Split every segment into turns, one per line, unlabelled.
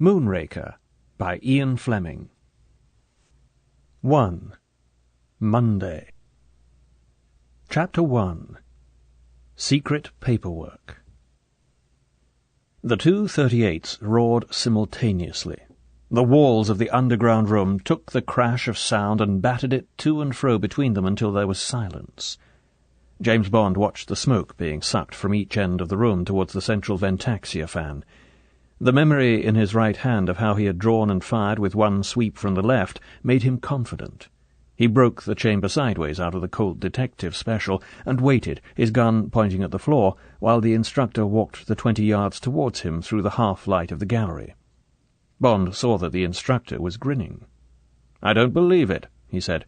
Moonraker' by Fleming. 1. Monday. Chapter 1. Secret Paperwork. The two 38s roared simultaneously. The walls of the underground room took the crash of sound and battered it to and fro between them until there was silence. James Bond watched the smoke being sucked from each end of the room towards the central Ventaxia fan. The memory in his right hand of how he had drawn and fired with one sweep from the left made him confident. He broke the chamber sideways out of the Colt Detective Special and waited, his gun pointing at the floor, while the instructor walked the 20 yards towards him through the half-light of the gallery. Bond saw that the instructor was grinning. "I don't believe it," he said.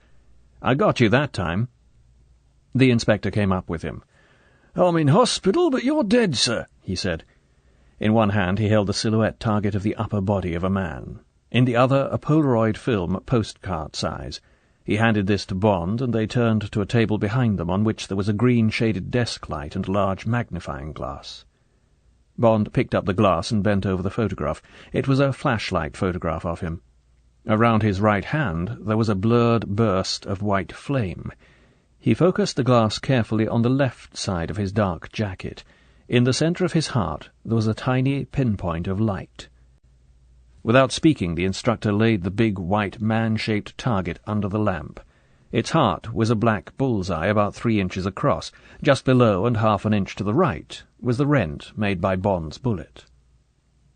"I got you that time." The inspector came up with him. "I'm in hospital, but you're dead, sir," he said. In one hand he held the silhouette target of the upper body of a man. In the other a Polaroid film, postcard size. He handed this to Bond, and they turned to a table behind them on which there was a green-shaded desk light and a large magnifying glass. Bond picked up the glass and bent over the photograph. It was a flashlight photograph of him. Around his right hand there was a blurred burst of white flame. He focused the glass carefully on the left side of his dark jacket. In the centre of his heart there was a tiny pinpoint of light. Without speaking, the instructor laid the big white man-shaped target under the lamp. Its heart was a black bullseye about 3 inches across. Just below and half an inch to the right was the rent made by Bond's bullet.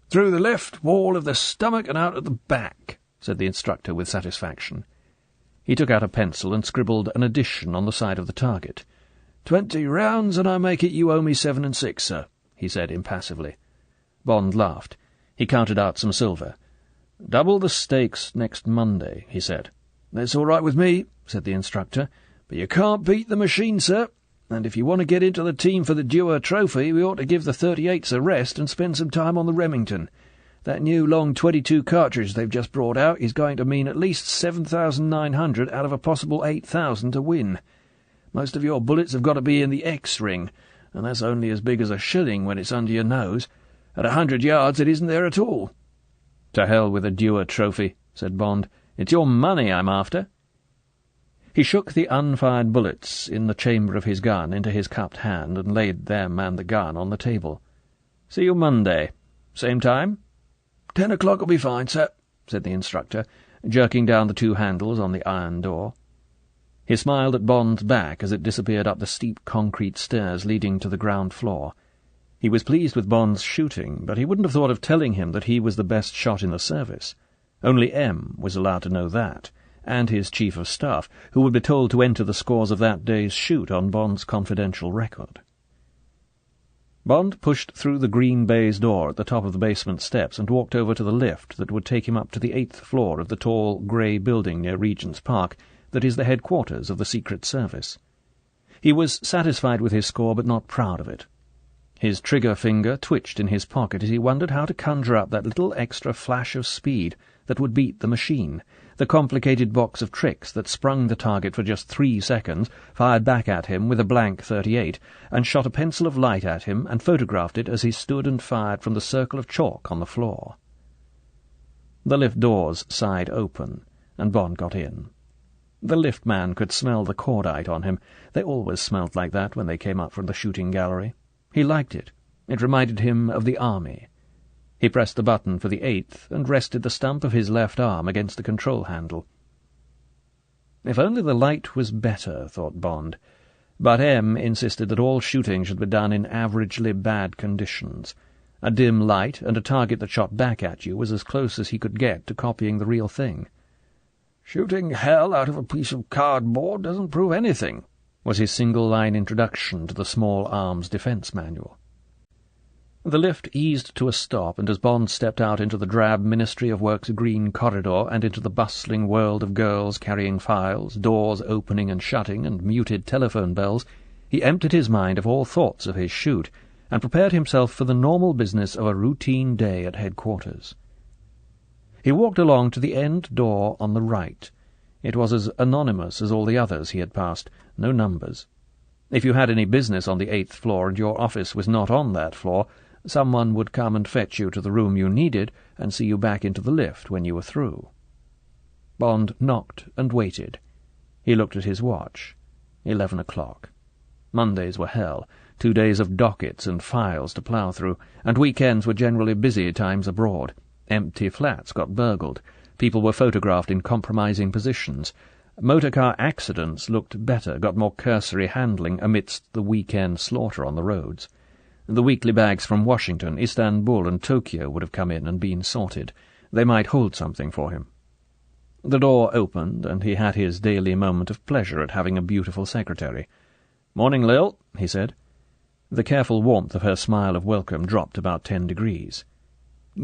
"Through the left wall of the stomach and out at the back," said the instructor with satisfaction. He took out a pencil and scribbled an addition on the side of the target. 20 rounds, and I make it you owe me 7 and 6, sir," he said impassively. Bond laughed. He counted out some silver. "Double the stakes next Monday," he said. "That's all right with me," said the instructor. "But you can't beat the machine, sir. And if you want to get into the team for the Dewar Trophy, we ought to give the 38s a rest and spend some time on the Remington. That new long 22 cartridge they've just brought out is going to mean at least 7,900 out of a possible 8,000 to win. Most of your bullets have got to be in the X-ring, and that's only as big as a shilling when it's under your nose. At 100 yards it isn't there at all." "To hell with the Dewar Trophy," said Bond. "It's your money I'm after." He shook the unfired bullets in the chamber of his gun into his cupped hand and laid them and the gun on the table. "See you Monday. Same time?" 10 o'clock will be fine, sir," said the instructor, jerking down the 2 handles on the iron door. He smiled at Bond's back as it disappeared up the steep concrete stairs leading to the ground floor. He was pleased with Bond's shooting, but he wouldn't have thought of telling him that he was the best shot in the service. Only M was allowed to know that, and his chief of staff, who would be told to enter the scores of that day's shoot on Bond's confidential record. Bond pushed through the green baize door at the top of the basement steps and walked over to the lift that would take him up to the 8th floor of the tall grey building near Regent's Park that is the headquarters of the Secret Service. He was satisfied with his score, but not proud of it. His trigger finger twitched in his pocket as he wondered how to conjure up that little extra flash of speed that would beat the machine, the complicated box of tricks that sprung the target for just 3 seconds, fired back at him with a blank 38, and shot a pencil of light at him and photographed it as he stood and fired from the circle of chalk on the floor. The lift doors sighed open, and Bond got in. The lift man could smell the cordite on him. They always smelled like that when they came up from the shooting gallery. He liked it. It reminded him of the army. He pressed the button for the 8th and rested the stump of his left arm against the control handle. If only the light was better, thought Bond. But M insisted that all shooting should be done in averagely bad conditions. A dim light and a target that shot back at you was as close as he could get to copying the real thing. "Shooting hell out of a piece of cardboard doesn't prove anything," was his single-line introduction to the small arms defence manual. The lift eased to a stop, and as Bond stepped out into the drab Ministry of Works green corridor and into the bustling world of girls carrying files, doors opening and shutting, and muted telephone bells, he emptied his mind of all thoughts of his shoot, and prepared himself for the normal business of a routine day at headquarters. He walked along to the end door on the right. It was as anonymous as all the others he had passed, no numbers. If you had any business on the 8th floor and your office was not on that floor, Someone would come and fetch you to the room you needed and see you back into the lift when you were through. Bond knocked and waited. He looked at his watch. 11 o'clock. Mondays were hell, 2 days of dockets and files to plough through, and weekends were generally busy times abroad. Empty flats got burgled. People were photographed in compromising positions. Motor-car accidents looked better, got more cursory handling amidst the weekend slaughter on the roads. The weekly bags from Washington, Istanbul, and Tokyo would have come in and been sorted. They might hold something for him. The door opened, and he had his daily moment of pleasure at having a beautiful secretary. "Morning, Lil," he said. The careful warmth of her smile of welcome dropped about 10 degrees.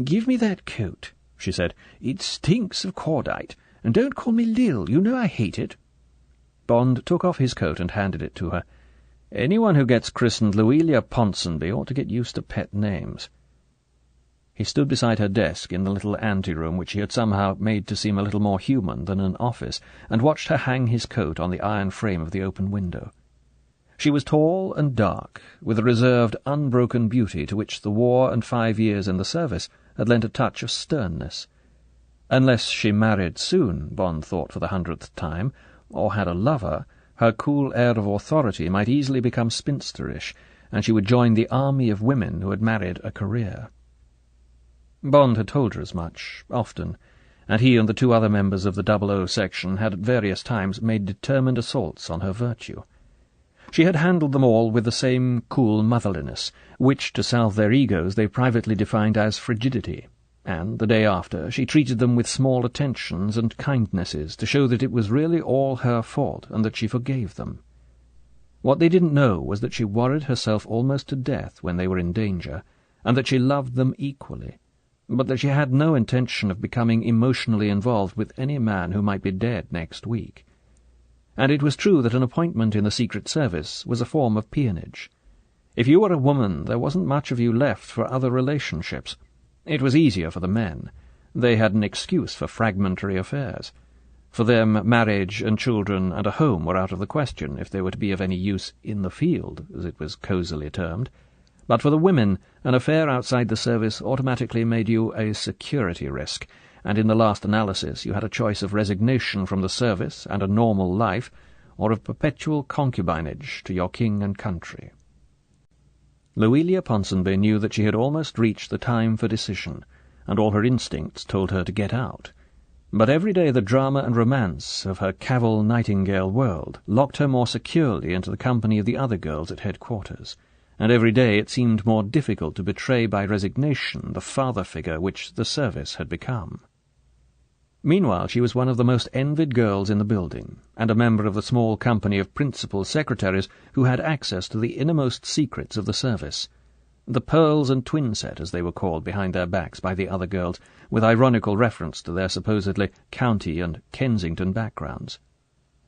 "Give me that coat," she said. "It stinks of cordite. And don't call me Lil. You know I hate it." Bond took off his coat and handed it to her. Anyone who gets christened Loelia Ponsonby ought to get used to pet names. He stood beside her desk in the little anteroom which he had somehow made to seem a little more human than an office, and watched her hang his coat on the iron frame of the open window. She was tall and dark, with a reserved, unbroken beauty to which the war and 5 years in the service had lent a touch of sternness. Unless she married soon, Bond thought for the 100th time, or had a lover, her cool air of authority might easily become spinsterish, and she would join the army of women who had married a career. Bond had told her as much, often, and he and the 2 other members of the 00 section had at various times made determined assaults on her virtue. She had handled them all with the same cool motherliness, which, to salve their egos, they privately defined as frigidity, and, the day after, she treated them with small attentions and kindnesses to show that it was really all her fault and that she forgave them. What they didn't know was that she worried herself almost to death when they were in danger, and that she loved them equally, but that she had no intention of becoming emotionally involved with any man who might be dead next week. And it was true that an appointment in the Secret Service was a form of peonage. If you were a woman, there wasn't much of you left for other relationships. It was easier for the men. They had an excuse for fragmentary affairs. For them, marriage and children and a home were out of the question if they were to be of any use in the field, as it was cosily termed. But for the women, an affair outside the service automatically made you a security risk, and in the last analysis you had a choice of resignation from the service and a normal life, or of perpetual concubinage to your king and country. Loelia Ponsonby knew that she had almost reached the time for decision, and all her instincts told her to get out. But every day the drama and romance of her Cavil Nightingale world locked her more securely into the company of the other girls at headquarters, and every day it seemed more difficult to betray by resignation the father figure which the service had become. Meanwhile she was one of the most envied girls in the building, and a member of the small company of principal secretaries who had access to the innermost secrets of the service. The Pearls and Twin Set, as they were called behind their backs by the other girls, with ironical reference to their supposedly county and Kensington backgrounds.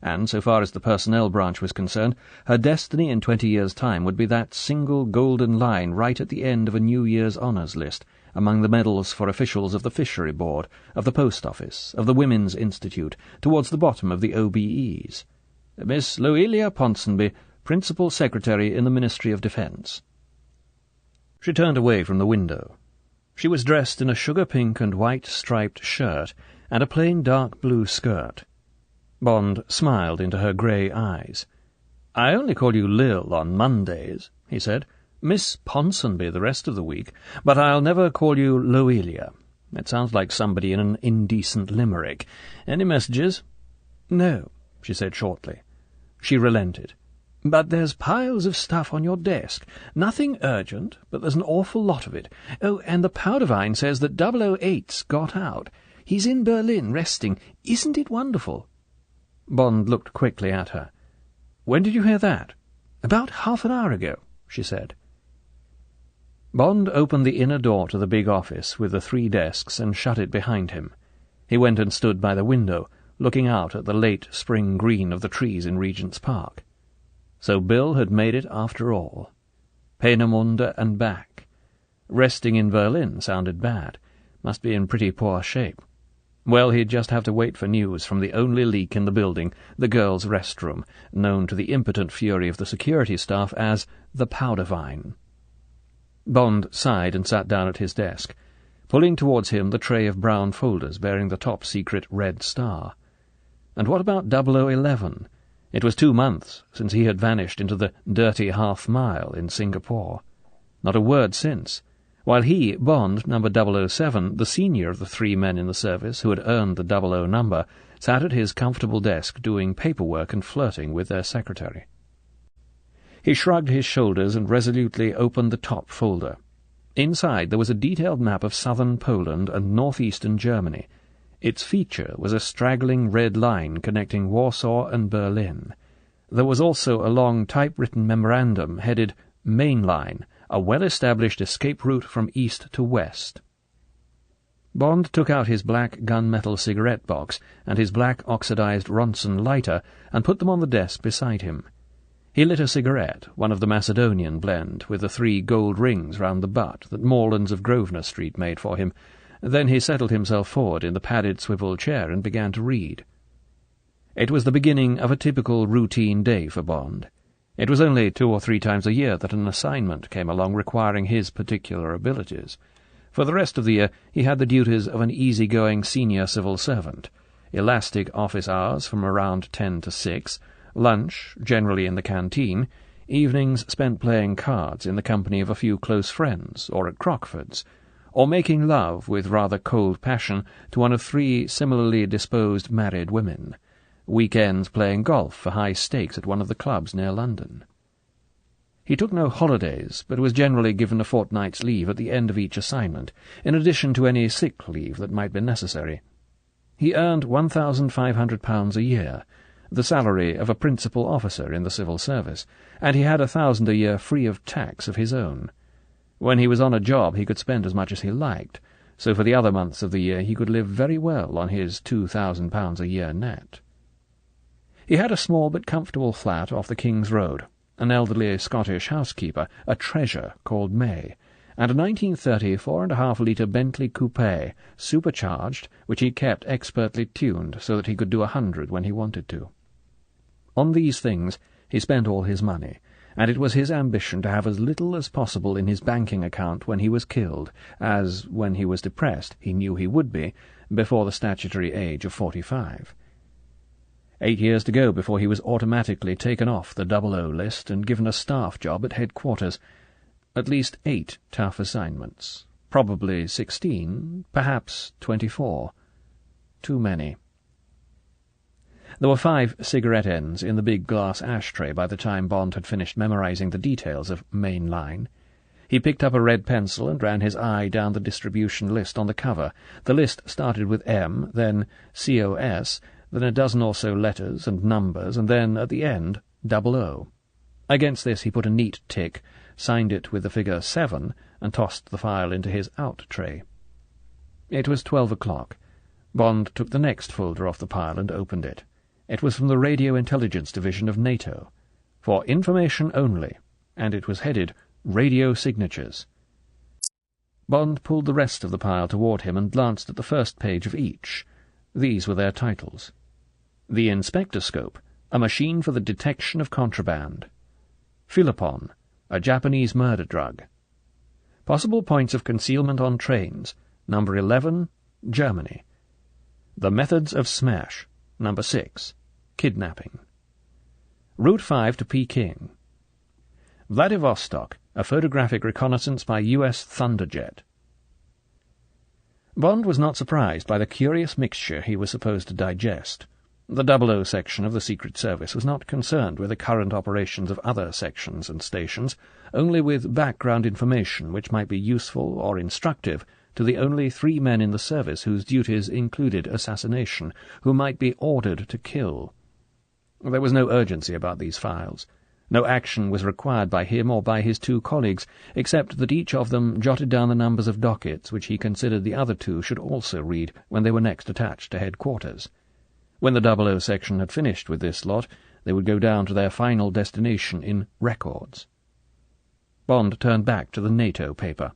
And, so far as the personnel branch was concerned, her destiny in 20 years' time would be that single golden line right at the end of a New Year's honours list, among the medals for officials of the Fishery Board, of the Post Office, of the Women's Institute, towards the bottom of the OBEs. Miss Loelia Ponsonby, Principal Secretary in the Ministry of Defence. She turned away from the window. She was dressed in a sugar-pink and white striped shirt and a plain dark blue skirt. Bond smiled into her grey eyes. "I only call you Lil on Mondays," he said. "Miss Ponsonby the rest of the week, but I'll never call you Loelia. It sounds like somebody in an indecent limerick. Any messages?" "No," she said shortly. She relented. "But there's piles of stuff on your desk. Nothing urgent, but there's an awful lot of it. Oh, and the Powdervine says that 008's got out. He's in Berlin, resting. Isn't it wonderful?" Bond looked quickly at her. "When did you hear that?" "About half an hour ago," she said. Bond opened the inner door to the big office with the 3 desks and shut it behind him. He went and stood by the window, looking out at the late spring green of the trees in Regent's Park. So Bill had made it after all. Peenemünde and back. Resting in Berlin sounded bad. Must be in pretty poor shape. Well, he'd just have to wait for news from the only leak in the building, the girls' restroom, known to the impotent fury of the security staff as the Powdervine. Bond sighed and sat down at his desk, pulling towards him the tray of brown folders bearing the top-secret red star. And what about 0011? It was 2 months since he had vanished into the dirty half-mile in Singapore. Not a word since, while he, Bond, number 007, the senior of the 3 men in the service who had earned the 00 number, sat at his comfortable desk doing paperwork and flirting with their secretary. He shrugged his shoulders and resolutely opened the top folder. Inside there was a detailed map of southern Poland and northeastern Germany. Its feature was a straggling red line connecting Warsaw and Berlin. There was also a long typewritten memorandum headed Main Line, a well-established escape route from east to west. Bond took out his black gunmetal cigarette box and his black oxidized Ronson lighter and put them on the desk beside him. He lit a cigarette, one of the Macedonian blend, with the 3 gold rings round the butt that Morlands of Grosvenor Street made for him. Then he settled himself forward in the padded swivel chair and began to read. It was the beginning of a typical routine day for Bond. It was only 2 or 3 times a year that an assignment came along requiring his particular abilities. For the rest of the year he had the duties of an easy-going senior civil servant, elastic office hours from around 10 to 6, lunch, generally in the canteen, evenings spent playing cards in the company of a few close friends, or at Crockford's, or making love with rather cold passion to one of 3 similarly disposed married women, weekends playing golf for high stakes at one of the clubs near London. He took no holidays, but was generally given a fortnight's leave at the end of each assignment, in addition to any sick leave that might be necessary. He earned £1,500 a year, the salary of a principal officer in the civil service, and he had £1,000 a year free of tax of his own. When he was on a job he could spend as much as he liked, so for the other months of the year he could live very well on his £2,000 a year net. He had a small but comfortable flat off the King's Road, an elderly Scottish housekeeper, a treasure called May, and a 1930 4.5-litre Bentley coupe, supercharged, which he kept expertly tuned so that he could do 100 when he wanted to. On these things he spent all his money, and it was his ambition to have as little as possible in his banking account when he was killed, as, when he was depressed, he knew he would be, before the statutory age of 45. 8 years to go before he was automatically taken off the 00 list and given a staff job at headquarters. At least 8 tough assignments. Probably 16, perhaps 24. Too many. There were 5 cigarette ends in the big glass ashtray by the time Bond had finished memorizing the details of Main Line. He picked up a red pencil and ran his eye down the distribution list on the cover. The list started with M, then COS, then a dozen or so letters and numbers, and then, at the end, 00. Against this he put a neat tick, signed it with the figure 7, and tossed the file into his out tray. It was 12 o'clock. Bond took the next folder off the pile and opened it. It was from the Radio Intelligence Division of NATO, for information only, and it was headed Radio Signatures. Bond pulled the rest of the pile toward him and glanced at the first page of each. These were their titles. The Inspectoscope, a machine for the detection of contraband. Philopon, a Japanese murder drug. Possible points of concealment on trains, number 11, Germany. The methods of smash, number 6, kidnapping. Route 5 to Peking. Vladivostok, a photographic reconnaissance by U.S. Thunderjet. Bond was not surprised by the curious mixture he was supposed to digest. The 00 section of the Secret Service was not concerned with the current operations of other sections and stations, only with background information which might be useful or instructive to the only 3 men in the service whose duties included assassination, who might be ordered to kill. There was no urgency about these files. No action was required by him or by his 2 colleagues, except that each of them jotted down the numbers of dockets which he considered the other 2 should also read when they were next attached to headquarters. When the 00 section had finished with this lot, they would go down to their final destination in records. Bond turned back to the NATO paper.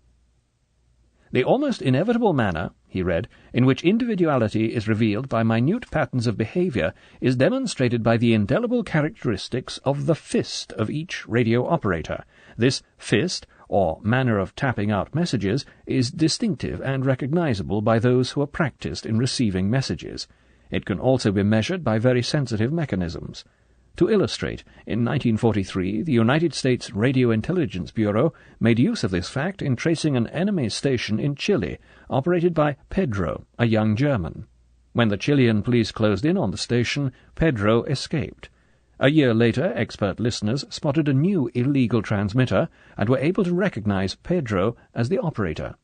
The almost inevitable manner, he read, in which individuality is revealed by minute patterns of behavior is demonstrated by the indelible characteristics of the fist of each radio operator. This fist, or manner of tapping out messages is distinctive and recognizable by those who are practiced in receiving messages. It can also be measured by very sensitive mechanisms. To illustrate, in 1943 the United States Radio Intelligence Bureau made use of this fact in tracing an enemy station in Chile, operated by Pedro, a young German. When the Chilean police closed in on the station, Pedro escaped. A year later, expert listeners spotted a new illegal transmitter and were able to recognize Pedro as the operator.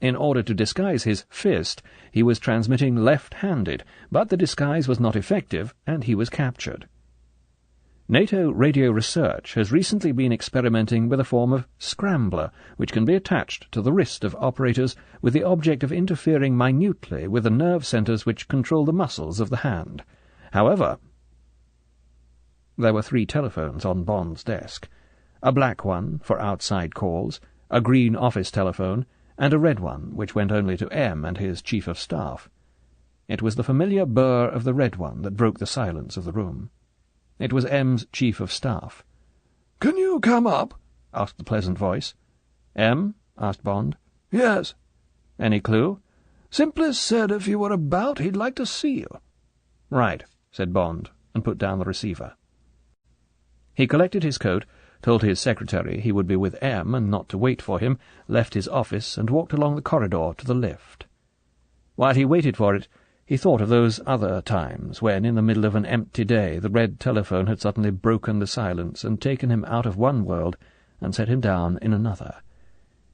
In order to disguise his fist, he was transmitting left-handed, but the disguise was not effective, and he was captured. NATO Radio Research has recently been experimenting with a form of scrambler, which can be attached to the wrist of operators with the object of interfering minutely with the nerve centers which control the muscles of the hand. However, there were 3 telephones on Bond's desk, a black one for outside calls, a green office telephone, and a red one which went only to M and his chief of staff. It was the familiar burr of the red one that broke the silence of the room. It was M's chief of staff.
"Can you come up?"
asked the pleasant voice. "M?" asked Bond.
"Yes."
"Any clue?"
"Simply said if you were about he'd like to see you."
"Right," said Bond, and put down the receiver. He collected his coat, told his secretary he would be with M and not to wait for him, left his office, and walked along the corridor to the lift. While he waited for it, he thought of those other times when, in the middle of an empty day, the red telephone had suddenly broken the silence and taken him out of one world and set him down in another.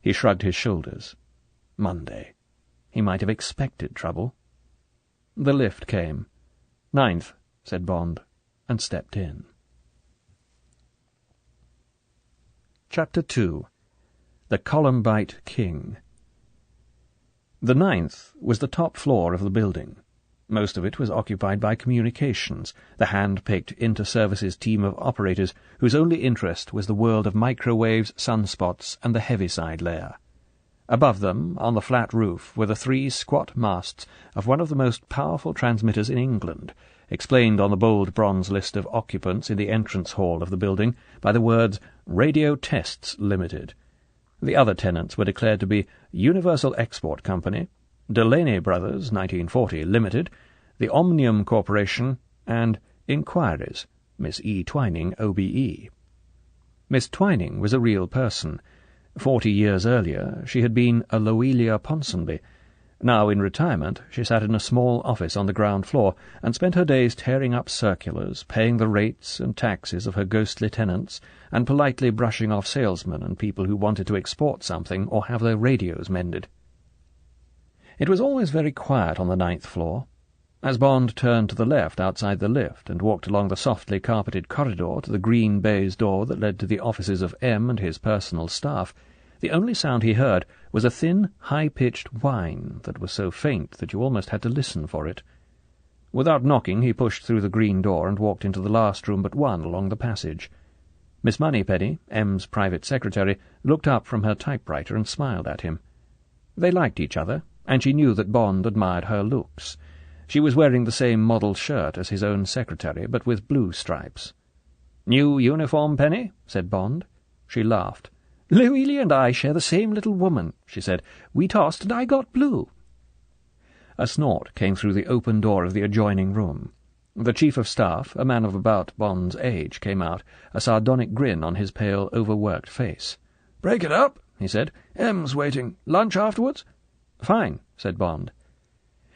He shrugged his shoulders. Monday. He might have expected trouble. The lift came. "9th," said Bond, and stepped in. Chapter 2. The Columbite King. The 9th was the top floor of the building. Most of it was occupied by communications, the hand-picked inter-services team of operators whose only interest was the world of microwaves, sunspots, and the Heaviside layer. Above them, on the flat roof, were the 3 squat masts of one of the most powerful transmitters in England, explained on the bold bronze list of occupants in the entrance hall of the building by the words Radio Tests Limited. The other tenants were declared to be Universal Export Company, Delaney Brothers, 1940 Limited, the Omnium Corporation, and Inquiries, Miss E. Twining, OBE. Miss Twining was a real person. 40 years earlier she had been a Loelia Ponsonby. Now, in retirement, she sat in a small office on the ground floor and spent her days tearing up circulars, paying the rates and taxes of her ghostly tenants, and politely brushing off salesmen and people who wanted to export something or have their radios mended. It was always very quiet on the 9th floor. As Bond turned to the left outside the lift and walked along the softly carpeted corridor to the green baize door that led to the offices of M and his personal staff, the only sound he heard was a thin, high-pitched whine that was so faint that you almost had to listen for it. Without knocking, he pushed through the green door and walked into the last room but one along the passage. Miss Moneypenny, M's private secretary, looked up from her typewriter and smiled at him. They liked each other, and she knew that Bond admired her looks. She was wearing the same model shirt as his own secretary, but with blue stripes. "New uniform, Penny?" said Bond. She laughed. "Loelia and I share the same little woman," she said. "We tossed and I got blue." A snort came through the open door of the adjoining room. The chief of staff, a man of about Bond's age, came out, a sardonic grin on his pale, overworked face.
"Break it up," he said. "M's waiting. Lunch afterwards?"
"Fine," said Bond.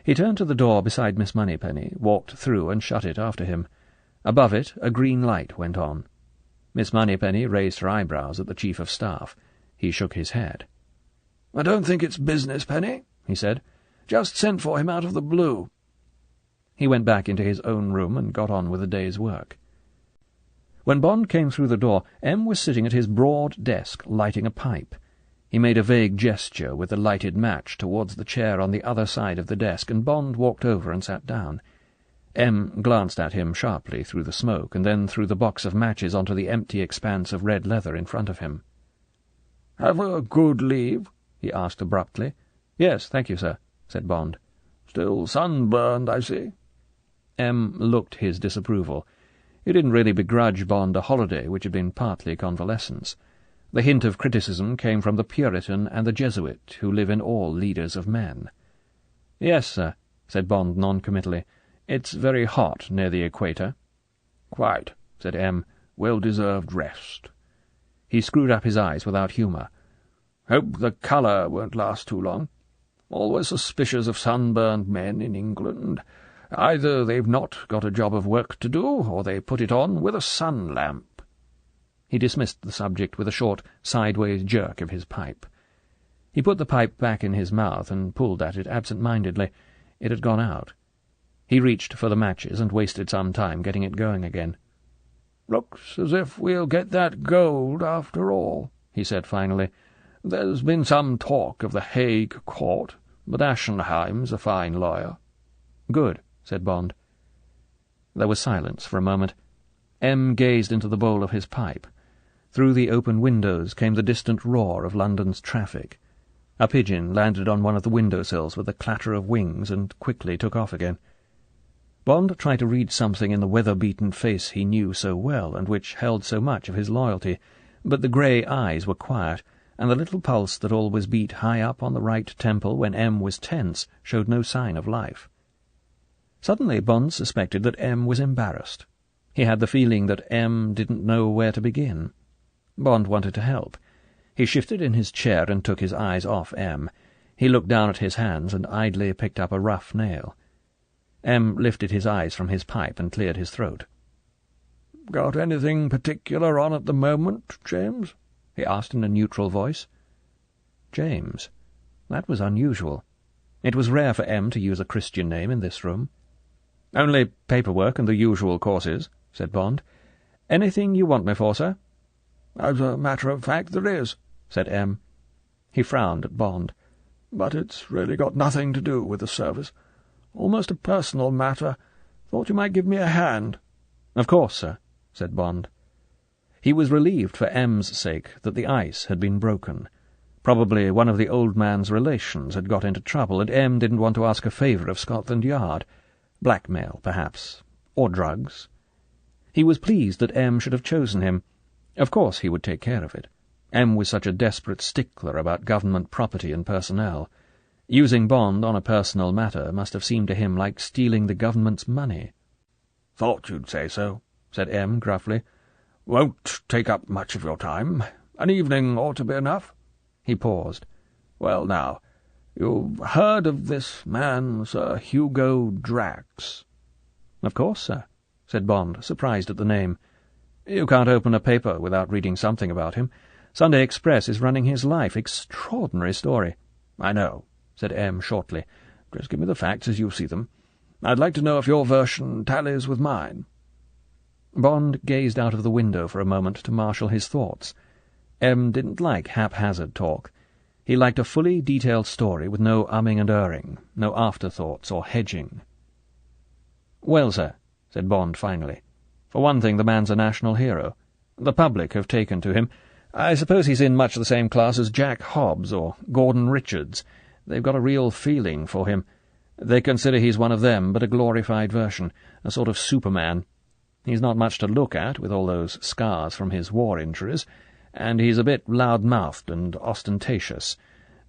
He turned to the door beside Miss Moneypenny, walked through and shut it after him. Above it a green light went on. Miss Moneypenny raised her eyebrows at the chief of staff. He shook his head.
"I don't think it's business, Penny," he said. "Just sent for him out of the blue."
He went back into his own room and got on with the day's work. When Bond came through the door, M was sitting at his broad desk, lighting a pipe. He made a vague gesture with the lighted match towards the chair on the other side of the desk, and Bond walked over and sat down. M glanced at him sharply through the smoke, and then threw the box of matches onto the empty expanse of red leather in front of him.
"Have a good leave?"
he asked abruptly. "Yes, thank you, sir," said Bond.
"Still sunburned, I see."
M looked his disapproval. He didn't really begrudge Bond a holiday which had been partly convalescence. The hint of criticism came from the Puritan and the Jesuit, who live in all leaders of men. "Yes, sir," said Bond noncommittally. "It's very hot near the equator."
"Quite," said M. "Well-deserved rest."
He screwed up his eyes without humour.
"Hope the colour won't last too long. Always suspicious of sunburned men in England. Either they've not got a job of work to do, or they put it on with a sun-lamp."
He dismissed the subject with a short, sideways jerk of his pipe. He put the pipe back in his mouth and pulled at it absent-mindedly. It had gone out. He reached for the matches and wasted some time getting it going again.
"Looks as if we'll get that gold after all," he said finally. "There's been some talk of the Hague court, but Aschenheim's a fine lawyer."
"Good," said Bond. There was silence for a moment. M. gazed into the bowl of his pipe. Through the open windows came the distant roar of London's traffic. A pigeon landed on one of the window-sills with a clatter of wings and quickly took off again. Bond tried to read something in the weather-beaten face he knew so well and which held so much of his loyalty, but the grey eyes were quiet, and the little pulse that always beat high up on the right temple when M was tense showed no sign of life. Suddenly Bond suspected that M was embarrassed. He had the feeling that M didn't know where to begin. Bond wanted to help. He shifted in his chair and took his eyes off M. He looked down at his hands and idly picked up a rough nail. M lifted his eyes from his pipe and cleared his throat.
"Got anything particular on at the moment, James?" he asked in a neutral voice.
James. That was unusual. It was rare for M to use a Christian name in this room. "Only paperwork and the usual courses," said Bond. "Anything you want me for, sir?"
"As a matter of fact, there is," said M.
He frowned at Bond.
"But it's really got nothing to do with the service. Almost a personal matter. Thought you might give me a hand."
"Of course, sir," said Bond. He was relieved for M's sake that the ice had been broken. Probably one of the old man's relations had got into trouble, and M didn't want to ask a favour of Scotland Yard. Blackmail, perhaps, or drugs. He was pleased that M should have chosen him. Of course he would take care of it. M was such a desperate stickler about government property and personnel. Using Bond on a personal matter must have seemed to him like stealing the government's money.
"Thought you'd say so," said M gruffly. "Won't take up much of your time. An evening ought to be enough."
He paused.
"Well, now, you've heard of this man, Sir Hugo Drax?"
"Of course, sir," said Bond, surprised at the name. "You can't open a paper without reading something about him. Sunday Express is running his life. Extraordinary story."
"I know," said M shortly. "Just give me the facts as you see them. I'd like to know if your version tallies with mine."
Bond gazed out of the window for a moment to marshal his thoughts. M didn't like haphazard talk. He liked a fully detailed story with no umming and erring, no afterthoughts or hedging. "Well, sir," said Bond finally, "for one thing, the man's a national hero. The public have taken to him. I suppose he's in much the same class as Jack Hobbs or Gordon Richards. They've got a real feeling for him. They consider he's one of them, but a glorified version, a sort of Superman. He's not much to look at, with all those scars from his war injuries, and he's a bit loud-mouthed and ostentatious.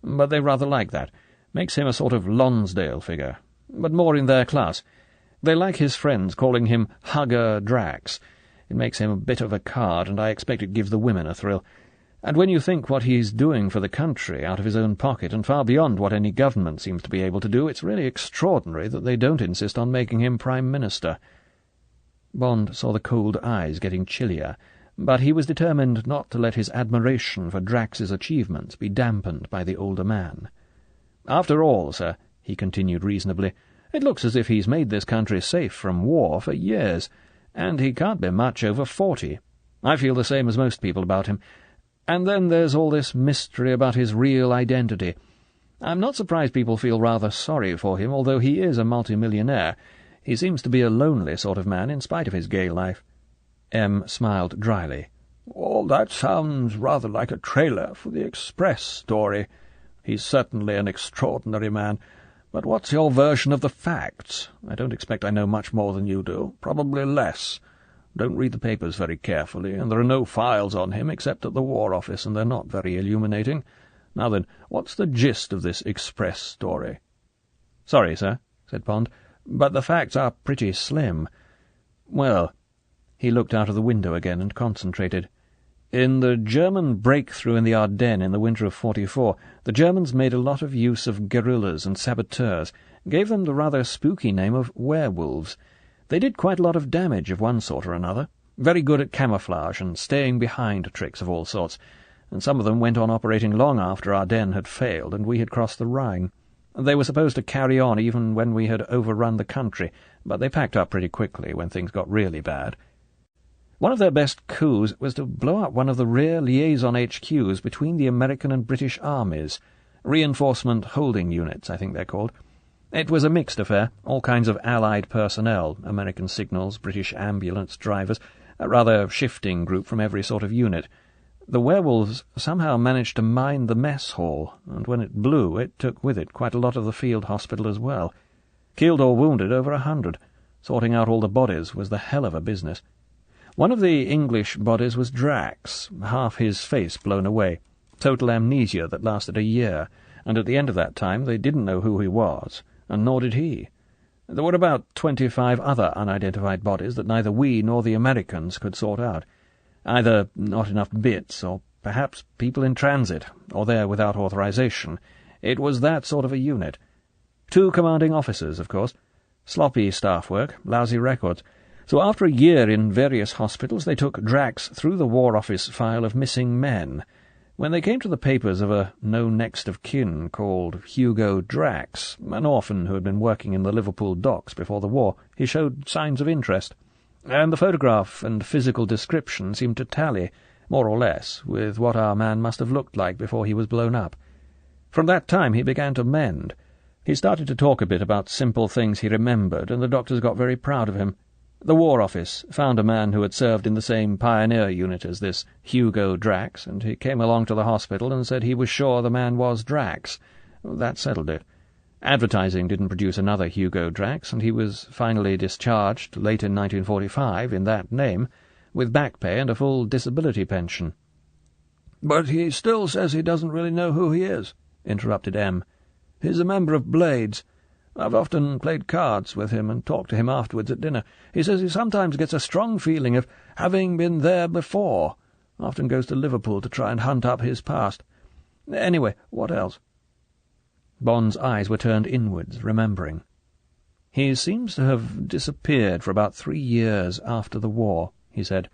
But they rather like that. Makes him a sort of Lonsdale figure, but more in their class. They like his friends calling him Hugger Drax. It makes him a bit of a card, and I expect it gives the women a thrill. And when you think what he's doing for the country out of his own pocket, and far beyond what any government seems to be able to do, it's really extraordinary that they don't insist on making him Prime Minister." Bond saw the cold eyes getting chillier, but he was determined not to let his admiration for Drax's achievements be dampened by the older man. "After all, sir," he continued reasonably, "it looks as if he's made this country safe from war for years, and he can't be much over 40. I feel the same as most people about him. And then there's all this mystery about his real identity. I'm not surprised people feel rather sorry for him, although he is a multimillionaire. He seems to be a lonely sort of man, in spite of his gay life." M smiled dryly.
"All that sounds rather like a trailer for the Express story. He's certainly an extraordinary man. But what's your version of the facts? I don't expect I know much more than you do. Probably less. don't read the papers very carefully, and there are no files on him except at the War Office, and they're not very illuminating. Now then, what's the gist of this Express story?"
"Sorry, sir," said Bond, "but the facts are pretty slim. Well," he looked out of the window again and concentrated. "In the German breakthrough in the Ardennes in the winter of '44, the Germans made a lot of use of guerrillas and saboteurs, gave them the rather spooky name of werewolves. They did quite a lot of damage of one sort or another, very good at camouflage and staying behind tricks of all sorts, and some of them went on operating long after Ardennes had failed and we had crossed the Rhine. They were supposed to carry on even when we had overrun the country, but they packed up pretty quickly when things got really bad. One of their best coups was to blow up one of the rear liaison HQs between the American and British armies. Reinforcement holding units, I think they're called. It was a mixed affair, all kinds of Allied personnel, American signals, British ambulance drivers, a rather shifting group from every sort of unit. The werewolves somehow managed to mine the mess hall, and when it blew, it took with it quite a lot of the field hospital as well. Killed or wounded over 100. Sorting out all the bodies was the hell of a business. One of the English bodies was Drax, half his face blown away, total amnesia that lasted a year, and at the end of that time they didn't know who he was, and nor did he. There were about 25 other unidentified bodies that neither we nor the Americans could sort out. Either not enough bits, or perhaps people in transit, or there without authorization. It was that sort of a unit. 2 commanding officers, of course. Sloppy staff work, lousy records. So after a year in various hospitals, they took Drax through the War Office file of missing men. When they came to the papers of a no next of kin called Hugo Drax, an orphan who had been working in the Liverpool docks before the war, he showed signs of interest, and the photograph and physical description seemed to tally, more or less, with what our man must have looked like before he was blown up. From that time he began to mend. He started to talk a bit about simple things he remembered, and the doctors got very proud of him. The War Office found a man who had served in the same pioneer unit as this Hugo Drax, and he came along to the hospital and said he was sure the man was Drax. That settled it. Advertising didn't produce another Hugo Drax, and he was finally discharged, late in 1945, in that name, with back pay and a full disability pension.
"But he still says he doesn't really know who he is," interrupted M. "He's a member of Blades. I've often played cards with him and talked to him afterwards at dinner. He says he sometimes gets a strong feeling of having been there before. Often goes to Liverpool to try and hunt up his past. Anyway, what else?"
Bond's eyes were turned inwards, remembering. "He seems to have disappeared for about 3 years after the war," he said.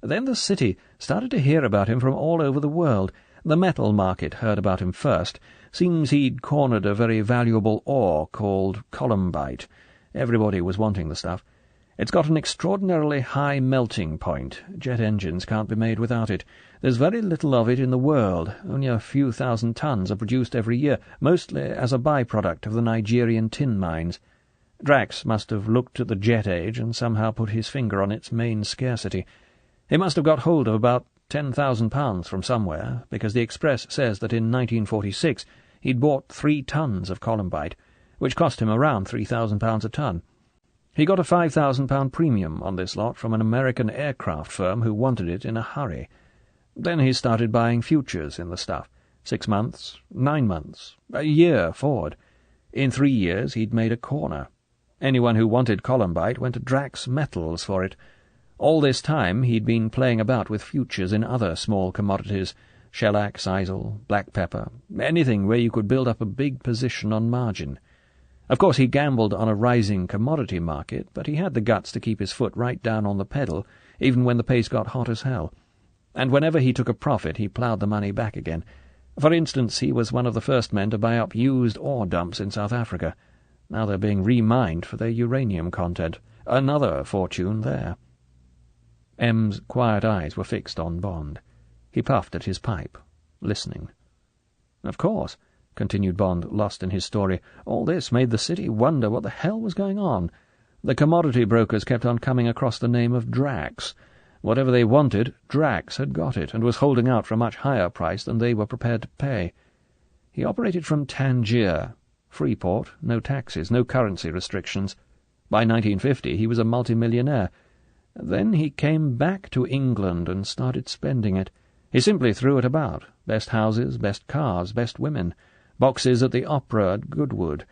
"Then the city started to hear about him from all over the world. The metal market heard about him first. Seems he'd cornered a very valuable ore called columbite. Everybody was wanting the stuff. It's got an extraordinarily high melting point. Jet engines can't be made without it. There's very little of it in the world. Only a few thousand tons are produced every year, mostly as a byproduct of the Nigerian tin mines. Drax must have looked at the jet age and somehow put his finger on its main scarcity. He must have got hold of about £10,000 from somewhere, because the Express says that in 1946 he'd bought 3 tons of columbite, which cost him around £3,000 a ton. He got a £5,000 premium on this lot from an American aircraft firm who wanted it in a hurry. Then he started buying futures in the stuff, 6 months, 9 months, a year forward. In 3 years he'd made a corner. Anyone who wanted columbite went to Drax Metals for it. All this time he'd been playing about with futures in other small commodities, shellac, sisal, black pepper, anything where you could build up a big position on margin. Of course he gambled on a rising commodity market, but he had the guts to keep his foot right down on the pedal, even when the pace got hot as hell. And whenever he took a profit he ploughed the money back again. For instance, he was one of the first men to buy up used ore dumps in South Africa. Now they're being remined for their uranium content. Another fortune there. M's quiet eyes were fixed on Bond. He puffed at his pipe, listening. "Of course," continued Bond, lost in his story, "all this made the city wonder what the hell was going on. The commodity brokers kept on coming across the name of Drax. Whatever they wanted, Drax had got it, and was holding out for a much higher price than they were prepared to pay. He operated from Tangier. Freeport, no taxes, no currency restrictions. By 1950 he was a multimillionaire. Then he came back to England and started spending it. He simply threw it about. Best houses, best cars, best women, boxes at the opera at Goodwood,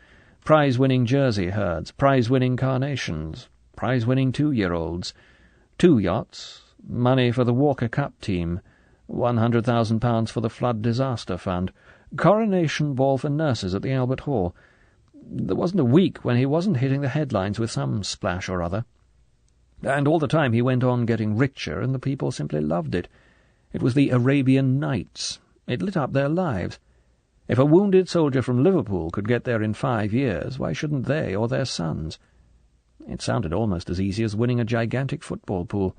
prize-winning Jersey herds, prize-winning carnations, prize-winning 2-year-olds, 2 yachts, money for the Walker Cup team, £100,000 for the Flood Disaster Fund, coronation ball for nurses at the Albert Hall. There wasn't a week when he wasn't hitting the headlines with some splash or other. And all the time he went on getting richer, and the people simply loved it. It was the Arabian Nights. It lit up their lives. If a wounded soldier from Liverpool could get there in 5 years, why shouldn't they or their sons? It sounded almost as easy as winning a gigantic football pool.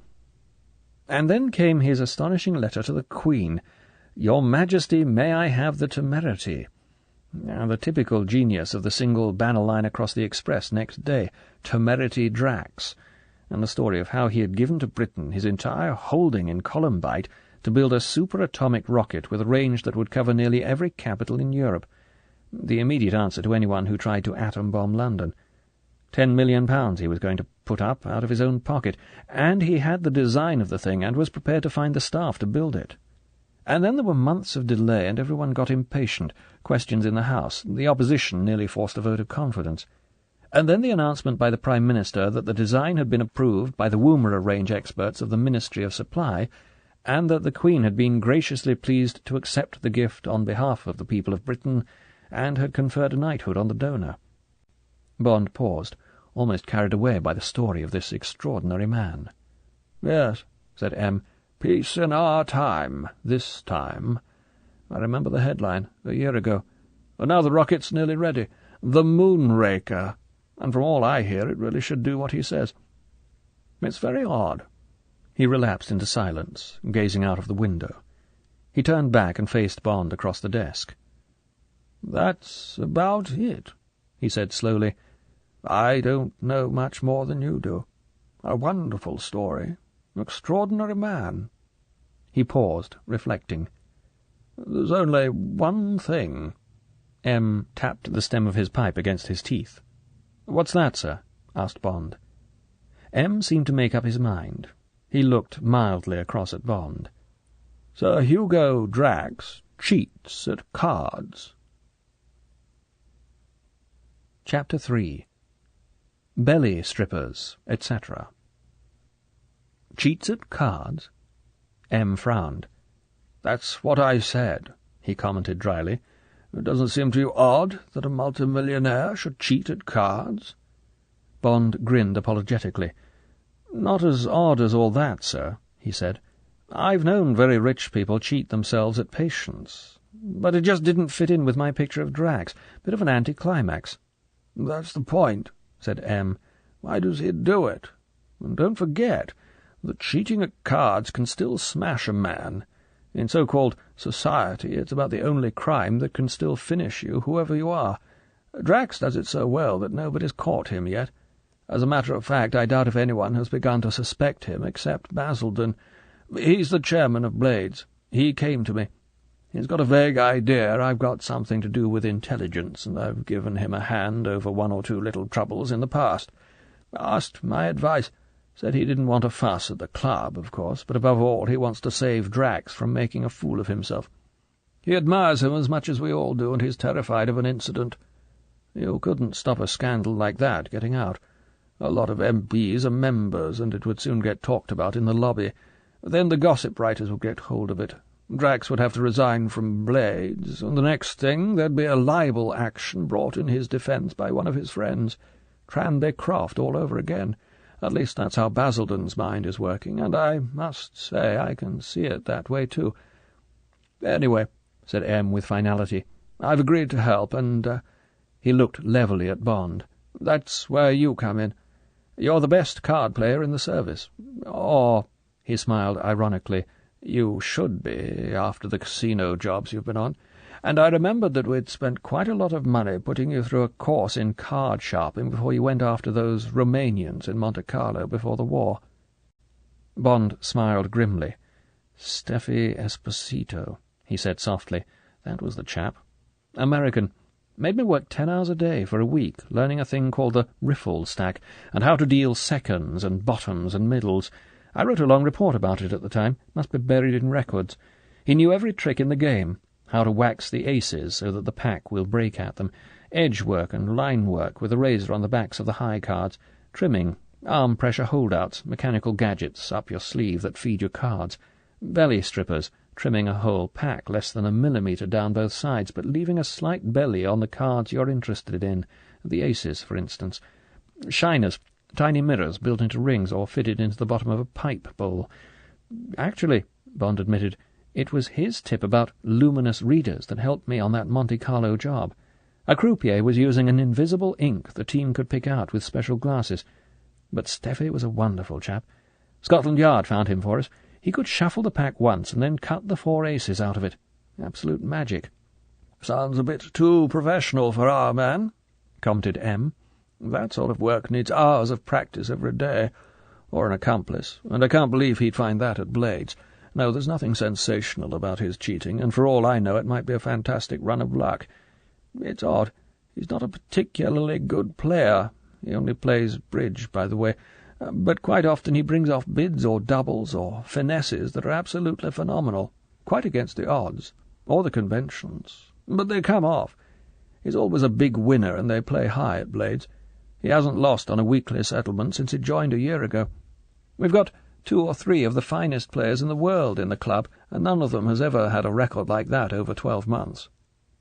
And then came his astonishing letter to the Queen. "Your Majesty, may I have the temerity?" Now, the typical genius of the single banner line across the Express next day, Temerity Drax, and the story of how he had given to Britain his entire holding in Columbite to build a superatomic rocket with a range that would cover nearly every capital in Europe, the immediate answer to anyone who tried to atom-bomb London. £10 million he was going to put up out of his own pocket, and he had the design of the thing and was prepared to find the staff to build it. And then there were months of delay, and everyone got impatient, questions in the House, the opposition nearly forced a vote of confidence. And then the announcement by the Prime Minister that the design had been approved by the Woomera range experts of the Ministry of Supply, and that the Queen had been graciously pleased to accept the gift on behalf of the people of Britain, and had conferred a knighthood on the donor. Bond paused, almost carried away by the story of this extraordinary man. "Yes," said M. "Peace in our time, this time. I remember the headline, a year ago. And now the rocket's nearly ready. The Moonraker. And from all I hear, it really should do what he says. It's very odd." He relapsed into silence, gazing out of the window. He turned back and faced Bond across the desk. "That's about it," he said slowly. "I don't know much more than you do. A wonderful story. Extraordinary man." He paused, reflecting. "There's only one thing." M. tapped the stem of his pipe against his teeth. "What's that, sir?" asked Bond. M. seemed to make up his mind. He looked mildly across at Bond. "Sir Hugo Drax cheats at cards." Chapter 3. Belly strippers, etc. "Cheats at cards?" M. frowned. "That's what I said," he commented dryly. "It doesn't seem to you odd that a multimillionaire should cheat at cards?" Bond grinned apologetically. "Not as odd as all that, sir," he said. "I've known very rich people cheat themselves at patience. But it just didn't fit in with my picture of Drax. Bit of an anticlimax." "That's the point," said M. "Why does he do it? And don't forget that cheating at cards can still smash a man. In so-called society, it's about the only crime that can still finish you, whoever you are. Drax does it so well that nobody's caught him yet. As a matter of fact, I doubt if anyone has begun to suspect him except Basildon. He's the chairman of Blades. He came to me. He's got a vague idea I've got something to do with intelligence, and I've given him a hand over 1 or 2 little troubles in the past. Asked my advice. Said he didn't want a fuss at the club, of course, but above all he wants to save Drax from making a fool of himself. He admires him as much as we all do, and he's terrified of an incident. You couldn't stop a scandal like that getting out. A lot of MPs are members, and it would soon get talked about in the lobby. Then the gossip writers would get hold of it. Drax would have to resign from Blades, and the next thing there'd be a libel action brought in his defence by one of his friends. Tranby Croft all over again. At least that's how Basildon's mind is working, and I must say I can see it that way too. Anyway, said M. with finality, I've agreed to help, and he looked levelly at Bond. That's where you come in. You're the best card player in the service. Or, he smiled ironically, you should be, after the casino jobs you've been on. And I remembered that we'd spent quite a lot of money putting you through a course in card sharping before you went after those Romanians in Monte Carlo before the war. Bond smiled grimly. Steffi Esposito, he said softly. That was the chap. American. Made me work 10 hours a day for a week, learning a thing called the riffle stack, and how to deal seconds and bottoms and middles. I wrote a long report about it at the time. Must be buried in records. He knew every trick in the game, how to wax the aces so that the pack will break at them, edge work and line work with a razor on the backs of the high cards, trimming, arm pressure holdouts, mechanical gadgets up your sleeve that feed your cards, belly strippers, trimming a whole pack less than a millimetre down both sides, but leaving a slight belly on the cards you're interested in, the aces, for instance. Shiners, tiny mirrors built into rings or fitted into the bottom of a pipe bowl. Actually, Bond admitted, it was his tip about luminous readers that helped me on that Monte Carlo job. A croupier was using an invisible ink the team could pick out with special glasses. But Steffi was a wonderful chap. Scotland Yard found him for us. He could shuffle the pack once and then cut the 4 aces out of it. Absolute magic.
"Sounds a bit too professional for our man," commented M. "That sort of work needs hours of practice every day, or an accomplice, and I can't believe he'd find that at Blades. No, there's nothing sensational about his cheating, and for all I know it might be a fantastic run of luck. It's odd. He's not a particularly good player. He only plays bridge, by the way, but quite often he brings off bids or doubles or finesses that are absolutely phenomenal, quite against the odds, or the conventions. But they come off. He's always a big winner, and they play high at Blades. He hasn't lost on a weekly settlement since he joined a year ago. We've got 2 or 3 of the finest players in the world in the club, and none of them has ever had a record like that over 12 months.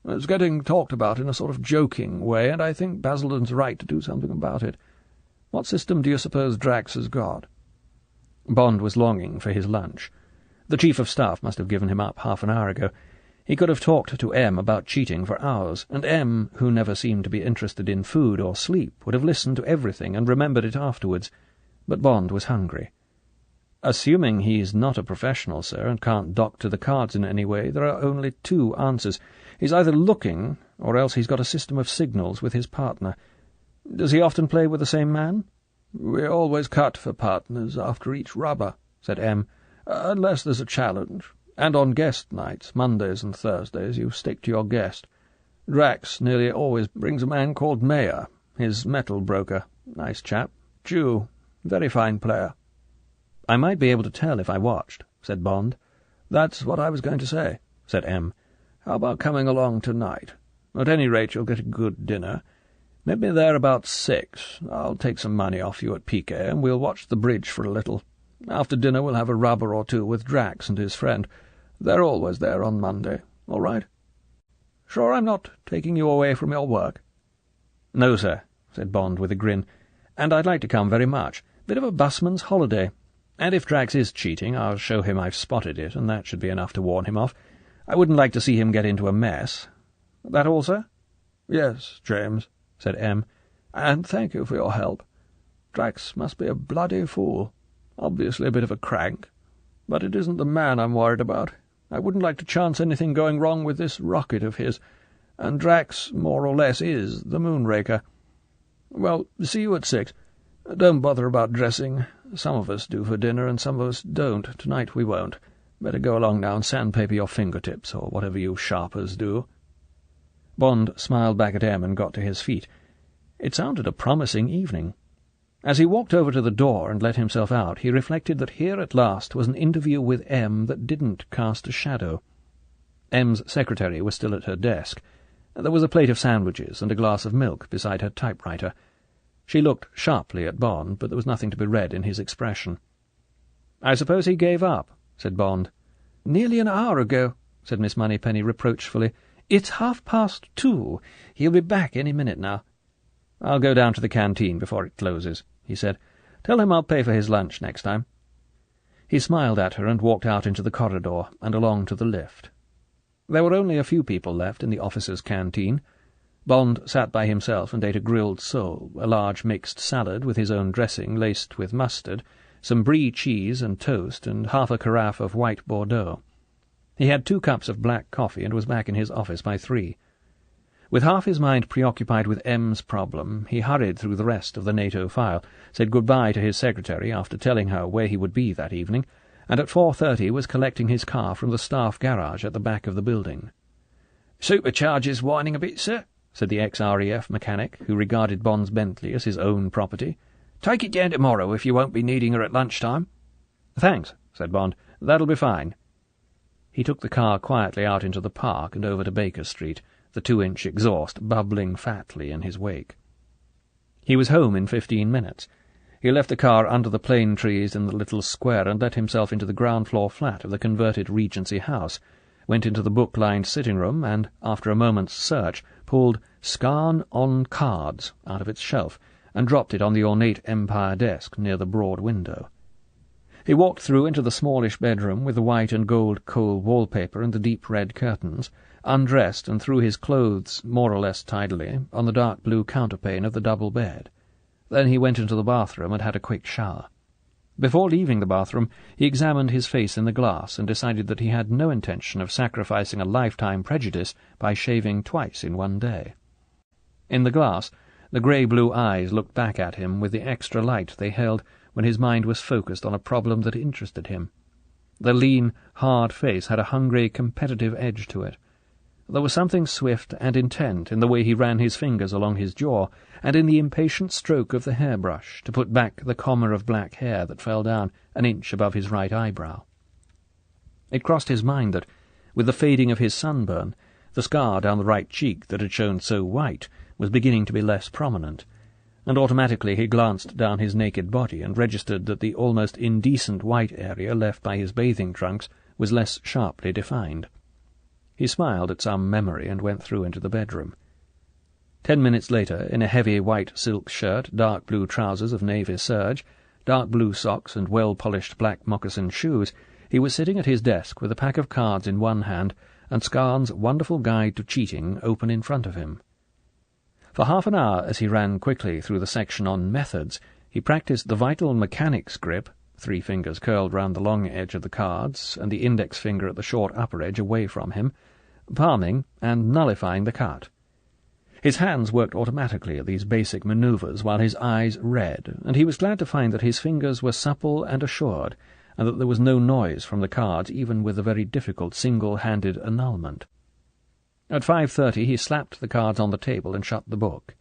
It's getting talked about in a sort of joking way, and I think Basildon's right to do something about it. What system do you suppose Drax has got?"
Bond was longing for his lunch. The Chief of Staff must have given him up half an hour ago. He could have talked to M about cheating for hours, and M, who never seemed to be interested in food or sleep, would have listened to everything and remembered it afterwards. But Bond was hungry. "Assuming he's not a professional, sir, and can't doctor the cards in any way, there are only 2 answers. He's either looking, or else he's got a system of signals with his partner. Does he often play with the same man?"
"We always cut for partners after each rubber," said M, "unless there's a challenge. And on guest nights, Mondays and Thursdays, you stick to your guest. Drax nearly always brings a man called Mayer, his metal broker. Nice chap. Jew. Very fine player."
"I might be able to tell if I watched," said Bond.
"That's what I was going to say," said M. "How about coming along tonight? At any rate, you'll get a good dinner. Meet me there about 6. I'll take some money off you at piquet, and we'll watch the bridge for a little. After dinner we'll have a rubber or 2 with Drax and his friend. They're always there on Monday. All right? Sure I'm not taking you away from your work?"
"No, sir," said Bond with a grin, "and I'd like to come very much. Bit of a busman's holiday. And if Drax is cheating, I'll show him I've spotted it, and that should be enough to warn him off. I wouldn't like to see him get into a mess. That all, sir?"
"Yes, James," said M, "and thank you for your help. Drax must be a bloody fool. Obviously a bit of a crank. But it isn't the man I'm worried about. I wouldn't like to chance anything going wrong with this rocket of his, and Drax more or less is the Moonraker. Well, see you at 6. Don't bother about dressing. Some of us do for dinner, and some of us don't. Tonight we won't. Better go along now and sandpaper your fingertips, or whatever you sharpers do."
Bond smiled back at M and got to his feet. It sounded a promising evening. As he walked over to the door and let himself out, he reflected that here at last was an interview with M that didn't cast a shadow. M's secretary was still at her desk. There was a plate of sandwiches and a glass of milk beside her typewriter. She looked sharply at Bond, but there was nothing to be read in his expression. "I suppose he gave up," said Bond. "Nearly an hour ago," said Miss Moneypenny reproachfully. "It's 2:30. He'll be back any minute now." "I'll go down to the canteen before it closes," he said. "Tell him I'll pay for his lunch next time." He smiled at her and walked out into the corridor and along to the lift. There were only a few people left in the officers' canteen. Bond sat by himself and ate a grilled sole, a large mixed salad with his own dressing laced with mustard, some brie cheese and toast, and half a carafe of white Bordeaux. He had 2 cups of black coffee and was back in his office by 3. With half his mind preoccupied with M's problem, he hurried through the rest of the NATO file, said good-bye to his secretary after telling her where he would be that evening, and at 4:30 was collecting his car from the staff garage at the back of the building.
"Supercharger's whining a bit, sir,"
said the ex-RAF mechanic, who regarded Bond's Bentley as his own property.
"Take it down tomorrow if you won't be needing her at lunchtime."
"Thanks," said Bond. "That'll be fine." He took the car quietly out into the park and over to Baker Street, the 2-inch exhaust bubbling fatly in his wake. He was home in 15 minutes. He left the car under the plane trees in the little square and let himself into the ground-floor flat of the converted Regency House, went into the book-lined sitting-room and, after a moment's search, pulled Scarn on Cards out of its shelf and dropped it on the ornate Empire desk near the broad window. He walked through into the smallish bedroom with the white and gold coal wallpaper and the deep red curtains, undressed and threw his clothes more or less tidily on the dark blue counterpane of the double bed. Then he went into the bathroom and had a quick shower. Before leaving the bathroom, he examined his face in the glass and decided that he had no intention of sacrificing a lifetime prejudice by shaving twice in one day. In the glass, the grey-blue eyes looked back at him with the extra light they held when his mind was focused on a problem that interested him. The lean, hard face had a hungry, competitive edge to it. There was something swift and intent in the way he ran his fingers along his jaw, and in the impatient stroke of the hairbrush to put back the comber of black hair that fell down an inch above his right eyebrow. It crossed his mind that, with the fading of his sunburn, the scar down the right cheek that had shown so white was beginning to be less prominent, and automatically he glanced down his naked body and registered that the almost indecent white area left by his bathing trunks was less sharply defined. He smiled at some memory and went through into the bedroom. 10 minutes later, in a heavy white silk shirt, dark blue trousers of navy serge, dark blue socks and well-polished black moccasin shoes, he was sitting at his desk with a pack of cards in one hand and Scarn's Wonderful Guide to Cheating open in front of him. For half an hour, as he ran quickly through the section on methods, he practised the vital mechanics grip, 3 fingers curled round the long edge of the cards, and the index finger at the short upper edge away from him, palming and nullifying the cut. His hands worked automatically at these basic manoeuvres while his eyes read, and he was glad to find that his fingers were supple and assured, and that there was no noise from the cards even with the very difficult single-handed annulment. At 5:30 he slapped the cards on the table and shut the book.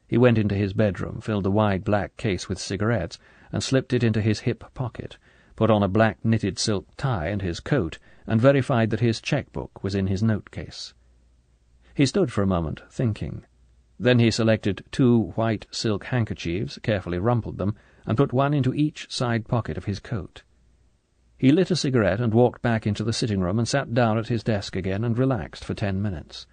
He went into his bedroom, filled a wide black case with cigarettes, and slipped it into his hip pocket, put on a black knitted silk tie and his coat, and verified that his cheque-book was in his note-case. He stood for a moment, thinking. Then he selected 2 white silk handkerchiefs, carefully rumpled them, and put one into each side pocket of his coat. He lit a cigarette and walked back into the sitting-room and sat down at his desk again and relaxed for 10 minutes,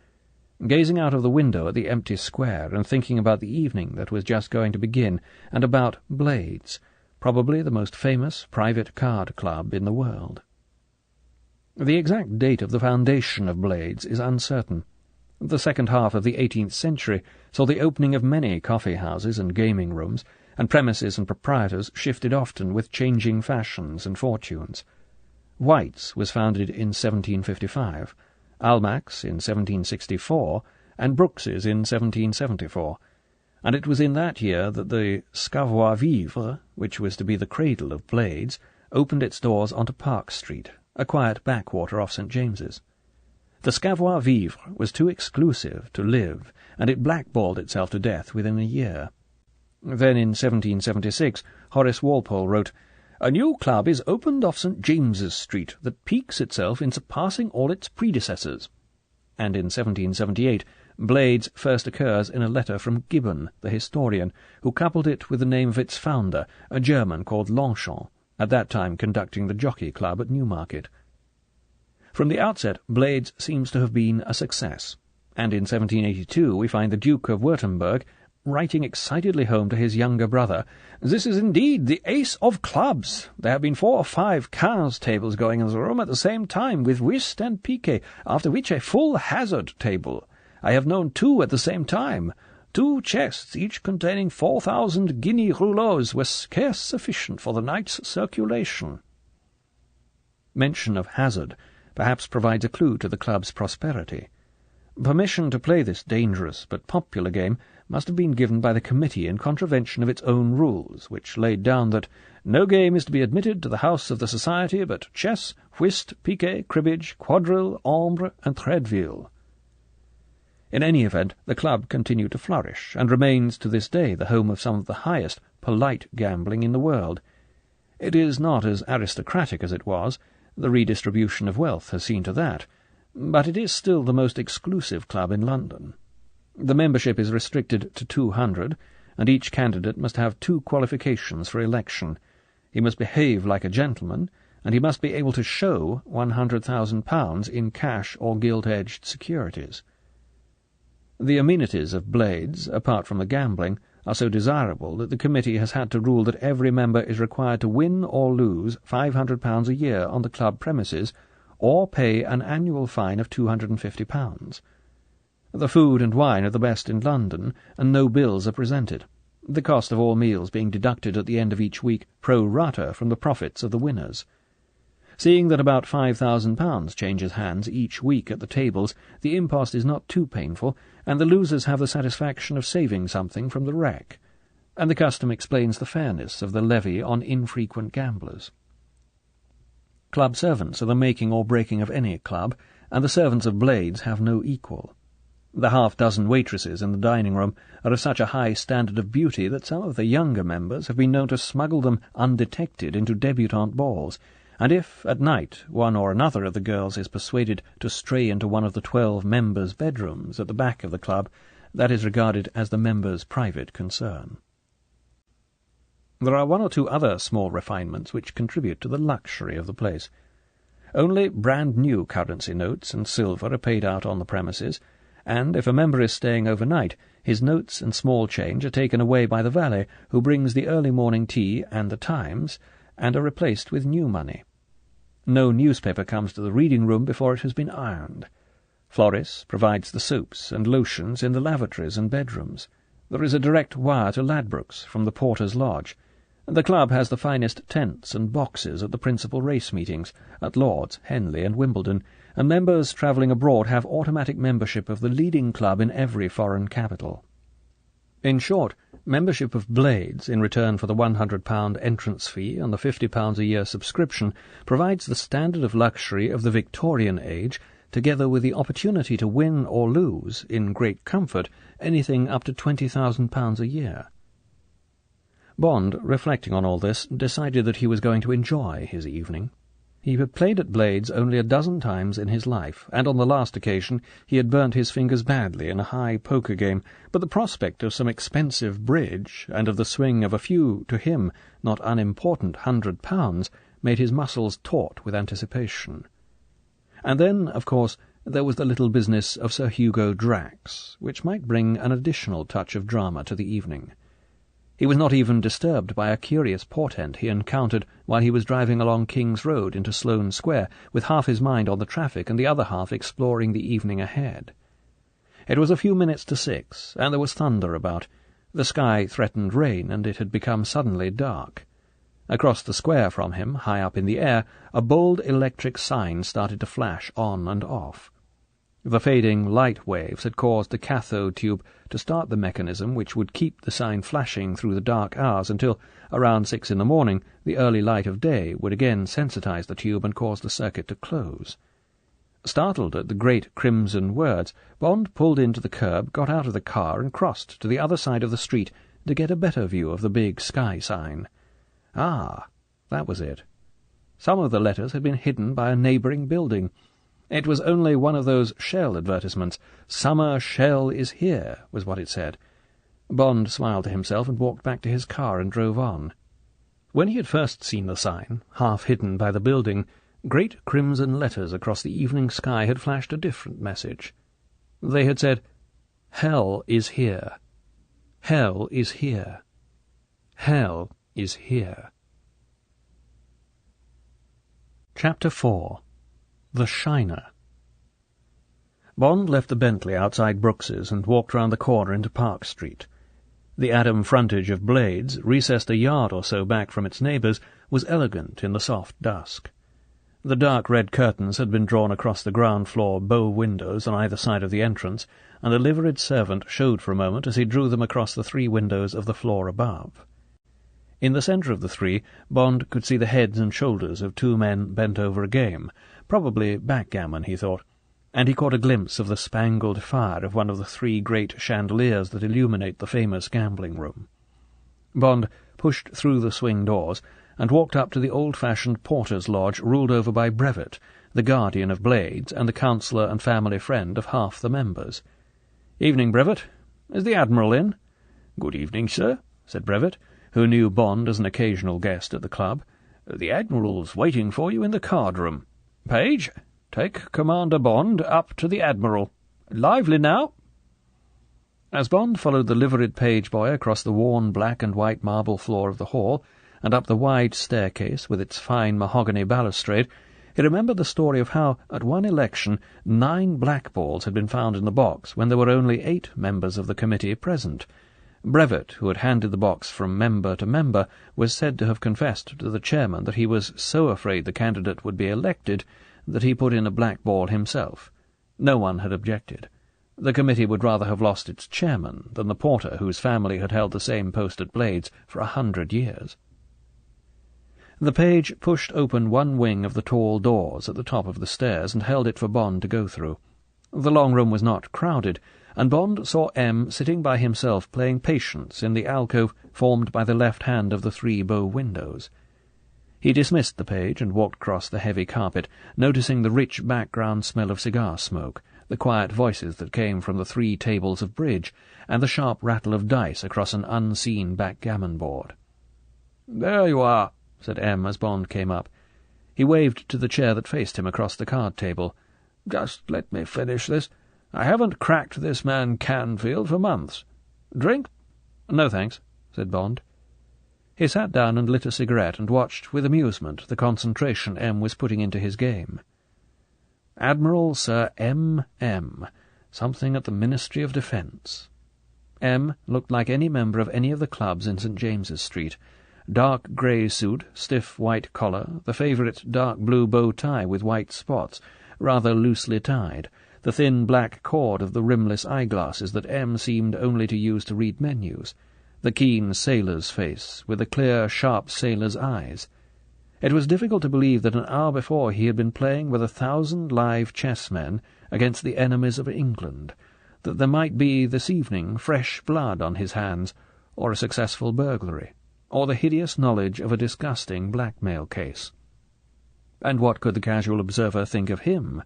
gazing out of the window at the empty square and thinking about the evening that was just going to begin and about Blades, probably the most famous private card club in the world. The exact date of the foundation of Blades is uncertain. The second half of the 18th century saw the opening of many coffee-houses and gaming-rooms, and premises and proprietors shifted often with changing fashions and fortunes. White's was founded in 1755, Almack's in 1764, and Brooks's in 1774, and it was in that year that the savoir-vivre, which was to be the cradle of Blades, opened its doors onto Park Street, a quiet backwater off St. James's. The savoir-vivre was too exclusive to live, and it blackballed itself to death within a year. Then in 1776 Horace Walpole wrote, "A new club is opened off St. James's Street that piques itself in surpassing all its predecessors." And in 1778 Blades first occurs in a letter from Gibbon, the historian, who coupled it with the name of its founder, a German called Longchamp, at that time conducting the Jockey Club at Newmarket. From the outset, Blades seems to have been a success, and in 1782 we find the Duke of Württemberg writing excitedly home to his younger brother, "This is indeed the ace of clubs. There have been 4 or 5 cards tables going in the room at the same time, with whist and piquet, after which a full hazard table. I have known 2 at the same time. 2 chests, each containing 4,000 guinea rouleaux, were scarce sufficient for the night's circulation." Mention of hazard perhaps provides a clue to the club's prosperity. Permission to play this dangerous but popular game must have been given by the committee in contravention of its own rules, which laid down that no game is to be admitted to the house of the society but chess, whist, piquet, cribbage, quadrille, ombre, and threadville. In any event, the club continued to flourish, and remains to this day the home of some of the highest polite gambling in the world. It is not as aristocratic as it was, the redistribution of wealth has seen to that, but it is still the most exclusive club in London. The membership is restricted to 200, and each candidate must have 2 qualifications for election. He must behave like a gentleman, and he must be able to show £100,000 in cash or gilt-edged securities. The amenities of Blades, apart from the gambling, are so desirable that the committee has had to rule that every member is required to win or lose £500 a year on the club premises, or pay an annual fine of £250. The food and wine are the best in London, and no bills are presented, the cost of all meals being deducted at the end of each week pro rata from the profits of the winners. Seeing that about £5,000 changes hands each week at the tables, the impost is not too painful, and the losers have the satisfaction of saving something from the wreck, and the custom explains the fairness of the levy on infrequent gamblers. Club servants are the making or breaking of any club, and the servants of Blades have no equal. The half-dozen waitresses in the dining-room are of such a high standard of beauty that some of the younger members have been known to smuggle them undetected into debutante balls, and if, at night, one or another of the girls is persuaded to stray into one of the 12 members' bedrooms at the back of the club, that is regarded as the members' private concern. There are 1 or 2 other small refinements which contribute to the luxury of the place. Only brand-new currency notes and silver are paid out on the premises, and if a member is staying overnight, his notes and small change are taken away by the valet, who brings the early morning tea and the Times, and are replaced with new money. No newspaper comes to the reading-room before it has been ironed. Floris provides the soaps and lotions in the lavatories and bedrooms. There is a direct wire to Ladbrokes from the porter's lodge. The club has the finest tents and boxes at the principal race meetings, at Lord's, Henley, and Wimbledon, and members travelling abroad have automatic membership of the leading club in every foreign capital. In short, membership of Blades, in return for the £100 entrance fee and the £50 a year subscription, provides the standard of luxury of the Victorian age, together with the opportunity to win or lose, in great comfort, anything up to £20,000 a year. Bond, reflecting on all this, decided that he was going to enjoy his evening. He had played at Blades only a dozen times in his life, and on the last occasion he had burnt his fingers badly in a high poker game, but the prospect of some expensive bridge, and of the swing of a few, to him, not unimportant £100, made his muscles taut with anticipation. And then, of course, there was the little business of Sir Hugo Drax, which might bring an additional touch of drama to the evening. He was not even disturbed by a curious portent he encountered while he was driving along King's Road into Sloane Square, with half his mind on the traffic and the other half exploring the evening ahead. It was a few minutes to 6, and there was thunder about. The sky threatened rain, and it had become suddenly dark. Across the square from him, high up in the air, a bold electric sign started to flash on and off. The fading light waves had caused the cathode tube to start the mechanism which would keep the sign flashing through the dark hours until, around 6 in the morning, the early light of day would again sensitize the tube and cause the circuit to close. Startled at the great crimson words, Bond pulled in to the curb, got out of the car, and crossed to the other side of the street to get a better view of the big sky sign. Ah, that was it. Some of the letters had been hidden by a neighbouring building. It was only one of those Shell advertisements. "Summer Shell is here," was what it said. Bond smiled to himself and walked back to his car and drove on. When he had first seen the sign, half hidden by the building, great crimson letters across the evening sky had flashed a different message. They had said, "Hell is here. Hell is here. Hell is here." Chapter 4. The Shiner. Bond left the Bentley outside Brooks's and walked round the corner into Park Street. The Adam frontage of Blades, recessed a yard or so back from its neighbours, was elegant in the soft dusk. The dark red curtains had been drawn across the ground-floor bow windows on either side of the entrance, and a liveried servant showed for a moment as he drew them across the 3 windows of the floor above. In the centre of the 3, Bond could see the heads and shoulders of 2 men bent over a game, probably backgammon, he thought. and he caught a glimpse of the spangled fire of one of the 3 great chandeliers that illuminate the famous gambling room. Bond pushed through the swing doors and walked up to the old-fashioned porter's lodge ruled over by Brevet, the guardian of blades and the counsellor and family friend of half the members. "Evening, Brevet. Is the Admiral in?"
"Good evening, sir,"
said Brevet, who knew Bond as an occasional guest at the club.
"The Admiral's waiting for you in the card-room. Page, take Commander Bond up to the Admiral. Lively now!"
As Bond followed the liveried page-boy across the worn black and white marble floor of the hall, and up the wide staircase with its fine mahogany balustrade, he remembered the story of how, at one election, 9 blackballs had been found in the box when there were only 8 members of the committee present. Brevet, who had handed the box from member to member, was said to have confessed to the chairman that he was so afraid the candidate would be elected that he put in a blackball himself. No one had objected. The committee would rather have lost its chairman than the porter whose family had held the same post at Blades for 100 years. The page pushed open one wing of the tall doors at the top of the stairs and held it for Bond to go through. The long room was not crowded, and Bond saw M sitting by himself playing patience in the alcove formed by the left hand of the 3 bow windows. He dismissed the page and walked across the heavy carpet, noticing the rich background smell of cigar smoke, the quiet voices that came from the 3 tables of bridge, and the sharp rattle of dice across an unseen backgammon board.
"There you are,"
said M as Bond came up. He waved to the chair that faced him across the card-table.
"Just let me finish this. I haven't cracked this man Canfield for months. Drink?"
"No, thanks," said Bond. He sat down and lit a cigarette and watched with amusement the concentration M was putting into his game. Admiral Sir M. Something at the Ministry of Defence. M looked like any member of any of the clubs in St. James's Street. Dark grey suit, stiff white collar, the favourite dark blue bow tie with white spots, rather loosely tied, the thin black cord of the rimless eyeglasses that M seemed only to use to read menus, the keen sailor's face with the clear, sharp sailor's eyes. It was difficult to believe that an hour before he had been playing with 1,000 live chessmen against the enemies of England, that there might be this evening fresh blood on his hands, or a successful burglary, or the hideous knowledge of a disgusting blackmail case. And what could the casual observer think of him?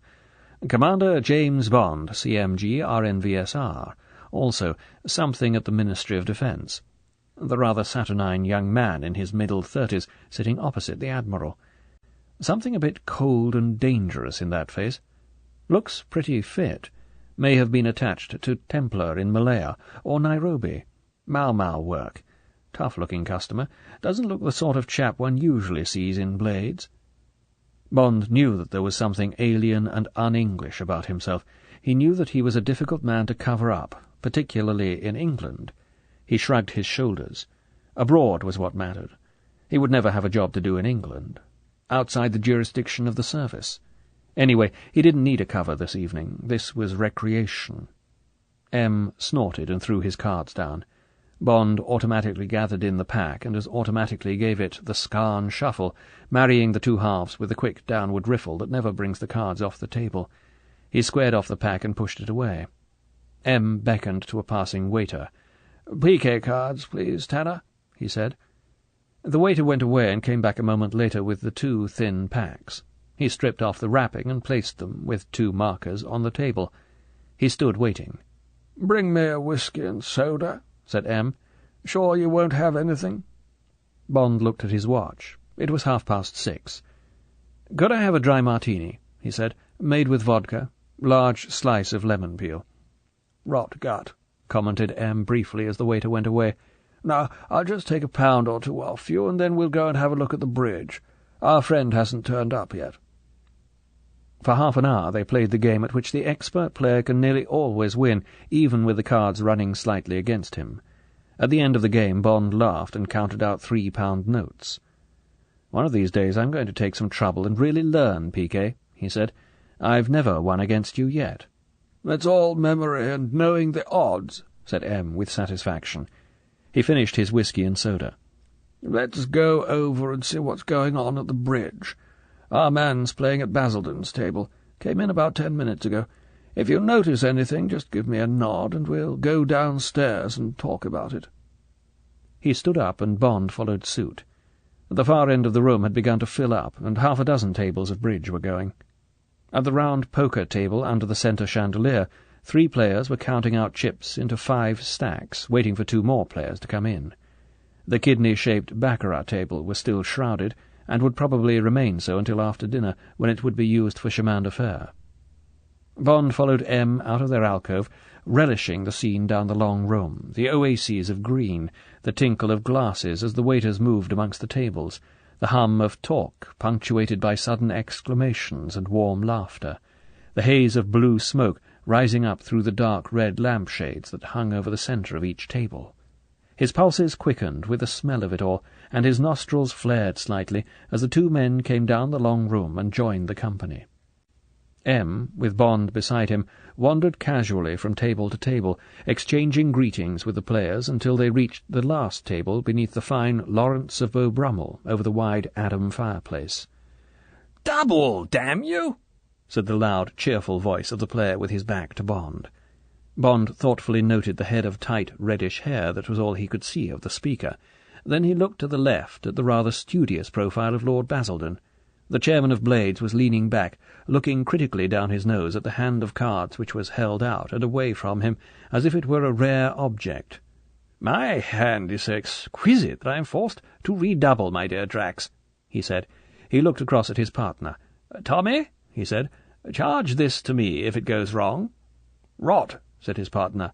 Commander James Bond, CMG, RNVSR, also something at the Ministry of Defence. The rather saturnine young man in his middle-30s sitting opposite the Admiral. Something a bit cold and dangerous in that face. Looks pretty fit. May have been attached to Templar in Malaya or Nairobi. Mau work. Tough-looking customer. Doesn't look the sort of chap one usually sees in Blades. Bond knew that there was something alien and un-English about himself. He knew that he was a difficult man to cover up, particularly in England. He shrugged his shoulders. Abroad was what mattered. He would never have a job to do in England, outside the jurisdiction of the service. Anyway, he didn't need a cover this evening. This was recreation. M snorted and threw his cards down. Bond automatically gathered in the pack and as automatically gave it the scarn shuffle, marrying the 2 halves with the quick downward riffle that never brings the cards off the table. He squared off the pack and pushed it away. M beckoned to a passing waiter. "Piquet cards, please, Tanner," he said. The waiter went away and came back a moment later with the 2 thin packs. He stripped off the wrapping and placed them, with 2 markers, on the table. He stood waiting.
"Bring me a whisky and soda," said M. "Sure you won't have anything?"
Bond looked at his watch. It was 6:30. "Could I have a dry martini?" he said. "Made with vodka. Large slice of lemon peel."
"Rot gut,"
commented M briefly as the waiter went away.
"Now, I'll just take a pound or 2 off you, and then we'll go and have a look at the bridge. Our friend hasn't turned up yet."
For half an hour they played the game at which the expert player can nearly always win, even with the cards running slightly against him. At the end of the game Bond laughed and counted out £3 notes. "One of these days I'm going to take some trouble and really learn, Piquet," he said. "I've never won against you yet."
"It's all memory and knowing the odds,"
said M with satisfaction. He finished his whisky and soda.
"Let's go over and see what's going on at the bridge. Our man's playing at Basildon's table. Came in about 10 minutes ago. If you notice anything, just give me a nod, and we'll go downstairs and talk about it."
He stood up, and Bond followed suit. The far end of the room had begun to fill up, and half a dozen tables of bridge were going. At the round poker table under the centre chandelier, 3 players were counting out chips into 5 stacks, waiting for 2 more players to come in. The kidney-shaped baccarat table was still shrouded, and would probably remain so until after dinner, when it would be used for chemin de fer. Bond followed M out of their alcove, relishing the scene down the long room, the oases of green, the tinkle of glasses as the waiters moved amongst the tables, the hum of talk, punctuated by sudden exclamations and warm laughter, the haze of blue smoke rising up through the dark red lampshades that hung over the centre of each table. His pulses quickened with the smell of it all, and his nostrils flared slightly as the 2 men came down the long room and joined the company. M, with Bond beside him, wandered casually from table to table, exchanging greetings with the players until they reached the last table beneath the fine Lawrence of Beaubrummel over the wide Adam fireplace.
"Double, damn you!"
said the loud, cheerful voice of the player with his back to Bond. Bond thoughtfully noted the head of tight, reddish hair that was all he could see of the speaker. Then he looked to the left at the rather studious profile of Lord Basildon. The chairman of Blades was leaning back, looking critically down his nose at the hand of cards which was held out and away from him, as if it were a rare object.
"My hand is so exquisite that I am forced to redouble, my dear Drax," he said. He looked across at his partner. "Tommy," he said, "charge this to me if it goes wrong." "Rot," said his partner.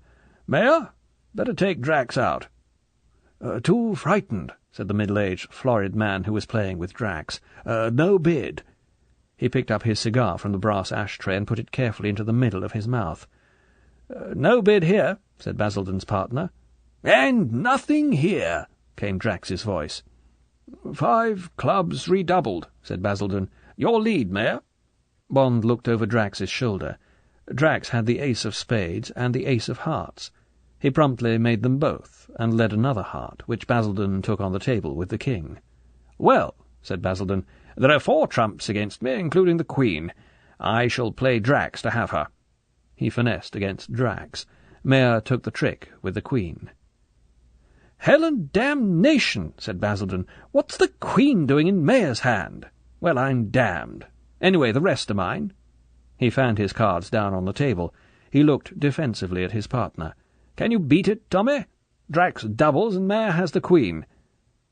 "Mayor, better take Drax out."
"Too frightened," said the middle-aged, florid man who was playing with Drax. "No bid." He picked up his cigar from the brass ashtray and put it carefully into the middle of his mouth.
"No bid here," said
Basildon's partner.
"And nothing here," came Drax's voice. "5 clubs redoubled," said Basildon. "Your lead, Mayor."
Bond looked over Drax's shoulder. Drax had the ace of spades and the ace of hearts. He promptly made them both, and led another heart, which Basildon took on the table with the king.
"Well," said Basildon, "there are 4 trumps against me, including the queen. I shall play Drax to have her."
He finessed against Drax. Mayor took the trick with the queen.
"Hell and damnation," said Basildon. "What's the queen doing in Mayor's hand? Well, I'm damned. Anyway, the rest are mine."
He fanned his cards down on the table. He looked defensively at his partner.
"Can you beat it, Tommy? Drax doubles and Mayor has the queen."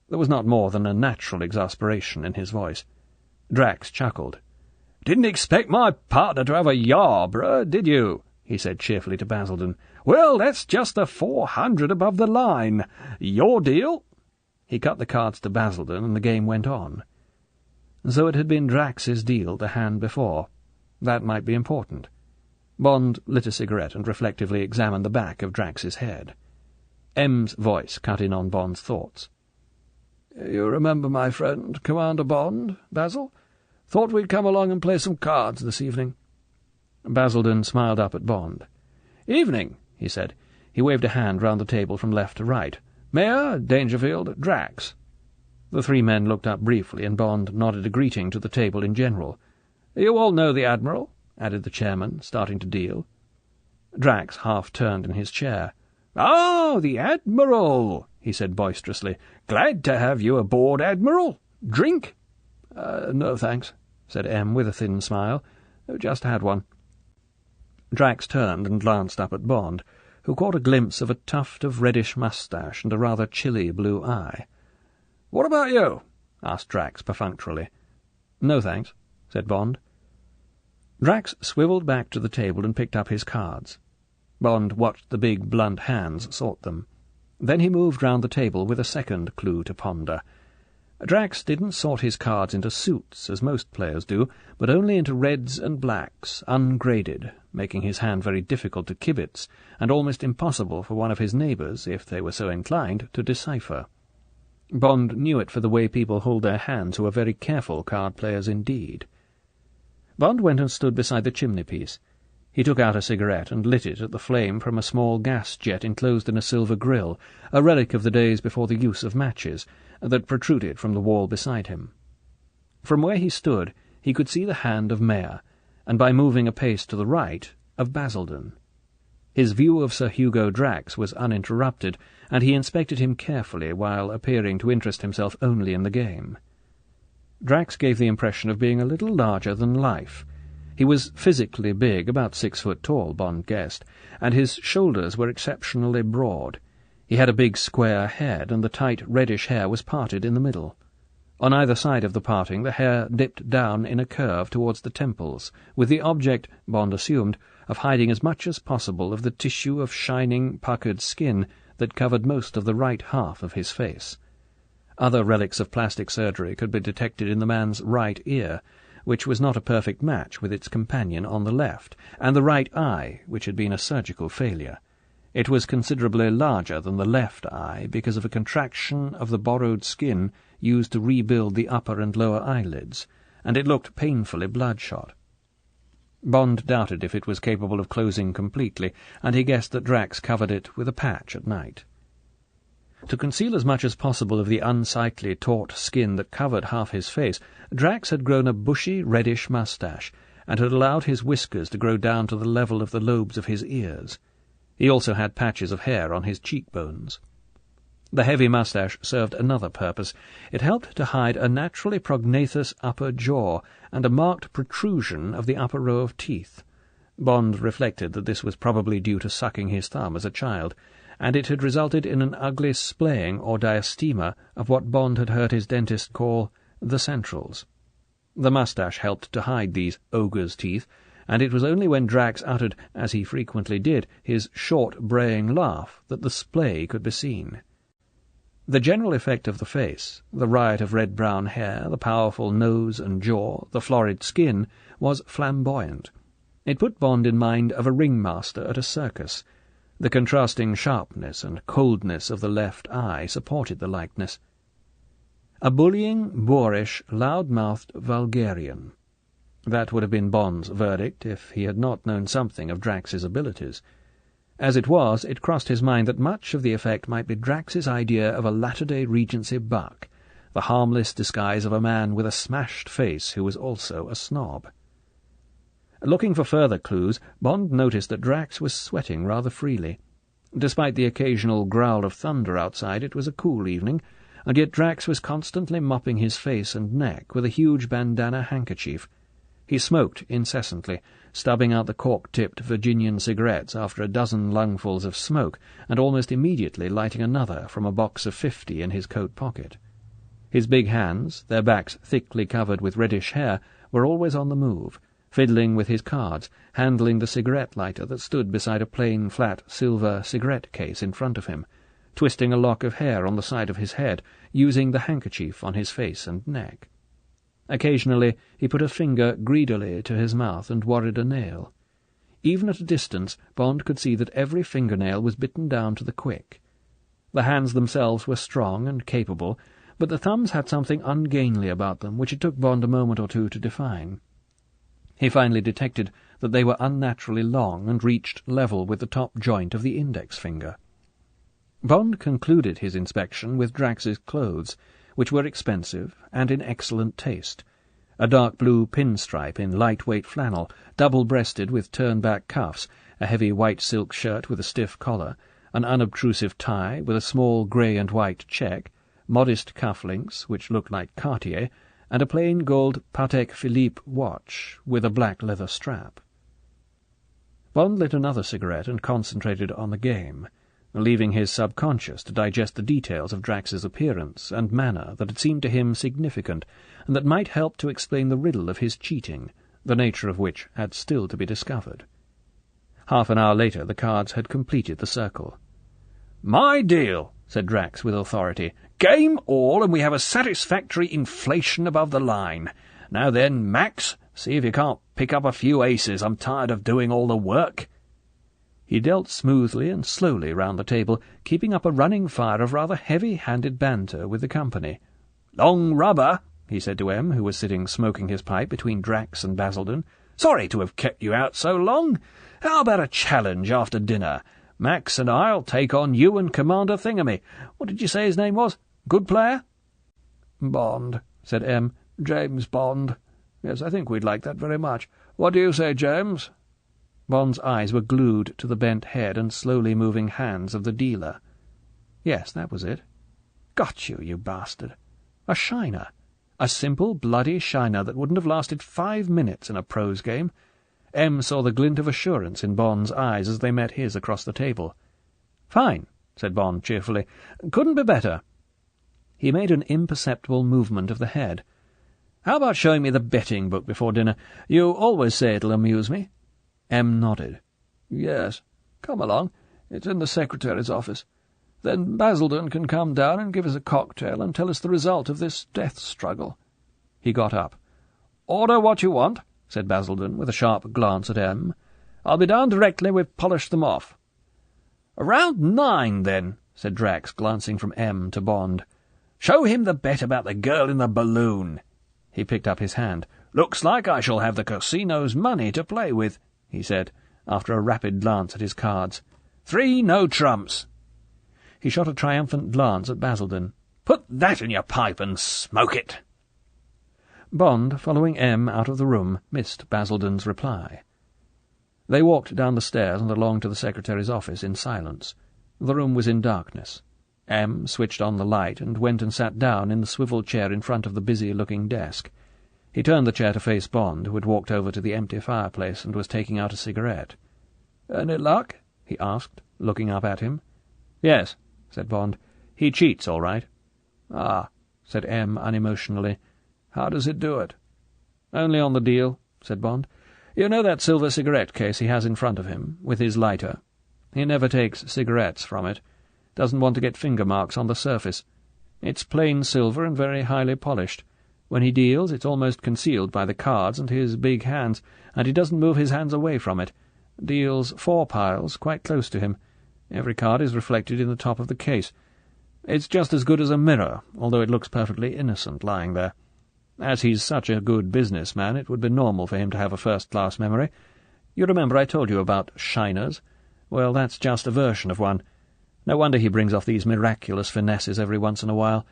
There was not more than a natural exasperation in his voice. Drax chuckled.
"Didn't expect my partner to have a Yarborough, did you?" he said cheerfully to Basildon. "Well, that's just the 400 above the line. Your deal?"
He cut the cards to Basildon, and the game went on. So it had been Drax's deal the hand before. That might be important. Bond lit a cigarette and reflectively examined the back of Drax's head. M's voice cut in on Bond's thoughts.
"You remember my friend, Commander Bond, Basil? Thought we'd come along and play some cards this evening."
Basildon smiled up at Bond.
"Evening," he said.
He waved a hand round the table from left to right.
"Mayor, Dangerfield, Drax."
The 3 men looked up briefly, and Bond nodded a greeting to the table in general.
"You all know the Admiral?" added the chairman, starting to deal.
Drax half-turned in his chair.
"Ah, the Admiral," he said boisterously. "Glad to have you aboard, Admiral. Drink?"
No, thanks," said M with a thin smile. "Just had one." Drax turned and glanced up at Bond, who caught a glimpse of a tuft of reddish moustache and a rather chilly blue eye.
"What about you?"
asked Drax perfunctorily. "No, thanks," said Bond. Drax swivelled back to the table and picked up his cards. Bond watched the big, blunt hands sort them. Then he moved round the table with a second clue to ponder. Drax didn't sort his cards into suits, as most players do, but only into reds and blacks, ungraded, making his hand very difficult to kibitz, and almost impossible for one of his neighbours, if they were so inclined, to decipher. Bond knew it for the way people hold their hands who are very careful card-players indeed. Bond went and stood beside the chimney-piece. He took out a cigarette and lit it at the flame from a small gas-jet enclosed in a silver grill, a relic of the days before the use of matches, that protruded from the wall beside him. From where he stood he could see the hand of Mayor, and by moving a pace to the right, of Basildon. His view of Sir Hugo Drax was uninterrupted, and he inspected him carefully while appearing to interest himself only in the game. Drax gave the impression of being a little larger than life. He was physically big, about 6 foot tall, Bond guessed, and his shoulders were exceptionally broad. He had a big square head, and the tight reddish hair was parted in the middle. On either side of the parting the hair dipped down in a curve towards the temples, with the object, Bond assumed, of hiding as much as possible of the tissue of shining, puckered skin that covered most of the right half of his face. Other relics of plastic surgery could be detected in the man's right ear, which was not a perfect match with its companion on the left, and the right eye, which had been a surgical failure. It was considerably larger than the left eye because of a contraction of the borrowed skin used to rebuild the upper and lower eyelids, and it looked painfully bloodshot. Bond doubted if it was capable of closing completely, and he guessed that Drax covered it with a patch at night. To conceal as much as possible of the unsightly, taut skin that covered half his face, Drax had grown a bushy, reddish moustache, and had allowed his whiskers to grow down to the level of the lobes of his ears. He also had patches of hair on his cheekbones. The heavy moustache served another purpose. It helped to hide a naturally prognathous upper jaw and a marked protrusion of the upper row of teeth. Bond reflected that this was probably due to sucking his thumb as a child, and it had resulted in an ugly splaying or diastema of what Bond had heard his dentist call the centrals. The moustache helped to hide these ogre's teeth, and it was only when Drax uttered, as he frequently did, his short, braying laugh that the splay could be seen. The general effect of the face, the riot of red-brown hair, the powerful nose and jaw, the florid skin, was flamboyant. It put Bond in mind of a ringmaster at a circus. The contrasting sharpness and coldness of the left eye supported the likeness. A bullying, boorish, loud-mouthed vulgarian. That would have been Bond's verdict if he had not known something of Drax's abilities. As it was, it crossed his mind that much of the effect might be Drax's idea of a latter-day Regency buck, the harmless disguise of a man with a smashed face who was also a snob. Looking for further clues, Bond noticed that Drax was sweating rather freely. Despite the occasional growl of thunder outside, it was a cool evening, and yet Drax was constantly mopping his face and neck with a huge bandana handkerchief. He smoked incessantly, stubbing out the cork-tipped Virginian cigarettes after a dozen lungfuls of smoke, and almost immediately lighting another from a box of 50 in his coat pocket. His big hands, their backs thickly covered with reddish hair, were always on the move, fiddling with his cards, handling the cigarette lighter that stood beside a plain, flat, silver cigarette case in front of him, twisting a lock of hair on the side of his head, using the handkerchief on his face and neck. Occasionally he put a finger greedily to his mouth and worried a nail. Even at a distance, Bond could see that every fingernail was bitten down to the quick. The hands themselves were strong and capable, but the thumbs had something ungainly about them which it took Bond a moment or two to define. He finally detected that they were unnaturally long and reached level with the top joint of the index finger. Bond concluded his inspection with Drax's clothes, which were expensive and in excellent taste. A dark blue pinstripe in light-weight flannel, double-breasted with turn-back cuffs, a heavy white silk shirt with a stiff collar, an unobtrusive tie with a small grey and white check, modest cufflinks which looked like Cartier, and a plain gold Patek Philippe watch with a black leather strap. Bond lit another cigarette and concentrated on the game, leaving his subconscious to digest the details of Drax's appearance and manner that had seemed to him significant, and that might help to explain the riddle of his cheating, the nature of which had still to be discovered. Half an hour later the cards had completed the circle. "My deal," said Drax with authority. "Game all, and we have a satisfactory inflation above the line. Now then, Max, see if you can't pick up a few aces. I'm tired of doing all the work." He dealt smoothly and slowly round the table, keeping up a running fire of rather heavy-handed banter with the company. "Long rubber," he said to M, who was sitting smoking his pipe between Drax and Basildon. "Sorry to have kept you out so long. How about a challenge after dinner? Max and I'll take on you and Commander Thingamy. What did you say his name was? Good player?"
"Bond," said M. "James Bond. Yes, I think we'd like that very much. What do you say, James?" Bond's eyes were glued to the bent head and slowly moving hands of the dealer. Yes, that was it. Got you, you bastard. A shiner. A simple, bloody shiner that wouldn't have lasted 5 minutes in a prose game. M saw the glint of assurance in Bond's eyes as they met his across the table. "Fine," said Bond cheerfully. "Couldn't be better." He made an imperceptible movement of the head. "How about showing me the betting book before dinner? You always say it'll amuse me." M nodded. "Yes. Come along. It's in the secretary's office. Then Basildon can come down and give us a cocktail and tell us the result of this death struggle." He got up. "Order what you want," said Basildon, with a sharp glance at M. "I'll be down directly we've polished them off." "Around 9, then," said Drax, glancing from M to Bond. "Show him the bet about the girl in the balloon." He picked up his hand. "Looks like I shall have the casino's money to play with," he said, after a rapid glance at his cards. 3 no trumps." He shot a triumphant glance at Basildon. "Put that in your pipe and smoke it." Bond, following M out of the room, missed Basildon's reply. They walked down the stairs and along to the secretary's office in silence. The room was in darkness. M switched on the light and went and sat down in the swivel chair in front of the busy-looking desk. He turned the chair to face Bond, who had walked over to the empty fireplace and was taking out a cigarette. "Any luck?" he asked, looking up at him. "Yes," said Bond. "He cheats, all right." "Ah," said M unemotionally. "How does it do it?" "Only on the deal," said Bond. "You know that silver cigarette case he has in front of him, with his lighter? He never takes cigarettes from it. Doesn't want to get finger marks on the surface. It's plain silver and very highly polished. When he deals, it's almost concealed by the cards and his big hands, and he doesn't move his hands away from it. Deals 4 piles, quite close to him. Every card is reflected in the top of the case. It's just as good as a mirror, although it looks perfectly innocent lying there. As he's such a good businessman, it would be normal for him to have a first-class memory. You remember I told you about shiners? Well, that's just a version of one. No wonder he brings off these miraculous finesses every once in a while.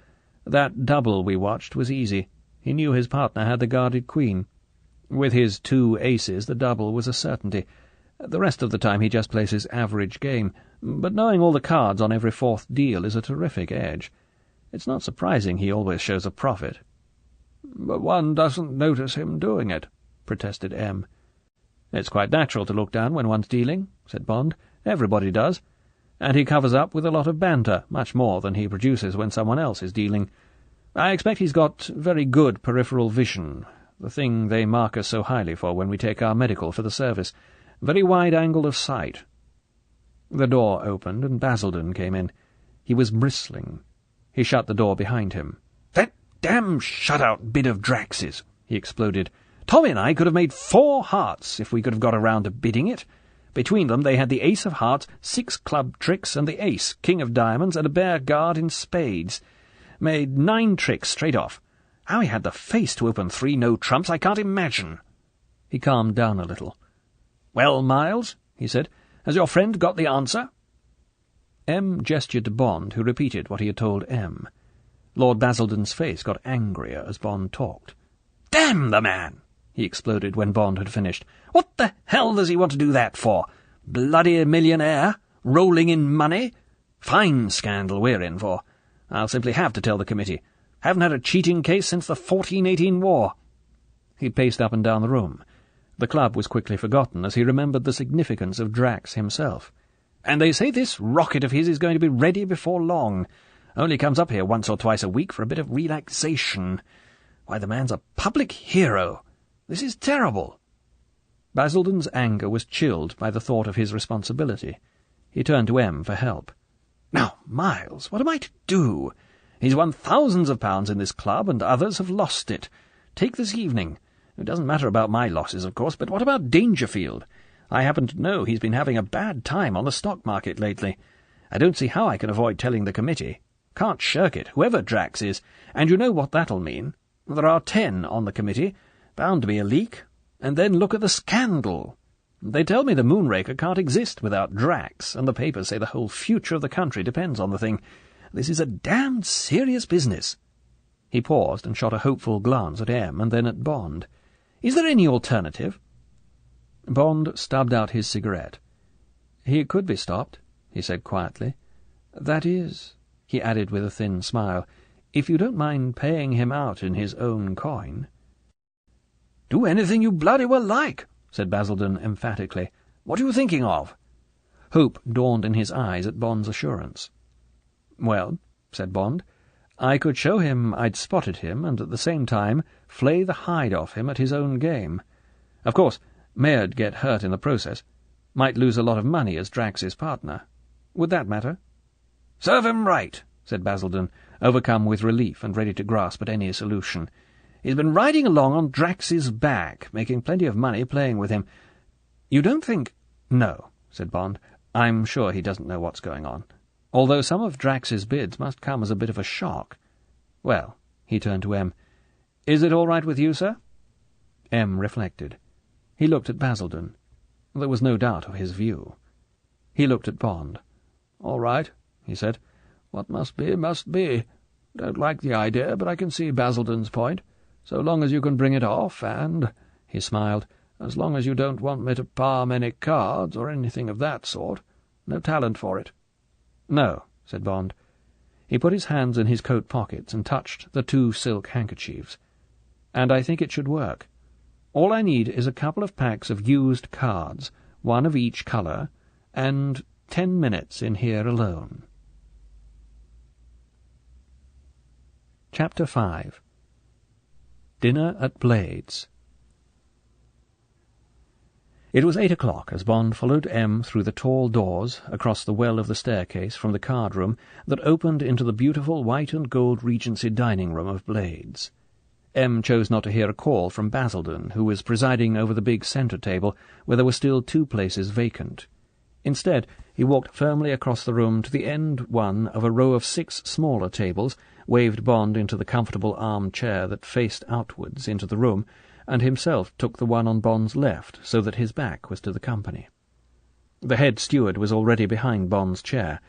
That double we watched was easy. He knew his partner had the guarded queen. With his 2 aces, the double was a certainty. The rest of the time he just plays his average game, but knowing all the cards on every 4th deal is a terrific edge. It's not surprising he always shows a profit." "But one doesn't notice him doing it," protested M. "It's quite natural to look down when one's dealing," said Bond. "Everybody does. And he covers up with a lot of banter, much more than he produces when someone else is dealing. I expect he's got very good peripheral vision, the thing they mark us so highly for when we take our medical for the service. Very wide angle of sight." The door opened, and Basildon came in. He was bristling. He shut the door behind him. "That damn shut-out bit of Drax's!" he exploded. "Tommy and I could have made 4 hearts if we could have got around to bidding it. Between them they had the ace of hearts, 6 club tricks, and the ace, king of diamonds, and a bear guard in spades. Made 9 tricks straight off. How he had the face to open 3 no trumps I can't imagine." He calmed down a little. "Well, Miles," he said, "has your friend got the answer?" M gestured to Bond, who repeated what he had told M. Lord Basildon's face got angrier as Bond talked. "Damn the man!" he exploded when Bond had finished. "What the hell does he want to do that for? Bloody millionaire? Rolling in money? Fine scandal we're in for. I'll simply have to tell the committee. Haven't had a cheating case since the 1418 war." He paced up and down the room. The club was quickly forgotten as he remembered the significance of Drax himself. "And they say this rocket of his is going to be ready before long. Only comes up here once or twice a week for a bit of relaxation. Why, the man's a public hero. This is terrible." Basildon's anger was chilled by the thought of his responsibility. He turned to M for help. "Now, Miles, what am I to do? He's won thousands of pounds in this club, and others have lost it. Take this evening. It doesn't matter about my losses, of course, but what about Dangerfield? I happen to know he's been having a bad time on the stock market lately. I don't see how I can avoid telling the committee. Can't shirk it, whoever Drax is, and you know what that'll mean. There are 10 on the committee. Bound to be a leak. And then look at the scandal. They tell me the Moonraker can't exist without Drax, and the papers say the whole future of the country depends on the thing. This is a damned serious business." He paused and shot a hopeful glance at M and then at Bond. "Is there any alternative?"
Bond stubbed out his cigarette. "He could be stopped," he said quietly. "That is," he added with a thin smile, "if you don't mind paying him out in his own coin."
"Do anything you bloody well like," said Basildon emphatically. "What are you thinking of?"
Hope dawned in his eyes at Bond's assurance. "Well," said Bond, "I could show him I'd spotted him, and at the same time flay the hide off him at his own game. Of course, may'd get hurt in the process. Might lose a lot of money as Drax's partner. Would that matter?"
"Serve him right,"
said Basildon, overcome with relief and ready to grasp at any solution.
"He's been riding along on Drax's back, making plenty of money playing with him.
You don't think—" "No," said Bond. "I'm sure he doesn't know what's going on. Although some of Drax's bids must come as a bit of a shock. Well," he turned to M, "is it all right with you, sir?" M reflected. He looked at Basildon. There was no doubt of his view. He looked at Bond.
"All right," he said. "What must be, must be. Don't like the idea, but I can see Basildon's point. So long as you can bring it off, and," he smiled, "as long as you don't want me to palm any cards or anything of that sort. No talent for it."
"No," said Bond. He put his hands in his coat pockets and touched the 2 silk handkerchiefs. "And I think it should work. All I need is a couple of packs of used cards, 1 of each colour, and 10 minutes in here alone." Chapter 5. Dinner at Blades. It was 8 o'clock as Bond followed M through the tall doors, across the well of the staircase from the card-room that opened into the beautiful white and gold Regency dining-room of Blades. M chose not to hear a call from Basildon, who was presiding over the big centre table, where there were still 2 places vacant. Instead, he walked firmly across the room to the end one of a row of 6 smaller tables, waved Bond into the comfortable arm-chair that faced outwards into the room, and himself took the one on Bond's left, so that his back was to the company. The head steward was already behind Bond's chair.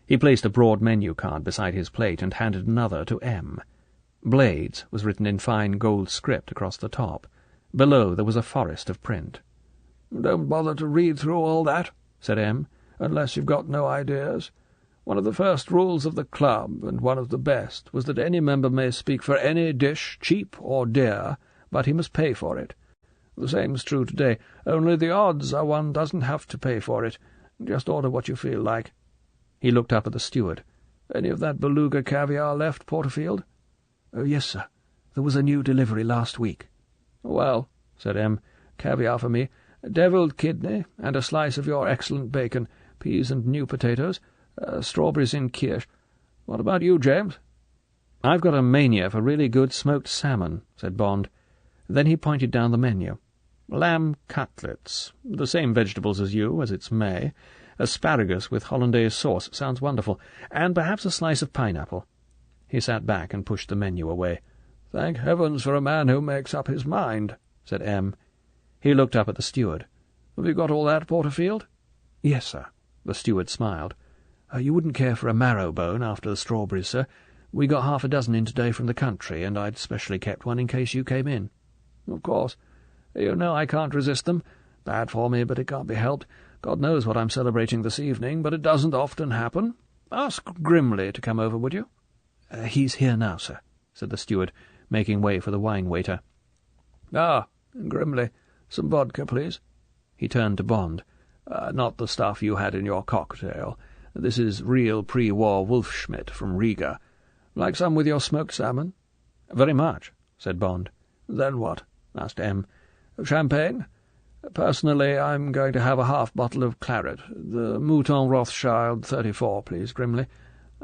He placed a broad menu card beside his plate and handed another to M. Blades was written in fine gold script across the top. Below there was a forest of print.
"Don't bother to read through all that," said M, "unless you've got no ideas. One of the first rules of the club, and one of the best, was that any member may speak for any dish, cheap or dear, but he must pay for it. The same's true today, only the odds are one doesn't have to pay for it. Just order what you feel like."
He looked up at the steward.
"Any of that beluga caviar left, Porterfield?"
"Yes, sir. There was a new delivery last week."
"Well," said M, "caviar for me, devilled kidney, and a slice of your excellent bacon, peas and new potatoes, strawberries in kirsch. What about you, James?"
"I've got a mania for really good smoked salmon," said Bond. Then he pointed down the menu. "Lamb cutlets, the same vegetables as you, as it's May. Asparagus with hollandaise sauce sounds wonderful, and perhaps a slice of pineapple." He sat back and pushed the menu away.
"Thank heavens for a man who makes up his mind," said M.
He looked up at the steward.
"Have you got all that, Porterfield?"
"Yes, sir." The steward smiled. "You wouldn't care for a marrow bone after the strawberries, sir. We got 6 in today from the country, and I'd specially kept one in case you came in."
"Of course. You know I can't resist them. Bad for me, but it can't be helped. God knows what I'm celebrating this evening, but it doesn't often happen. Ask Grimley to come over, would you?"
"He's here now, sir," said the steward, making way for the wine-waiter.
"Ah, Grimley. Some vodka, please."
He turned to Bond.
"Not the stuff you had in your cocktail. This is real pre-war Wolfschmidt from Riga. Like some with your smoked salmon?"
"Very much," said Bond.
"Then what?" asked M. "Champagne? Personally, I'm going to have a half bottle of claret. The Mouton Rothschild 34, please, Grimley.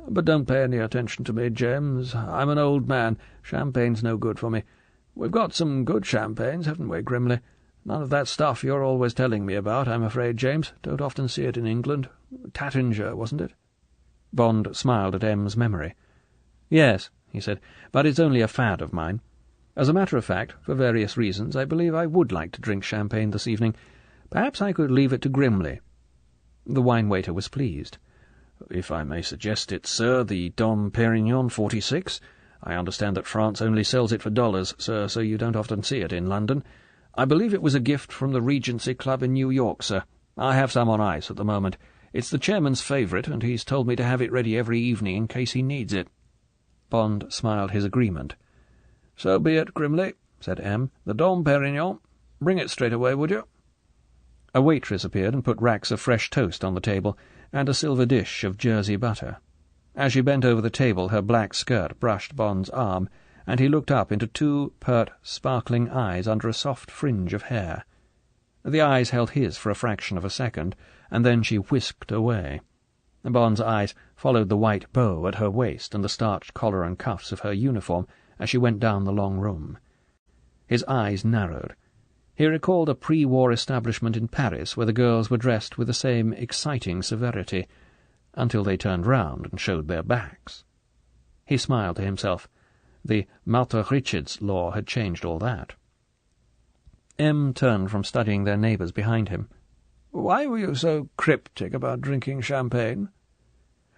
But don't pay any attention to me, James. I'm an old man. Champagne's no good for me. We've got some good champagnes, haven't we, Grimley? None of that stuff you're always telling me about, I'm afraid, James. Don't often see it in England. Tattinger, wasn't it?"
Bond smiled at M's memory. "Yes," he said, "but it's only a fad of mine. As a matter of fact, for various reasons, I believe I would like to drink champagne this evening. Perhaps I could leave it to Grimley." The wine-waiter was pleased. "If I may suggest it, sir, the Dom Perignon 46. I understand that France only sells it for dollars, sir, so you don't often see it in London.
I believe it was a gift from the Regency Club in New York, sir. I have some on ice at the moment. It's the chairman's favourite, and he's told me to have it ready every evening in case he needs it."
Bond smiled his agreement.
"So be it, Grimley," said M. "The Dom Perignon. Bring it straight away, would you?"
A waitress appeared and put racks of fresh toast on the table and a silver dish of Jersey butter. As she bent over the table, her black skirt brushed Bond's arm, and he looked up into two pert, sparkling eyes under a soft fringe of hair. The eyes held his for a fraction of a second, and then she whisked away. Bond's eyes followed the white bow at her waist and the starched collar and cuffs of her uniform as she went down the long room. His eyes narrowed. He recalled a pre-war establishment in Paris where the girls were dressed with the same exciting severity, until they turned round and showed their backs. He smiled to himself. The Malta-Richards law had changed all that. M. turned from studying their neighbours behind him.
"Why were you so cryptic about drinking champagne?"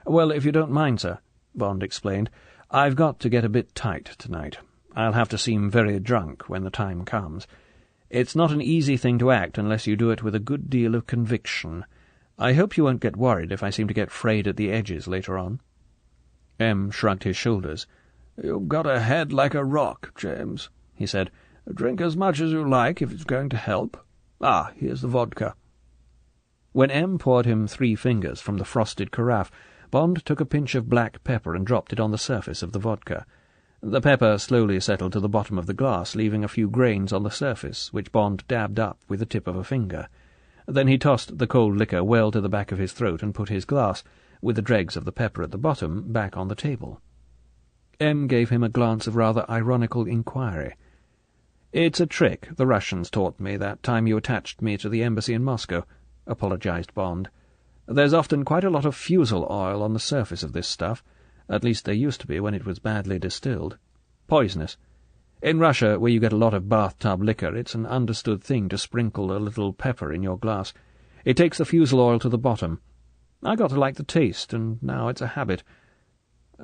"Well, if you don't mind, sir," Bond explained, "I've got to get a bit tight tonight. I'll have to seem very drunk when the time comes. It's not an easy thing to act unless you do it with a good deal of conviction. I hope you won't get worried if I seem to get frayed at the edges later on."
M. shrugged his shoulders. "You've got a head like a rock, James," he said. "Drink as much as you like if it's going to help. Ah, here's the vodka."
When M. poured him 3 fingers from the frosted carafe, Bond took a pinch of black pepper and dropped it on the surface of the vodka. The pepper slowly settled to the bottom of the glass, leaving a few grains on the surface, which Bond dabbed up with the tip of a finger. Then he tossed the cold liquor well to the back of his throat and put his glass, with the dregs of the pepper at the bottom, back on the table. M. gave him a glance of rather ironical inquiry. "It's a trick the Russians taught me that time you attached me to the embassy in Moscow," apologized Bond. "There's often quite a lot of fusel oil on the surface of this stuff. At least there used to be when it was badly distilled. Poisonous. In Russia, where you get a lot of bathtub liquor, it's an understood thing to sprinkle a little pepper in your glass. It takes the fusel oil to the bottom. I got to like the taste, and now it's a habit.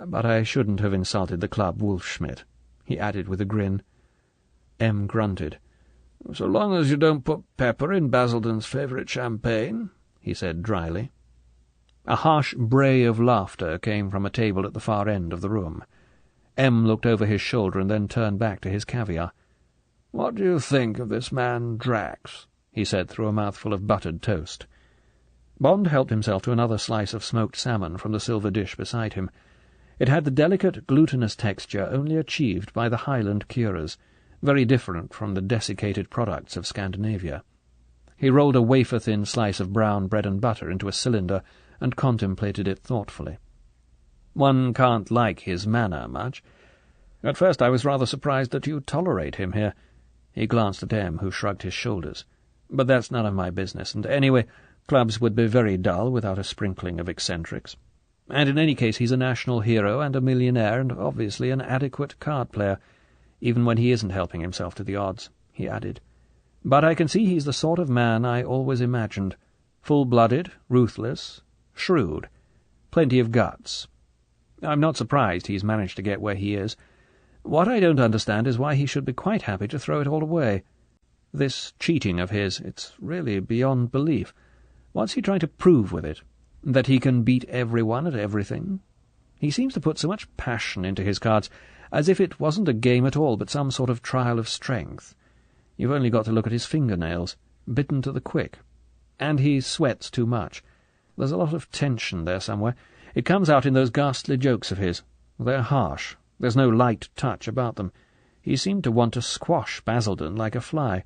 But I shouldn't have insulted the club Wolfschmidt," he added with a grin. M. grunted.
"So long as you don't put pepper in Basildon's favourite champagne," he said dryly.
A harsh bray of laughter came from a table at the far end of the room. M. looked over his shoulder and then turned back to his caviar.
"What do you think of this man Drax?" he said through a mouthful of buttered toast.
Bond helped himself to another slice of smoked salmon from the silver dish beside him. It had the delicate, glutinous texture only achieved by the Highland curers, very different from the desiccated products of Scandinavia. He rolled a wafer-thin slice of brown bread and butter into a cylinder and contemplated it thoughtfully. "One can't like his manner much. At first I was rather surprised that you tolerate him here." He glanced at M., who shrugged his shoulders. "But that's none of my business, and anyway, clubs would be very dull without a sprinkling of eccentrics. And in any case he's a national hero and a millionaire and obviously an adequate card-player, even when he isn't helping himself to the odds," he added. "But I can see he's the sort of man I always imagined. Full-blooded, ruthless, shrewd, plenty of guts. I'm not surprised he's managed to get where he is. What I don't understand is why he should be quite happy to throw it all away. This cheating of his, it's really beyond belief. What's he trying to prove with it? That he can beat everyone at everything? He seems to put so much passion into his cards, as if it wasn't a game at all, but some sort of trial of strength. You've only got to look at his fingernails, bitten to the quick. And he sweats too much. There's a lot of tension there somewhere. It comes out in those ghastly jokes of his. They're harsh. There's no light touch about them. He seemed to want to squash Basildon like a fly.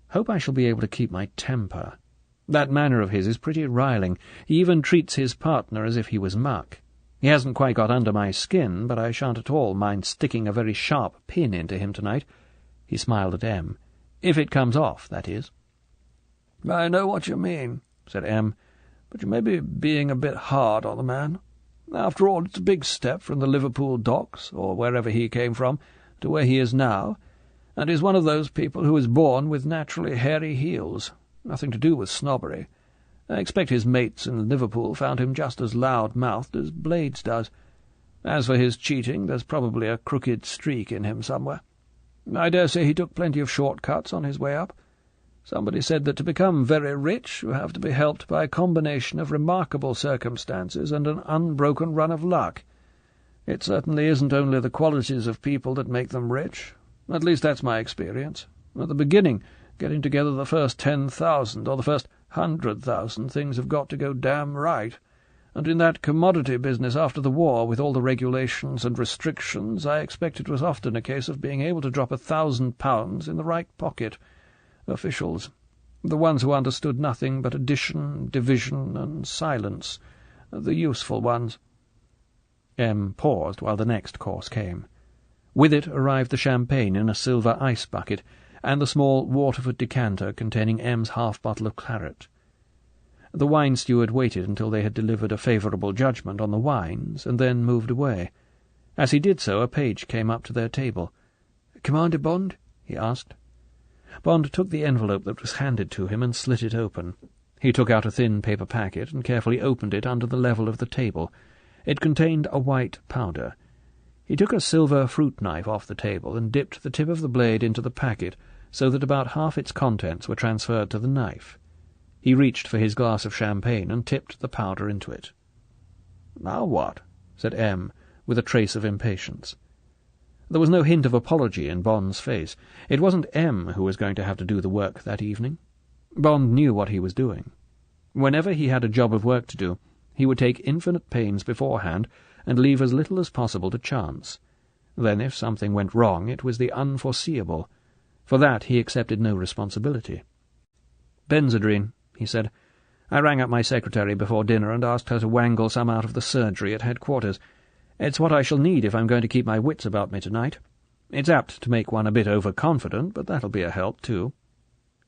Hope I shall be able to keep my temper. That manner of his is pretty riling. He even treats his partner as if he was muck. He hasn't quite got under my skin, but I shan't at all mind sticking a very sharp pin into him tonight." He smiled at M. "If it comes off, that is."
"I know what you mean," said M., "but you may be being a bit hard on the man. After all, it's a big step from the Liverpool docks, or wherever he came from, to where he is now, and he's one of those people who is born with naturally hairy heels. Nothing to do with snobbery. I expect his mates in Liverpool found him just as loud-mouthed as Blades does. As for his cheating, there's probably a crooked streak in him somewhere. I dare say he took plenty of short-cuts on his way up. Somebody said that to become very rich you have to be helped by a combination of remarkable circumstances and an unbroken run of luck. It certainly isn't only the qualities of people that make them rich. At least that's my experience. At the beginning, getting together the first 10,000 or the first 100,000, things have got to go damn right. And in that commodity business after the war, with all the regulations and restrictions, I expect it was often a case of being able to drop £1,000 in the right pocket. Officials, the ones who understood nothing but addition, division, and silence, the useful ones.
M paused while the next course came. With it arrived the champagne in a silver ice bucket, and the small Waterford decanter containing M's half-bottle of claret. The wine steward waited until they had delivered a favourable judgment on the wines, and then moved away. As he did so, a page came up to their table. "Commander Bond?" he asked. Bond took the envelope that was handed to him and slit it open. He took out a thin paper packet and carefully opened it under the level of the table. It contained a white powder. He took a silver fruit knife off the table and dipped the tip of the blade into the packet so that about half its contents were transferred to the knife. He reached for his glass of champagne and tipped the powder into it. "Now what?" said M, with a trace of impatience. There was no hint of apology in Bond's face. It wasn't M who was going to have to do the work that evening. Bond knew what he was doing. Whenever he had a job of work to do, he would take infinite pains beforehand and leave as little as possible to chance. Then, if something went wrong, it was the unforeseeable. For that he accepted no responsibility. "Benzedrine," he said. "I rang up my secretary before dinner and asked her to wangle some out of the surgery at headquarters. It's what I shall need if I'm going to keep my wits about me tonight. It's apt to make one a bit overconfident, but that'll be a help, too."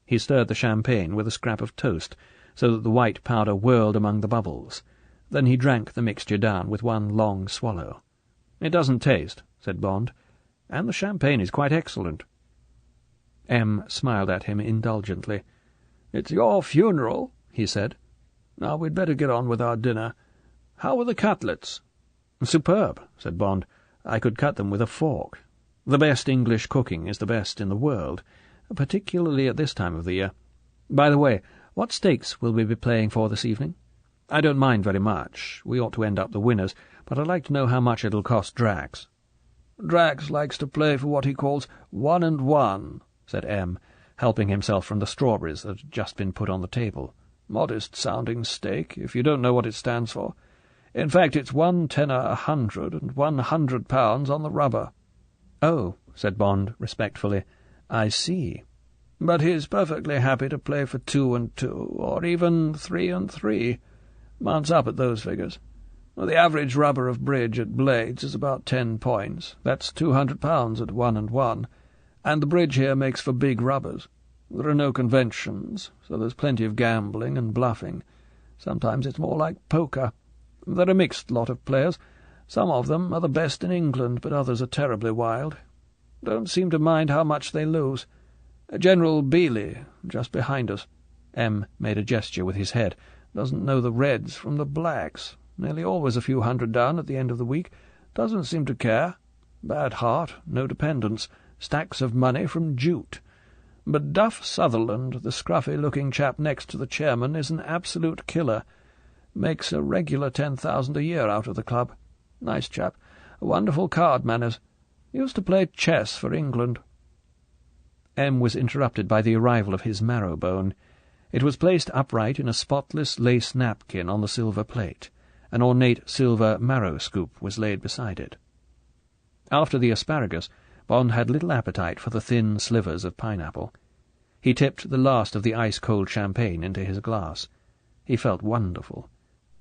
He stirred the champagne with a scrap of toast, so that the white powder whirled among the bubbles. Then he drank the mixture down with one long swallow. "It doesn't taste," said Bond, "and the champagne is quite excellent." M smiled at him indulgently. "It's your funeral," he said. "Now we'd better get on with our dinner. How were the cutlets?" "Superb," said Bond. "I could cut them with a fork. The best English cooking is the best in the world, particularly at this time of the year. By the way, what stakes will we be playing for this evening? I don't mind very much. We ought to end up the winners, but I'd like to know how much it'll cost Drax." "Drax likes to play for what he calls 1 and 1, said M, helping himself from the strawberries that had just been put on the table. "Modest-sounding stake, if you don't know what it stands for. In fact, it's 1 tenner 100 and £100 on the rubber." "Oh," said Bond respectfully, "I see."
"But he's perfectly happy to play for 2 and 2, or even 3 and 3. Mounts up at those figures. The average rubber of bridge at Blades is about 10 points. That's £200 at 1 and 1. And the bridge here makes for big rubbers. There are no conventions, so there's plenty of gambling and bluffing. Sometimes it's more like poker. They're a mixed lot of players. Some of them are the best in England, but others are terribly wild. Don't seem to mind how much they lose. General Beeley, just behind us." M made a gesture with his head. "Doesn't know the Reds from the Blacks. Nearly always a few hundred down at the end of the week. Doesn't seem to care. Bad heart, no dependence. Stacks of money from jute. But Duff Sutherland, the scruffy-looking chap next to the chairman, is an absolute killer. Makes a regular 10,000 a year out of the club. Nice chap. Wonderful card manners. Used to play chess for England."
M was interrupted by the arrival of his marrow-bone. It was placed upright in a spotless lace napkin on the silver plate. An ornate silver marrow-scoop was laid beside it. After the asparagus, Bond had little appetite for the thin slivers of pineapple. He tipped the last of the ice-cold champagne into his glass. He felt wonderful.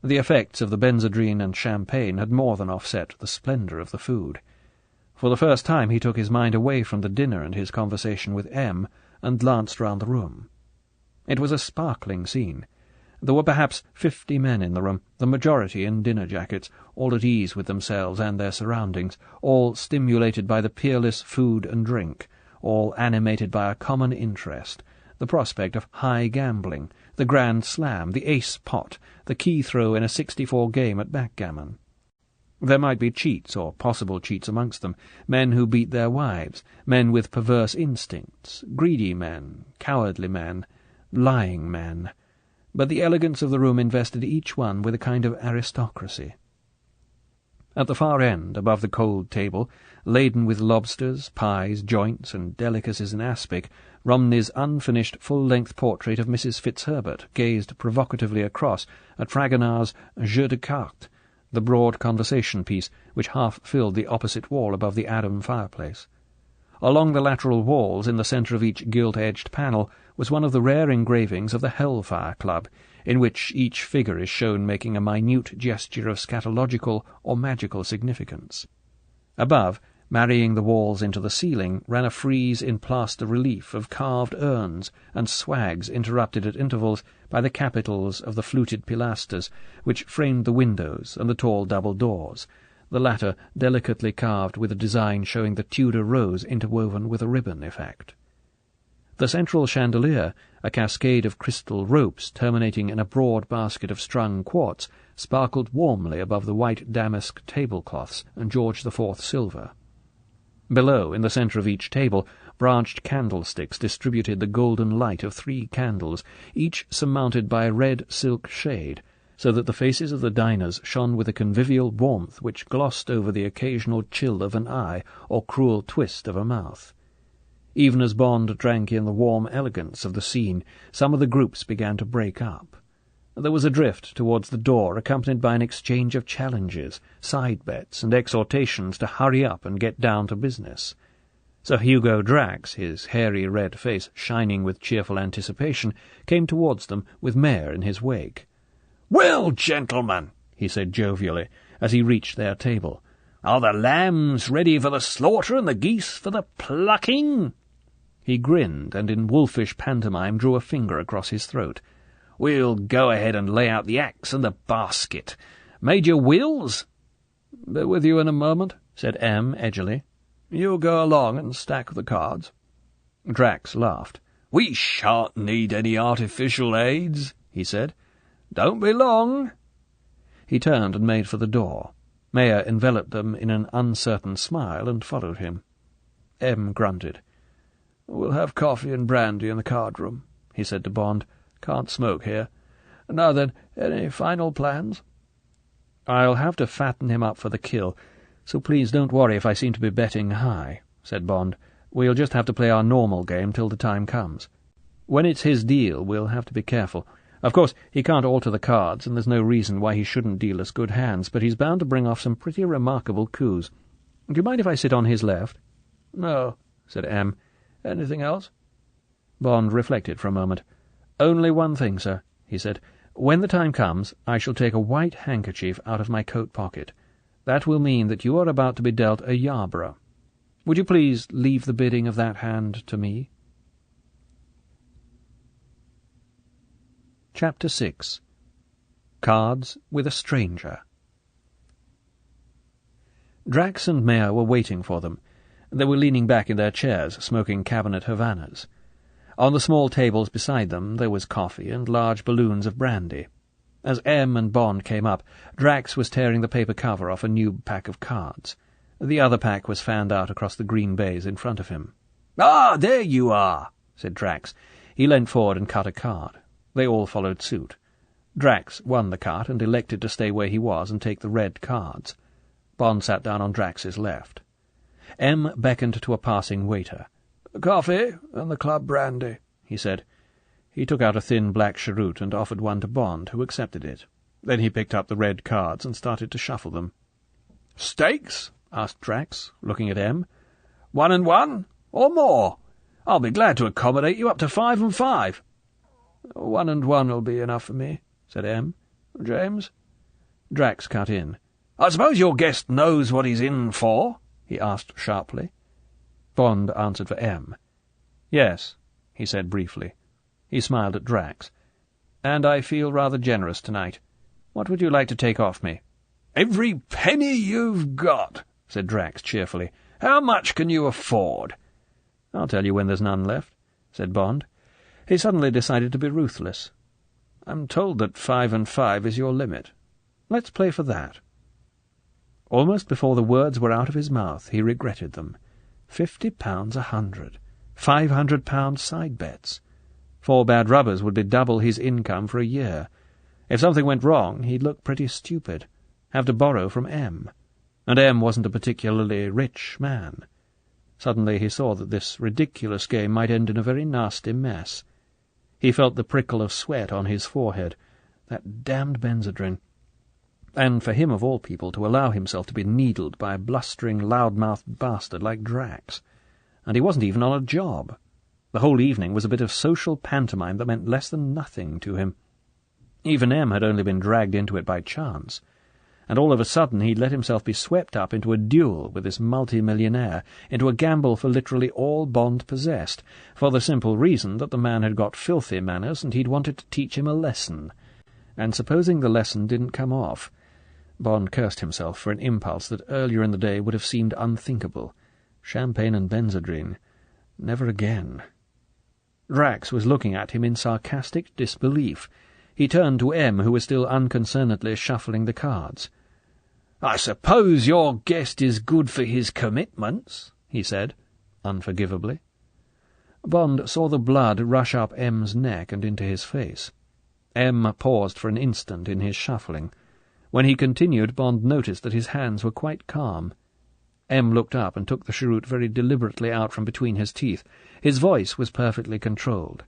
The effects of the benzedrine and champagne had more than offset the splendour of the food. For the first time he took his mind away from the dinner and his conversation with M, and glanced round the room. It was a sparkling scene. There were perhaps 50 men in the room, the majority in dinner jackets, all at ease with themselves and their surroundings, all stimulated by the peerless food and drink, all animated by a common interest, the prospect of high gambling, the grand slam, the ace pot, the key throw in a 64 game at backgammon. There might be cheats, or possible cheats amongst them, men who beat their wives, men with perverse instincts, greedy men, cowardly men, lying men, but the elegance of the room invested each one with a kind of aristocracy. At the far end, above the cold table, laden with lobsters, pies, joints, and delicacies in aspic, Romney's unfinished full-length portrait of Mrs. Fitzherbert gazed provocatively across at Fragonard's Jeu de Cartes, the broad conversation piece which half filled the opposite wall above the Adam fireplace. Along the lateral walls, in the centre of each gilt-edged panel, was one of the rare engravings of the Hellfire Club, in which each figure is shown making a minute gesture of scatological or magical significance. Above, marrying the walls into the ceiling, ran a frieze in plaster relief of carved urns and swags interrupted at intervals by the capitals of the fluted pilasters which framed the windows and the tall double doors, the latter delicately carved with a design showing the Tudor rose interwoven with a ribbon effect. The central chandelier, a cascade of crystal ropes terminating in a broad basket of strung quartz, sparkled warmly above the white damask tablecloths and George IV silver. Below, in the centre of each table, branched candlesticks distributed the golden light of 3 candles, each surmounted by a red silk shade, so that the faces of the diners shone with a convivial warmth which glossed over the occasional chill of an eye or cruel twist of a mouth. Even as Bond drank in the warm elegance of the scene, some of the groups began to break up. There was a drift towards the door, accompanied by an exchange of challenges, side-bets, and exhortations to hurry up and get down to business. Sir Hugo Drax, his hairy red face shining with cheerful anticipation, came towards them with Mayor in his wake.
"Well, gentlemen," he said jovially, as he reached their table, "are the lambs ready for the slaughter and the geese for the plucking?"
He grinned, and in wolfish pantomime drew a finger across his throat.
"We'll go ahead and lay out the axe and the basket. Major Wills?"
"Be with you in a moment," said M. edgily. "You go along and stack the cards."
Drax laughed. "We shan't need any artificial aids," he said. "Don't be long."
He turned and made for the door. Mayor enveloped them in an uncertain smile and followed him. M. grunted. "We'll have coffee and brandy in the card-room," he said to Bond. "Can't smoke here. Now then, any final plans?" "I'll have to fatten him up for the kill, so please don't worry if I seem to be betting high," said Bond. "We'll just have to play our normal game till the time comes. When it's his deal, we'll have to be careful. Of course, he can't alter the cards, and there's no reason why he shouldn't deal us good hands, but he's bound to bring off some pretty remarkable coups. Do you mind if I sit on his left?" "No," said M. "Anything else?" Bond reflected for a moment. "Only one thing, sir," he said. "When the time comes, I shall take a white handkerchief out of my coat pocket. That will mean that you are about to be dealt a Yarborough. Would you please leave the bidding of that hand to me?" Chapter 6. Cards with a Stranger. Drax and Mayor were waiting for them. They were leaning back in their chairs, smoking cabinet Havanas. On the small tables beside them there was coffee and large balloons of brandy. As M. and Bond came up, Drax was tearing the paper cover off a new pack of cards. The other pack was fanned out across the green baize in front of him.
"Ah, there you are,"
said Drax. He leant forward and cut a card. They all followed suit. Drax won the cut and elected to stay where he was and take the red cards. Bond sat down on Drax's left. M. beckoned to a passing waiter. "Coffee and the club brandy," he said. He took out a thin black cheroot and offered one to Bond, who accepted it. Then he picked up the red cards and started to shuffle them.
"Stakes?"
asked Drax, looking at M.
1 and 1, or more? I'll be glad to accommodate you up to 5 and 5.
1 and 1 will be enough for me, said M. James? Drax cut in.
"I suppose your guest knows what he's in for?" he asked sharply.
Bond answered for M. "Yes," he said briefly. He smiled at Drax. "And I feel rather generous tonight. What would you like to take off me?"
"Every penny you've got," said Drax cheerfully. "How much can you afford?"
"I'll tell you when there's none left," said Bond. He suddenly decided to be ruthless. "I'm told that 5 and 5 is your limit. Let's play for that." Almost before the words were out of his mouth, he regretted them. £50 100. £500 side bets. 4 bad rubbers would be double his income for a year. If something went wrong, he'd look pretty stupid. Have to borrow from M. And M wasn't a particularly rich man. Suddenly he saw that this ridiculous game might end in a very nasty mess. He felt the prickle of sweat on his forehead. That damned Benzedrine. And for him of all people to allow himself to be needled by a blustering, loud-mouthed bastard like Drax. And he wasn't even on a job. The whole evening was a bit of social pantomime that meant less than nothing to him. Even M had only been dragged into it by chance. And all of a sudden he'd let himself be swept up into a duel with this multi-millionaire, into a gamble for literally all Bond possessed, for the simple reason that the man had got filthy manners and he'd wanted to teach him a lesson. And supposing the lesson didn't come off? Bond cursed himself for an impulse that earlier in the day would have seemed unthinkable. Champagne and Benzedrine. Never again. Drax was looking at him in sarcastic disbelief. He turned to M, who was still unconcernedly shuffling the cards. "I suppose your guest is good for his commitments," he said, unforgivably. Bond saw the blood rush up M's neck and into his face. M paused for an instant in his shuffling. When he continued, Bond noticed that his hands were quite calm. M looked up and took the cheroot very deliberately out from between his teeth. His voice was perfectly controlled.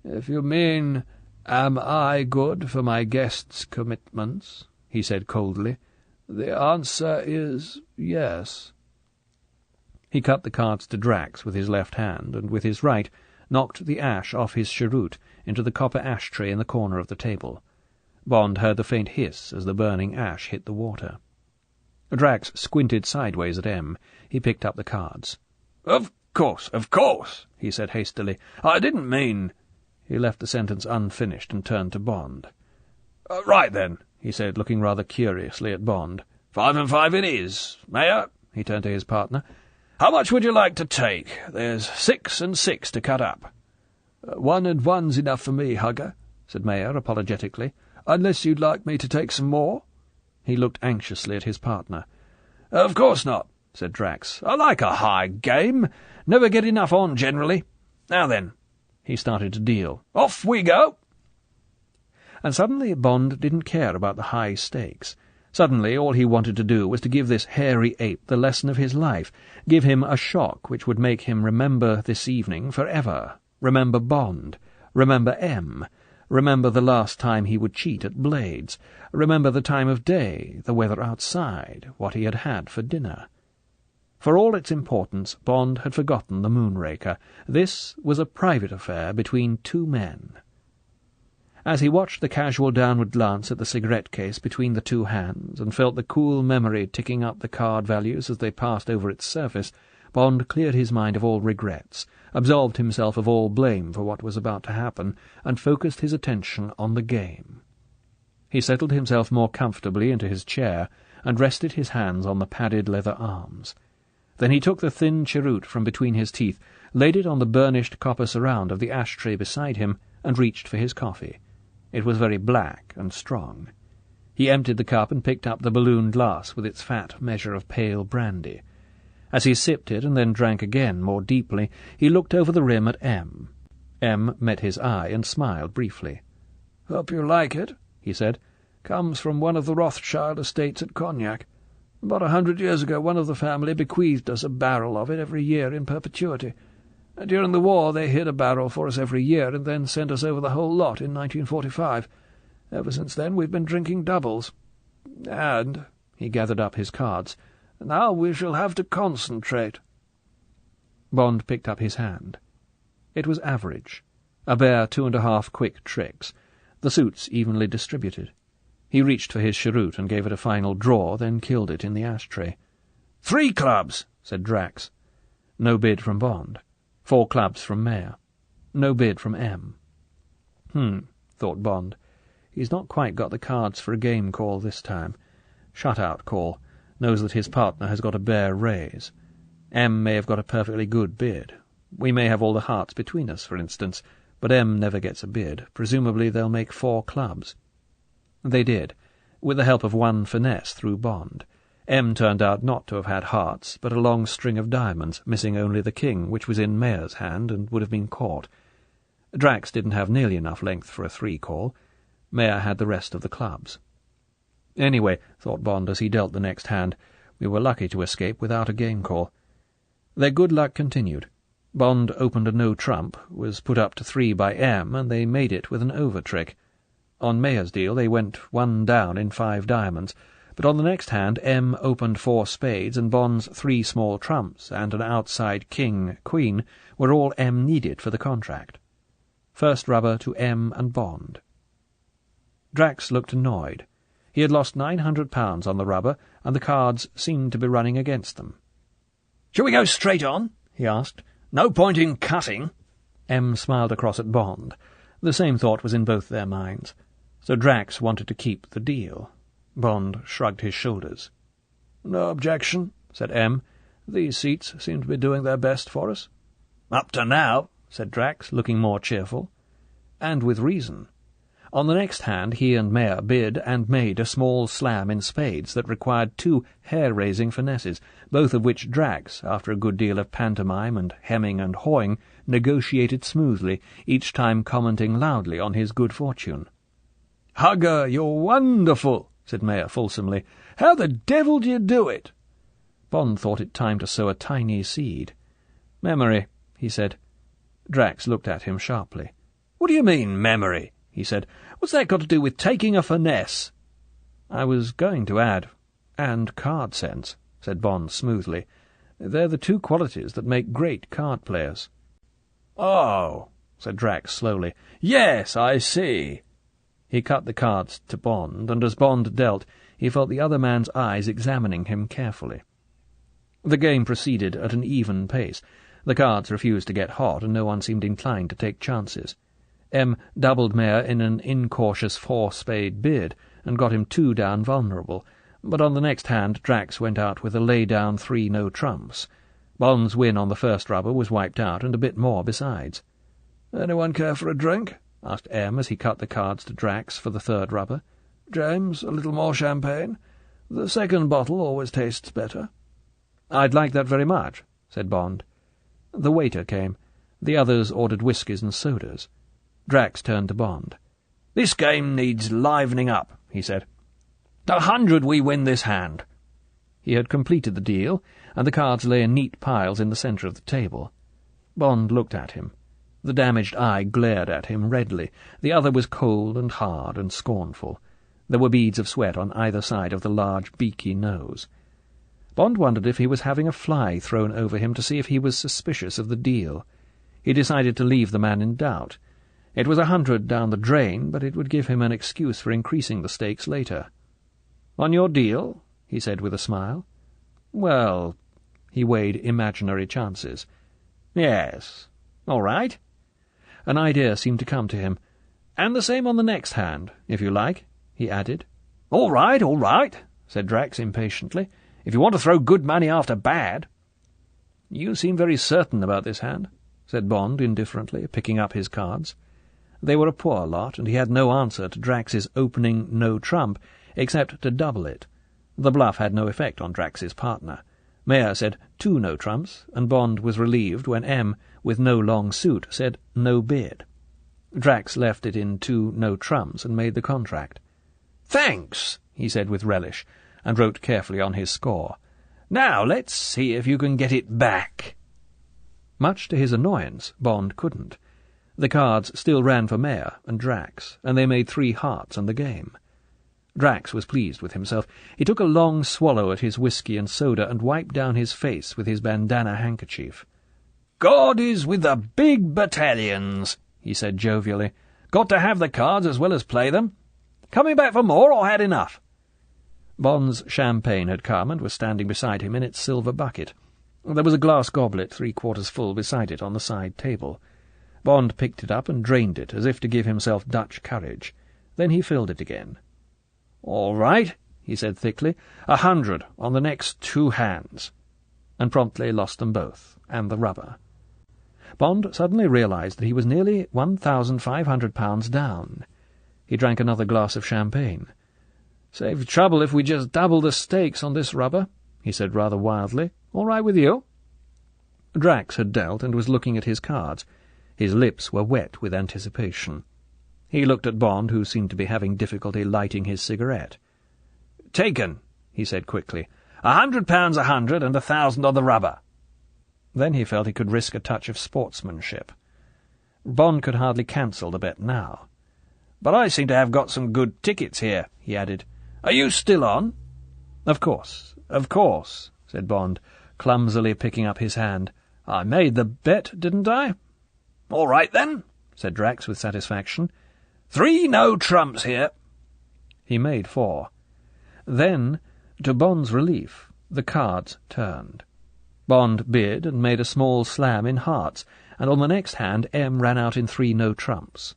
"If you mean, am I good for my guest's commitments?" he said coldly. "The answer is yes." He cut the cards to Drax with his left hand, and with his right knocked the ash off his cheroot into the copper ashtray in the corner of the table. Bond heard the faint hiss as the burning ash hit the water. Drax squinted sideways at M. He picked up the cards. Of course, he said hastily. "I didn't mean—" He left the sentence unfinished and turned to Bond. "Right then," he said, looking rather curiously at Bond. 5 and 5 it is. Mayor," he turned to his partner, "how much would you like to take? There's 6 and 6 to cut up." 1 and 1's enough for me, Hugger," said Mayor apologetically. "Unless you'd like me to take some more?" He looked anxiously at his partner. "Of course not," said Drax. "I like a high game. Never get enough on, generally. Now then." He started to deal. "Off we go!" And suddenly Bond didn't care about the high stakes. Suddenly all he wanted to do was to give this hairy ape the lesson of his life, give him a shock which would make him remember this evening forever, remember Bond, remember M, remember the last time he would cheat at Blades, remember the time of day, the weather outside, what he had had for dinner. For all its importance, Bond had forgotten the Moonraker. This was a private affair between 2 men. As he watched the casual downward glance at the cigarette case between the 2 hands, and felt the cool memory ticking up the card values as they passed over its surface, Bond cleared his mind of all regrets, absolved himself of all blame for what was about to happen, and focused his attention on the game. He settled himself more comfortably into his chair, and rested his hands on the padded leather arms. Then he took the thin cheroot from between his teeth, laid it on the burnished copper surround of the ashtray beside him, and reached for his coffee. It was very black and strong. He emptied the cup and picked up the balloon glass with its fat measure of pale brandy. As he sipped it and then drank again more deeply, he looked over the rim at M. M met his eye and smiled briefly. "Hope you like it," he said. "Comes from one of the Rothschild estates at Cognac. About 100 years ago one of the family bequeathed us a barrel of it every year in perpetuity. During the war they hid a barrel for us every year and then sent us over the whole lot in 1945. Ever since then we've been drinking doubles. And," he gathered up his cards, "now we shall have to concentrate." Bond picked up his hand. It was average, a bare 2.5 quick tricks, the suits evenly distributed. He reached for his cheroot and gave it a final draw, then killed it in the ashtray. 3 clubs, said Drax. No bid from Bond. 4 clubs from Mayer. No bid from M. Thought Bond. He's not quite got the cards for a game call this time. Shut-out call. Knows that his partner has got a bare raise. M may have got a perfectly good bid. We may have all the hearts between us, for instance, but M never gets a bid. Presumably they'll make 4 clubs. They did, with the help of one finesse through Bond. M turned out not to have had hearts, but a long string of diamonds, missing only the king, which was in Mayor's hand and would have been caught. Drax didn't have nearly enough length for a 3-call. Mayor had the rest of the clubs. Anyway, thought Bond as he dealt the next hand, we were lucky to escape without a game call. Their good luck continued. Bond opened a no-trump, was put up to 3 by M, and they made it with an over-trick. On Mayor's deal they went 1 down in 5 diamonds, but on the next hand M opened 4 spades, and Bond's 3 small trumps and an outside king-queen were all M needed for the contract. First rubber to M and Bond. Drax looked annoyed. He had lost £900 on the rubber, and the cards seemed to be running against them.
"Shall we go straight on?" he asked. "No point in cutting."
M smiled across at Bond. The same thought was in both their minds. So Drax wanted to keep the deal. Bond shrugged his shoulders.
"No objection," said M. "These seats seem to be doing their best for us."
"Up to now," said Drax, looking more cheerful. And with reason. On the next hand he and Mayor bid and made a small slam in spades that required 2 hair-raising finesses, both of which Drax, after a good deal of pantomime and hemming and hawing, negotiated smoothly, each time commenting loudly on his good fortune.
"Hugger, you're wonderful," said Mayor fulsomely. "How the devil do you do it?"
Bond thought it time to sow a tiny seed. "Memory," he said. Drax looked at him sharply.
"What do you mean, memory?" he said. "What's that got to do with taking a finesse?"
"I was going to add, and card sense," said Bond smoothly. "They're the 2 qualities that make great card players."
"Oh," said Drax slowly. "Yes, I see."
He cut the cards to Bond, and as Bond dealt, he felt the other man's eyes examining him carefully. The game proceeded at an even pace. The cards refused to get hot, and no one seemed inclined to take chances. M doubled Mayor in an incautious 4-spade bid, and got him 2 down vulnerable, but on the next hand Drax went out with a lay-down 3 no-trumps. Bond's win on the first rubber was wiped out, and a bit more besides.
"Anyone care for a drink?"
asked M as he cut the cards to Drax for the 3rd rubber.
"James, a little more champagne? The 2nd bottle always tastes better."
"I'd like that very much," said Bond. The waiter came. The others ordered whiskies and sodas. Drax turned to Bond.
"This game needs livening up," he said. 100 we win this hand."
He had completed the deal, and the cards lay in neat piles in the centre of the table. Bond looked at him. The damaged eye glared at him redly. The other was cold and hard and scornful. There were beads of sweat on either side of the large, beaky nose. Bond wondered if he was having a fly thrown over him to see if he was suspicious of the deal. He decided to leave the man in doubt. It was 100 down the drain, but it would give him an excuse for increasing the stakes later. "On your deal?" he said with a smile. "Well," he weighed imaginary chances. "Yes. All right." An idea seemed to come to him. "And the same on the next hand, if you like," he added.
All right," said Drax impatiently. "If you want to throw good money after bad."
"You seem very certain about this hand," said Bond indifferently, picking up his cards. They were a poor lot, and he had no answer to Drax's opening no-trump, except to double it. The bluff had no effect on Drax's partner. Mayor said 2 no-trumps, and Bond was relieved when M, with no long suit, said no bid. Drax left it in 2 no-trumps and made the contract.
"Thanks," he said with relish,
and wrote carefully on his score.
"Now let's see if you can get it back."
Much to his annoyance, Bond couldn't. The cards still ran for Mayor and Drax, and they made 3 hearts and the game. Drax was pleased with himself. He took a long swallow at his whisky and soda and wiped down his face with his bandana handkerchief.
"God is with the big battalions," he said jovially. "Got to have the cards as well as play them. Coming back for more, or had enough?"
Bond's champagne had come and was standing beside him in its silver bucket. There was a glass goblet 3/4 full beside it on the side table. Bond picked it up and drained it, as if to give himself Dutch courage. Then he filled it again.
"All right,"
he said thickly. 100 on the next 2 hands," and promptly lost them both, and the rubber. Bond suddenly realized that he was nearly £1,500 down. He drank another glass of champagne.
"Save trouble if we just double the stakes on this rubber," he said rather wildly. "All right with you?"
Drax had dealt and was looking at his cards. His lips were wet with anticipation. He looked at Bond, who seemed to be having difficulty lighting his cigarette.
"Taken," he said quickly. £100 100 and 1,000 on the rubber."
Then he felt he could risk a touch of sportsmanship. Bond could hardly cancel the bet now.
"But I seem to have got some good tickets here," he added. "Are you still on?"
Of course, said Bond, clumsily picking up his hand.
"I made the bet, didn't I?" "All right, then," said Drax with satisfaction. 3 no trumps here."
He made 4. Then, to Bond's relief, the cards turned. Bond bid and made a small slam in hearts, and on the next hand M ran out in 3 no trumps.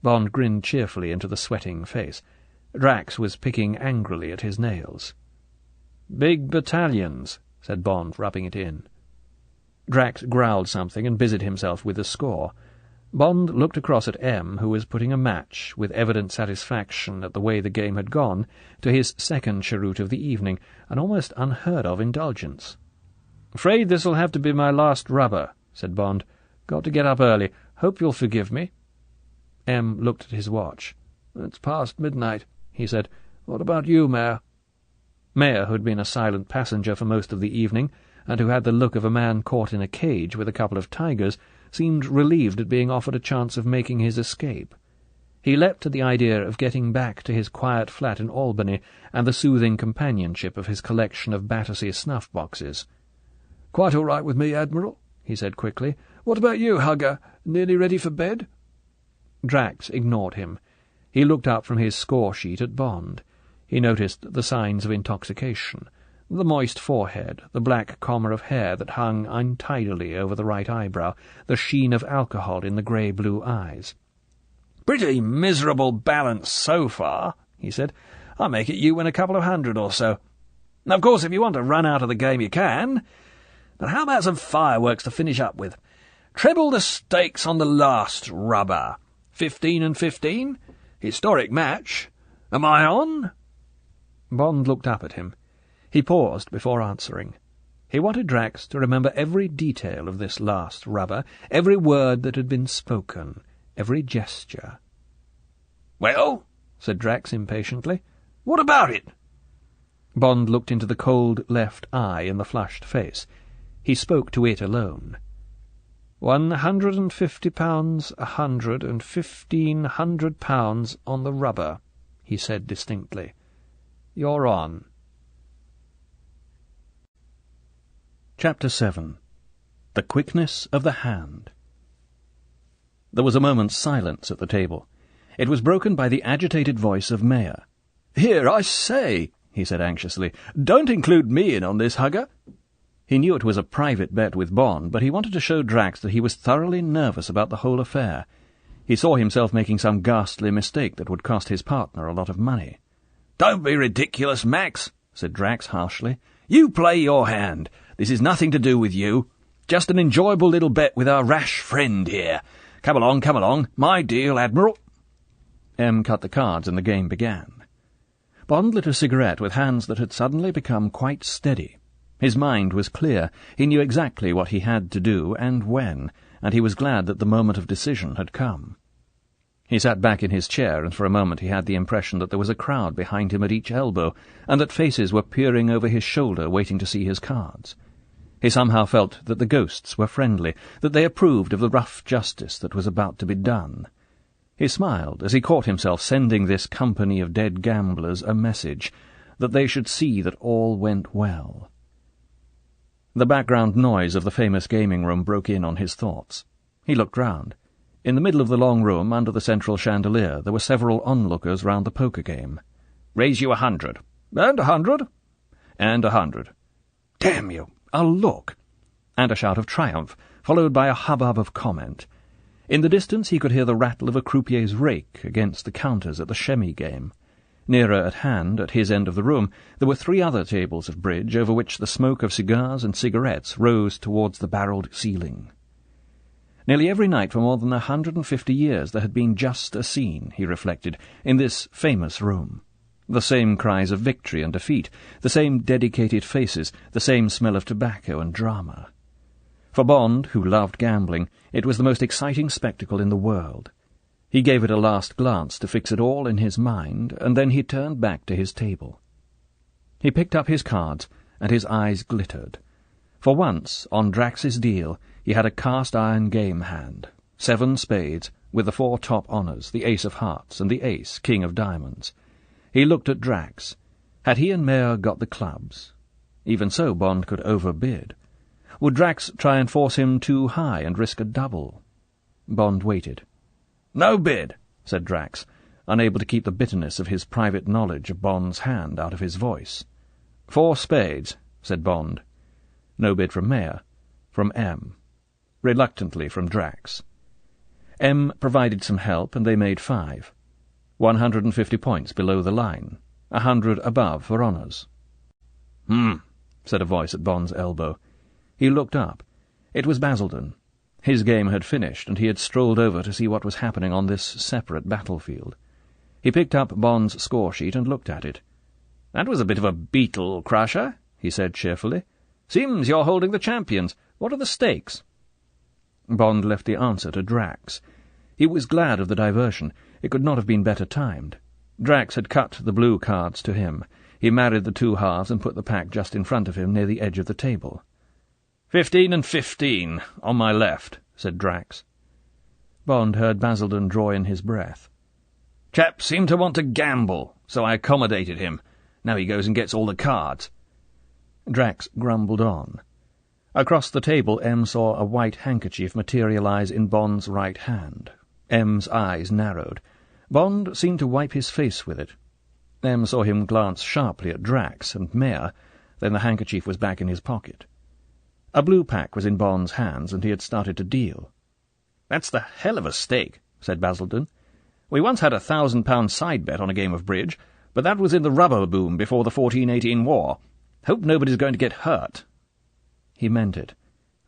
Bond grinned cheerfully into the sweating face. Drax was picking angrily at his nails. "Big battalions," said Bond, rubbing it in. Drax growled something and busied himself with the score. Bond looked across at M, who was putting a match, with evident satisfaction at the way the game had gone, to his second cheroot of the evening, an almost unheard-of indulgence. "Afraid this'll have to be my last rubber," said Bond. "Got to get up early. Hope you'll forgive me." M looked at his watch. "It's past midnight," he said. "What about you, Mayor?" Mayor, who had been a silent passenger for most of the evening, and who had the look of a man caught in a cage with a couple of tigers, seemed relieved at being offered a chance of making his escape. He leapt at the idea of getting back to his quiet flat in Albany and the soothing companionship of his collection of Battersea snuff-boxes. "Quite all right with me, Admiral," he said quickly. "What about you, Hugger? Nearly ready for bed?" Drax ignored him. He looked up from his score-sheet at Bond. He noticed the signs of intoxication, the moist forehead, the black comber of hair that hung untidily over the right eyebrow, the sheen of alcohol in the grey-blue eyes. "Pretty miserable balance so far," he said. "I make it you win a couple of hundred or so. Of course, if you want to run out of the game, you can. But how about some fireworks to finish up with? Treble the stakes on the last rubber. 15 and 15? Historic match. Am I on?" Bond looked up at him. He paused before answering. He wanted Drax to remember every detail of this last rubber, every word that had been spoken, every gesture. "Well," said Drax impatiently, "what about it?" Bond looked into the cold left eye in the flushed face. He spoke to it alone. £150, 100 and £1,500 on the rubber, he said distinctly. "You're on." Chapter 7. The Quickness of the Hand. There was a moment's silence at the table. It was broken by the agitated voice of Mayor. "Here, I say," he said anxiously, "don't include me in on this, Hugger." He knew it was a private bet with Bond, but he wanted to show Drax that he was thoroughly nervous about the whole affair. He saw himself making some ghastly mistake that would cost his partner a lot of money. "Don't be ridiculous, Max," said Drax harshly. "You play your hand. This is nothing to do with you. Just an enjoyable little bet with our rash friend here. Come along. My deal, Admiral." M cut the cards and the game began. Bond lit a cigarette with hands that had suddenly become quite steady. His mind was clear. He knew exactly what he had to do and when, and he was glad that the moment of decision had come. He sat back in his chair, and for a moment he had the impression that there was a crowd behind him at each elbow, and that faces were peering over his shoulder waiting to see his cards. He somehow felt that the ghosts were friendly, that they approved of the rough justice that was about to be done. He smiled as he caught himself sending this company of dead gamblers a message, that they should see that all went well. The background noise of the famous gaming room broke in on his thoughts. He looked round. In the middle of the long room, under the central chandelier, there were several onlookers round the poker game. "Raise you 100. And 100. And 100. "Damn you! I'll look!" And a shout of triumph, followed by a hubbub of comment. In the distance he could hear the rattle of a croupier's rake against the counters at the chamois game. Nearer at hand, at his end of the room, there were 3 other tables of bridge over which the smoke of cigars and cigarettes rose towards the barrelled ceiling. Nearly every night for more than 150 years there had been just a scene, he reflected, in this famous room. The same cries of victory and defeat, the same dedicated faces, the same smell of tobacco and drama. For Bond, who loved gambling, it was the most exciting spectacle in the world. He gave it a last glance to fix it all in his mind, and then he turned back to his table. He picked up his cards, and his eyes glittered. For once, on Drax's deal, he had a cast-iron game hand, 7 spades, with the 4 top honours, the ace of hearts, and the ace, king of diamonds. He looked at Drax. Had he and Mayer got the clubs? Even so, Bond could overbid. Would Drax try and force him too high and risk a double? Bond waited. "No bid," said Drax, unable to keep the bitterness of his private knowledge of Bond's hand out of his voice. 4 spades, said Bond. No bid from Mayer. From M. Reluctantly from Drax. M provided some help, and they made 5. 150 points below the line, 100 above for honours. Said a voice at Bond's elbow. He looked up. It was Basildon. His game had finished, and he had strolled over to see what was happening on this separate battlefield. He picked up Bond's score-sheet and looked at it. "That was a bit of a beetle crusher," he said cheerfully. "Seems you're holding the champions. What are the stakes?" Bond left the answer to Drax. He was glad of the diversion. It could not have been better timed. Drax had cut the blue cards to him. He married the 2 halves and put the pack just in front of him near the edge of the table. 15 and 15, on my left, said Drax. Bond heard Basildon draw in his breath. "Chap seemed to want to gamble, so I accommodated him. Now he goes and gets all the cards." Drax grumbled on. Across the table M saw a white handkerchief materialize in Bond's right hand. M's eyes narrowed. Bond seemed to wipe his face with it. M saw him glance sharply at Drax and Mayer, then the handkerchief was back in his pocket. A blue pack was in Bond's hands, and he had started to deal. "That's the hell of a stake," said Basildon. "We once had a £1,000 side bet on a game of bridge, but that was in the rubber boom before the 1418 war. Hope nobody's going to get hurt." He meant it.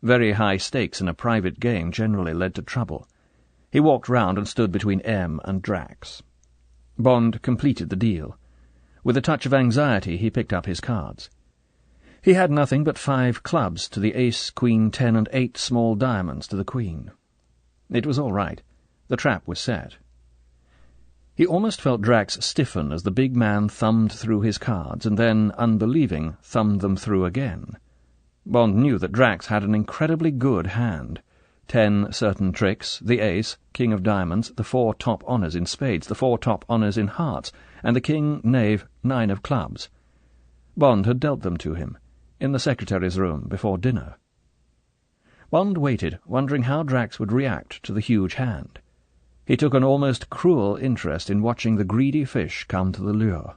Very high stakes in a private game generally led to trouble. He walked round and stood between M and Drax. Bond completed the deal. With a touch of anxiety he picked up his cards. He had nothing but 5 clubs to the ace, queen, 10, and 8 small diamonds to the queen. It was all right. The trap was set. He almost felt Drax stiffen as the big man thumbed through his cards, and then, unbelieving, thumbed them through again. Bond knew that Drax had an incredibly good hand. 10 certain tricks, the ace, king of diamonds, the 4 top honours in spades, the 4 top honours in hearts, and the king, knave, 9 of clubs. Bond had dealt them to him, in the secretary's room, before dinner. Bond waited, wondering how Drax would react to the huge hand. He took an almost cruel interest in watching the greedy fish come to the lure.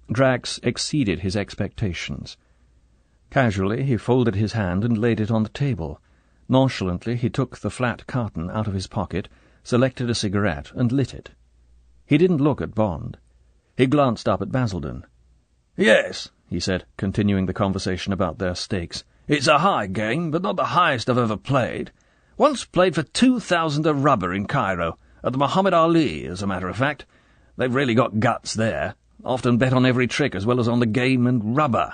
Drax exceeded his expectations. Casually he folded his hand and laid it on the table. Nonchalantly he took the flat carton out of his pocket, selected a cigarette, and lit it. He didn't look at Bond. He glanced up at Basildon. "Yes," he said, continuing the conversation about their stakes. "It's a high game, but not the highest I've ever played. Once played for 2,000 a rubber in Cairo, at the Muhammad Ali, as a matter of fact. They've really got guts there. Often bet on every trick as well as on the game and rubber.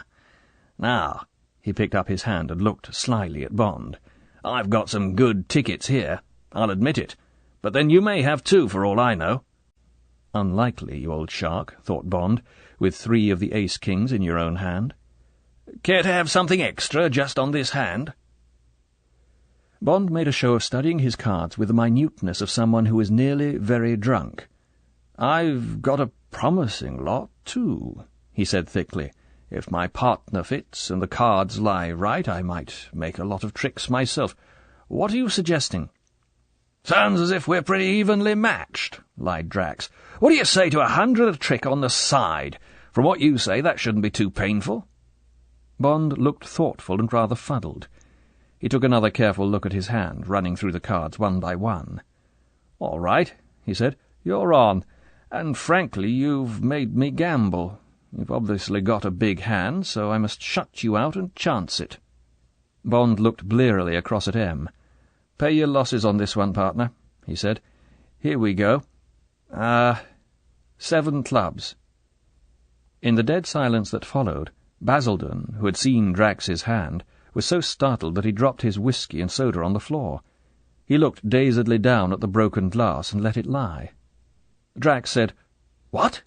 Now," he picked up his hand and looked slyly at Bond, "I've got some good tickets here, I'll admit it, but then you may have 2 for all I know." Unlikely, you old shark, thought Bond, with 3 of the ace-kings in your own hand. "Care to have something extra just on this hand?" Bond made a show of studying his cards with the minuteness of someone who is nearly very drunk. "I've got a promising lot, too," he said thickly. "If my partner fits and the cards lie right, I might make a lot of tricks myself. What are you suggesting?" "Sounds as if we're pretty evenly matched," lied Drax. "What do you say to 100 a trick on the side? From what you say, that shouldn't be too painful." Bond looked thoughtful and rather fuddled. He took another careful look at his hand, running through the cards one by one. "All right," he said. "You're on. And frankly, you've made me gamble. You've obviously got a big hand, so I must shut you out and chance it." Bond looked blearily across at M. "Pay your losses on this one, partner," he said. "Here we go. 7 clubs." In the dead silence that followed, Basildon, who had seen Drax's hand, was so startled that he dropped his whisky and soda on the floor. He looked dazedly down at the broken glass and let it lie. Drax said, "What?"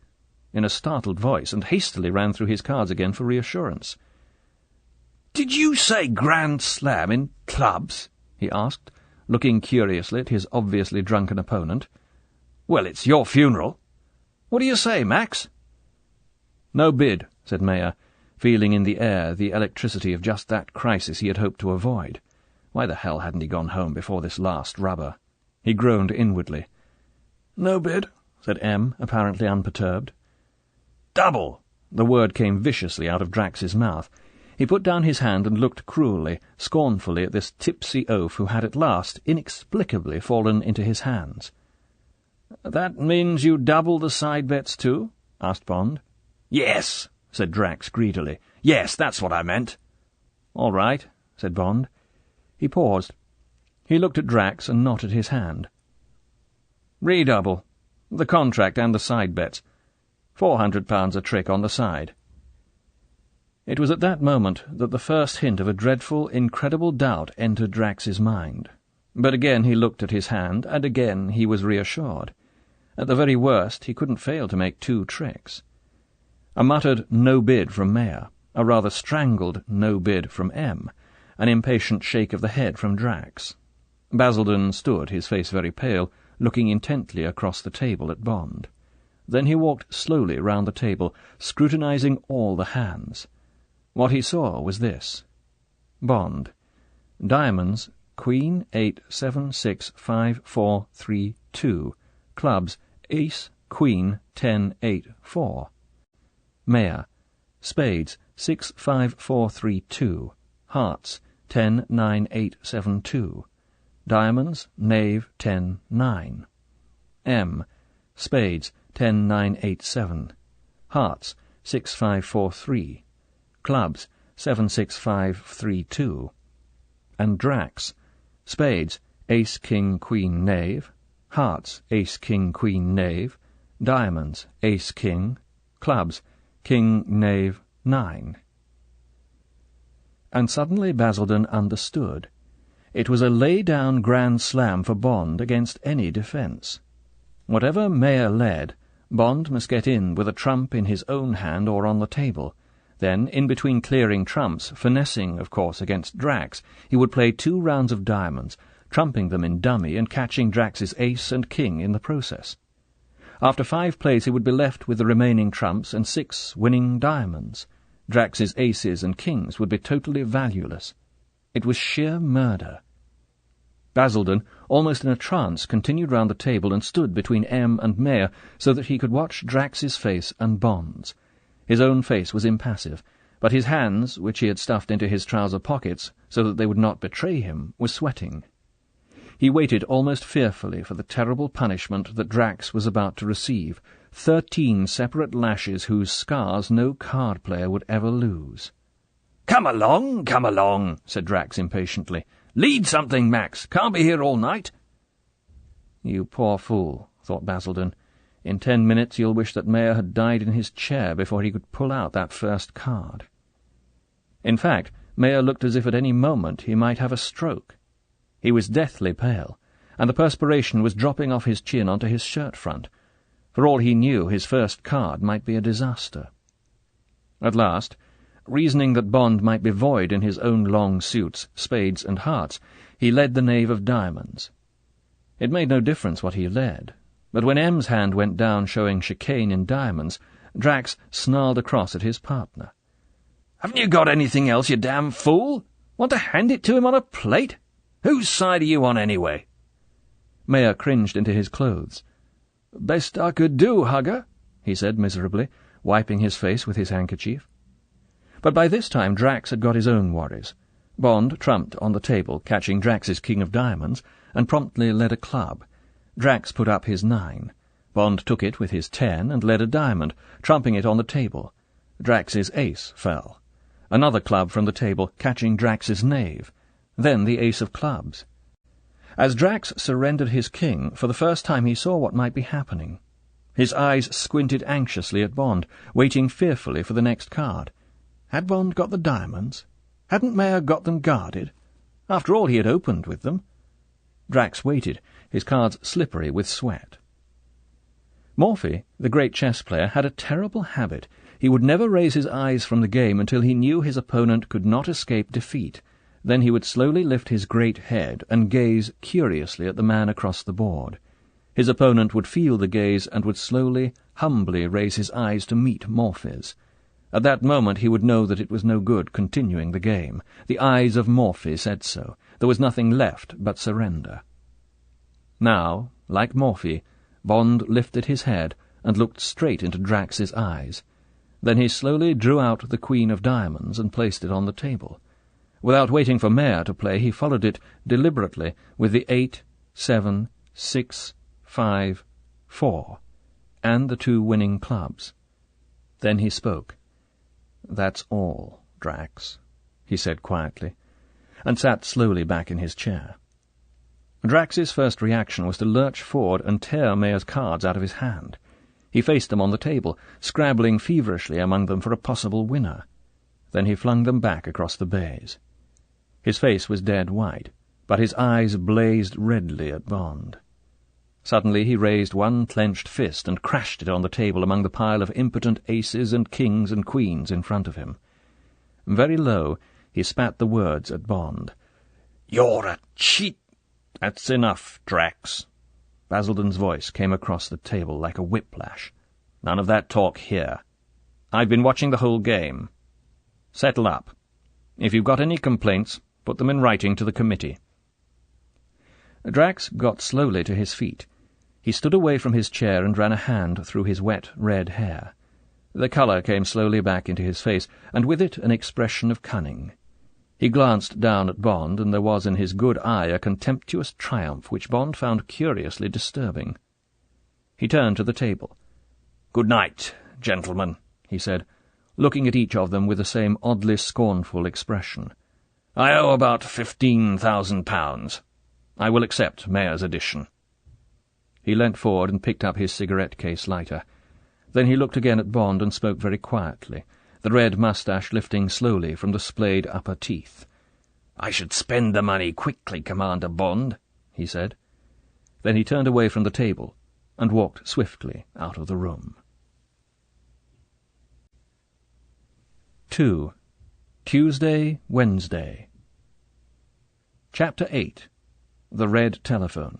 in a startled voice, and hastily ran through his cards again for reassurance. "Did you say Grand Slam in clubs?" he asked, looking curiously at his obviously drunken opponent. "Well, it's your funeral. What do you say, Max?" "No bid," said Mayer, feeling in the air the electricity of just that crisis he had hoped to avoid. Why the hell hadn't he gone home before this last rubber? He groaned inwardly. "No bid," said M, apparently unperturbed. "Double!" The word came viciously out of Drax's mouth. He put down his hand and looked cruelly, scornfully at this tipsy oaf who had at last, inexplicably, fallen into his hands. "That means you double the side bets too?" asked Bond. "Yes," said Drax greedily. "Yes, that's what I meant." "All right," said Bond. He paused. He looked at Drax and knotted his hand. "Redouble. The contract and the side bets. £400 a trick on the side." It was at that moment that the first hint of a dreadful, incredible doubt entered Drax's mind. But again he looked at his hand, and again he was reassured. At the very worst, he couldn't fail to make 2 tricks. A muttered "no bid" from Mayer, a rather strangled "no bid" from M, an impatient shake of the head from Drax. Basildon stood, his face very pale, looking intently across the table at Bond. Then he walked slowly round the table, scrutinizing all the hands. What he saw was this. Bond. Diamonds, Queen, 8, 7, 6, 5, 4, 3, 2. Clubs, Ace, Queen, 10, 8, 4. Mayer. Spades, 6, 5, 4, 3, 2. Hearts, 10, 9, 8, 7, 2. Diamonds, Knave, 10, 9. M. Spades, 10, 9, 8, 7. Hearts, 6, 5, 4, 3. Clubs, 7, 6, 5, 3, 2. And Drax. Spades, Ace, King, Queen, Knave. Hearts, Ace, King, Queen, Knave. Diamonds, Ace, King. Clubs, King, Knave, 9. And suddenly Basildon understood. It was a lay-down Grand Slam for Bond against any defence. Whatever Mayer led, Bond must get in with a trump in his own hand or on the table. Then, in between clearing trumps, finessing, of course, against Drax, he would play 2 rounds of diamonds, trumping them in dummy and catching Drax's ace and king in the process. After 5 plays he would be left with the remaining trumps and 6 winning diamonds. Drax's aces and kings would be totally valueless. It was sheer murder. Basildon, almost in a trance, continued round the table and stood between M and Mayer so that he could watch Drax's face and Bond's. His own face was impassive, but his hands, which he had stuffed into his trouser pockets so that they would not betray him, were sweating. He waited almost fearfully for the terrible punishment that Drax was about to receive, 13 separate lashes whose scars no card-player would ever lose. Come along," said Drax impatiently. "Lead something, Max. Can't be here all night." "You poor fool," thought Basildon. "In 10 minutes you'll wish that Mayer had died in his chair before he could pull out that first card." In fact, Mayer looked as if at any moment he might have a stroke. He was deathly pale, and the perspiration was dropping off his chin onto his shirt-front. For all he knew, his first card might be a disaster. At last, reasoning that Bond might be void in his own long suits, spades and hearts, he led the knave of diamonds. It made no difference what he led, but when M's hand went down showing chicane in diamonds, Drax snarled across at his partner. "Haven't you got anything else, you damn fool? Want to hand it to him on a plate? Whose side are you on, anyway?" Mayer cringed into his clothes. "Best I could do, Hugger," he said miserably, wiping his face with his handkerchief. But by this time Drax had got his own worries. Bond trumped on the table, catching Drax's king of diamonds, and promptly led a club. Drax put up his 9. Bond took it with his 10 and led a diamond, trumping it on the table. Drax's ace fell. Another club from the table, catching Drax's knave. Then the ace of clubs. As Drax surrendered his king, for the first time he saw what might be happening. His eyes squinted anxiously at Bond, waiting fearfully for the next card. Had Bond got the diamonds? Hadn't Mayer got them guarded? After all, he had opened with them. Drax waited, his cards slippery with sweat. Morphy, the great chess player, had a terrible habit. He would never raise his eyes from the game until he knew his opponent could not escape defeat. Then he would slowly lift his great head and gaze curiously at the man across the board. His opponent would feel the gaze and would slowly, humbly raise his eyes to meet Morphy's. At that moment he would know that it was no good continuing the game. The eyes of Morphy said so. There was nothing left but surrender. Now, like Morphy, Bond lifted his head and looked straight into Drax's eyes. Then he slowly drew out the Queen of Diamonds and placed it on the table. Without waiting for Mayer to play, he followed it deliberately with the 8, 7, 6, 5, 4, and the 2 winning clubs. Then he spoke. "That's all, Drax," he said quietly, and sat slowly back in his chair. Drax's first reaction was to lurch forward and tear Mayer's cards out of his hand. He faced them on the table, scrabbling feverishly among them for a possible winner. Then he flung them back across the baize. His face was dead white, but his eyes blazed redly at Bond. Suddenly he raised one clenched fist and crashed it on the table among the pile of impotent aces and kings and queens in front of him. Very low, he spat the words at Bond. "You're a cheat!" "That's enough, Drax." Basildon's voice came across the table like a whiplash. "None of that talk here. I've been watching the whole game. Settle up. If you've got any complaints, put them in writing to the committee." Drax got slowly to his feet. He stood away from his chair and ran a hand through his wet red hair. The colour came slowly back into his face, and with it an expression of cunning. He glanced down at Bond, and there was in his good eye a contemptuous triumph which Bond found curiously disturbing. He turned to the table. "Good night, gentlemen," he said, looking at each of them with the same oddly scornful expression. "I owe about £15,000. I will accept Mayer's addition." He leant forward and picked up his cigarette-case lighter. Then he looked again at Bond and spoke very quietly, the red moustache lifting slowly from the splayed upper teeth. "I should spend the money quickly, Commander Bond," he said. Then he turned away from the table and walked swiftly out of the room. 2. Tuesday, Wednesday. Chapter 8. The Red Telephone.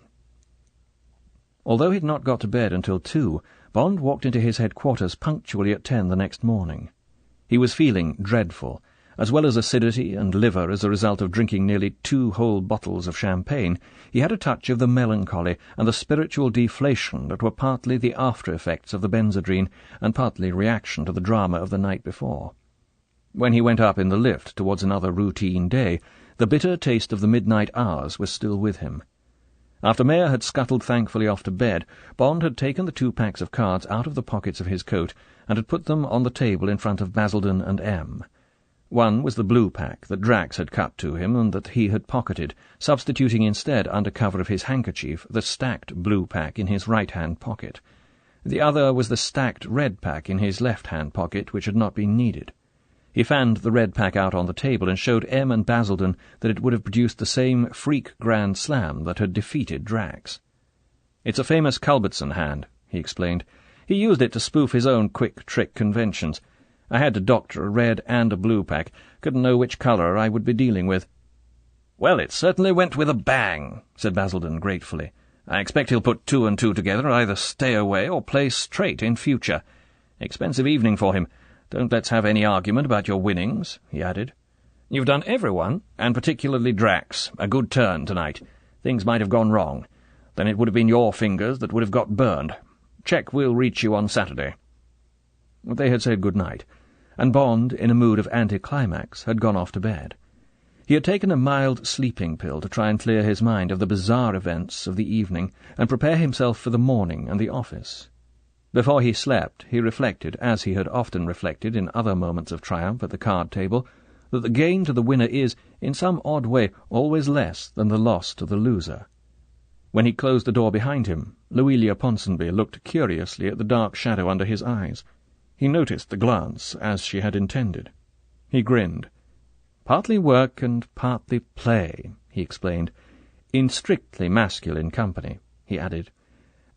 Although he'd not got to bed until 2, Bond walked into his headquarters punctually at 10 the next morning. He was feeling dreadful. As well as acidity and liver as a result of drinking nearly 2 whole bottles of champagne, he had a touch of the melancholy and the spiritual deflation that were partly the after-effects of the Benzedrine and partly reaction to the drama of the night before. When he went up in the lift towards another routine day, the bitter taste of the midnight hours was still with him. After Mayer had scuttled thankfully off to bed, Bond had taken the 2 packs of cards out of the pockets of his coat and had put them on the table in front of Basildon and M. One was the blue pack that Drax had cut to him and that he had pocketed, substituting instead under cover of his handkerchief the stacked blue pack in his right-hand pocket. The other was the stacked red pack in his left-hand pocket, which had not been needed. He fanned the red pack out on the table and showed M and Basildon that it would have produced the same freak grand slam that had defeated Drax. "It's a famous Culbertson hand," he explained. "He used it to spoof his own quick-trick conventions. I had to doctor a red and a blue pack. Couldn't know which colour I would be dealing with." "Well, it certainly went with a bang," said Basildon gratefully. "I expect he'll put 2 and 2 together, either stay away or play straight in future. Expensive evening for him. Don't let's have any argument about your winnings," he added. "You've done everyone, and particularly Drax, a good turn tonight. Things might have gone wrong. Then it would have been your fingers that would have got burned. Check will reach you on Saturday." They had said good night, and Bond, in a mood of anticlimax, had gone off to bed. He had taken a mild sleeping pill to try and clear his mind of the bizarre events of the evening and prepare himself for the morning and the office. Before he slept, he reflected, as he had often reflected in other moments of triumph at the card-table, that the gain to the winner is, in some odd way, always less than the loss to the loser. When he closed the door behind him, Louisa Ponsonby looked curiously at the dark shadow under his eyes. He noticed the glance, as she had intended. He grinned. "Partly work and partly play," he explained. "In strictly masculine company," he added.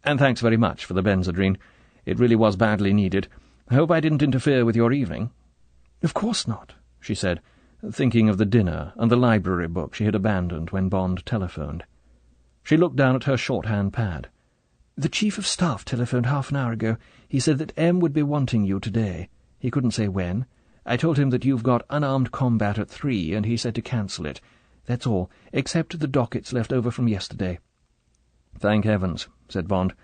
"And thanks very much for the Benzedrine. It really was badly needed. I hope I didn't interfere with your evening." "Of course not," she said, thinking of the dinner and the library book she had abandoned when Bond telephoned. She looked down at her shorthand pad. "The Chief of Staff telephoned half an hour ago. He said that M would be wanting you today. He couldn't say when. I told him that you've got unarmed combat at 3, and he said to cancel it. That's all, except the dockets left over from yesterday." "Thank heavens," said Bond.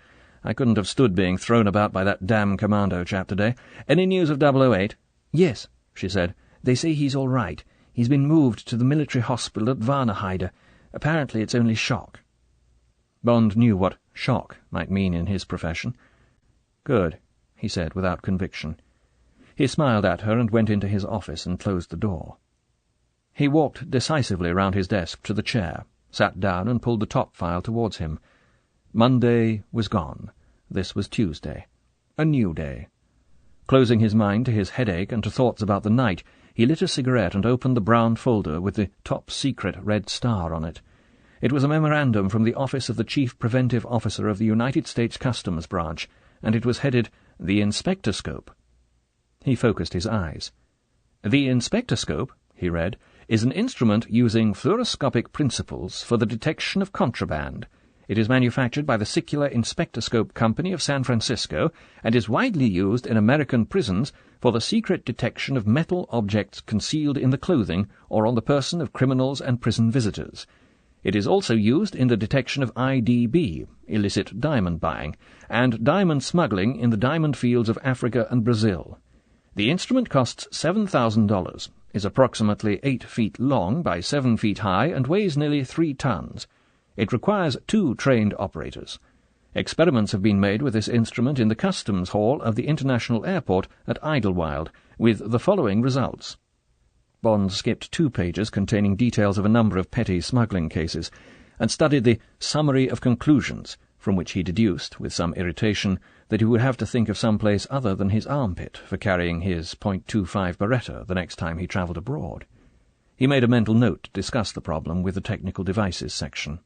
"I couldn't have stood being thrown about by that damn commando chap today. Any news of 008? "Yes," she said. "They say he's all right. He's been moved to the military hospital at Warneheide. Apparently it's only shock." Bond knew what shock might mean in his profession. "Good," he said without conviction. He smiled at her and went into his office and closed the door. He walked decisively round his desk to the chair, sat down and pulled the top file towards him. Monday was gone. This was Tuesday. A new day. Closing his mind to his headache and to thoughts about the night, he lit a cigarette and opened the brown folder with the top-secret red star on it. It was a memorandum from the Office of the Chief Preventive Officer of the United States Customs Branch, and it was headed, "The Inspectoscope." He focused his eyes. "The Inspectoscope," he read, "is an instrument using fluoroscopic principles for the detection of contraband. It is manufactured by the Secular Inspectoscope Company of San Francisco and is widely used in American prisons for the secret detection of metal objects concealed in the clothing or on the person of criminals and prison visitors. It is also used in the detection of IDB, illicit diamond buying, and diamond smuggling in the diamond fields of Africa and Brazil. The instrument costs $7,000, is approximately 8 feet long by 7 feet high, and weighs nearly 3 tons. It requires 2 trained operators. Experiments have been made with this instrument in the customs hall of the International Airport at Idlewild, with the following results." Bond skipped 2 pages containing details of a number of petty smuggling cases, and studied the summary of conclusions, from which he deduced, with some irritation, that he would have to think of some place other than his armpit for carrying his .25 Beretta the next time he travelled abroad. He made a mental note to discuss the problem with the technical devices section.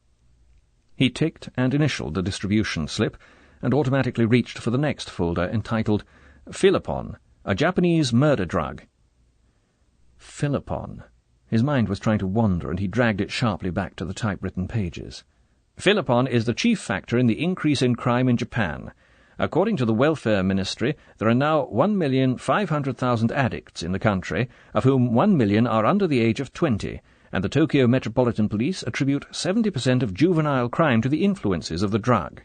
He ticked and initialed the distribution slip, and automatically reached for the next folder entitled Philipon, a Japanese murder drug. Philipon. His mind was trying to wander, and he dragged it sharply back to the typewritten pages. "Philipon is the chief factor in the increase in crime in Japan. According to the Welfare Ministry, there are now 1,500,000 addicts in the country, of whom 1 million are under the age of 20, and the Tokyo Metropolitan Police attribute 70% of juvenile crime to the influences of the drug.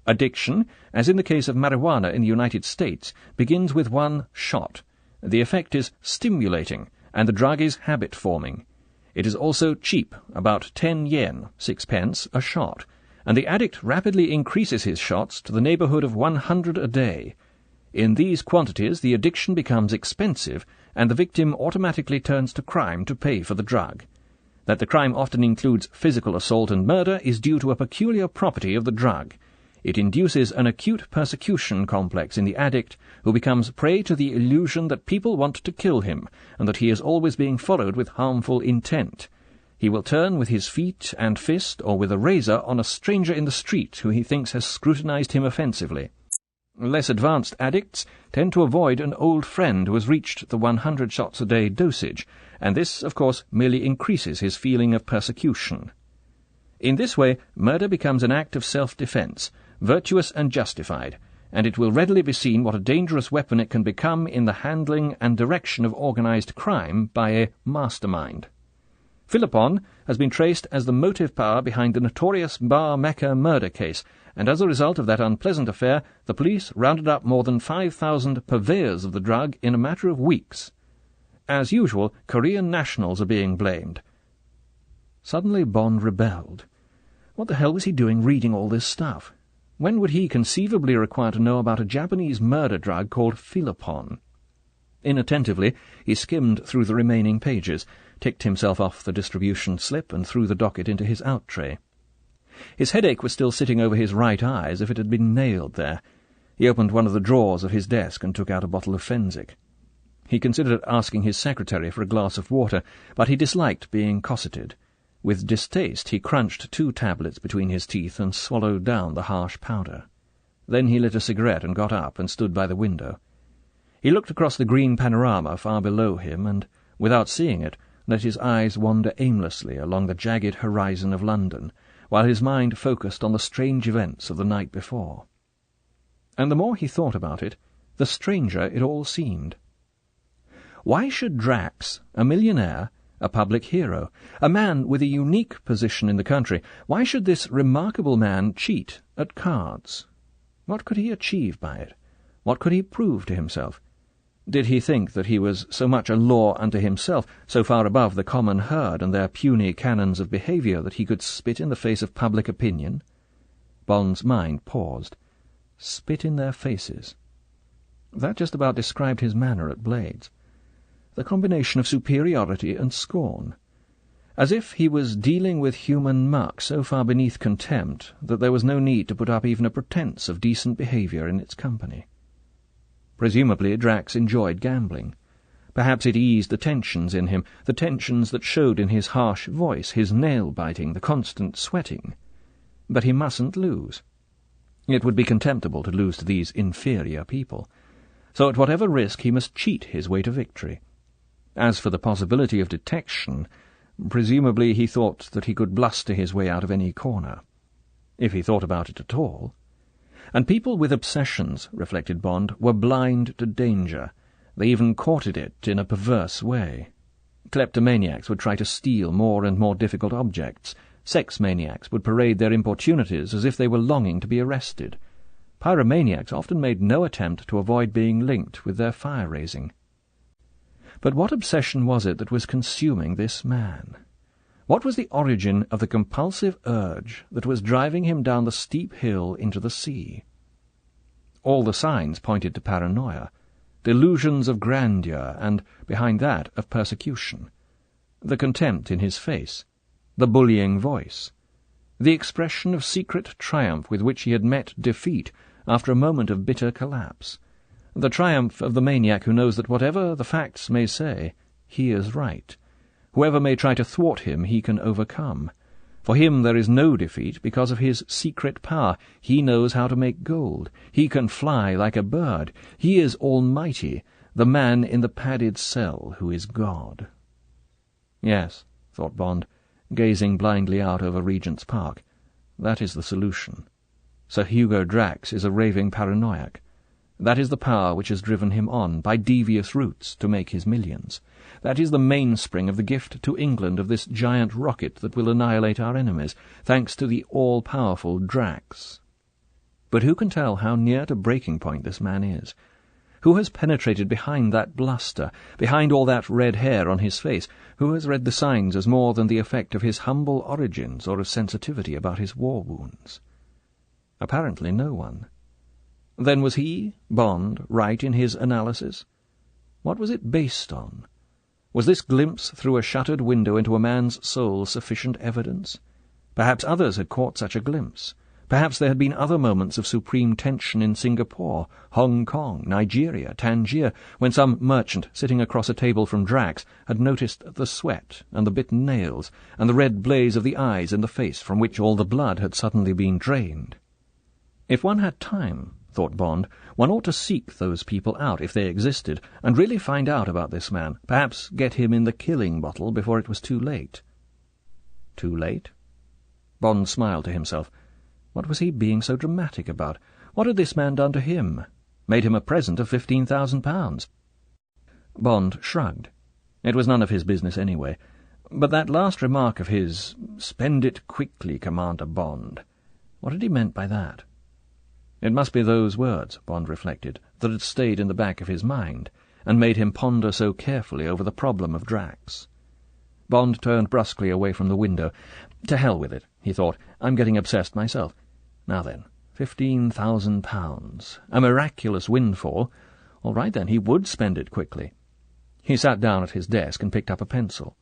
Addiction, as in the case of marijuana in the United States, begins with 1 shot. The effect is stimulating, and the drug is habit-forming. It is also cheap, about 10 yen, 6 pence, a shot, and the addict rapidly increases his shots to the neighbourhood of 100 a day. In these quantities the addiction becomes expensive, and the victim automatically turns to crime to pay for the drug. That the crime often includes physical assault and murder is due to a peculiar property of the drug. It induces an acute persecution complex in the addict, who becomes prey to the illusion that people want to kill him, and that he is always being followed with harmful intent. He will turn with his feet and fist or with a razor on a stranger in the street who he thinks has scrutinized him offensively. Less advanced addicts tend to avoid an old friend who has reached the 100 shots a day dosage, and this, of course, merely increases his feeling of persecution. In this way, murder becomes an act of self-defense, virtuous and justified, and it will readily be seen what a dangerous weapon it can become in the handling and direction of organized crime by a mastermind. Philipon has been traced as the motive power behind the notorious Bar Mecca murder case, and as a result of that unpleasant affair, the police rounded up more than 5,000 purveyors of the drug in a matter of weeks. As usual, Korean nationals are being blamed. Suddenly Bond rebelled. What the hell was he doing reading all this stuff? When would he conceivably require to know about a Japanese murder drug called Philipon? Inattentively, he skimmed through the remaining pages, ticked himself off the distribution slip, and threw the docket into his out-tray. His headache was still sitting over his right eye as if it had been nailed there. He opened one of the drawers of his desk and took out a bottle of Fensic. He considered asking his secretary for a glass of water, but he disliked being cosseted. With distaste he crunched 2 tablets between his teeth and swallowed down the harsh powder. Then he lit a cigarette and got up and stood by the window. He looked across the green panorama far below him and, without seeing it, let his eyes wander aimlessly along the jagged horizon of London, while his mind focused on the strange events of the night before. And the more he thought about it, the stranger it all seemed. Why should Drax, a millionaire, a public hero, a man with a unique position in the country, why should this remarkable man cheat at cards? What could he achieve by it? What could he prove to himself? Did he think that he was so much a law unto himself, so far above the common herd and their puny canons of behaviour that he could spit in the face of public opinion? Bond's mind paused. Spit in their faces. That just about described his manner at Blades. The combination of superiority and scorn. As if he was dealing with human muck so far beneath contempt that there was no need to put up even a pretence of decent behaviour in its company. Presumably Drax enjoyed gambling. Perhaps it eased the tensions in him, the tensions that showed in his harsh voice, his nail-biting, the constant sweating. But he mustn't lose. It would be contemptible to lose to these inferior people. So at whatever risk he must cheat his way to victory. As for the possibility of detection, presumably he thought that he could bluster his way out of any corner. If he thought about it at all. And people with obsessions, reflected Bond, were blind to danger. They even courted it in a perverse way. Kleptomaniacs would try to steal more and more difficult objects. Sex maniacs would parade their importunities as if they were longing to be arrested. Pyromaniacs often made no attempt to avoid being linked with their fire-raising. But what obsession was it that was consuming this man? What was the origin of the compulsive urge that was driving him down the steep hill into the sea? All the signs pointed to paranoia, delusions of grandeur, and, behind that, of persecution. The contempt in his face, the bullying voice, the expression of secret triumph with which he had met defeat after a moment of bitter collapse, the triumph of the maniac who knows that whatever the facts may say, he is right. Whoever may try to thwart him he can overcome. For him there is no defeat because of his secret power. He knows how to make gold. He can fly like a bird. He is almighty, the man in the padded cell who is God. Yes, thought Bond, gazing blindly out over Regent's Park, that is the solution. Sir Hugo Drax is a raving paranoiac. That is the power which has driven him on, by devious routes, to make his millions. That is the mainspring of the gift to England of this giant rocket that will annihilate our enemies, thanks to the all-powerful Drax. But who can tell how near to breaking point this man is? Who has penetrated behind that bluster, behind all that red hair on his face? Who has read the signs as more than the effect of his humble origins or of sensitivity about his war wounds? Apparently no one. Then was he, Bond, right in his analysis? What was it based on? Was this glimpse through a shuttered window into a man's soul sufficient evidence? Perhaps others had caught such a glimpse. Perhaps there had been other moments of supreme tension in Singapore, Hong Kong, Nigeria, Tangier, when some merchant sitting across a table from Drax had noticed the sweat and the bitten nails and the red blaze of the eyes in the face from which all the blood had suddenly been drained. If one had time, thought Bond, one ought to seek those people out, if they existed, and really find out about this man, perhaps get him in the killing bottle before it was too late. Too late? Bond smiled to himself. What was he being so dramatic about? What had this man done to him? Made him a present of £15,000. Bond shrugged. It was none of his business anyway. But that last remark of his, "Spend it quickly, Commander Bond," what had he meant by that? It must be those words, Bond reflected, that had stayed in the back of his mind, and made him ponder so carefully over the problem of Drax. Bond turned brusquely away from the window. To hell with it, he thought. I'm getting obsessed myself. Now then, £15,000. A miraculous windfall. All right then, he would spend it quickly. He sat down at his desk and picked up a pencil.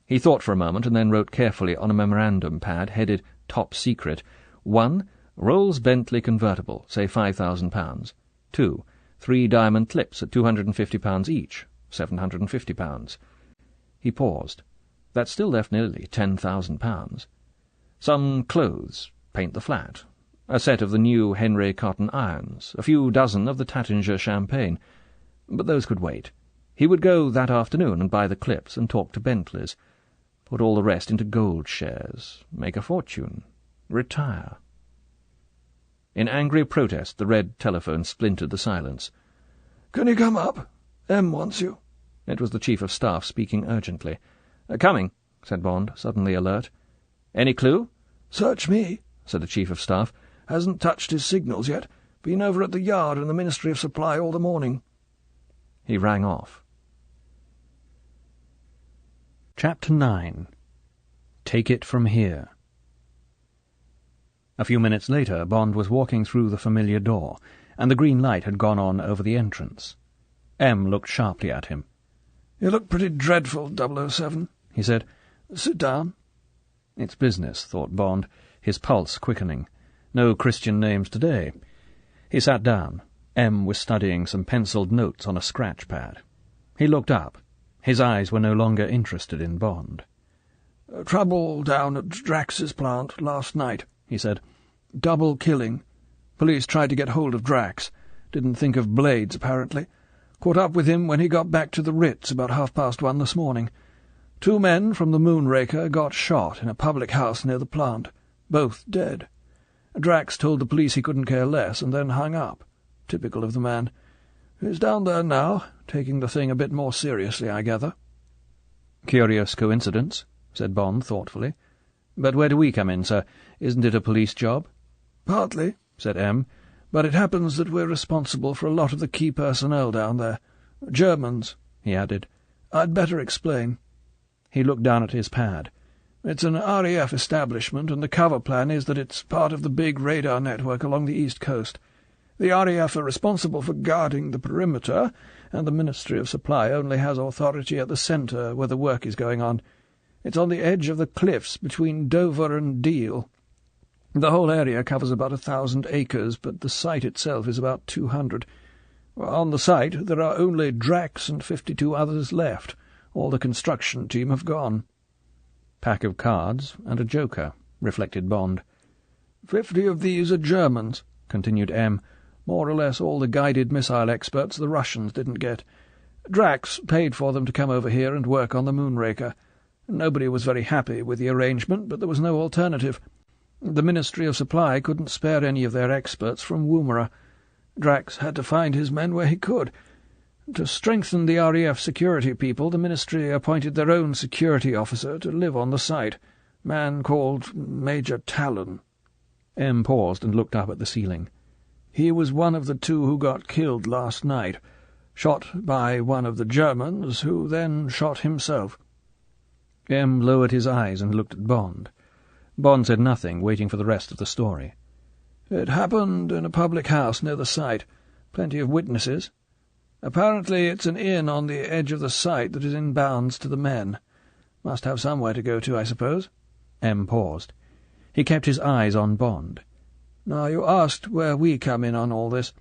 He thought for a moment and then wrote carefully on a memorandum pad headed top secret: 1. Rolls Bentley convertible, say £5,000. 2. 3 diamond clips at £250 each, £750. He paused. That still left nearly £10,000. Some clothes, paint the flat, a set of the new Henry cotton irons, a few dozen of the Tattinger champagne. But those could wait. He would go that afternoon and buy the clips and talk to Bentleys, put all the rest into gold shares, make a fortune, retire. In angry protest the red telephone splintered the silence.
"Can you come up? M wants you."
It was the Chief of Staff speaking urgently. "Coming," said Bond, suddenly alert. "Any clue?"
"Search me," said the Chief of Staff. "Hasn't touched his signals yet. Been over at the Yard and the Ministry of Supply all the morning."
He rang off. Chapter 9. Take It From Here. A few minutes later Bond was walking through the familiar door, and the green light had gone on over the entrance. M looked sharply at him.
"You look pretty dreadful, 007, he said. "Sit down."
It's business, thought Bond, his pulse quickening. No Christian names today. He sat down. M was studying some pencilled notes on a scratch pad. He looked up. His eyes were no longer interested in Bond.
"Trouble down at Drax's plant last night," he said. "Double killing. Police tried to get hold of Drax. Didn't think of Blades, apparently. Caught up with him when he got back to the Ritz about 1:30 this morning. 2 men from the Moonraker' got shot in a public house near the plant. Both dead. Drax told the police he couldn't care less, and then hung up. Typical of the man. He's down there now, taking the thing a bit more seriously, I gather."
"Curious coincidence," said Bond thoughtfully. "But where do we come in, sir? Isn't it a police job?"
"Partly," said M, "but it happens that we're responsible for a lot of the key personnel down there. Germans," he added. "I'd better explain."
He looked down at his pad.
"It's an RAF establishment, and the cover plan is that it's part of the big radar network along the East Coast. The RAF are responsible for guarding the perimeter, and the Ministry of Supply only has authority at the centre where the work is going on. It's on the edge of the cliffs between Dover and Deal. The whole area covers about 1,000 acres, but the site itself is about 200. On the site there are only Drax and 52 others left. All the construction team have gone."
"Pack of cards and a joker," reflected Bond.
50 of these are Germans," continued M. "More or less all the guided missile experts the Russians didn't get. Drax paid for them to come over here and work on the Moonraker'. Nobody was very happy with the arrangement, but there was no alternative. The Ministry of Supply couldn't spare any of their experts from Woomera. Drax had to find his men where he could. To strengthen the RAF security people, the Ministry appointed their own security officer to live on the site, man called Major Talon."
M paused and looked up at the ceiling.
"He was one of the 2 who got killed last night, shot by one of the Germans, who then shot himself."
M lowered his eyes and looked at Bond. Bond said nothing, waiting for the rest of the story.
"It happened in a public house near the site. Plenty of witnesses. Apparently it's an inn on the edge of the site that is in bounds to the men. Must have somewhere to go to, I suppose."
M paused. He kept his eyes on Bond.
"Now, you asked where we come in on all this.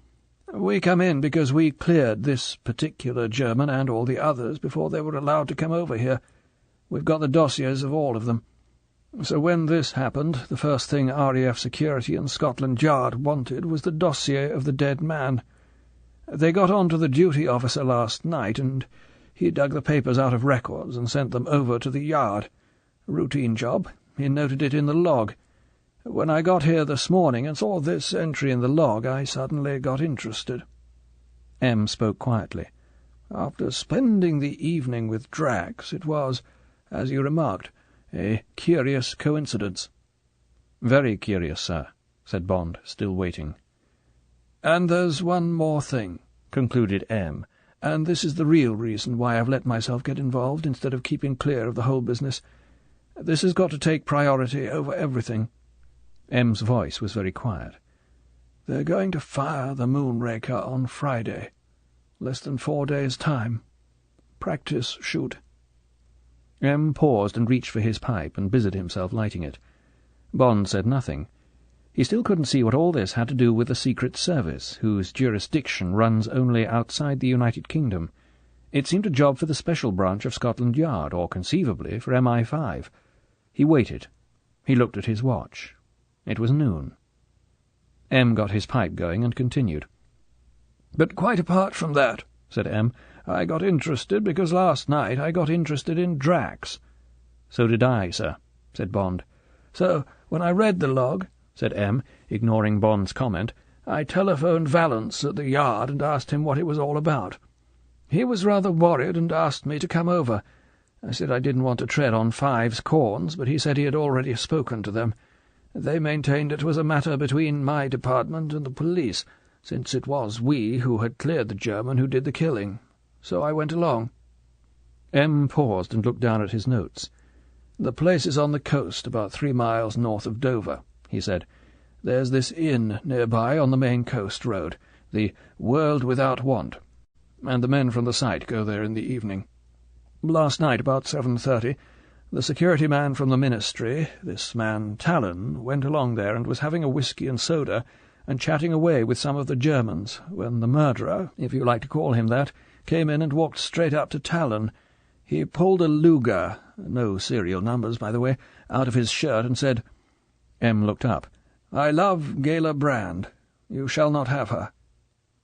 We come in because we cleared this particular German and all the others before they were allowed to come over here. We've got the dossiers of all of them. So when this happened, the first thing RAF Security and Scotland Yard wanted was the dossier of the dead man. They got on to the duty officer last night, and he dug the papers out of records and sent them over to the Yard. Routine job. He noted it in the log. When I got here this morning and saw this entry in the log, I suddenly got interested."
M spoke quietly.
"After spending the evening with Drax, it was, as you remarked, a curious coincidence."
"Very curious, sir," said Bond, still waiting.
"And there's one more thing," concluded M, "and this is the real reason why I've let myself get involved instead of keeping clear of the whole business. This has got to take priority over everything."
M's voice was very quiet.
"They're going to fire the Moonraker' on Friday. Less than 4 days' time. Practice shoot."
M paused and reached for his pipe and busied himself lighting it. Bond said nothing. He still couldn't see what all this had to do with the Secret Service, whose jurisdiction runs only outside the United Kingdom. It seemed a job for the Special Branch of Scotland Yard, or conceivably for MI5. He waited. He looked at his watch. It was noon. M got his pipe going and continued. "But quite apart from that," said M, "I got interested because last night I got interested in Drax." "So did I, sir," said Bond. "So, when I read the log," said M, ignoring Bond's comment, "I telephoned Valance at the Yard and asked him what it was all about. He was rather worried and asked me to come over. I said I didn't want to tread on Five's corns, but he said he had already spoken to them. They maintained it was a matter between my department and the police, since it was we who had cleared the German who did the killing. So I went along." M paused and looked down at his notes. "The place is on the coast, about 3 miles north of Dover," he said. "There's this inn nearby on the main coast road, the World Without Want, and the men from the site go there in the evening. Last night, about 7:30, the security man from the Ministry, this man Talon, went along there and was having a whisky and soda and chatting away with some of the Germans, when the murderer, if you like to call him that, came in and walked straight up to Talon. He pulled a Luger, no serial numbers, by the way, out of his shirt and said—" M looked up. "I love Gala Brand. You shall not have her."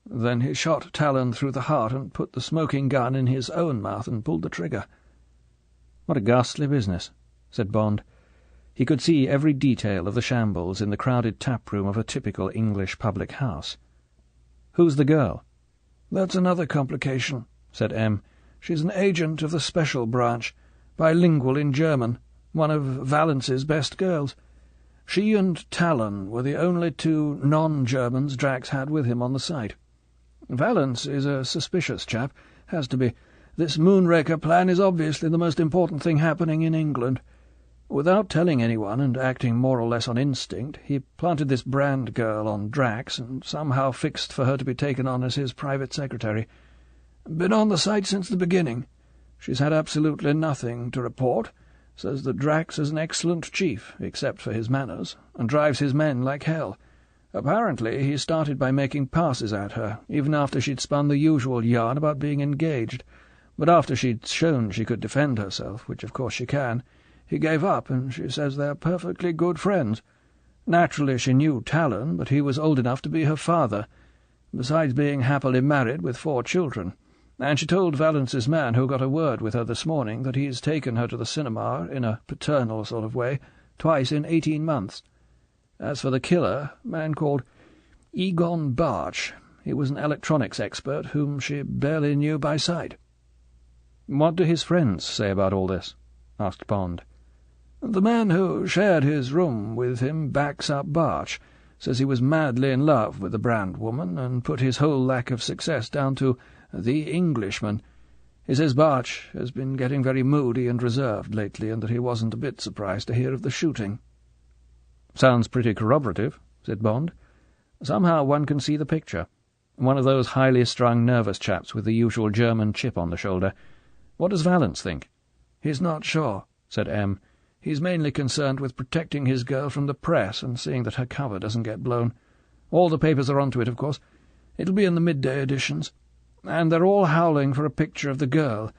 Then he shot Talon through the heart and put the smoking gun in his own mouth and pulled the trigger." "What a ghastly business," said Bond. He could see every detail of the shambles in the crowded tap-room of a typical English public house. "Who's the girl?" "That's another complication," said M. "She's an agent of the Special Branch, bilingual in German, one of Valance's best girls. She and Talon were the only 2 non-Germans Drax had with him on the site. Valance is a suspicious chap, has to be. This Moonraker plan is obviously the most important thing happening in England. Without telling anyone and acting more or less on instinct, he planted this Brand girl on Drax and somehow fixed for her to be taken on as his private secretary. Been on the site since the beginning. She's had absolutely nothing to report. Says that Drax is an excellent chief, except for his manners, and drives his men like hell. Apparently he started by making passes at her, even after she'd spun the usual yarn about being engaged. But after she'd shown she could defend herself, which of course she can, he gave up, and she says they're perfectly good friends. Naturally she knew Talon, but he was old enough to be her father, besides being happily married with 4 children. And she told Valance's man who got a word with her this morning that he's taken her to the cinema, in a paternal sort of way, twice in 18 months. As for the killer, a man called Egon Barch, he was an electronics expert whom she barely knew by sight." "What do his friends say about all this?" asked Bond. "The man who shared his room with him backs up Barch, says he was madly in love with the Brand woman and put his whole lack of success down to the Englishman. He says Barch has been getting very moody and reserved lately, and that he wasn't a bit surprised to hear of the shooting." "Sounds pretty corroborative," said Bond. "Somehow one can see the picture. One of those highly strung nervous chaps with the usual German chip on the shoulder. What does Valance think?" "He's not sure," said M. "He's mainly concerned with protecting his girl from the press and seeing that her cover doesn't get blown. All the papers are onto it, of course. It'll be in the midday editions. And they're all howling for a picture of the girl.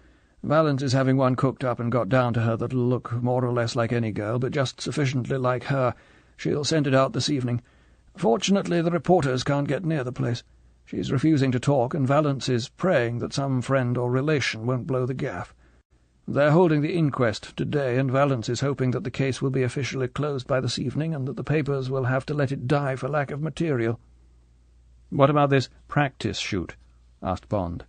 Valance is having one cooked up and got down to her that'll look more or less like any girl, but just sufficiently like her. She'll send it out this evening. Fortunately, the reporters can't get near the place. She's refusing to talk, and Valance is praying that some friend or relation won't blow the gaff. They're holding the inquest today, and Valance is hoping that the case will be officially closed by this evening and that the papers will have to let it die for lack of material." "What about this practice shoot?" asked Bond.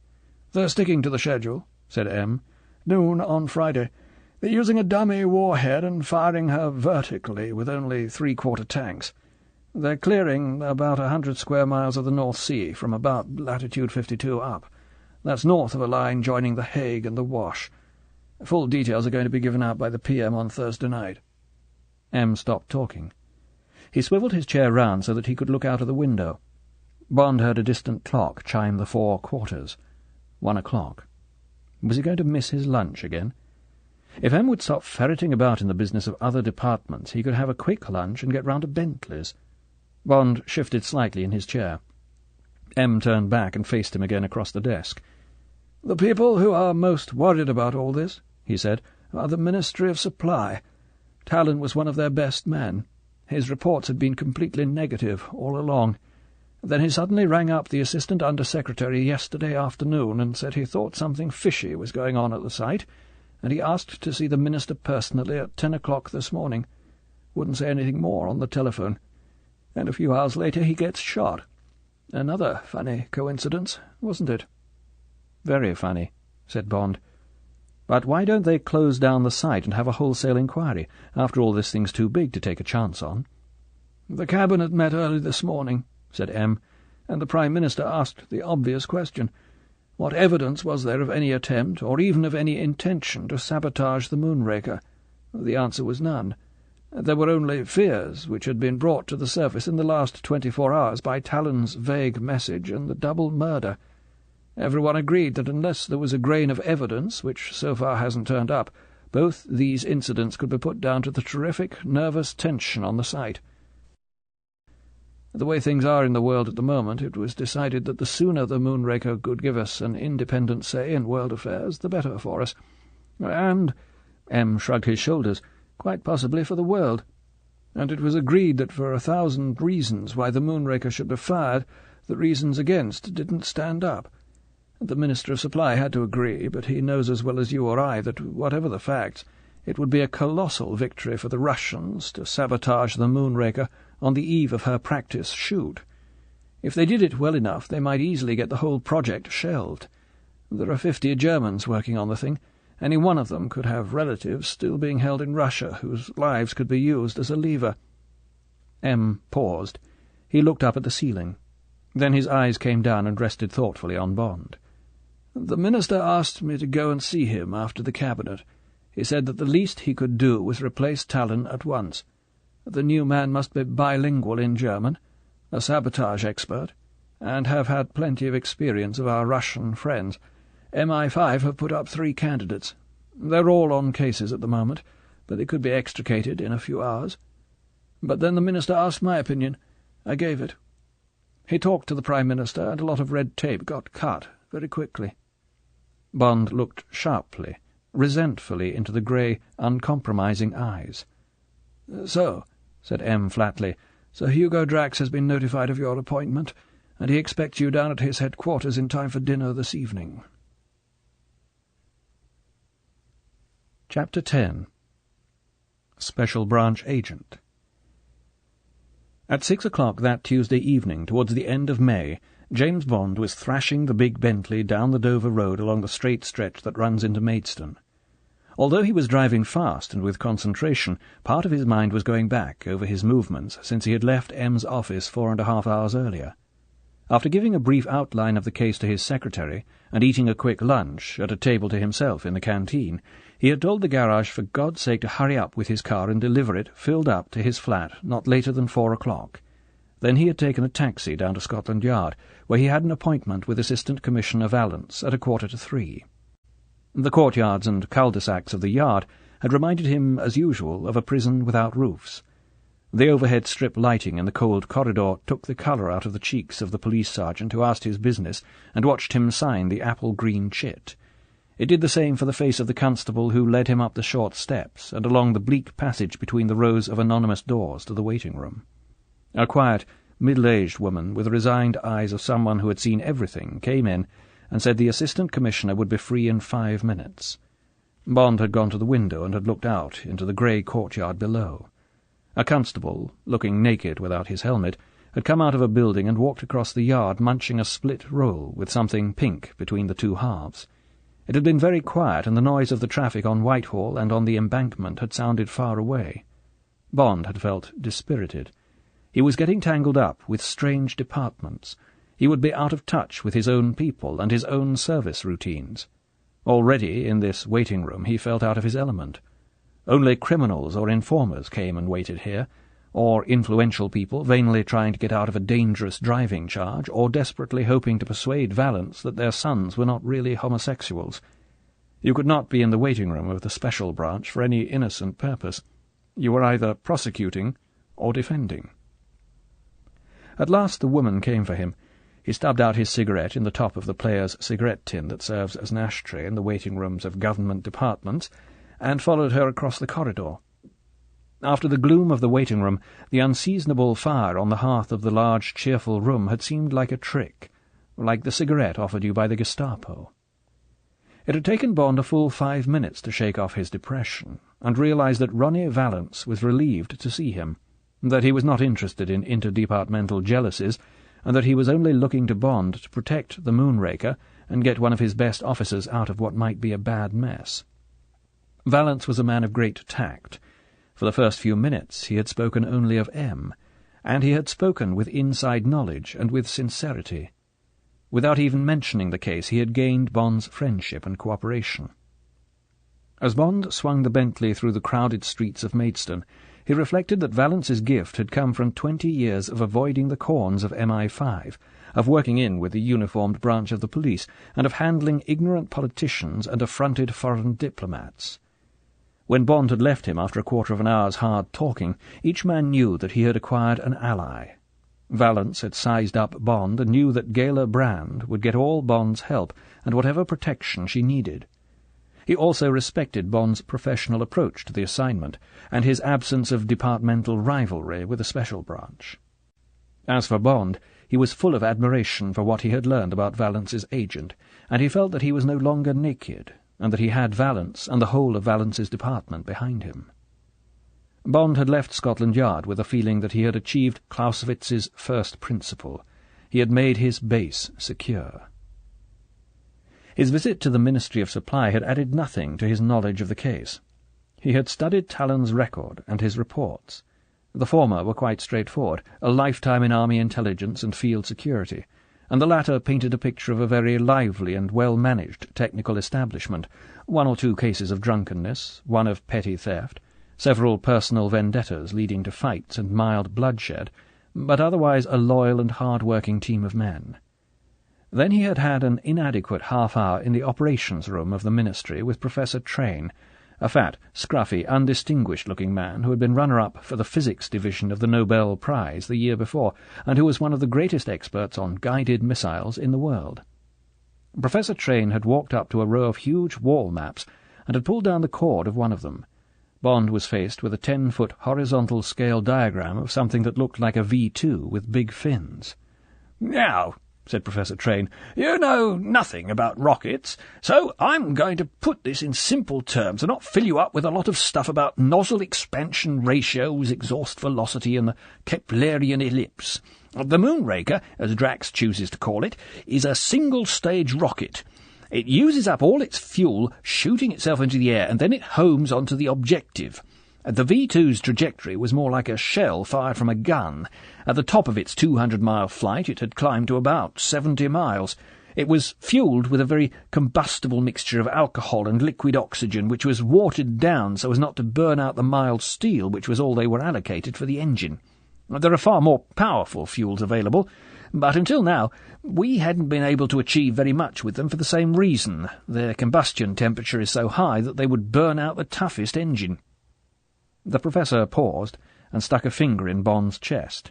"They're sticking to the schedule," said M. "Noon on Friday. They're using a dummy warhead and firing her vertically with only 3/4 tanks. They're clearing about 100 square miles of the North Sea from about latitude 52 up. That's north of a line joining the Hague and the Wash. Full details are going to be given out by the PM on Thursday night." M stopped talking. He swivelled his chair round so that he could look out of the window. Bond heard a distant clock chime the 4 quarters. 1 o'clock. Was he going to miss his lunch again? If Em would stop ferreting about in the business of other departments, he could have a quick lunch and get round to Bentley's. Bond shifted slightly in his chair. Em turned back and faced him again across the desk. "The people who are most worried about all this," he said, "are the Ministry of Supply. Talon was one of their best men. His reports had been completely negative all along. Then he suddenly rang up the Assistant Under-Secretary yesterday afternoon and said he thought something fishy was going on at the site, and he asked to see the Minister personally at 10 o'clock this morning. Wouldn't say anything more on the telephone. And a few hours later he gets shot. Another funny coincidence, wasn't it?" "Very funny," said Bond. "But why don't they close down the site and have a wholesale inquiry? After all, this thing's too big to take a chance on." "The Cabinet met early this morning," said M., "and the Prime Minister asked the obvious question. What evidence was there of any attempt, or even of any intention, to sabotage the Moonraker? The answer was none. There were only fears which had been brought to the surface in the last 24 hours by Talon's vague message and the double murder. Everyone agreed that unless there was a grain of evidence, which so far hasn't turned up, both these incidents could be put down to the terrific nervous tension on the site. The way things are in the world at the moment, it was decided that the sooner the Moonraker could give us an independent say in world affairs, the better for us. And," M. shrugged his shoulders, "quite possibly for the world. And it was agreed that for 1,000 reasons why the Moonraker should be fired, the reasons against didn't stand up. The Minister of Supply had to agree, but he knows as well as you or I that, whatever the facts, it would be a colossal victory for the Russians to sabotage the Moonraker on the eve of her practice shoot. If they did it well enough, they might easily get the whole project shelved. There are 50 Germans working on the thing. Any one of them could have relatives still being held in Russia, whose lives could be used as a lever." M. paused. He looked up at the ceiling. Then his eyes came down and rested thoughtfully on Bond. "The Minister asked me to go and see him after the Cabinet. He said that the least he could do was replace Talon at once. The new man must be bilingual in German, a sabotage expert, and have had plenty of experience of our Russian friends. MI5 have put up 3 candidates. They're all on cases at the moment, but they could be extricated in a few hours. But then the Minister asked my opinion. I gave it. He talked to the Prime Minister, and a lot of red tape got cut very quickly." Bond looked sharply, resentfully into the grey, uncompromising eyes. "So," said M. flatly, "Sir Hugo Drax has been notified of your appointment, and he expects you down at his headquarters in time for dinner this evening." Chapter 10. Special Branch Agent. At 6 o'clock that Tuesday evening, towards the end of May, James Bond was thrashing the big Bentley down the Dover Road along the straight stretch that runs into Maidstone. Although he was driving fast and with concentration, part of his mind was going back over his movements since he had left M's office 4.5 hours earlier. After giving a brief outline of the case to his secretary, and eating a quick lunch at a table to himself in the canteen, he had told the garage for God's sake to hurry up with his car and deliver it, filled up, to his flat not later than 4 o'clock. Then he had taken a taxi down to Scotland Yard, where he had an appointment with Assistant Commissioner Vallance at 2:45. The courtyards and cul-de-sacs of the yard had reminded him, as usual, of a prison without roofs. The overhead strip lighting in the cold corridor took the colour out of the cheeks of the police sergeant who asked his business and watched him sign the apple-green chit. It did the same for the face of the constable who led him up the short steps and along the bleak passage between the rows of anonymous doors to the waiting-room. A quiet, middle-aged woman, with the resigned eyes of someone who had seen everything, came in and said the Assistant Commissioner would be free in 5 minutes. Bond had gone to the window and had looked out into the grey courtyard below. A constable, looking naked without his helmet, had come out of a building and walked across the yard munching a split roll with something pink between the 2 halves. It had been very quiet, and the noise of the traffic on Whitehall and on the embankment had sounded far away. Bond had felt dispirited. He was getting tangled up with strange departments. He would be out of touch with his own people and his own service routines. Already, in this waiting-room, he felt out of his element. Only criminals or informers came and waited here, or influential people vainly trying to get out of a dangerous driving charge, or desperately hoping to persuade Vallance that their sons were not really homosexuals. You could not be in the waiting-room of the special branch for any innocent purpose. You were either prosecuting or defending. At last the woman came for him. He stubbed out his cigarette in the top of the player's cigarette tin that serves as an ashtray in the waiting-rooms of government departments, and followed her across the corridor. After the gloom of the waiting-room, the unseasonable fire on the hearth of the large, cheerful room had seemed like a trick, like the cigarette offered you by the Gestapo. It had taken Bond a full 5 minutes to shake off his depression, and realize that Ronnie Valance was relieved to see him, that he was not interested in interdepartmental jealousies, and that he was only looking to Bond to protect the Moonraker and get one of his best officers out of what might be a bad mess. Valance was a man of great tact. For the first few minutes he had spoken only of M, and he had spoken with inside knowledge and with sincerity. Without even mentioning the case, he had gained Bond's friendship and cooperation. As Bond swung the Bentley through the crowded streets of Maidstone, he reflected that Valance's gift had come from 20 years of avoiding the corns of MI5, of working in with the uniformed branch of the police, and of handling ignorant politicians and affronted foreign diplomats. When Bond had left him after a quarter of an hour's hard talking, each man knew that he had acquired an ally. Valance had sized up Bond and knew that Gala Brand would get all Bond's help and whatever protection she needed. He also respected Bond's professional approach to the assignment and his absence of departmental rivalry with the special branch. As for Bond, he was full of admiration for what he had learned about Valance's agent, and he felt that he was no longer naked, and that he had Valance and the whole of Valance's department behind him. Bond had left Scotland Yard with a feeling that he had achieved Clausewitz's first principle. He had made his base secure. His visit to the Ministry of Supply had added nothing to his knowledge of the case. He had studied Talon's record and his reports. The former were quite straightforward, a lifetime in Army intelligence and field security, and the latter painted a picture of a very lively and well-managed technical establishment, 1 or 2 cases of drunkenness, 1 of petty theft, several personal vendettas leading to fights and mild bloodshed, but otherwise a loyal and hard-working team of men. Then he had had an inadequate half-hour in the operations room of the Ministry with Professor Train, a fat, scruffy, undistinguished-looking man who had been runner-up for the physics division of the Nobel Prize the year before, and who was one of the greatest experts on guided missiles in the world. Professor Train had walked up to a row of huge wall maps and had pulled down the cord of one of them. Bond was faced with a 10-foot horizontal scale diagram of something that looked like a V2 with big fins.
"Now," said Professor Train, "you know nothing about rockets, so I'm going to put this in simple terms and not fill you up with a lot of stuff about nozzle expansion ratios, exhaust velocity, and the Keplerian ellipse. The Moonraker, as Drax chooses to call it, is a single-stage rocket. It uses up all its fuel, shooting itself into the air, and then it homes onto the objective. The V2's trajectory was more like a shell fired from a gun. At the top of its 200-mile flight it had climbed to about 70 miles. It was fueled with a very combustible mixture of alcohol and liquid oxygen, which was watered down so as not to burn out the mild steel, which was all they were allocated for the engine. There are far more powerful fuels available, but until now we hadn't been able to achieve very much with them for the same reason. Their combustion temperature is so high that they would burn out the toughest engine." The Professor paused and stuck a finger in Bond's chest.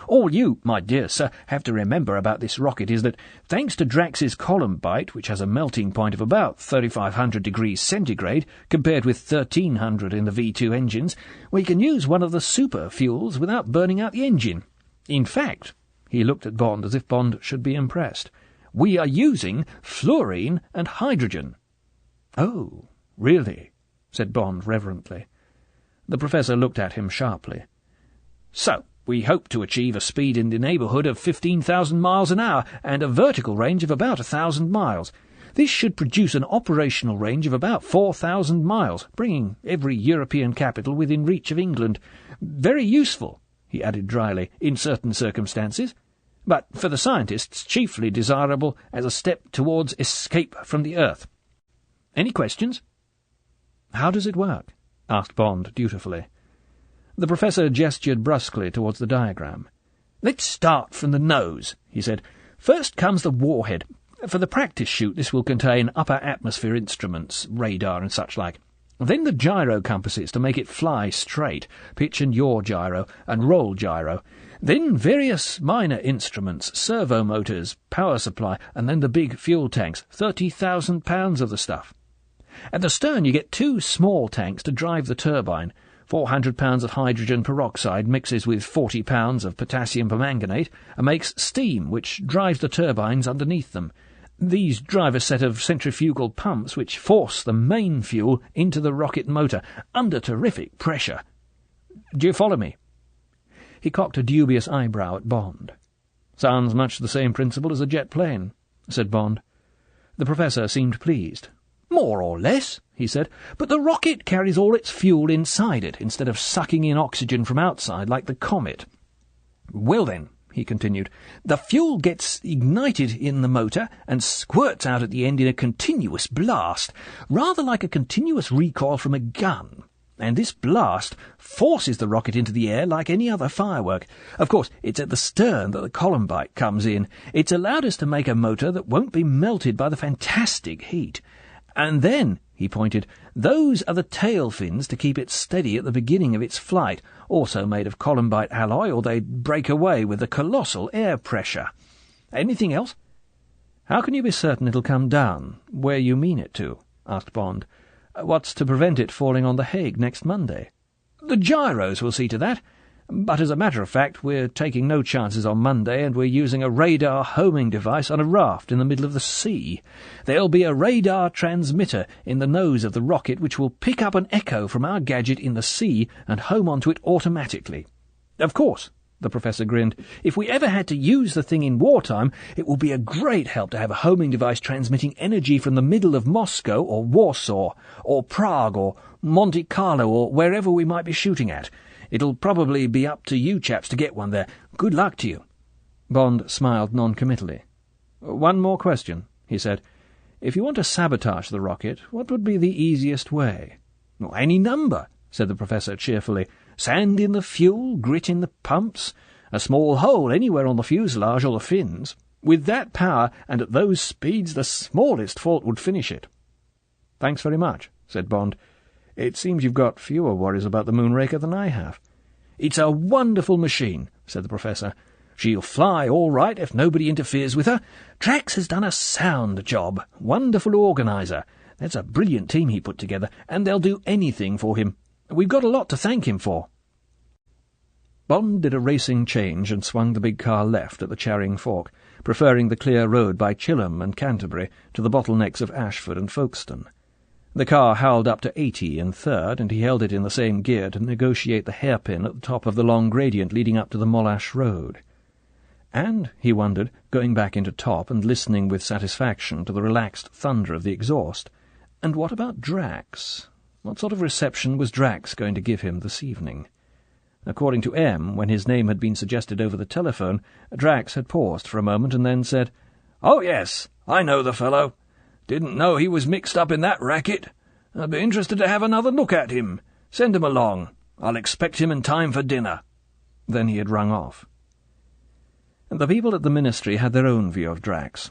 "All you, my dear sir, have to remember about this rocket is that, thanks to Drax's column bite, which has a melting point of about 3,500 degrees centigrade, compared with 1,300 in the V2 engines, we can use one of the super fuels without burning out the engine. In fact," he looked at Bond as if Bond should be impressed, "we are using fluorine and hydrogen." "Oh, really?" said Bond reverently. The Professor looked at him sharply. "So, we hope to achieve a speed in the neighbourhood of 15,000 miles an hour and a vertical range of about 1,000 miles. This should produce an operational range of about 4,000 miles, bringing every European capital within reach of England. Very useful," he added dryly, "in certain circumstances, but for the scientists chiefly desirable as a step towards escape from the Earth. Any questions?" "How does it work?" asked Bond dutifully. The Professor gestured brusquely towards the diagram. "Let's start from the nose," he said. "First comes the warhead.
For the practice shoot, this will contain upper atmosphere instruments, radar and such like. Then the gyro compasses to make it fly straight, pitch and yaw gyro, and roll gyro. Then various minor instruments, servo motors, power supply, and then the big fuel tanks, 30,000 pounds of the stuff. At the stern you get 2 small tanks to drive the turbine. 400 pounds of hydrogen peroxide mixes with 40 pounds of potassium permanganate and makes steam which drives the turbines underneath them. These drive a set of centrifugal pumps which force the main fuel into the rocket motor under terrific pressure. Do you follow me? He cocked a dubious eyebrow at Bond. "Sounds much the same principle as a jet plane," said Bond. The Professor seemed pleased. "More or less," he said, "but the rocket carries all its fuel inside it, instead of sucking in oxygen from outside like the comet. Well then," he continued, "the fuel gets ignited in the motor and squirts out at the end in a continuous blast, rather like a continuous recoil from a gun. And this blast forces the rocket into the air like any other firework. Of course, it's at the stern that the columbite comes in. It's allowed us to make a motor that won't be melted by the fantastic heat. And then," he pointed, "those are the tail fins to keep it steady at the beginning of its flight, also made of columbite alloy, or they'd break away with the colossal air pressure. Anything else?" "How can you be certain it'll come down, where you mean it to?" asked Bond. "What's to prevent it falling on The Hague next Monday?" "The gyros will see to that. But as a matter of fact, we're taking no chances on Monday, and we're using a radar homing device on a raft in the middle of the sea. There'll be a radar transmitter in the nose of the rocket which will pick up an echo from our gadget in the sea and home onto it automatically. Of course," the Professor grinned, "if we ever had to use the thing in wartime, it will be a great help to have a homing device transmitting energy from the middle of Moscow or Warsaw or Prague or Monte Carlo or wherever we might be shooting at. It'll probably be up to you chaps to get one there. Good luck to you." Bond smiled noncommittally. "One more question," he said. "If you want to sabotage the rocket, what would be the easiest way?" "Any number," said the Professor cheerfully. "Sand in the fuel, grit in the pumps, a small hole anywhere on the fuselage or the fins. With that power and at those speeds, the smallest fault would finish it." "Thanks very much," said Bond. "It seems you've got fewer worries about the Moonraker than I have." "It's a wonderful machine," said the Professor. "She'll fly all right if nobody interferes with her. Drax has done a sound job. Wonderful organizer. That's a brilliant team he put together, and they'll do anything for him. We've got a lot to thank him for." Bond did a racing change and swung the big car left at the Charing Fork, preferring the clear road by Chilham and Canterbury to the bottlenecks of Ashford and Folkestone. The car howled up to 80 in third, and he held it in the same gear to negotiate the hairpin at the top of the long gradient leading up to the Mollash Road. And, he wondered, going back into top and listening with satisfaction to the relaxed thunder of the exhaust, and what about Drax? What sort of reception was Drax going to give him this evening? According to M, when his name had been suggested over the telephone, Drax had paused for a moment and then said, "Oh, yes, I know the fellow. Didn't know he was mixed up in that racket. I'd be interested to have another look at him. Send him along. I'll expect him in time for dinner." Then he had rung off. The people at the Ministry had their own view of Drax.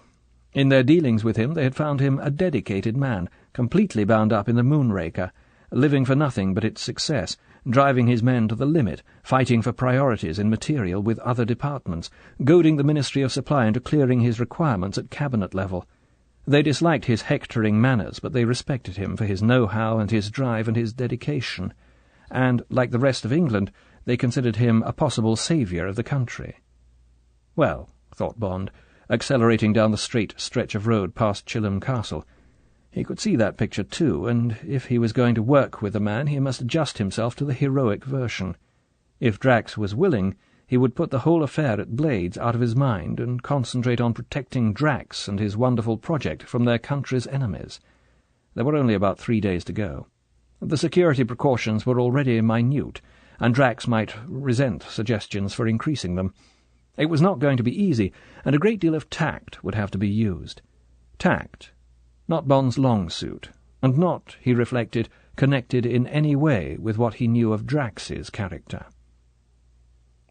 In their dealings with him they had found him a dedicated man, completely bound up in the Moonraker, living for nothing but its success, driving his men to the limit, fighting for priorities in material with other departments, goading the Ministry of Supply into clearing his requirements at cabinet level. They disliked his hectoring manners, but they respected him for his know-how and his drive and his dedication, and, like the rest of England, they considered him a possible saviour of the country. Well, thought Bond, accelerating down the straight stretch of road past Chilham Castle, he could see that picture too, and if he was going to work with the man he must adjust himself to the heroic version. If Drax was willing, he would put the whole affair at Blades out of his mind and concentrate on protecting Drax and his wonderful project from their country's enemies. There were only about 3 days to go. The security precautions were already minute, and Drax might resent suggestions for increasing them. It was not going to be easy, and a great deal of tact would have to be used. Tact, not Bond's long suit, and not, he reflected, connected in any way with what he knew of Drax's character.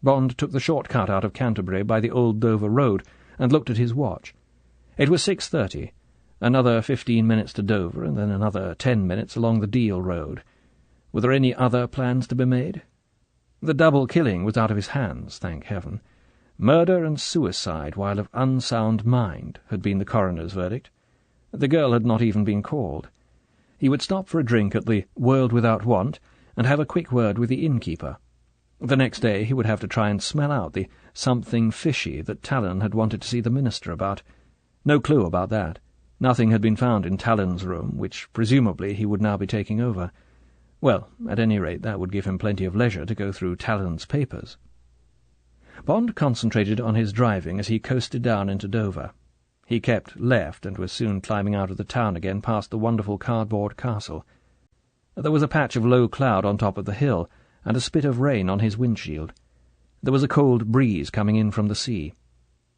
Bond took the short cut out of Canterbury by the old Dover Road and looked at his watch. It was 6:30, another 15 minutes to Dover, and then another 10 minutes along the Deal Road. Were there any other plans to be made? The double killing was out of his hands, thank heaven. Murder and suicide while of unsound mind had been the coroner's verdict. The girl had not even been called. He would stop for a drink at the World Without Want and have a quick word with the innkeeper. The next day he would have to try and smell out the something fishy that Talon had wanted to see the minister about. No clue about that. Nothing had been found in Talon's room, which presumably he would now be taking over. Well, at any rate, that would give him plenty of leisure to go through Talon's papers. Bond concentrated on his driving as he coasted down into Dover. He kept left and was soon climbing out of the town again past the wonderful cardboard castle. There was a patch of low cloud on top of the hill, and a spit of rain on his windshield. There was a cold breeze coming in from the sea.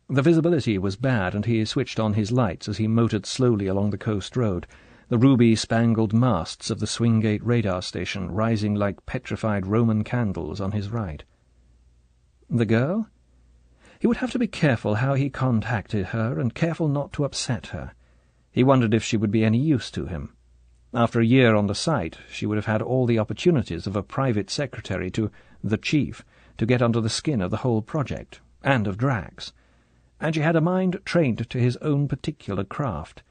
The visibility was bad, and he switched on his lights as he motored slowly along the coast road, the ruby-spangled masts of the Swingate radar station rising like petrified Roman candles on his right. The girl? He would have to be careful how he contacted her, and careful not to upset her. He wondered if she would be any use to him. After a year on the site, she would have had all the opportunities of a private secretary to the chief to get under the skin of the whole project, and of Drax. And she had a mind trained to his own particular craft.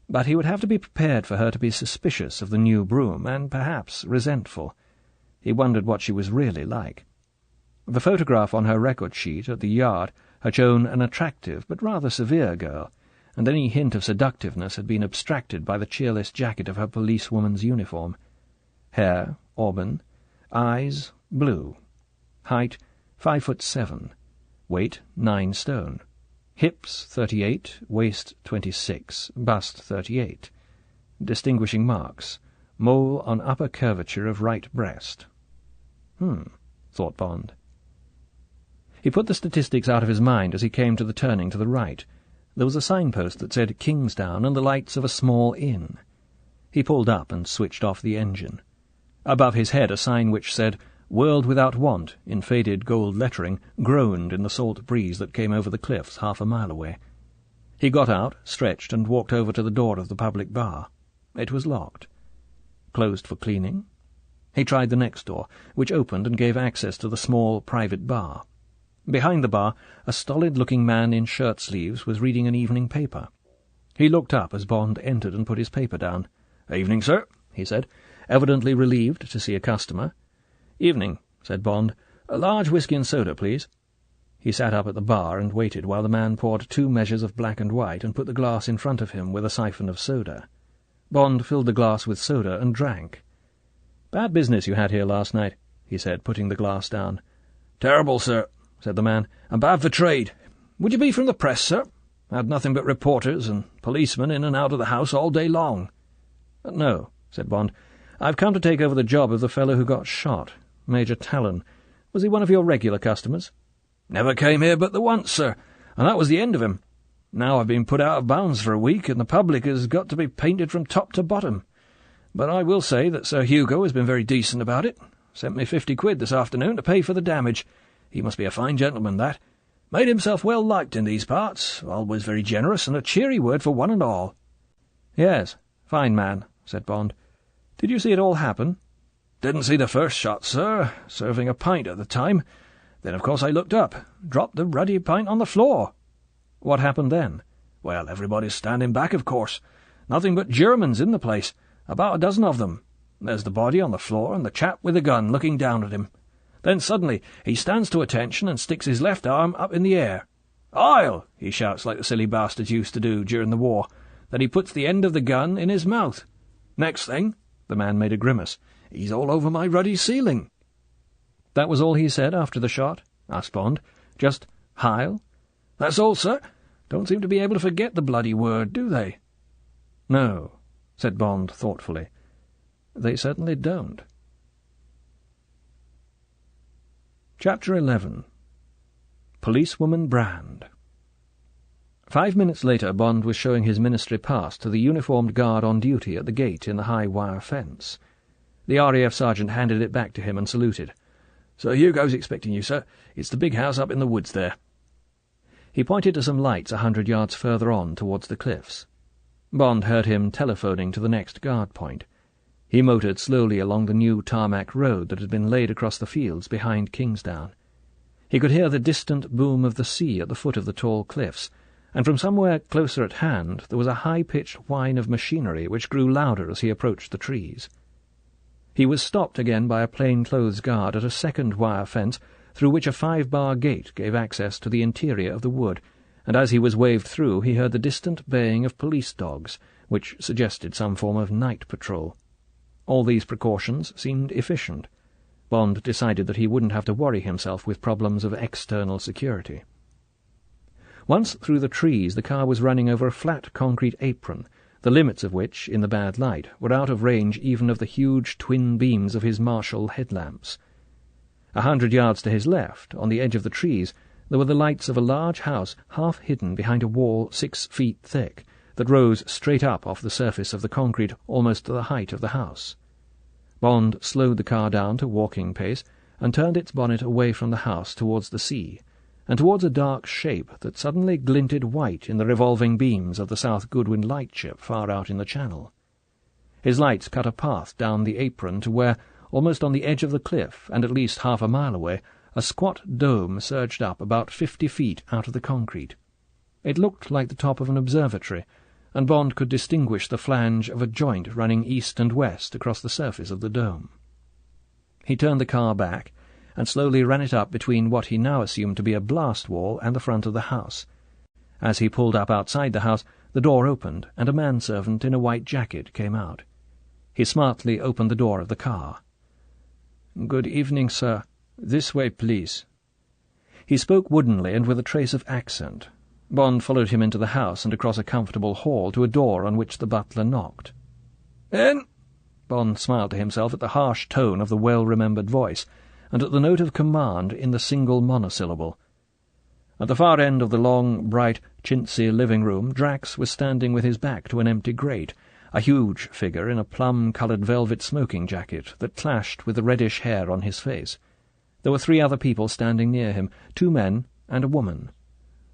But he would have to be prepared for her to be suspicious of the new broom, and perhaps resentful. He wondered what she was really like. The photograph on her record sheet at the Yard had shown an attractive but rather severe girl, and any hint of seductiveness had been abstracted by the cheerless jacket of her policewoman's uniform. Hair, auburn. Eyes, blue. Height, 5'7". Weight, 9 stone. Hips, 38, waist, 26, bust, 38. Distinguishing marks. Mole on upper curvature of right breast. Thought Bond. He put the statistics out of his mind as he came to the turning to the right. There was a signpost that said Kingsdown and the lights of a small inn. He pulled up and switched off the engine. Above his head a sign which said World Without Want, in faded gold lettering, groaned in the salt breeze that came over the cliffs half a mile away. He got out, stretched, and walked over to the door of the public bar. It was locked. Closed for cleaning? He tried the next door, which opened and gave access to the small private bar. Behind the bar, a stolid-looking man in shirt-sleeves was reading an evening paper. He looked up as Bond entered and put his paper down. "Evening, sir," he said, evidently relieved to see a customer. "Evening," said Bond. "A large whisky and soda, please." He sat up at the bar and waited while the man poured 2 measures of black and white and put the glass in front of him with a siphon of soda. Bond filled the glass with soda and drank. "Bad business you had here last night," he said, putting the glass down. "Terrible, sir," said the man, "and bad for trade. Would you be from the press, sir? Had nothing but reporters and policemen in and out of the house all day long." "No," said Bond. "I've come to take over the job of the fellow who got shot, Major Talon. Was he one of your regular customers?" "Never came here but the once, sir, and that was the end of him. Now I've been put out of bounds for a week, and the public has got to be painted from top to bottom. But I will say that Sir Hugo has been very decent about it. Sent me 50 quid this afternoon to pay for the damage. He must be a fine gentleman, that. Made himself well liked in these parts, always very generous, and a cheery word for one and all." "Yes, fine man," said Bond. "Did you see it all happen?" "Didn't see the first shot, sir, serving a pint at the time. Then, of course, I looked up, dropped the ruddy pint on the floor." "What happened then?" "Well, everybody's standing back, of course. Nothing but Germans in the place, about a dozen of them. There's the body on the floor and the chap with the gun looking down at him. Then suddenly he stands to attention and sticks his left arm up in the air. 'Heil!' he shouts like the silly bastards used to do during the war. Then he puts the end of the gun in his mouth. Next thing," the man made a grimace, "he's all over my ruddy ceiling." "That was all he said after the shot?" asked Bond. "Just Heil?" "That's all, sir. Don't seem to be able to forget the bloody word, do they?" "No," said Bond thoughtfully. "They certainly don't." Chapter 11. Policewoman Brand. 5 minutes later Bond was showing his ministry pass to the uniformed guard on duty at the gate in the high wire fence. The RAF sergeant handed it back to him and saluted. "Sir Hugo's expecting you, sir. It's the big house up in the woods there." He pointed to some lights 100 yards further on towards the cliffs. Bond heard him telephoning to the next guard point. He motored slowly along the new tarmac road that had been laid across the fields behind Kingsdown. He could hear the distant boom of the sea at the foot of the tall cliffs, and from somewhere closer at hand there was a high-pitched whine of machinery which grew louder as he approached the trees. He was stopped again by a plain-clothes guard at a second wire fence through which a 5-bar gate gave access to the interior of the wood, and as he was waved through he heard the distant baying of police dogs, which suggested some form of night patrol. All these precautions seemed efficient. Bond decided that he wouldn't have to worry himself with problems of external security. Once through the trees, the car was running over a flat concrete apron, the limits of which, in the bad light, were out of range even of the huge twin beams of his Marshall headlamps. 100 yards to his left, on the edge of the trees, there were the lights of a large house half hidden behind a wall 6 feet thick, that rose straight up off the surface of the concrete almost to the height of the house. Bond slowed the car down to walking pace and turned its bonnet away from the house towards the sea, and towards a dark shape that suddenly glinted white in the revolving beams of the South Goodwin lightship far out in the channel. His lights cut a path down the apron to where, almost on the edge of the cliff and at least half a mile away, a squat dome surged up about 50 feet out of the concrete. It looked like the top of an observatory, and Bond could distinguish the flange of a joint running east and west across the surface of the dome. He turned the car back and slowly ran it up between what he now assumed to be a blast wall and the front of the house. As he pulled up outside the house, the door opened, and a manservant in a white jacket came out. He smartly opened the door of the car. "Good evening, sir. This way, please." He spoke woodenly and with a trace of accent. Bond followed him into the house and across a comfortable hall to a door on which the butler knocked. "In!" Bond smiled to himself at the harsh tone of the well-remembered voice, and at the note of command in the single monosyllable. At the far end of the long, bright, chintzy living-room, Drax was standing with his back to an empty grate, a huge figure in a plum-coloured velvet smoking jacket that clashed with the reddish hair on his face. There were 3 other people standing near him, 2 men and a woman.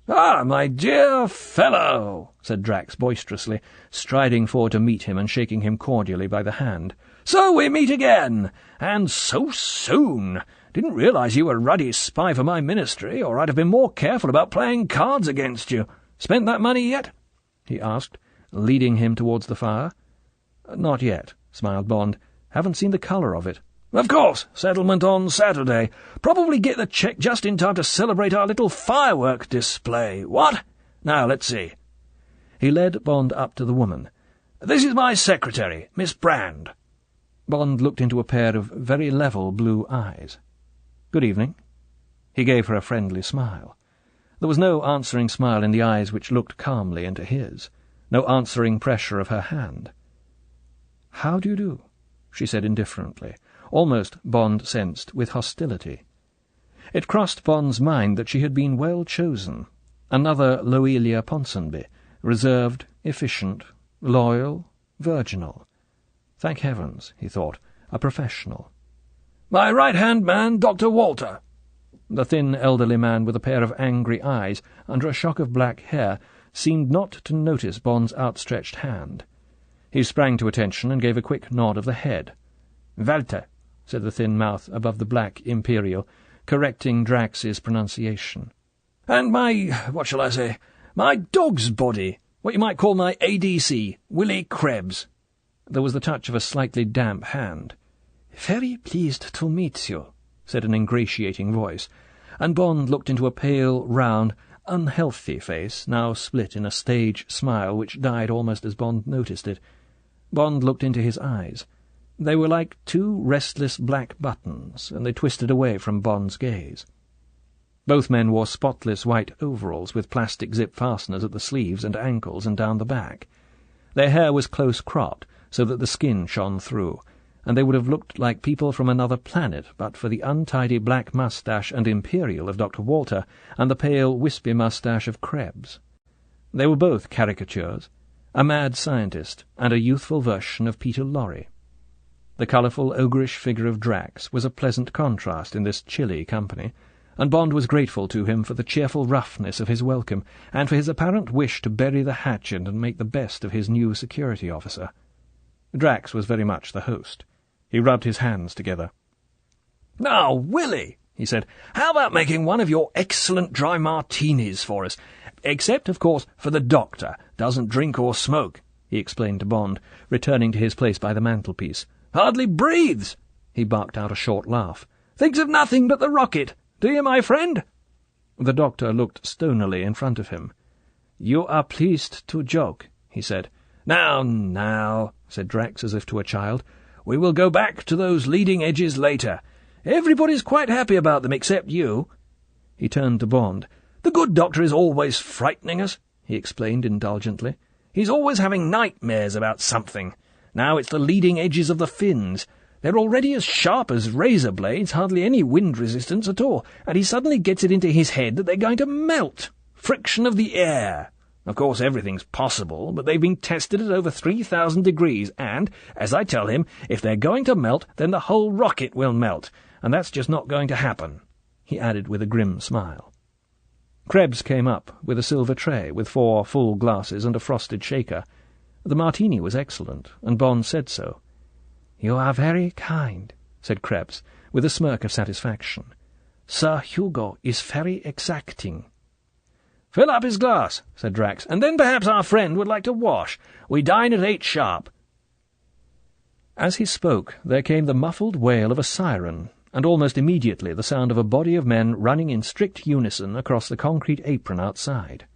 "Ah, my dear fellow," said Drax boisterously, striding forward to meet him and shaking him cordially by the hand. "So we meet again, and so soon. Didn't realize you were a ruddy spy for my ministry, or I'd have been more careful about playing cards against you. Spent that money yet?" he asked, leading him towards the fire. "Not yet," smiled Bond. "Haven't seen the colour of it." "Of course. Settlement on Saturday. Probably get the cheque just in time to celebrate our little firework display. What? Now, let's see." He led Bond up to the woman. "This is my secretary, Miss Brand." Bond looked into a pair of very level blue eyes. "Good evening." He gave her a friendly smile. There was no answering smile in the eyes which looked calmly into his, no answering pressure of her hand. "How do you do?" she said indifferently, almost, Bond sensed, with hostility. It crossed Bond's mind that she had been well chosen, another Loelia Ponsonby, reserved, efficient, loyal, virginal. Thank heavens, he thought, a professional. "My right-hand man, Dr. Walter." The thin elderly man with a pair of angry eyes under a shock of black hair seemed not to notice Bond's outstretched hand. He sprang to attention and gave a quick nod of the head. "Walter," said the thin mouth above the black imperial, correcting Drax's pronunciation. "And what shall I say, my dog's body, what you might call my ADC, Willie Krebs." There was the touch of a slightly damp hand. "Very pleased to meet you," said an ingratiating voice, and Bond looked into a pale, round, unhealthy face, now split in a stage smile which died almost as Bond noticed it. Bond looked into his eyes. They were like 2 restless black buttons, and they twisted away from Bond's gaze. Both men wore spotless white overalls with plastic zip fasteners at the sleeves and ankles and down the back. Their hair was close-cropped, so that the skin shone through, and they would have looked like people from another planet but for the untidy black moustache and imperial of Dr. Walter and the pale, wispy moustache of Krebs. They were both caricatures, a mad scientist and a youthful version of Peter Lorre. The colourful, ogreish figure of Drax was a pleasant contrast in this chilly company, and Bond was grateful to him for the cheerful roughness of his welcome, and for his apparent wish to bury the hatchet and make the best of his new security officer. Drax was very much the host. He rubbed his hands together. "Now, Willie," he said, "how about making one of your excellent dry martinis for us? Except, of course, for the doctor. Doesn't drink or smoke," he explained to Bond, returning to his place by the mantelpiece. "Hardly breathes." He barked out a short laugh. "Thinks of nothing but the rocket. Do you, my friend?" The doctor looked stonily in front of him. "You are pleased to joke," he said. Now," said Drax as if to a child. "We will go back to those leading edges later. Everybody's quite happy about them except you." He turned to Bond. "The good doctor is always frightening us," he explained indulgently. "He's always having nightmares about something. Now it's the leading edges of the fins. They're already as sharp as razor blades, hardly any wind resistance at all, and he suddenly gets it into his head that they're going to melt. Friction of the air. Of course, everything's possible, but they've been tested at over 3,000 degrees, and, as I tell him, if they're going to melt, then the whole rocket will melt, and that's just not going to happen," he added with a grim smile. Krebs came up with a silver tray with 4 full glasses and a frosted shaker. The martini was excellent, and Bond said so. "You are very kind," said Krebs, with a smirk of satisfaction. "Sir Hugo is very exacting." "Fill up his glass," said Drax, "and then perhaps our friend would like to wash. We dine at 8 sharp." As he spoke, there came the muffled wail of a siren, and almost immediately the sound of a body of men running in strict unison across the concrete apron outside.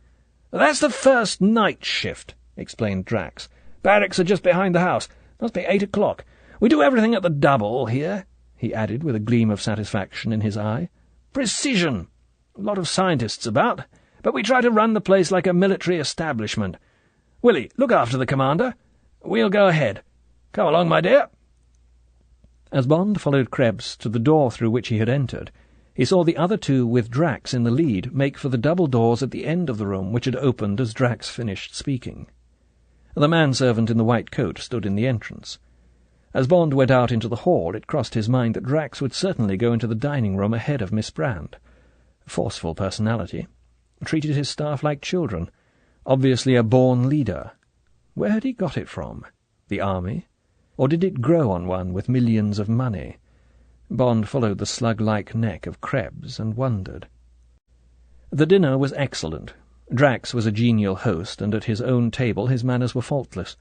"That's the first night shift," explained Drax. "Barracks are just behind the house. Must be 8 o'clock. We do everything at the double here," he added with a gleam of satisfaction in his eye. "Precision. A lot of scientists about, but we try to run the place like a military establishment. Willie, look after the commander. We'll go ahead. Come along, my dear." As Bond followed Krebs to the door through which he had entered, he saw the other two, with Drax in the lead, make for the double doors at the end of the room which had opened as Drax finished speaking. The manservant in the white coat stood in the entrance. As Bond went out into the hall, it crossed his mind that Drax would certainly go into the dining-room ahead of Miss Brand. Forceful personality. Treated his staff like children. Obviously a born leader. Where had he got it from? The army? Or did it grow on one with millions of money? Bond followed the slug-like neck of Krebs and wondered. The dinner was excellent. Drax was a genial host, and at his own table his manners were faultless.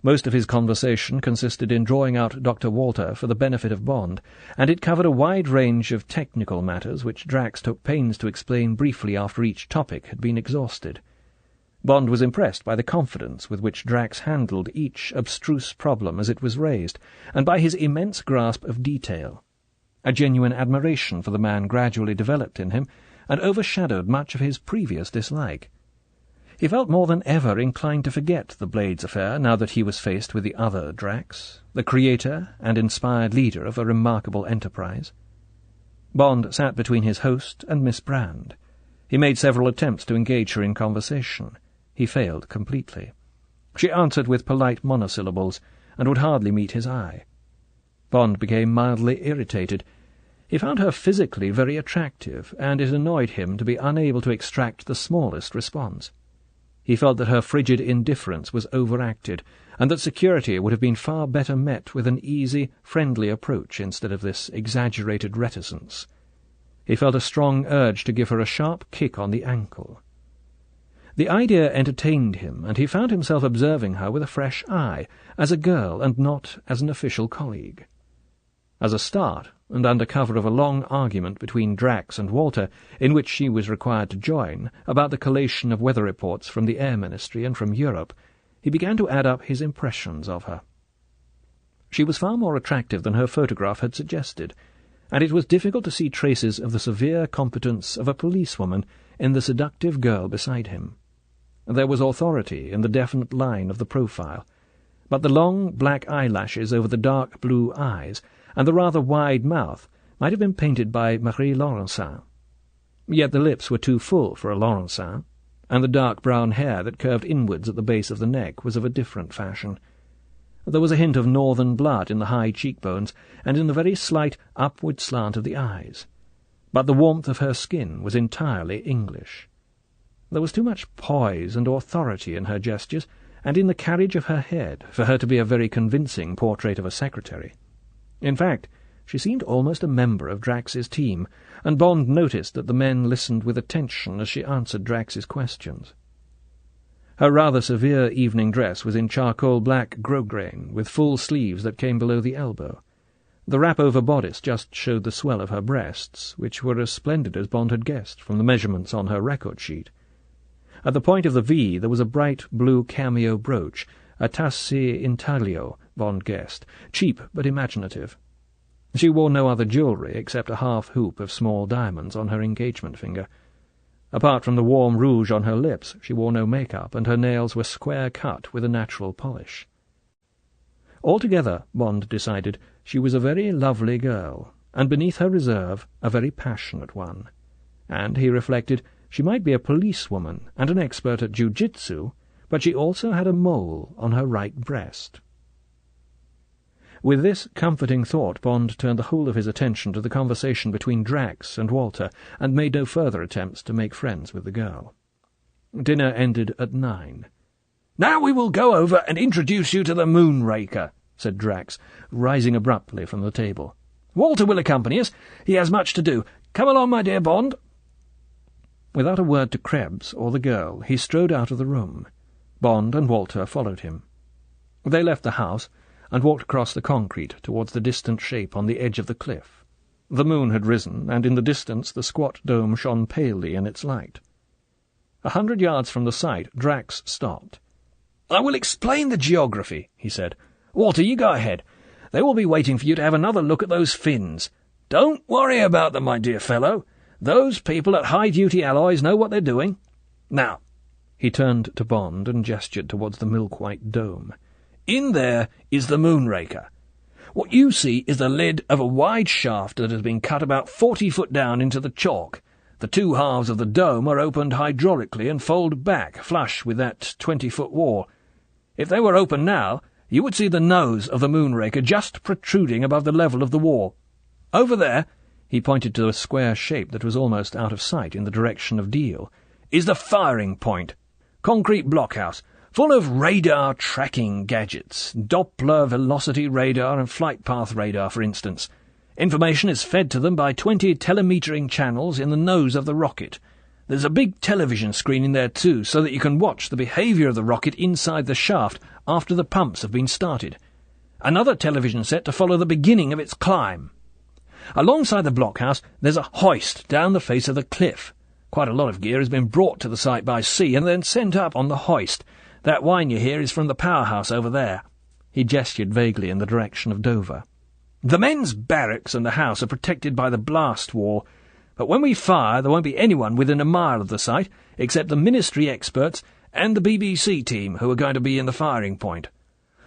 Most of his conversation consisted in drawing out Dr. Walter for the benefit of Bond, and it covered a wide range of technical matters which Drax took pains to explain briefly after each topic had been exhausted. Bond was impressed by the confidence with which Drax handled each abstruse problem as it was raised, and by his immense grasp of detail. A genuine admiration for the man gradually developed in him, and overshadowed much of his previous dislike. He felt more than ever inclined to forget the Blades affair now that he was faced with the other Drax, the creator and inspired leader of a remarkable enterprise. Bond sat between his host and Miss Brand. He made several attempts to engage her in conversation. He failed completely. She answered with polite monosyllables, and would hardly meet his eye. Bond became mildly irritated. He found her physically very attractive, and it annoyed him to be unable to extract the smallest response. He felt that her frigid indifference was overacted, and that security would have been far better met with an easy, friendly approach instead of this exaggerated reticence. He felt a strong urge to give her a sharp kick on the ankle. The idea entertained him, and he found himself observing her with a fresh eye, as a girl and not as an official colleague. As a start, and under cover of a long argument between Drax and Walter, in which she was required to join, about the collation of weather reports from the Air Ministry and from Europe, he began to add up his impressions of her. She was far more attractive than her photograph had suggested, and it was difficult to see traces of the severe competence of a policewoman in the seductive girl beside him. There was authority in the definite line of the profile, but the long black eyelashes over the dark blue eyes and the rather wide mouth might have been painted by Marie Laurencin. Yet the lips were too full for a Laurencin, and the dark brown hair that curved inwards at the base of the neck was of a different fashion. There was a hint of northern blood in the high cheekbones and in the very slight upward slant of the eyes. but the warmth of her skin was entirely English. There was too much poise and authority in her gestures, and in the carriage of her head, for her to be a very convincing portrait of a secretary. In fact, she seemed almost a member of Drax's team, and Bond noticed that the men listened with attention as she answered Drax's questions. Her rather severe evening dress was in charcoal black grosgrain, with full sleeves that came below the elbow. The wrap-over bodice just showed the swell of her breasts, which were as splendid as Bond had guessed from the measurements on her record sheet. At the point of the V there was a bright blue cameo brooch, a tassi intaglio, Bond guessed, cheap but imaginative. She wore no other jewellery except a half-hoop of small diamonds on her engagement finger. Apart from the warm rouge on her lips, she wore no makeup, and her nails were square-cut with a natural polish. Altogether, Bond decided, she was a very lovely girl, and beneath her reserve a very passionate one. And, he reflected, she might be a policewoman and an expert at jiu-jitsu, but she also had a mole on her right breast. With this comforting thought, Bond turned the whole of his attention to the conversation between Drax and Walter, and made no further attempts to make friends with the girl. Dinner ended at 9.
"Now we will go over and introduce you to the Moonraker," said Drax, rising abruptly from the table. "Walter will accompany us. He has much to do. Come along, my dear Bond."
Without a word to Krebs or the girl, he strode out of the room. Bond and Walter followed him. They left the house and walked across the concrete towards the distant shape on the edge of the cliff. The moon had risen, and in the distance the squat dome shone palely in its light. 100 yards from the site, Drax stopped.
"I will explain the geography," he said. "Walter, you go ahead. They will be waiting for you to have another look at those fins. Don't worry about them, my dear fellow. Those people at high-duty alloys know what they're doing. Now," he turned to Bond and gestured towards the milk-white dome, "in there is the Moonraker. What you see is the lid of a wide shaft that has been cut about 40 foot down into the chalk. The two halves of the dome are opened hydraulically and fold back, flush with that 20-foot wall. If they were open now, you would see the nose of the Moonraker just protruding above the level of the wall. Over there," he pointed to a square shape that was almost out of sight in the direction of Deal, "is the firing point. Concrete blockhouse, full of radar tracking gadgets, Doppler velocity radar and flight path radar, for instance. Information is fed to them by 20 telemetering channels in the nose of the rocket. There's a big television screen in there too, so that you can watch the behaviour of the rocket inside the shaft after the pumps have been started. Another television set to follow the beginning of its climb. Alongside the blockhouse there's a hoist down the face of the cliff. Quite a lot of gear has been brought to the site by sea and then sent up on the hoist. That whine you hear is from the powerhouse over there." He gestured vaguely in the direction of Dover. "The men's barracks and the house are protected by the blast wall, but when we fire there won't be anyone within a mile of the site, except the Ministry experts and the BBC team who are going to be in the firing point.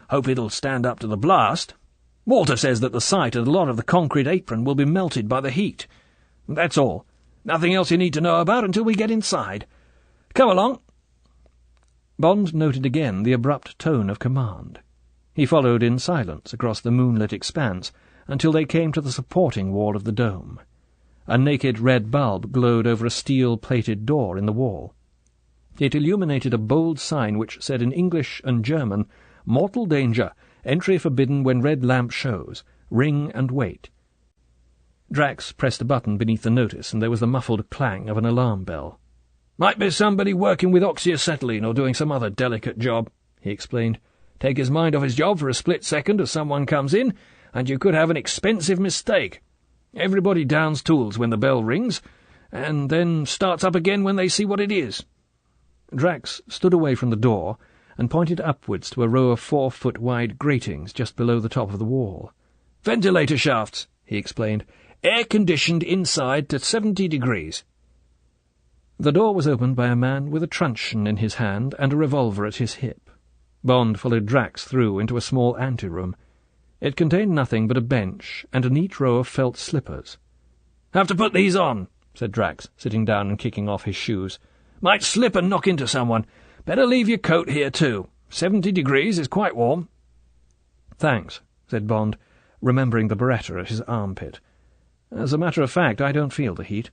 Hope it'll stand up to the blast. Walter says that the site and a lot of the concrete apron will be melted by the heat. That's all. Nothing else you need to know about until we get inside. Come along."
Bond noted again the abrupt tone of command. He followed in silence across the moonlit expanse until they came to the supporting wall of the dome. A naked red bulb glowed over a steel-plated door in the wall. It illuminated a bold sign which said in English and German, "Mortal danger. Entry forbidden when red lamp shows. Ring and wait." Drax pressed a button beneath the notice, and there was the muffled clang of an alarm bell.
"Might be somebody working with oxyacetylene or doing some other delicate job," he explained. "Take his mind off his job for a split second as someone comes in, and you could have an expensive mistake. Everybody downs tools when the bell rings, and then starts up again when they see what it is."
Drax stood away from the door and pointed upwards to a row of 4-foot-wide gratings just below the top of the wall.
"Ventilator shafts," he explained. "Air-conditioned inside to 70 degrees.
The door was opened by a man with a truncheon in his hand and a revolver at his hip. Bond followed Drax through into a small anteroom. It contained nothing but a bench and a neat row of felt slippers.
"Have to put these on," said Drax, sitting down and kicking off his shoes. "Might slip and knock into someone. Better leave your coat here too. 70 degrees is quite warm."
"Thanks," said Bond, remembering the Beretta at his armpit. As a matter of fact, I don't feel the heat."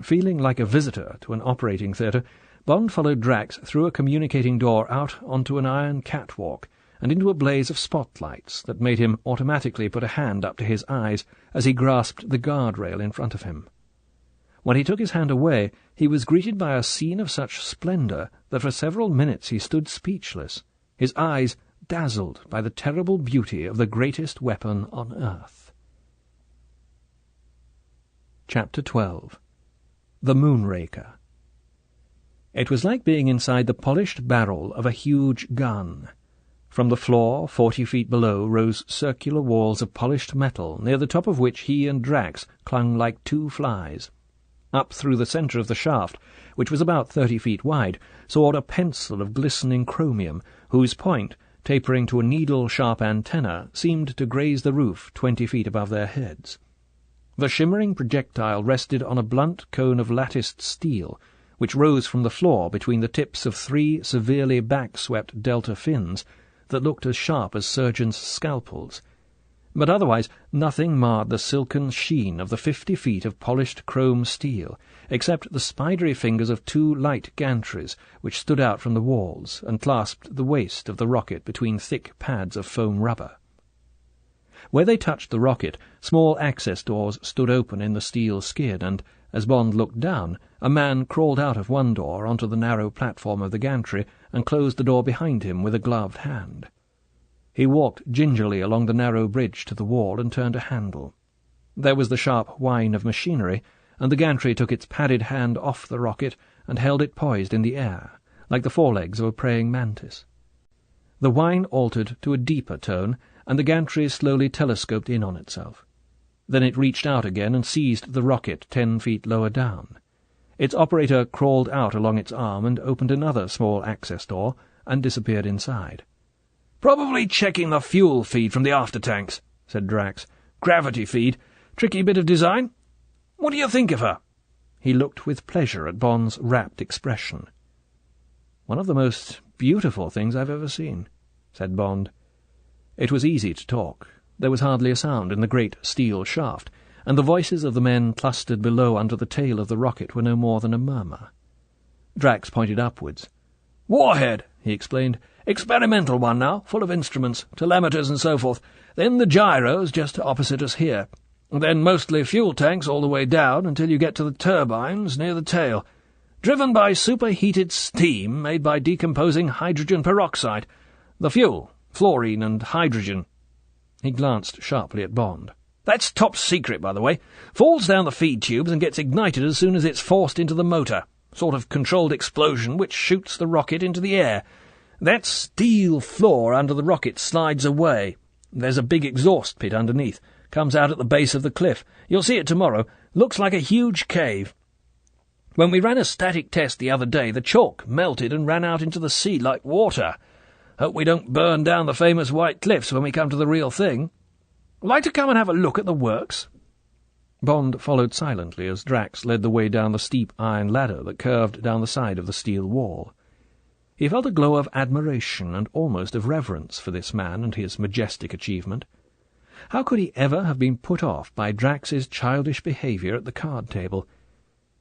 Feeling like a visitor to an operating theatre, Bond followed Drax through a communicating door out onto an iron catwalk and into a blaze of spotlights that made him automatically put a hand up to his eyes as he grasped the guardrail in front of him. When he took his hand away, he was greeted by a scene of such splendour that for several minutes he stood speechless, his eyes dazzled by the terrible beauty of the greatest weapon on earth. Chapter 12. The Moonraker. It was like being inside the polished barrel of a huge gun. From the floor, 40 feet below, rose circular walls of polished metal, near the top of which he and Drax clung like two flies. Up through the centre of the shaft, which was about 30 feet wide, soared a pencil of glistening chromium, whose point, tapering to a needle-sharp antenna, seemed to graze the roof 20 feet above their heads. The shimmering projectile rested on a blunt cone of latticed steel, which rose from the floor between the tips of 3 severely back-swept delta fins that looked as sharp as surgeons' scalpels. But otherwise nothing marred the silken sheen of the 50 feet of polished chrome steel, except the spidery fingers of 2 light gantries which stood out from the walls and clasped the waist of the rocket between thick pads of foam rubber. Where they touched the rocket, small access doors stood open in the steel skid, and, as Bond looked down, a man crawled out of one door onto the narrow platform of the gantry and closed the door behind him with a gloved hand. He walked gingerly along the narrow bridge to the wall and turned a handle. There was the sharp whine of machinery, and the gantry took its padded hand off the rocket and held it poised in the air, like the forelegs of a praying mantis. The whine altered to a deeper tone, and the gantry slowly telescoped in on itself. Then it reached out again and seized the rocket 10 feet lower down. Its operator crawled out along its arm and opened another small access door and disappeared inside.
"Probably checking the fuel feed from the after-tanks," said Drax. "Gravity feed. Tricky bit of design. What do you think of her?"
He looked with pleasure at Bond's rapt expression. "One of the most beautiful things I've ever seen," said Bond. It was easy to talk. There was hardly a sound in the great steel shaft, and the voices of the men clustered below under the tail of the rocket were no more than a murmur. Drax pointed upwards.
"Warhead," he explained. "Experimental one now, full of instruments, telemeters and so forth. Then the gyros just opposite us here. Then mostly fuel tanks all the way down until you get to the turbines near the tail. Driven by superheated steam made by decomposing hydrogen peroxide. The fuel, fluorine and hydrogen." He glanced sharply at Bond. "That's top secret, by the way. Falls down the feed tubes and gets ignited as soon as it's forced into the motor. Sort of controlled explosion which shoots the rocket into the air. That steel floor under the rocket slides away. There's a big exhaust pit underneath. Comes out at the base of the cliff. You'll see it tomorrow. Looks like a huge cave. When we ran a static test the other day, the chalk melted and ran out into the sea like water. Hope we don't burn down the famous White Cliffs when we come to the real thing. Like to come and have a look at the works?"
Bond followed silently as Drax led the way down the steep iron ladder that curved down the side of the steel wall. He felt a glow of admiration and almost of reverence for this man and his majestic achievement. How could he ever have been put off by Drax's childish behaviour at the card-table?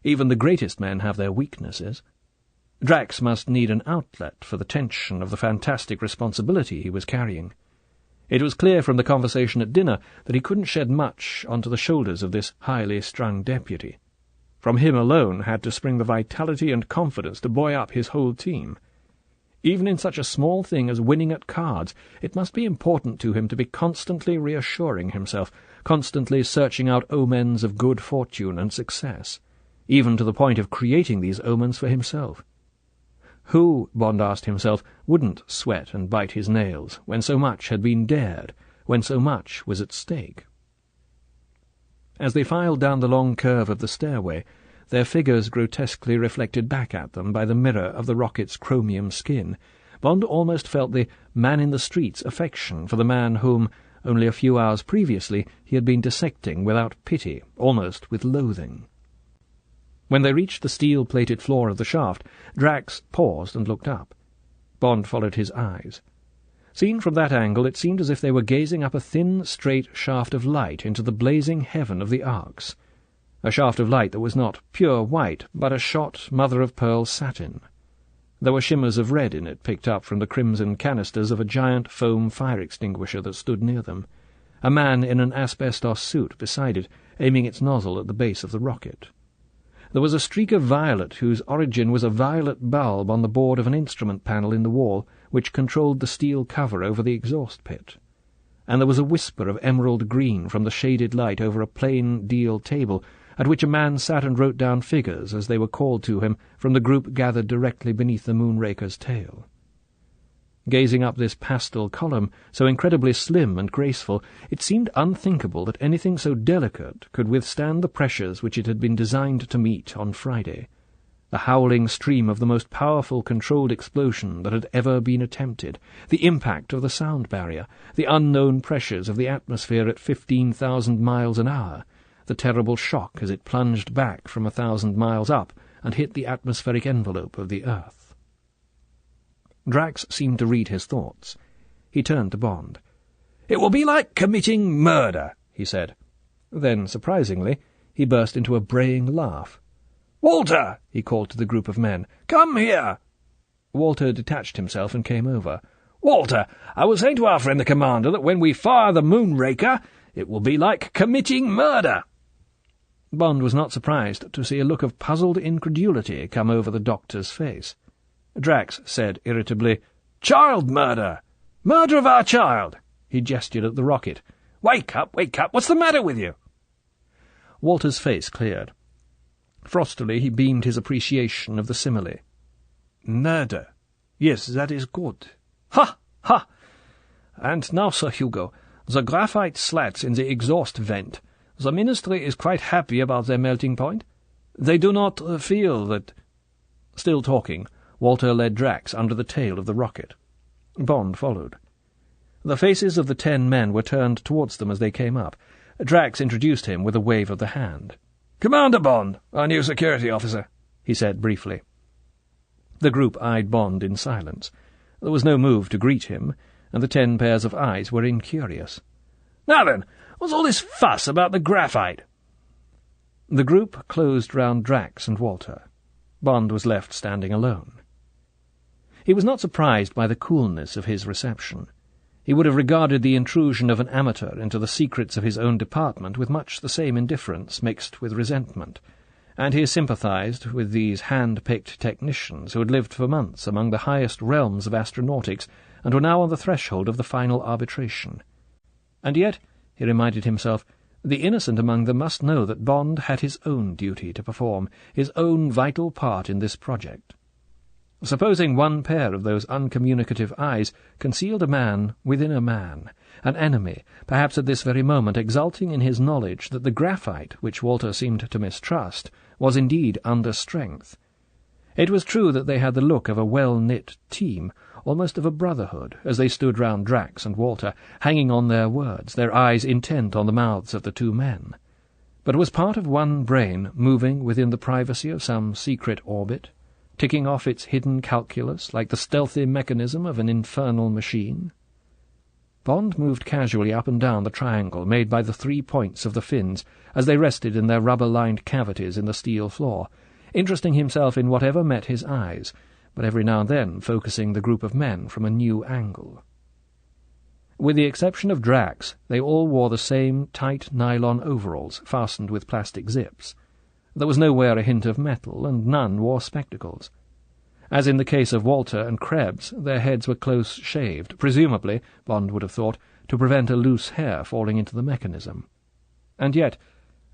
Even the greatest men have their weaknesses. Drax must need an outlet for the tension of the fantastic responsibility he was carrying. It was clear from the conversation at dinner that he couldn't shed much onto the shoulders of this highly strung deputy. From him alone had to spring the vitality and confidence to buoy up his whole team. Even in such a small thing as winning at cards, it must be important to him to be constantly reassuring himself, constantly searching out omens of good fortune and success, even to the point of creating these omens for himself. Who, Bond asked himself, wouldn't sweat and bite his nails when so much had been dared, when so much was at stake? As they filed down the long curve of the stairway, their figures grotesquely reflected back at them by the mirror of the rocket's chromium skin, Bond almost felt the man-in-the-street's affection for the man whom, only a few hours previously, he had been dissecting without pity, almost with loathing. When they reached the steel-plated floor of the shaft, Drax paused and looked up. Bond followed his eyes. Seen from that angle, it seemed as if they were gazing up a thin, straight shaft of light into the blazing heaven of the arcs, a shaft of light that was not pure white, but a shot mother-of-pearl satin. There were shimmers of red in it, picked up from the crimson canisters of a giant foam fire-extinguisher that stood near them, a man in an asbestos suit beside it, aiming its nozzle at the base of the rocket. There was a streak of violet whose origin was a violet bulb on the board of an instrument panel in the wall, which controlled the steel cover over the exhaust pit. And there was a whisper of emerald green from the shaded light over a plain deal table, at which a man sat and wrote down figures as they were called to him from the group gathered directly beneath the Moonraker's tail. Gazing up this pastel column, so incredibly slim and graceful, it seemed unthinkable that anything so delicate could withstand the pressures which it had been designed to meet on Friday, the howling stream of the most powerful controlled explosion that had ever been attempted, the impact of the sound barrier, the unknown pressures of the atmosphere at 15,000 miles an hour, the terrible shock as it plunged back from 1,000 miles up and hit the atmospheric envelope of the earth. Drax seemed to read his thoughts. He turned to Bond.
"It will be like committing murder," he said.
Then, surprisingly, he burst into a braying laugh.
"Walter!" he called to the group of men. "Come here!"
Walter detached himself and came over.
"Walter, I was saying to our friend the commander that when we fire the Moonraker, it will be like committing murder."
Bond was not surprised to see a look of puzzled incredulity come over the doctor's face. Drax said irritably,
"Child murder! Murder of our child!"
He gestured at the rocket.
Wake up! What's the matter with you?"
Walter's face cleared. Frostily he beamed his appreciation of the simile.
"Murder. Yes, that is good."
"Ha! Ha! And now, Sir Hugo, the graphite slats in the exhaust vent. The Ministry is quite happy about their melting point. They do not feel that—"
Still talking, Walter led Drax under the tail of the rocket. Bond followed. The faces of the 10 men were turned towards them as they came up. Drax introduced him with a wave of the hand.
"Commander Bond, our new security officer," he said briefly.
The group eyed Bond in silence. There was no move to greet him, and the 10 pairs of eyes were incurious.
"Now then, what's all this fuss about the graphite?"
The group closed round Drax and Walter. Bond was left standing alone. He was not surprised by the coolness of his reception. He would have regarded the intrusion of an amateur into the secrets of his own department with much the same indifference mixed with resentment, and he sympathized with these hand-picked technicians who had lived for months among the highest realms of astronautics and were now on the threshold of the final arbitration. And yet, he reminded himself, the innocent among them must know that Bond had his own duty to perform, his own vital part in this project. Supposing one pair of those uncommunicative eyes concealed a man within a man, an enemy, perhaps at this very moment exulting in his knowledge that the graphite, which Walter seemed to mistrust, was indeed under strength. It was true that they had the look of a well-knit team, almost of a brotherhood, as they stood round Drax and Walter, hanging on their words, their eyes intent on the mouths of the 2 men. But was part of one brain moving within the privacy of some secret orbit, ticking off its hidden calculus like the stealthy mechanism of an infernal machine? Bond moved casually up and down the triangle made by the 3 points of the fins as they rested in their rubber-lined cavities in the steel floor, interesting himself in whatever met his eyes, but every now and then focusing the group of men from a new angle. With the exception of Drax, they all wore the same tight nylon overalls fastened with plastic zips. There was nowhere a hint of metal, and none wore spectacles. As in the case of Walter and Krebs, their heads were close-shaved, presumably, Bond would have thought, to prevent a loose hair falling into the mechanism. And yet,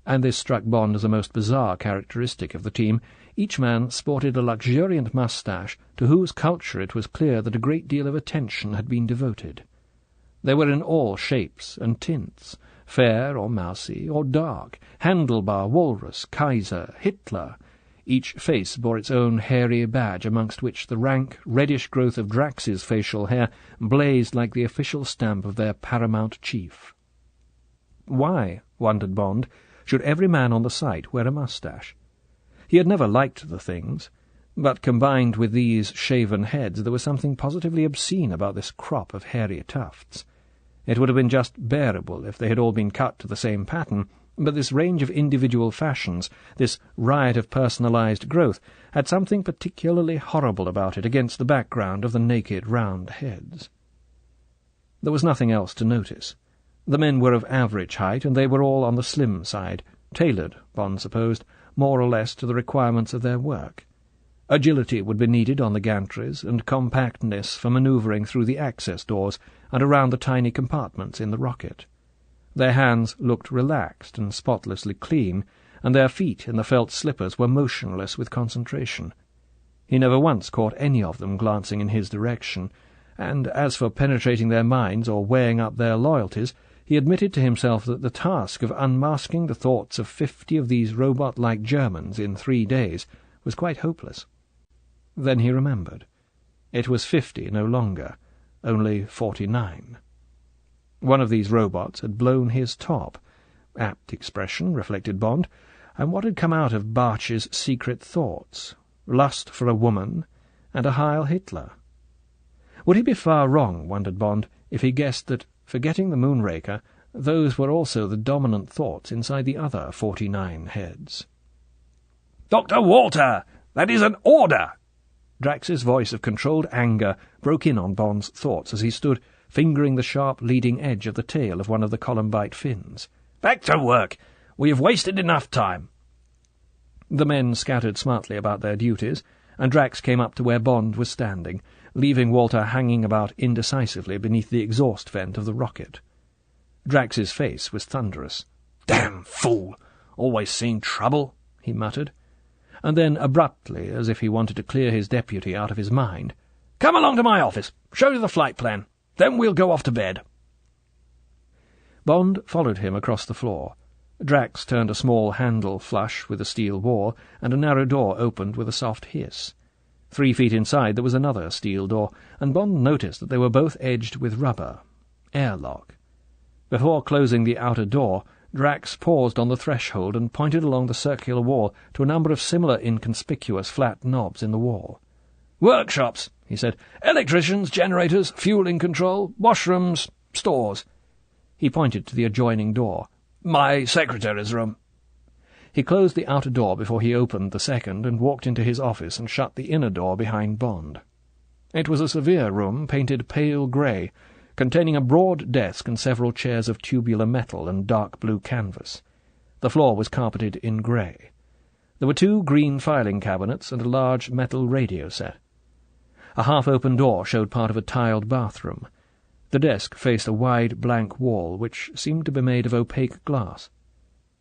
and this struck Bond as a most bizarre characteristic of the team, each man sported a luxuriant moustache to whose culture it was clear that a great deal of attention had been devoted. They were in all shapes and tints, fair or mousy or dark, handlebar, walrus, Kaiser, Hitler. Each face bore its own hairy badge, amongst which the rank, reddish growth of Drax's facial hair blazed like the official stamp of their paramount chief. Why, wondered Bond, should every man on the site wear a moustache? He had never liked the things. But combined with these shaven heads, there was something positively obscene about this crop of hairy tufts. It would have been just bearable if they had all been cut to the same pattern, but this range of individual fashions, this riot of personalized growth, had something particularly horrible about it against the background of the naked round heads. There was nothing else to notice. The men were of average height, and they were all on the slim side, tailored, Bond supposed, more or less to the requirements of their work. Agility would be needed on the gantries, and compactness for manoeuvring through the access doors and around the tiny compartments in the rocket. Their hands looked relaxed and spotlessly clean, and their feet in the felt slippers were motionless with concentration. He never once caught any of them glancing in his direction, and as for penetrating their minds or weighing up their loyalties, he admitted to himself that the task of unmasking the thoughts of 50 of these robot-like Germans in 3 days was quite hopeless. Then he remembered. It was 50 no longer, only 49. One of these robots had blown his top. Apt expression, reflected Bond, and what had come out of Barch's secret thoughts? Lust for a woman and a Heil Hitler. Would he be far wrong, wondered Bond, if he guessed that, forgetting the Moonraker, those were also the dominant thoughts inside the other 49 heads?
"Dr. Walter! That is an order!"
Drax's voice of controlled anger broke in on Bond's thoughts as he stood fingering the sharp leading edge of the tail of one of the columbite fins.
"Back to work! We have wasted enough time."
The men scattered smartly about their duties, and Drax came up to where Bond was standing, leaving Walter hanging about indecisively beneath the exhaust vent of the rocket. Drax's face was thunderous.
"Damn fool! Always seen trouble," he muttered.
And then, abruptly, as if he wanted to clear his deputy out of his mind,
"Come along to my office. Show you the flight plan. Then we'll go off to bed."
Bond followed him across the floor. Drax turned a small handle flush with a steel wall, and a narrow door opened with a soft hiss. 3 feet inside there was another steel door, and Bond noticed that they were both edged with rubber. Airlock. Before closing the outer door, Drax paused on the threshold and pointed along the circular wall to a number of similar inconspicuous flat knobs in the wall.
"Workshops," he said. "Electricians, generators, fueling control, washrooms, stores."
He pointed to the adjoining door.
"My secretary's room."
He closed the outer door before he opened the second and walked into his office and shut the inner door behind Bond. It was a severe room, painted pale grey, containing a broad desk and several chairs of tubular metal and dark blue canvas. The floor was carpeted in grey. There were 2 green filing cabinets and a large metal radio set. A half-open door showed part of a tiled bathroom. The desk faced a wide blank wall which seemed to be made of opaque glass.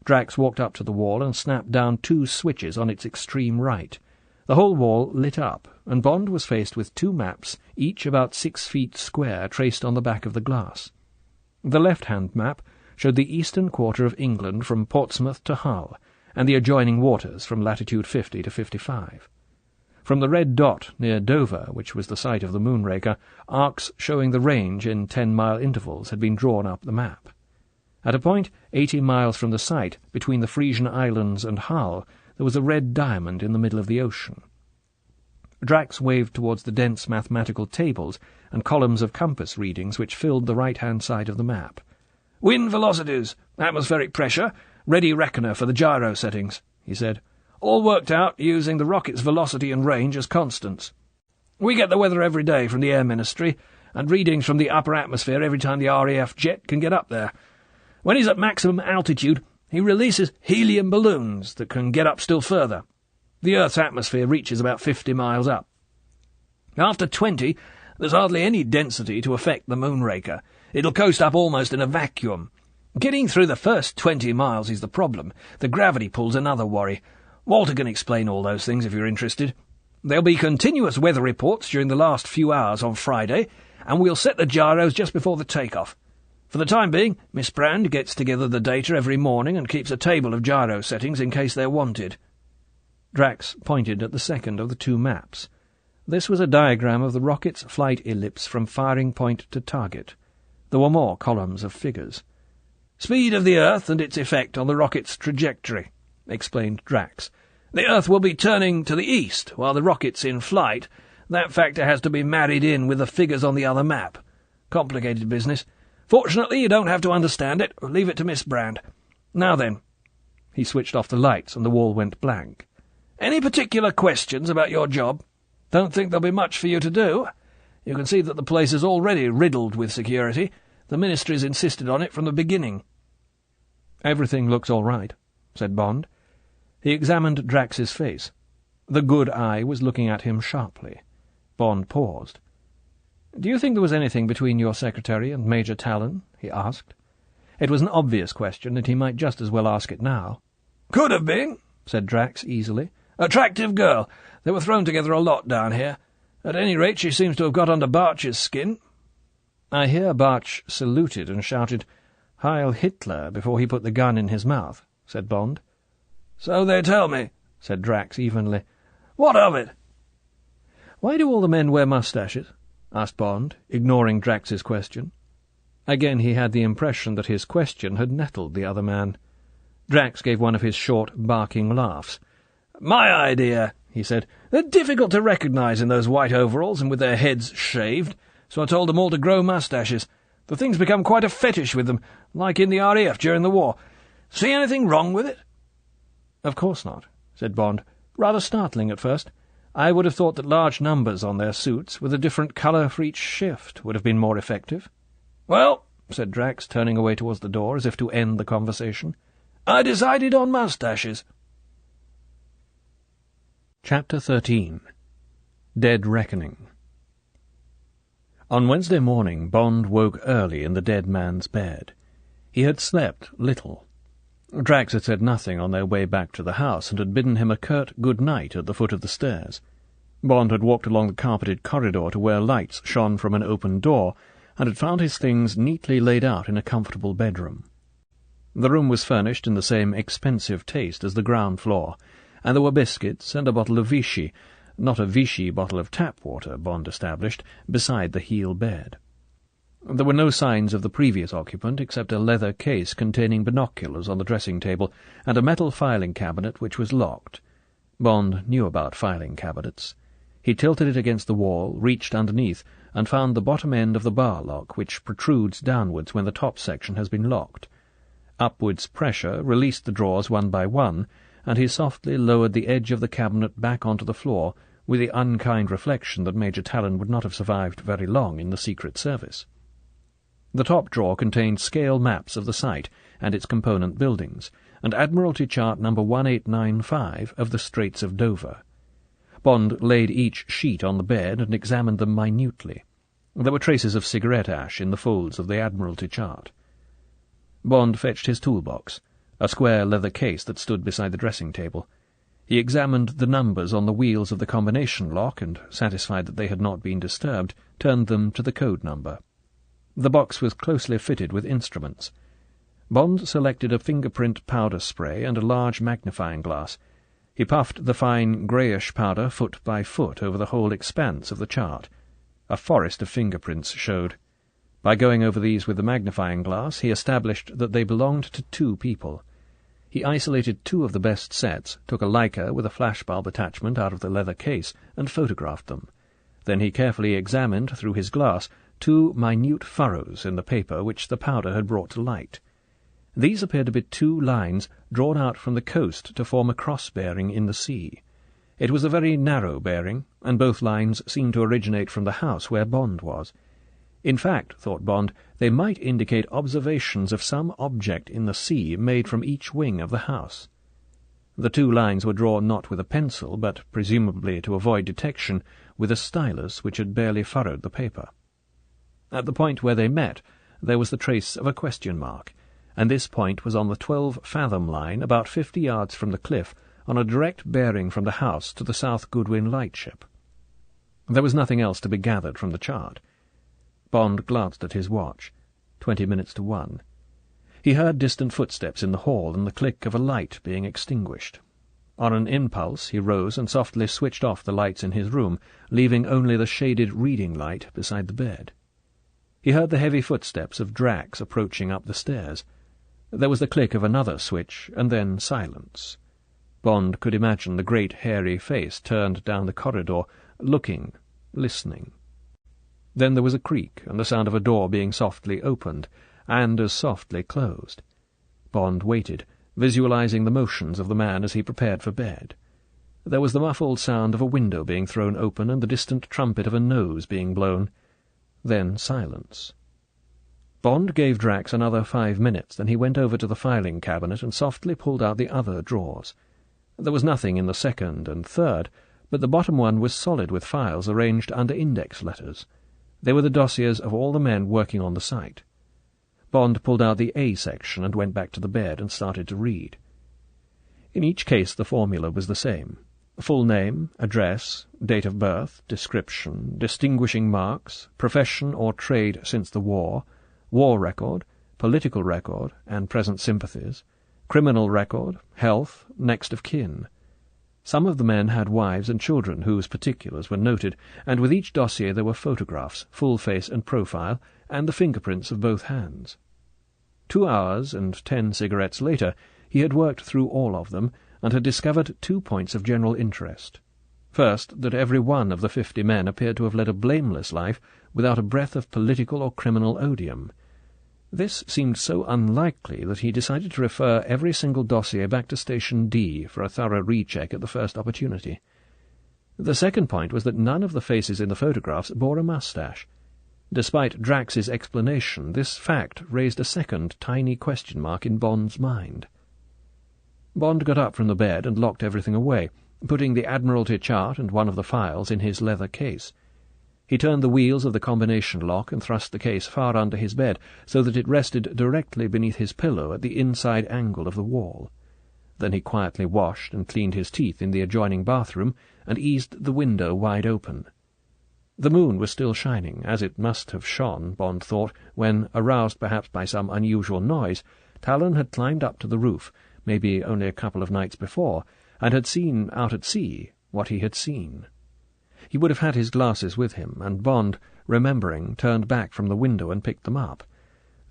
Drax walked up to the wall and snapped down 2 switches on its extreme right. The whole wall lit up, and Bond was faced with 2 maps, each about 6 feet square, traced on the back of the glass. The left-hand map showed the eastern quarter of England from Portsmouth to Hull, and the adjoining waters from latitude 50 to 55. From the red dot near Dover, which was the site of the Moonraker, arcs showing the range in 10-mile intervals had been drawn up the map. At a point 80 miles from the site, between the Frisian Islands and Hull, there was a red diamond in the middle of the ocean. Drax waved towards the dense mathematical tables and columns of compass readings which filled the right-hand side of the map.
"Wind velocities, atmospheric pressure, ready reckoner for the gyro settings," he said. "All worked out using the rocket's velocity and range as constants. We get the weather every day from the Air Ministry, and readings from the upper atmosphere every time the RAF jet can get up there. When he's at maximum altitude, he releases helium balloons that can get up still further. The Earth's atmosphere reaches about 50 miles up. After 20, there's hardly any density to affect the Moonraker. It'll coast up almost in a vacuum. Getting through the first 20 miles is the problem. The gravity pull's another worry. Walter can explain all those things if you're interested. There'll be continuous weather reports during the last few hours on Friday, and we'll set the gyros just before the takeoff. For the time being, Miss Brand gets together the data every morning and keeps a table of gyro settings in case they're wanted."
Drax pointed at the second of the 2 maps. This was a diagram of the rocket's flight ellipse from firing point to target. There were more columns of figures.
"Speed of the Earth and its effect on the rocket's trajectory," explained Drax. The Earth will be turning to the east while the rocket's in flight. That factor has to be married in with the figures on the other map. Complicated business. Fortunately, you don't have to understand it. Leave it to Miss Brand. Now then." He switched off the lights and the wall went blank. "Any particular questions about your job? Don't think there'll be much for you to do. You can see that the place is already riddled with security. The Ministry's insisted on it from the beginning."
"Everything looks all right," said Bond. He examined Drax's face. The good eye was looking at him sharply. Bond paused. "Do you think there was anything between your secretary and Major Talon?" he asked. It was an obvious question, and he might just as well ask it now.
"Could have been," said Drax easily. "Attractive girl. They were thrown together a lot down here. At any rate, she seems to have got under Barch's skin."
"I hear Barch saluted and shouted 'Heil Hitler' before he put the gun in his mouth," said Bond.
"So they tell me," said Drax evenly. "What of it?"
"Why do all the men wear moustaches?" asked Bond, ignoring Drax's question. Again he had the impression that his question had nettled the other man. Drax gave one of his short, barking laughs.
"My idea," he said. "They're difficult to recognize in those white overalls and with their heads shaved, so I told them all to grow moustaches. The thing's become quite a fetish with them, like in the RAF during the war. See anything wrong with it?"
"Of course not," said Bond. "Rather startling at first. I would have thought that large numbers on their suits, with a different colour for each shift, would have been more effective."
"Well," said Drax, turning away towards the door as if to end the conversation, "I decided on moustaches."
Chapter 13. Dead Reckoning. On Wednesday morning Bond woke early in the dead man's bed. He had slept little. Drax had said nothing on their way back to the house, and had bidden him a curt good night at the foot of the stairs. Bond had walked along the carpeted corridor to where lights shone from an open door, and had found his things neatly laid out in a comfortable bedroom. The room was furnished in the same expensive taste as the ground floor, and there were biscuits and a bottle of Vichy, not a Vichy bottle of tap water, Bond established, beside the heel bed. There were no signs of the previous occupant, except a leather case containing binoculars on the dressing-table, and a metal filing cabinet which was locked. Bond knew about filing cabinets. He tilted it against the wall, reached underneath, and found the bottom end of the bar lock, which protrudes downwards when the top section has been locked. Upwards pressure released the drawers one by one, and he softly lowered the edge of the cabinet back onto the floor, with the unkind reflection that Major Talon would not have survived very long in the Secret Service. The top drawer contained scale maps of the site and its component buildings, and Admiralty Chart number 1895 of the Straits of Dover. Bond laid each sheet on the bed and examined them minutely. There were traces of cigarette ash in the folds of the Admiralty Chart. Bond fetched his toolbox, a square leather case that stood beside the dressing-table. He examined the numbers on the wheels of the combination lock, and, satisfied that they had not been disturbed, turned them to the code number. The box was closely fitted with instruments. Bond selected a fingerprint powder spray and a large magnifying glass. He puffed the fine greyish powder foot by foot over the whole expanse of the chart. A forest of fingerprints showed. By going over these with the magnifying glass, he established that they belonged to 2 people. He isolated 2 of the best sets, took a Leica with a flashbulb attachment out of the leather case, and photographed them. Then he carefully examined, through his glass, 2 minute furrows in the paper which the powder had brought to light. These appeared to be 2 lines drawn out from the coast to form a cross-bearing in the sea. It was a very narrow bearing, and both lines seemed to originate from the house where Bond was. In fact, thought Bond, they might indicate observations of some object in the sea made from each wing of the house. The 2 lines were drawn not with a pencil, but, presumably to avoid detection, with a stylus which had barely furrowed the paper. At the point where they met, there was the trace of a question mark, and this point was on the 12-fathom line, about 50 yards from the cliff, on a direct bearing from the house to the South Goodwin lightship. There was nothing else to be gathered from the chart. Bond glanced at his watch. 20 minutes to 1. He heard distant footsteps in the hall and the click of a light being extinguished. On an impulse he rose and softly switched off the lights in his room, leaving only the shaded reading light beside the bed. He heard the heavy footsteps of Drax approaching up the stairs. There was the click of another switch, and then silence. Bond could imagine the great hairy face turned down the corridor, looking, listening. Then there was a creak, and the sound of a door being softly opened, and as softly closed. Bond waited, visualizing the motions of the man as he prepared for bed. There was the muffled sound of a window being thrown open and the distant trumpet of a nose being blown. Then silence. Bond gave Drax another 5 minutes, then he went over to the filing cabinet and softly pulled out the other drawers. There was nothing in the second and third, but the bottom one was solid with files arranged under index letters. They were the dossiers of all the men working on the site. Bond pulled out the A section and went back to the bed and started to read. In each case the formula was the same. Full name, address, date of birth, description, distinguishing marks, profession or trade since the war record, political record, and present sympathies, criminal record, health, next of kin. Some of the men had wives and children whose particulars were noted, and with each dossier there were photographs, full face and profile, and the fingerprints of both hands. 2 hours and 10 cigarettes later, he had worked through all of them, and had discovered 2 points of general interest. First, that every one of the 50 men appeared to have led a blameless life without a breath of political or criminal odium. This seemed so unlikely that he decided to refer every single dossier back to Station D for a thorough recheck at the first opportunity. The second point was that none of the faces in the photographs bore a moustache. Despite Drax's explanation, this fact raised a second tiny question mark in Bond's mind. Bond got up from the bed and locked everything away, putting the Admiralty chart and one of the files in his leather case. He turned the wheels of the combination lock and thrust the case far under his bed so that it rested directly beneath his pillow at the inside angle of the wall. Then he quietly washed and cleaned his teeth in the adjoining bathroom and eased the window wide open. The moon was still shining, as it must have shone, Bond thought, when, aroused perhaps by some unusual noise, Talon had climbed up to the roof, maybe only a couple of nights before, and had seen out at sea what he had seen. He would have had his glasses with him, and Bond, remembering, turned back from the window and picked them up.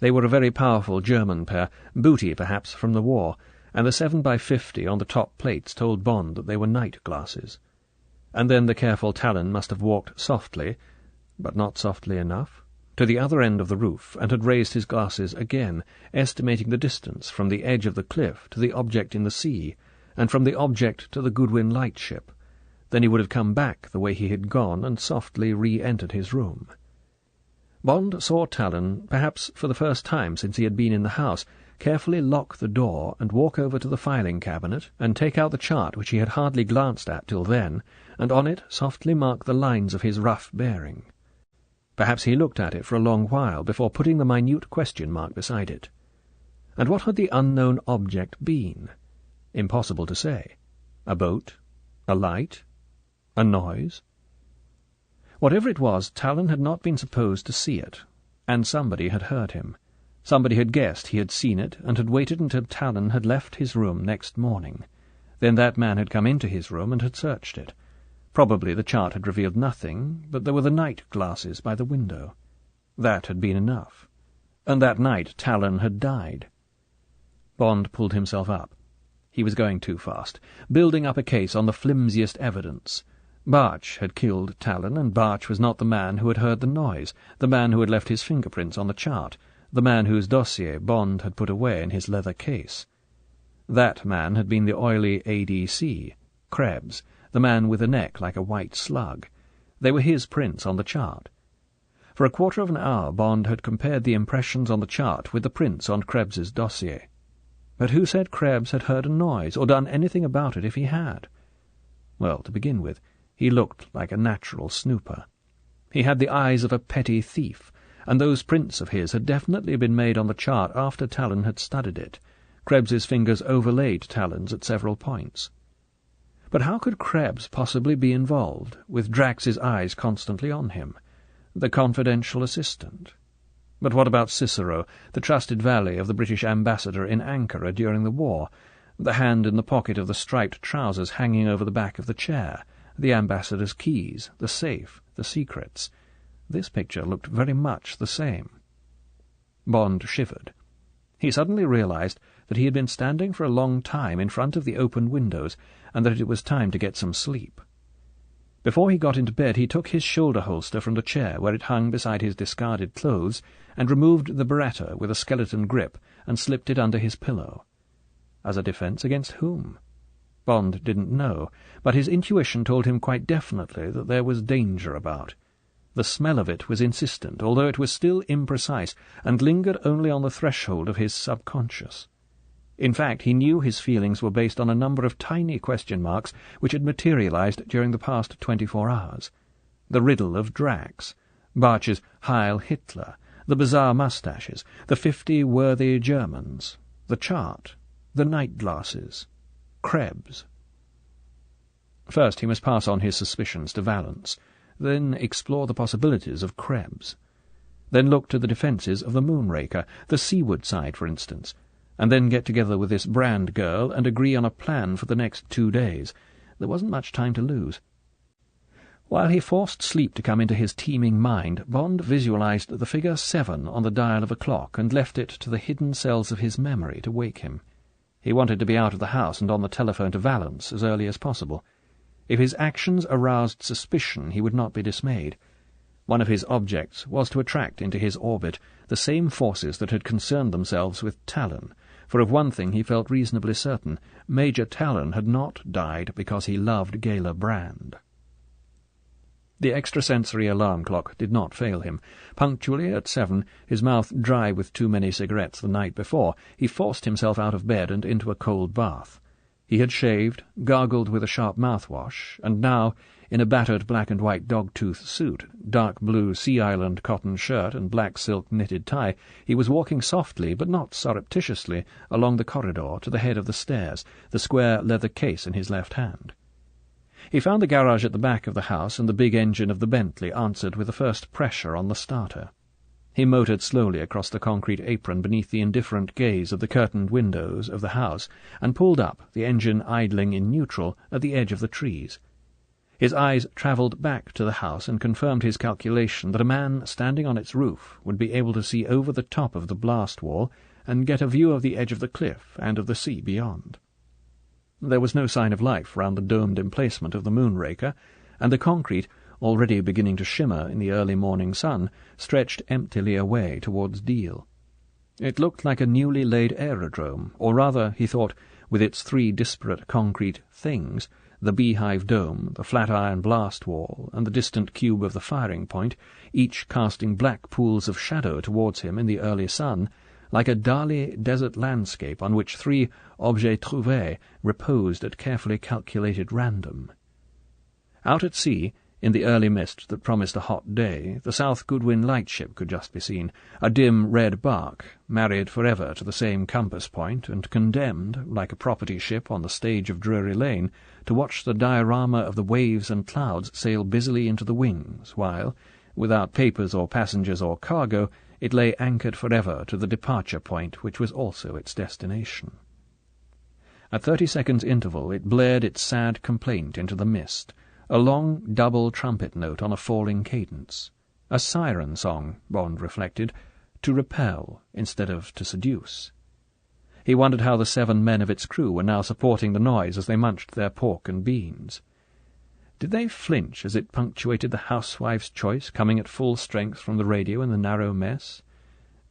They were a very powerful German pair, booty perhaps from the war, and the 7x50 on the top plates told Bond that they were night glasses. And then the careful Talon must have walked softly, but not softly enough, to the other end of the roof, and had raised his glasses again, estimating the distance from the edge of the cliff to the object in the sea, and from the object to the Goodwin lightship. Then he would have come back the way he had gone and softly re-entered his room. Bond saw Talon, perhaps for the first time since he had been in the house, carefully lock the door and walk over to the filing cabinet and take out the chart which he had hardly glanced at till then, and on it softly mark the lines of his rough bearing. Perhaps he looked at it for a long while before putting the minute question mark beside it. And what had the unknown object been? Impossible to say. A boat? A light? A noise? Whatever it was, Talon had not been supposed to see it, and somebody had heard him. Somebody had guessed he had seen it, and had waited until Talon had left his room next morning. Then that man had come into his room and had searched it. Probably the chart had revealed nothing, but there were the night glasses by the window. That had been enough. And that night Talon had died. Bond pulled himself up. He was going too fast, building up a case on the flimsiest evidence. Barch had killed Talon, and Barch was not the man who had heard the noise, the man who had left his fingerprints on the chart, the man whose dossier Bond had put away in his leather case. That man had been the oily ADC, Krebs, the man with a neck like a white slug. They were his prints on the chart. For a quarter of an hour Bond had compared the impressions on the chart with the prints on Krebs's dossier. But who said Krebs had heard a noise, or done anything about it if he had? Well, to begin with, he looked like a natural snooper. He had the eyes of a petty thief, and those prints of his had definitely been made on the chart after Talon had studied it. Krebs's fingers overlaid Talon's at several points. But how could Krebs possibly be involved, with Drax's eyes constantly on him? The confidential assistant? But what about Cicero, the trusted valet of the British ambassador in Ankara during the war, the hand in the pocket of the striped trousers hanging over the back of the chair, the ambassador's keys, the safe, the secrets? This picture looked very much the same. Bond shivered. He suddenly realized that he had been standing for a long time in front of the open windows, and that it was time to get some sleep. Before he got into bed he took his shoulder holster from the chair where it hung beside his discarded clothes, and removed the beretta with a skeleton grip, and slipped it under his pillow. As a defence against whom? Bond didn't know, but his intuition told him quite definitely that there was danger about. The smell of it was insistent, although it was still imprecise, and lingered only on the threshold of his subconscious. In fact, he knew his feelings were based on a number of tiny question marks which had materialized during the past 24 hours. The riddle of Drax, Barch's Heil Hitler, the bizarre moustaches, the 50 worthy Germans, the chart, the night glasses, Krebs. First he must pass on his suspicions to Valence, then explore the possibilities of Krebs. Then look to the defences of the Moonraker, the seaward side, for instance, and then get together with this Brand girl and agree on a plan for the next 2 days. There wasn't much time to lose. While he forced sleep to come into his teeming mind, Bond visualized the figure 7 on the dial of a clock and left it to the hidden cells of his memory to wake him. He wanted to be out of the house and on the telephone to Valence as early as possible. If his actions aroused suspicion, he would not be dismayed. One of his objects was to attract into his orbit the same forces that had concerned themselves with Talon, for of one thing he felt reasonably certain: Major Talon had not died because he loved Gala Brand. The extrasensory alarm clock did not fail him. Punctually at 7, his mouth dry with too many cigarettes the night before, he forced himself out of bed and into a cold bath. He had shaved, gargled with a sharp mouthwash, and now, in a battered black-and-white dog-tooth suit, dark blue Sea Island cotton shirt and black silk knitted tie, he was walking softly, but not surreptitiously, along the corridor to the head of the stairs, the square leather case in his left hand. He found the garage at the back of the house, and the big engine of the Bentley answered with the first pressure on the starter. He motored slowly across the concrete apron beneath the indifferent gaze of the curtained windows of the house, and pulled up, the engine idling in neutral, at the edge of the trees. His eyes travelled back to the house and confirmed his calculation that a man standing on its roof would be able to see over the top of the blast wall and get a view of the edge of the cliff and of the sea beyond. There was no sign of life round the domed emplacement of the Moonraker, and the concrete, already beginning to shimmer in the early morning sun, stretched emptily away towards Deal. It looked like a newly laid aerodrome, or rather, he thought, with its 3 disparate concrete things, the beehive dome, the flat-iron blast wall, and the distant cube of the firing point, each casting black pools of shadow towards him in the early sun, like a Dali desert landscape on which 3 objets trouvés reposed at carefully calculated random. Out at sea, in the early mist that promised a hot day, the South Goodwin lightship could just be seen, a dim red bark, married forever to the same compass point, and condemned, like a property ship on the stage of Drury Lane, to watch the diorama of the waves and clouds sail busily into the wings, while, without papers or passengers or cargo, it lay anchored forever to the departure point, which was also its destination. At 30 seconds interval it blared its sad complaint into the mist, a long double trumpet note on a falling cadence, a siren song, Bond reflected, to repel instead of to seduce. He wondered how the 7 men of its crew were now supporting the noise as they munched their pork and beans. Did they flinch as it punctuated the housewife's choice, coming at full strength from the radio in the narrow mess?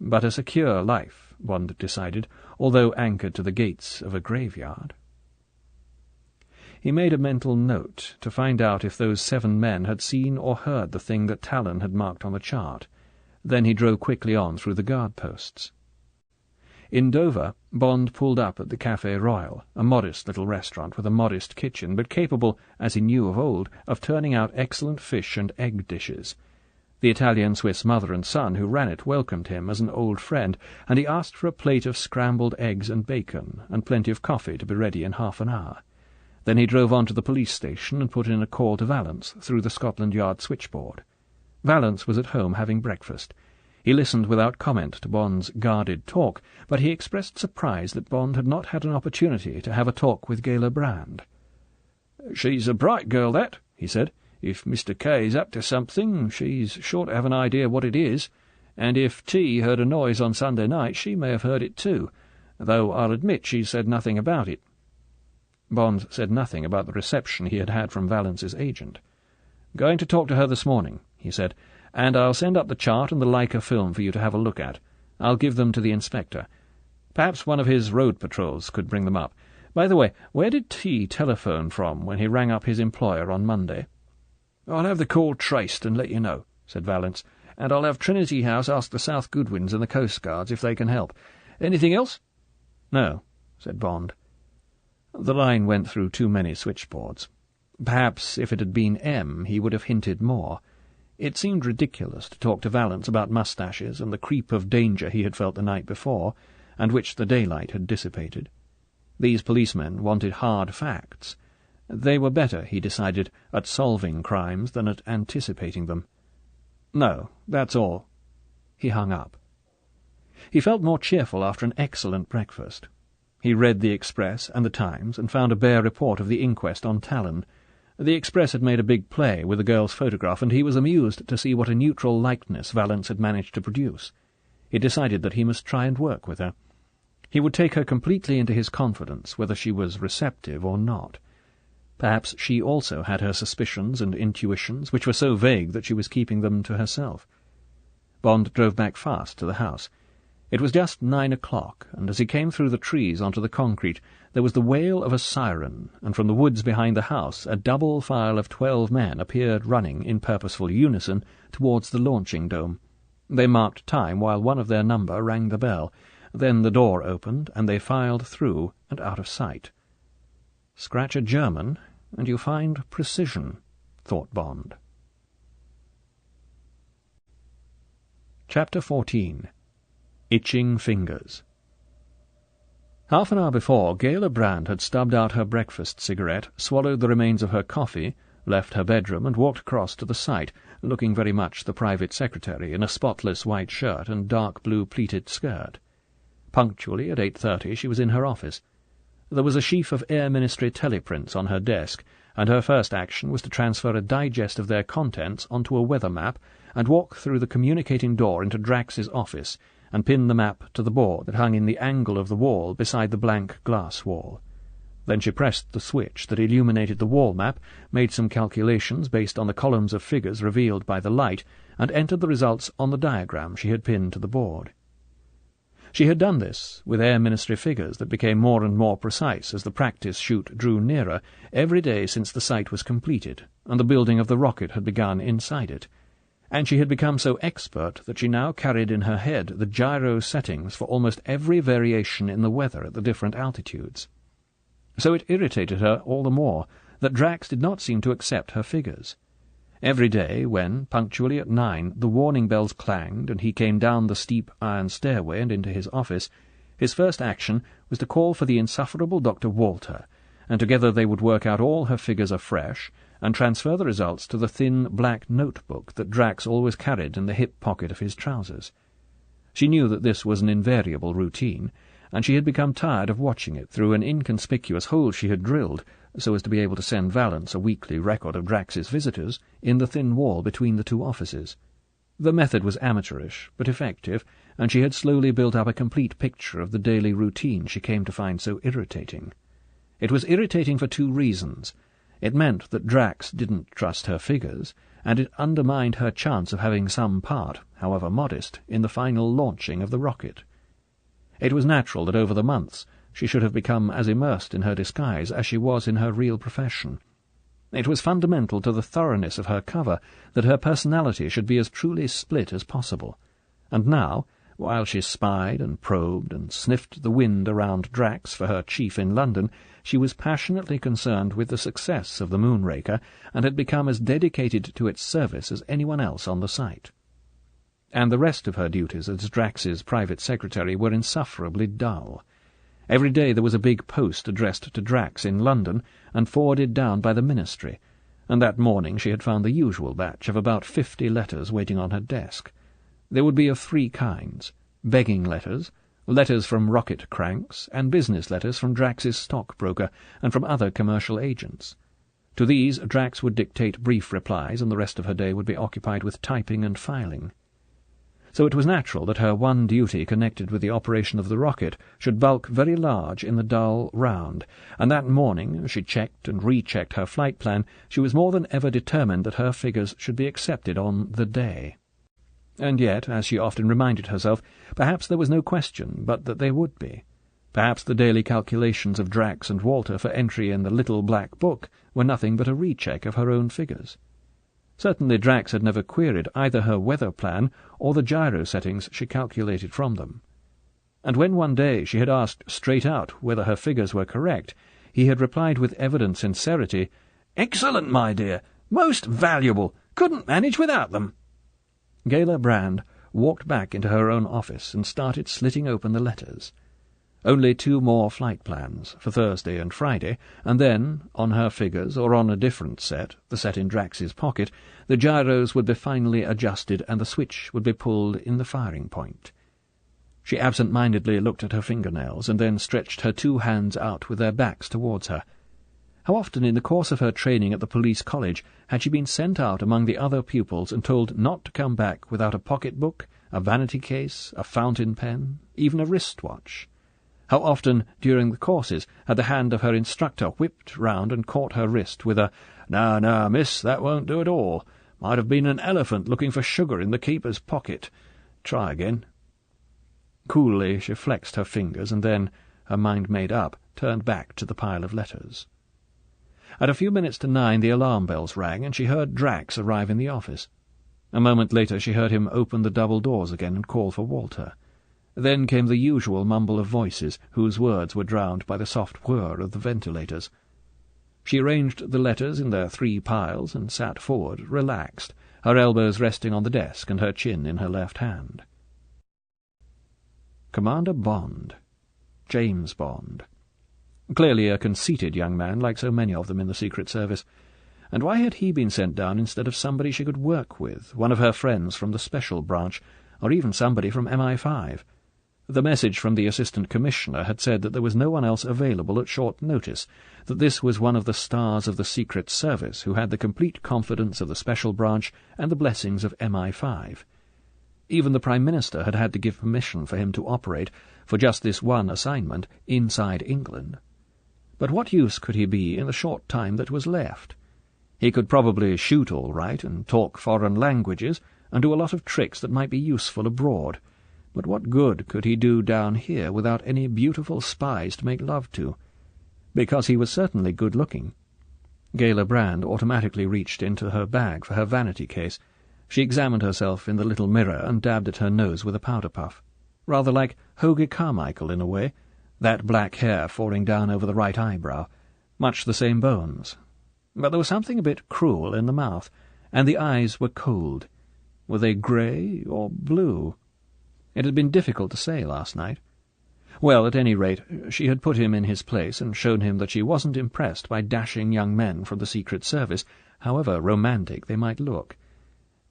But a secure life, Bond decided, although anchored to the gates of a graveyard. He made a mental note to find out if those 7 men had seen or heard the thing that Talon had marked on the chart. Then he drove quickly on through the guard posts. In Dover, Bond pulled up at the Café Royal, a modest little restaurant with a modest kitchen, but capable, as he knew of old, of turning out excellent fish and egg dishes. The Italian-Swiss mother and son who ran it welcomed him as an old friend, and he asked for a plate of scrambled eggs and bacon, and plenty of coffee to be ready in half an hour. Then he drove on to the police station and put in a call to Valence through the Scotland Yard switchboard. Valence was at home having breakfast. He listened without comment to Bond's guarded talk, but he expressed surprise that Bond had not had an opportunity to have a talk with Gala Brand. "She's a bright girl, that," he said. "If Mr. Kay's up to something, she's sure to have an idea what it is, and if T heard a noise on Sunday night, she may have heard it too.
though I'll admit she said nothing about it." Bond said nothing about the reception he had had from Valence's agent. "Going to talk to her this morning," he said, "and I'll send up the chart and the Leica film for you to have a look at. I'll give them to the inspector. Perhaps one of his road patrols could bring them up. By the way, where did T telephone from when he rang up his employer on Monday?" "I'll have the call traced and let you know," said Valence, "and I'll have Trinity House ask the South Goodwins and the Coast Guards if they can help. Anything else?" "No," said Bond. The line went through too many switchboards. Perhaps if it had been M, he would have hinted more. It seemed ridiculous to talk to Valence about moustaches and the creep of danger he had felt the night before, and which the daylight had dissipated. These policemen wanted hard facts. They were better, he decided, at solving crimes than at anticipating them. "No, that's all." He hung up. He felt more cheerful after an excellent breakfast. He read the Express and the Times and found a bare report of the inquest on Talon. The Express had made a big play with the girl's photograph, and he was amused to see what a neutral likeness Valence had managed to produce. He decided that he must try and work with her. He would take her completely into his confidence, whether she was receptive or not. Perhaps she also had her suspicions and intuitions, which were so vague that she was keeping them to herself. Bond drove back fast to the house. It was just 9 o'clock, and as he came through the trees onto the concrete, there was the wail of a siren, and from the woods behind the house a double file of 12 men appeared running in purposeful unison towards the launching dome. They marked time while one of their number rang the bell. Then the door opened, and they filed through and out of sight. Scratch a German, and you find precision, thought Bond. Chapter 14. Itching Fingers. Half an hour before, Gela Brand had stubbed out her breakfast cigarette, swallowed the remains of her coffee, left her bedroom, and walked across to the site, looking very much the private secretary in a spotless white shirt and dark blue pleated skirt. Punctually at 8:30 she was in her office. There was a sheaf of Air Ministry teleprints on her desk, and her first action was to transfer a digest of their contents onto a weather map and walk through the communicating door into Drax's office and pin the map to the board that hung in the angle of the wall beside the blank glass wall. Then she pressed the switch that illuminated the wall map, made some calculations based on the columns of figures revealed by the light, and entered the results on the diagram she had pinned to the board. She had done this, with Air Ministry figures that became more and more precise as the practice shoot drew nearer, every day since the site was completed, and the building of the rocket had begun inside it. And she had become so expert that she now carried in her head the gyro settings for almost every variation in the weather at the different altitudes. So it irritated her all the more that Drax did not seem to accept her figures. Every day, when, punctually at 9, the warning bells clanged and he came down the steep iron stairway and into his office, his first action was to call for the insufferable Dr. Walter, and together they would work out all her figures afresh and transfer the results to the thin black notebook that Drax always carried in the hip pocket of his trousers. She knew that this was an invariable routine, and she had become tired of watching it through an inconspicuous hole she had drilled, so as to be able to send Valence a weekly record of Drax's visitors in the thin wall between the two offices. The method was amateurish, but effective, and she had slowly built up a complete picture of the daily routine she came to find so irritating. It was irritating for two reasons. It meant that Drax didn't trust her figures, and it undermined her chance of having some part, however modest, in the final launching of the rocket. It was natural that over the months she should have become as immersed in her disguise as she was in her real profession. It was fundamental to the thoroughness of her cover that her personality should be as truly split as possible. And now, while she spied and probed and sniffed the wind around Drax for her chief in London, she was passionately concerned with the success of the Moonraker, and had become as dedicated to its service as anyone else on the site. And the rest of her duties as Drax's private secretary were insufferably dull. Every day there was a big post addressed to Drax in London and forwarded down by the Ministry, and that morning she had found the usual batch of about 50 letters waiting on her desk. They would be of 3 kinds: begging letters, letters from rocket cranks, and business letters from Drax's stockbroker and from other commercial agents. To these Drax would dictate brief replies, and the rest of her day would be occupied with typing and filing.
so it was natural that her one duty connected with the operation of the rocket should bulk very large in the dull round, and that morning, as she checked and rechecked her flight plan, she was more than ever determined that her figures should be accepted on the day. And yet, as she often reminded herself, perhaps there was no question but that they would be. Perhaps the daily calculations of Drax and Walter for entry in the little black book were nothing but a recheck of her own figures. Certainly Drax had never queried either her weather plan or the gyro settings she calculated from them. And when one day she had asked straight out whether her figures were correct, he had replied with evident sincerity, "Excellent, my dear! Most valuable! Couldn't manage without them!" Gayla Brand walked back into her own office and started slitting open the letters. Only 2 more flight plans, for Thursday and Friday, and then, on her figures, or on a different set, the set in Drax's pocket, the gyros would be finally adjusted and the switch would be pulled in the firing point. She absent-mindedly looked at her fingernails, and then stretched her 2 hands out with their backs towards her. How often in the course of her training at the police college had she been sent out among the other pupils and told not to come back without a pocket-book, a vanity case, a fountain pen, even a wristwatch? How often, during the courses, had the hand of her instructor whipped round and caught her wrist with a, "No, miss, that won't do at all. Might have been an elephant looking for sugar in the keeper's pocket. Try again." Coolly she flexed her fingers and then, her mind made up, turned back to the pile of letters. At a few minutes to 9 the alarm bells rang, and she heard Drax arrive in the office. A moment later she heard him open the double doors again and call for Walter. Then came the usual mumble of voices, whose words were drowned by the soft whir of the ventilators. She arranged the letters in their 3 piles and sat forward, relaxed, her elbows resting on the desk and her chin in her left hand. Commander Bond. James Bond. Clearly a conceited young man, like so many of them in the Secret Service. And why had he been sent down instead of somebody she could work with, one of her friends from the Special Branch, or even somebody from MI5? The message from the Assistant Commissioner had said that there was no one else available at short notice, that this was one of the stars of the Secret Service who had the complete confidence of the Special Branch and the blessings of MI5. Even the Prime Minister had had to give permission for him to operate, for just this one assignment, inside England. But what use could he be in the short time that was left? He could probably shoot all right, and talk foreign languages, and do a lot of tricks that might be useful abroad. But what good could he do down here without any beautiful spies to make love to? Because he was certainly good-looking. Gayla Brand automatically reached into her bag for her vanity case. She examined herself in the little mirror and dabbed at her nose with a powder puff. Rather like Hoagy Carmichael in a way, that black hair falling down over the right eyebrow, much the same bones. But there was something a bit cruel in the mouth, and the eyes were cold. Were they grey or blue? It had been difficult to say last night. Well, at any rate, she had put him in his place and shown him that she wasn't impressed by dashing young men from the Secret Service, however romantic they might look.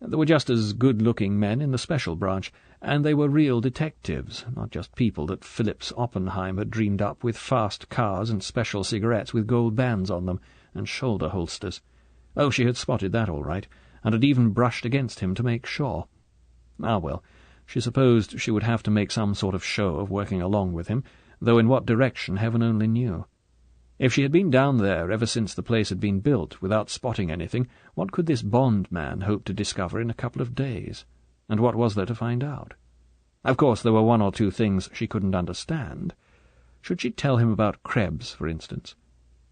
There were just as good-looking men in the Special Branch, and they were real detectives, not just people that Phillips Oppenheim had dreamed up with fast cars and special cigarettes with gold bands on them, and shoulder holsters. Oh, she had spotted that all right, and had even brushed against him to make sure. Ah, well, she supposed she would have to make some sort of show of working along with him, though in what direction heaven only knew. If she had been down there ever since the place had been built without spotting anything, what could this Bond man hope to discover in a couple of days? And what was there to find out? Of course, there were 1 or 2 things she couldn't understand. Should she tell him about Krebs, for instance?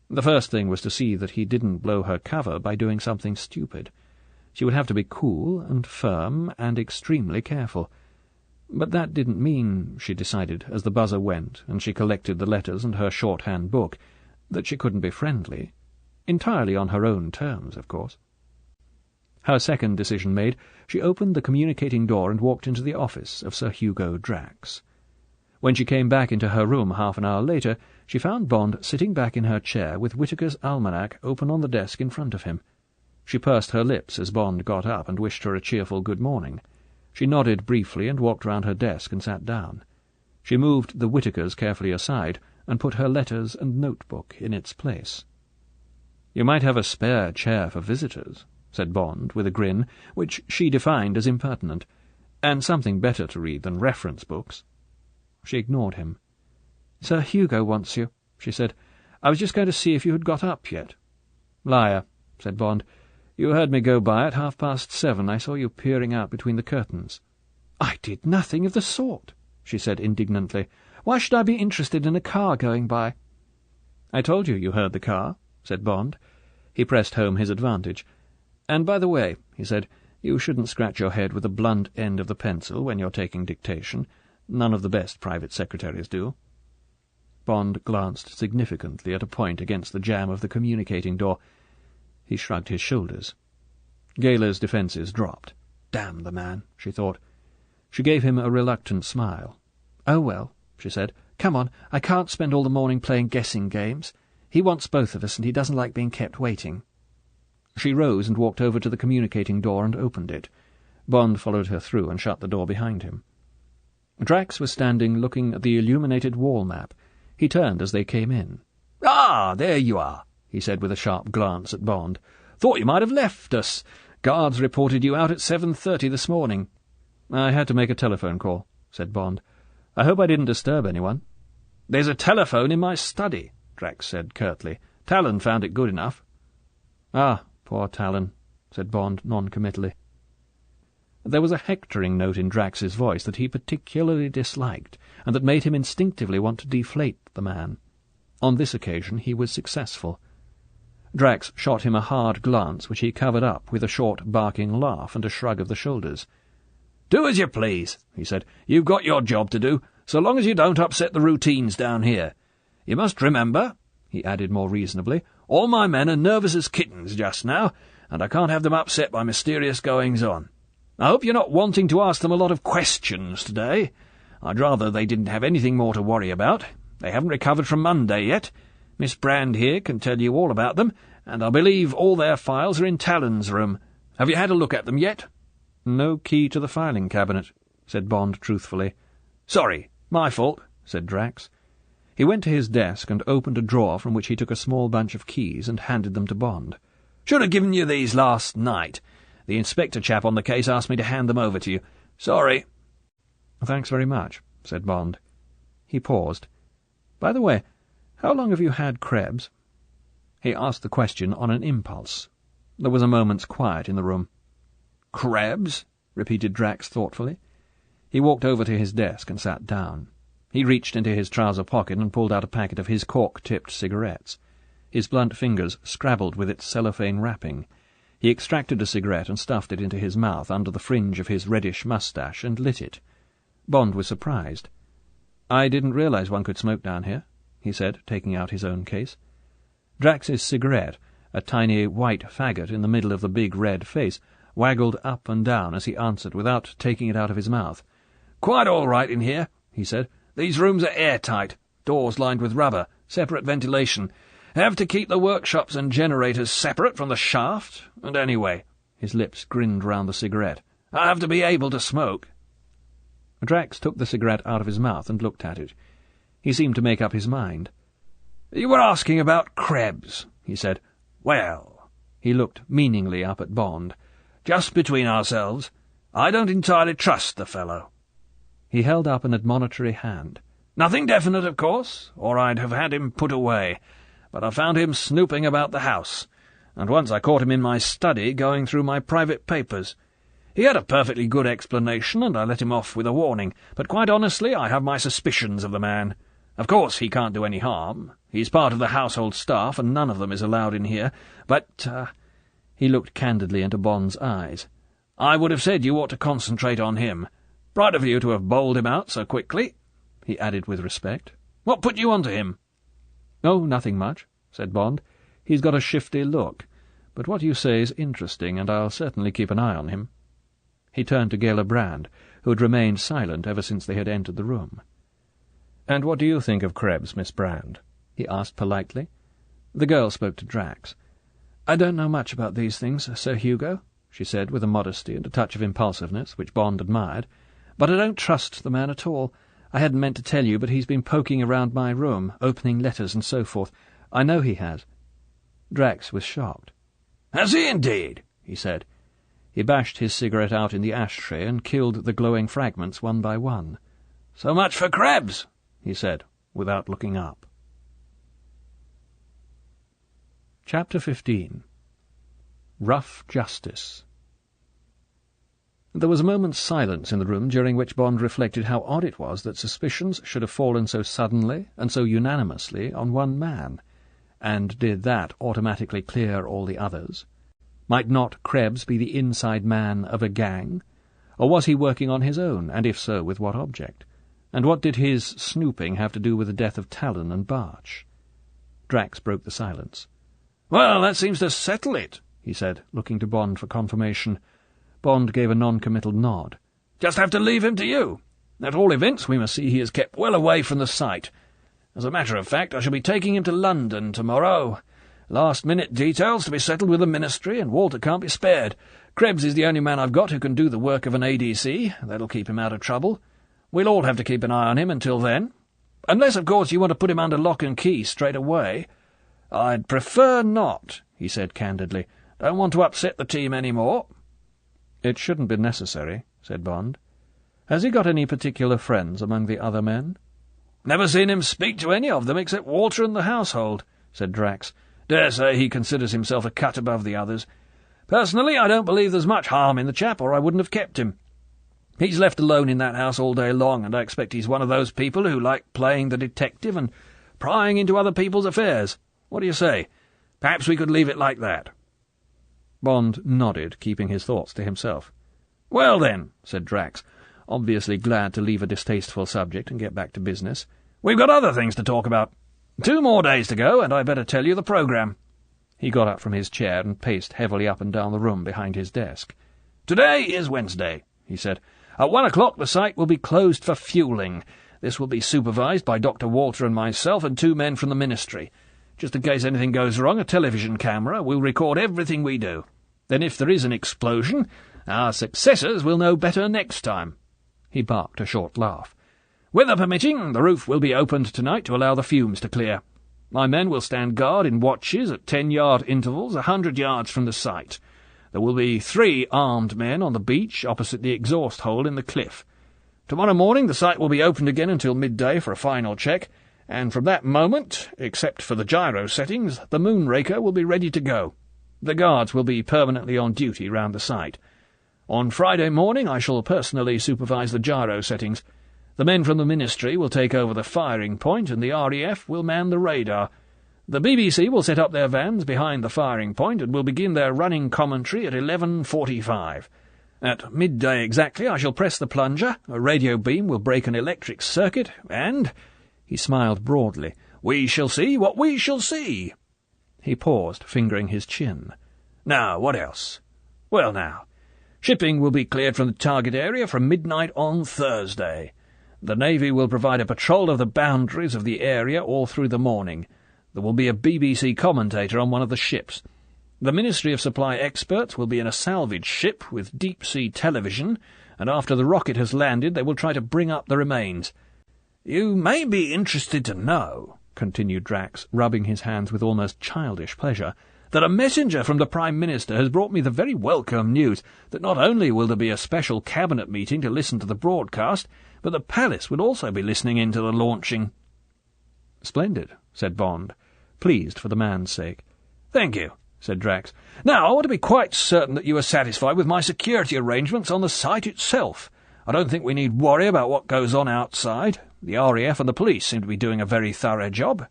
The first thing was to see that he didn't blow her cover by doing something stupid. She would have to be cool and firm and extremely careful. But that didn't mean, she decided, as the buzzer went and she collected the letters and her shorthand book, that she couldn't be friendly. Entirely on her own terms, of course. Her second decision made, she opened the communicating door and walked into the office of Sir Hugo Drax. When she came back into her room half an hour later, she found Bond sitting back in her chair with Whitaker's almanac open on the desk in front of him. She pursed her lips as Bond got up and wished her a cheerful good morning. She nodded briefly and walked round her desk and sat down. She moved the Whitakers carefully aside and put her letters and notebook in its place. "You might have a spare chair for visitors," said Bond, with a grin, which she defined as impertinent. And something better to read than reference books. She ignored him. "Sir Hugo wants you," she said. "I was just going to see if you had got up yet." "Liar," said Bond. "You heard me go by at 7:30. I saw you peering out between the curtains." "I did nothing of the sort," she said indignantly. "Why should I be interested in a car going by?" "I told you you heard the car," said Bond. He pressed home his advantage. "And by the way," he said, "you shouldn't scratch your head with the blunt end of the pencil when you're taking dictation. None of the best private secretaries do." Bond glanced significantly at a point against the jamb of the communicating door. He shrugged his shoulders. Gayla's defences dropped. Damn the man, she thought. She gave him a reluctant smile. "Oh, well," she said. "Come on, I can't spend all the morning playing guessing games. He wants both of us, and he doesn't like being kept waiting." She rose and walked over to the communicating door and opened it. Bond followed her through and shut the door behind him. Drax was standing looking at the illuminated wall map. He turned as they came in.
"Ah, there you are," he said with a sharp glance at Bond. "Thought you might have left us. Guards reported you out at 7:30 this morning."
"I had to make a telephone call," said Bond. "I hope I didn't disturb anyone."
"There's a telephone in my study," Drax said curtly. "Talon found it good enough."
"Ah, poor Talon," said Bond noncommittally. There was a hectoring note in Drax's voice that he particularly disliked, and that made him instinctively want to deflate the man. On this occasion he was successful. Drax shot him a hard glance, which he covered up with a short, barking laugh and a shrug of the shoulders.
"Do as you please," he said. "You've got your job to do, so long as you don't upset the routines down here. You must remember," he added more reasonably, "all my men are nervous as kittens just now, and I can't have them upset by mysterious goings-on. I hope you're not wanting to ask them a lot of questions today. I'd rather they didn't have anything more to worry about. They haven't recovered from Monday yet. Miss Brand here can tell you all about them, and I believe all their files are in Talon's room. Have you had a look at them yet?"
"No key to the filing cabinet," said Bond truthfully.
"Sorry, my fault," said Drax.
He went to his desk and opened a drawer from which he took a small bunch of keys and handed them to Bond.
"Should have given you these last night. The inspector chap on the case asked me to hand them over to you. Sorry."
"Thanks very much," said Bond. He paused. "By the way, how long have you had Krebs?" He asked the question on an impulse. There was a moment's quiet in the room.
"Krebs?"
repeated Drax thoughtfully. He walked over to his desk and sat down. He reached into his trouser pocket and pulled out a packet of his cork-tipped cigarettes. His blunt fingers scrabbled with its cellophane wrapping. He extracted a cigarette and stuffed it into his mouth under the fringe of his reddish moustache and lit it. Bond was surprised. "I didn't realize one could smoke down here," he said, taking out his own case. Drax's cigarette, a tiny white faggot in the middle of the big red face, waggled up and down as he answered without taking it out of his mouth.
"Quite all right in here," he said. "These rooms are airtight, doors lined with rubber, separate ventilation. Have to keep the workshops and generators separate from the shaft, and anyway," his lips grinned round the cigarette, "I have to be able to smoke."
Drax took the cigarette out of his mouth and looked at it. He seemed to make up his mind.
"You were asking about Krebs," he said. "Well," he looked meaningly up at Bond, "just between ourselves, I don't entirely trust the fellow."
He held up an admonitory hand.
"Nothing definite, of course, or I'd have had him put away. But I found him snooping about the house, and once I caught him in my study going through my private papers. He had a perfectly good explanation, and I let him off with a warning, but quite honestly I have my suspicions of the man. Of course he can't do any harm. He's part of the household staff, and none of them is allowed in here, but—" he looked candidly into Bond's eyes. "I would have said you ought to concentrate on him. Bright of you to have bowled him out so quickly," he added with respect. "What put you onto him?"
"Oh, nothing much," said Bond. "He's got a shifty look, but what you say is interesting, and I'll certainly keep an eye on him." He turned to Gayla Brand, who had remained silent ever since they had entered the room. "And what do you think of Krebs, Miss Brand?" he asked politely. The girl spoke to Drax. "I don't know much about these things, Sir Hugo," she said with a modesty and a touch of impulsiveness which Bond admired, "but I don't trust the man at all. I hadn't meant to tell you, but he's been poking around my room, opening letters and so forth. I know he has." Drax was shocked.
"Has he indeed?" he said.
He bashed his cigarette out in the ashtray and killed the glowing fragments one by one.
"So much for Krebs,"
he said, without looking up. Chapter 15. Rough Justice. There was a moment's silence in the room, during which Bond reflected how odd it was that suspicions should have fallen so suddenly and so unanimously on one man. And did that automatically clear all the others? Might not Krebs be the inside man of a gang? Or was he working on his own, and if so, with what object? And what did his snooping have to do with the death of Talon and Barch? Drax broke the silence.
"Well, that seems to settle it,"
he said, looking to Bond for confirmation. Bond gave a non-committal nod.
"Just have to leave him to you. At all events, we must see he is kept well away from the site. As a matter of fact, I shall be taking him to London tomorrow. Last-minute details to be settled with the Ministry, and Walter can't be spared. Krebs is the only man I've got who can do the work of an ADC. That'll keep him out of trouble. We'll all have to keep an eye on him until then. Unless, of course, you want to put him under lock and key straight away." "I'd prefer not," he said candidly. "Don't want to upset the team any more."
"It shouldn't be necessary," said Bond. "Has he got any particular friends among the other men?"
"Never seen him speak to any of them except Walter and the household," said Drax. "Dare say he considers himself a cut above the others. Personally, I don't believe there's much harm in the chap, or I wouldn't have kept him. He's left alone in that house all day long, and I expect he's one of those people who like playing the detective and prying into other people's affairs. What do you say? Perhaps we could leave it like that."
Bond nodded, keeping his thoughts to himself.
"Well then," said
Drax, obviously glad to leave a distasteful subject and get back to business,
"we've got other things to talk about. 2 more days to go, and I better tell you the programme."
He got up from his chair and paced heavily up and down the room behind his desk.
"Today is Wednesday," he said. "At 1 o'clock the site will be closed for fueling. This will be supervised by Dr. Walter and myself and 2 men from the Ministry. Just in case anything goes wrong, a television camera will record everything we do. Then if there is an explosion, our successors will know better next time." He barked a short laugh. "Weather permitting, the roof will be opened tonight to allow the fumes to clear. My men will stand guard in watches at 10-yard intervals, 100 yards from the site. There will be 3 armed men on the beach opposite the exhaust hole in the cliff. Tomorrow morning the site will be opened again until midday for a final check, and from that moment, except for the gyro settings, the Moonraker will be ready to go. The guards will be permanently on duty round the site. On Friday morning I shall personally supervise the gyro settings. The men from the Ministry will take over the firing point, and the RAF will man the radar. The BBC will set up their vans behind the firing point, and will begin their running commentary at 11:45. At midday exactly I shall press the plunger, a radio beam will break an electric circuit, and—" he smiled broadly, "we shall see what we shall see." He paused, fingering his chin. "Now, what else? Well now, shipping will be cleared from the target area from midnight on Thursday. The Navy will provide a patrol of the boundaries of the area all through the morning. There will be a BBC commentator on one of the ships. The Ministry of Supply experts will be in a salvage ship with deep-sea television, and after the rocket has landed they will try to bring up the remains. You may be interested to know," continued Drax, rubbing his hands with almost childish pleasure, "that a messenger from the Prime Minister has brought me the very welcome news that not only will there be a special cabinet meeting to listen to the broadcast, but the Palace will also be listening in to the launching."
"Splendid," said Bond, pleased for the man's sake.
"Thank you," said Drax. "Now, I want to be quite certain that you are satisfied with my security arrangements on the site itself. I don't think we need worry about what goes on outside. The RAF and the police seem to be doing a very thorough job."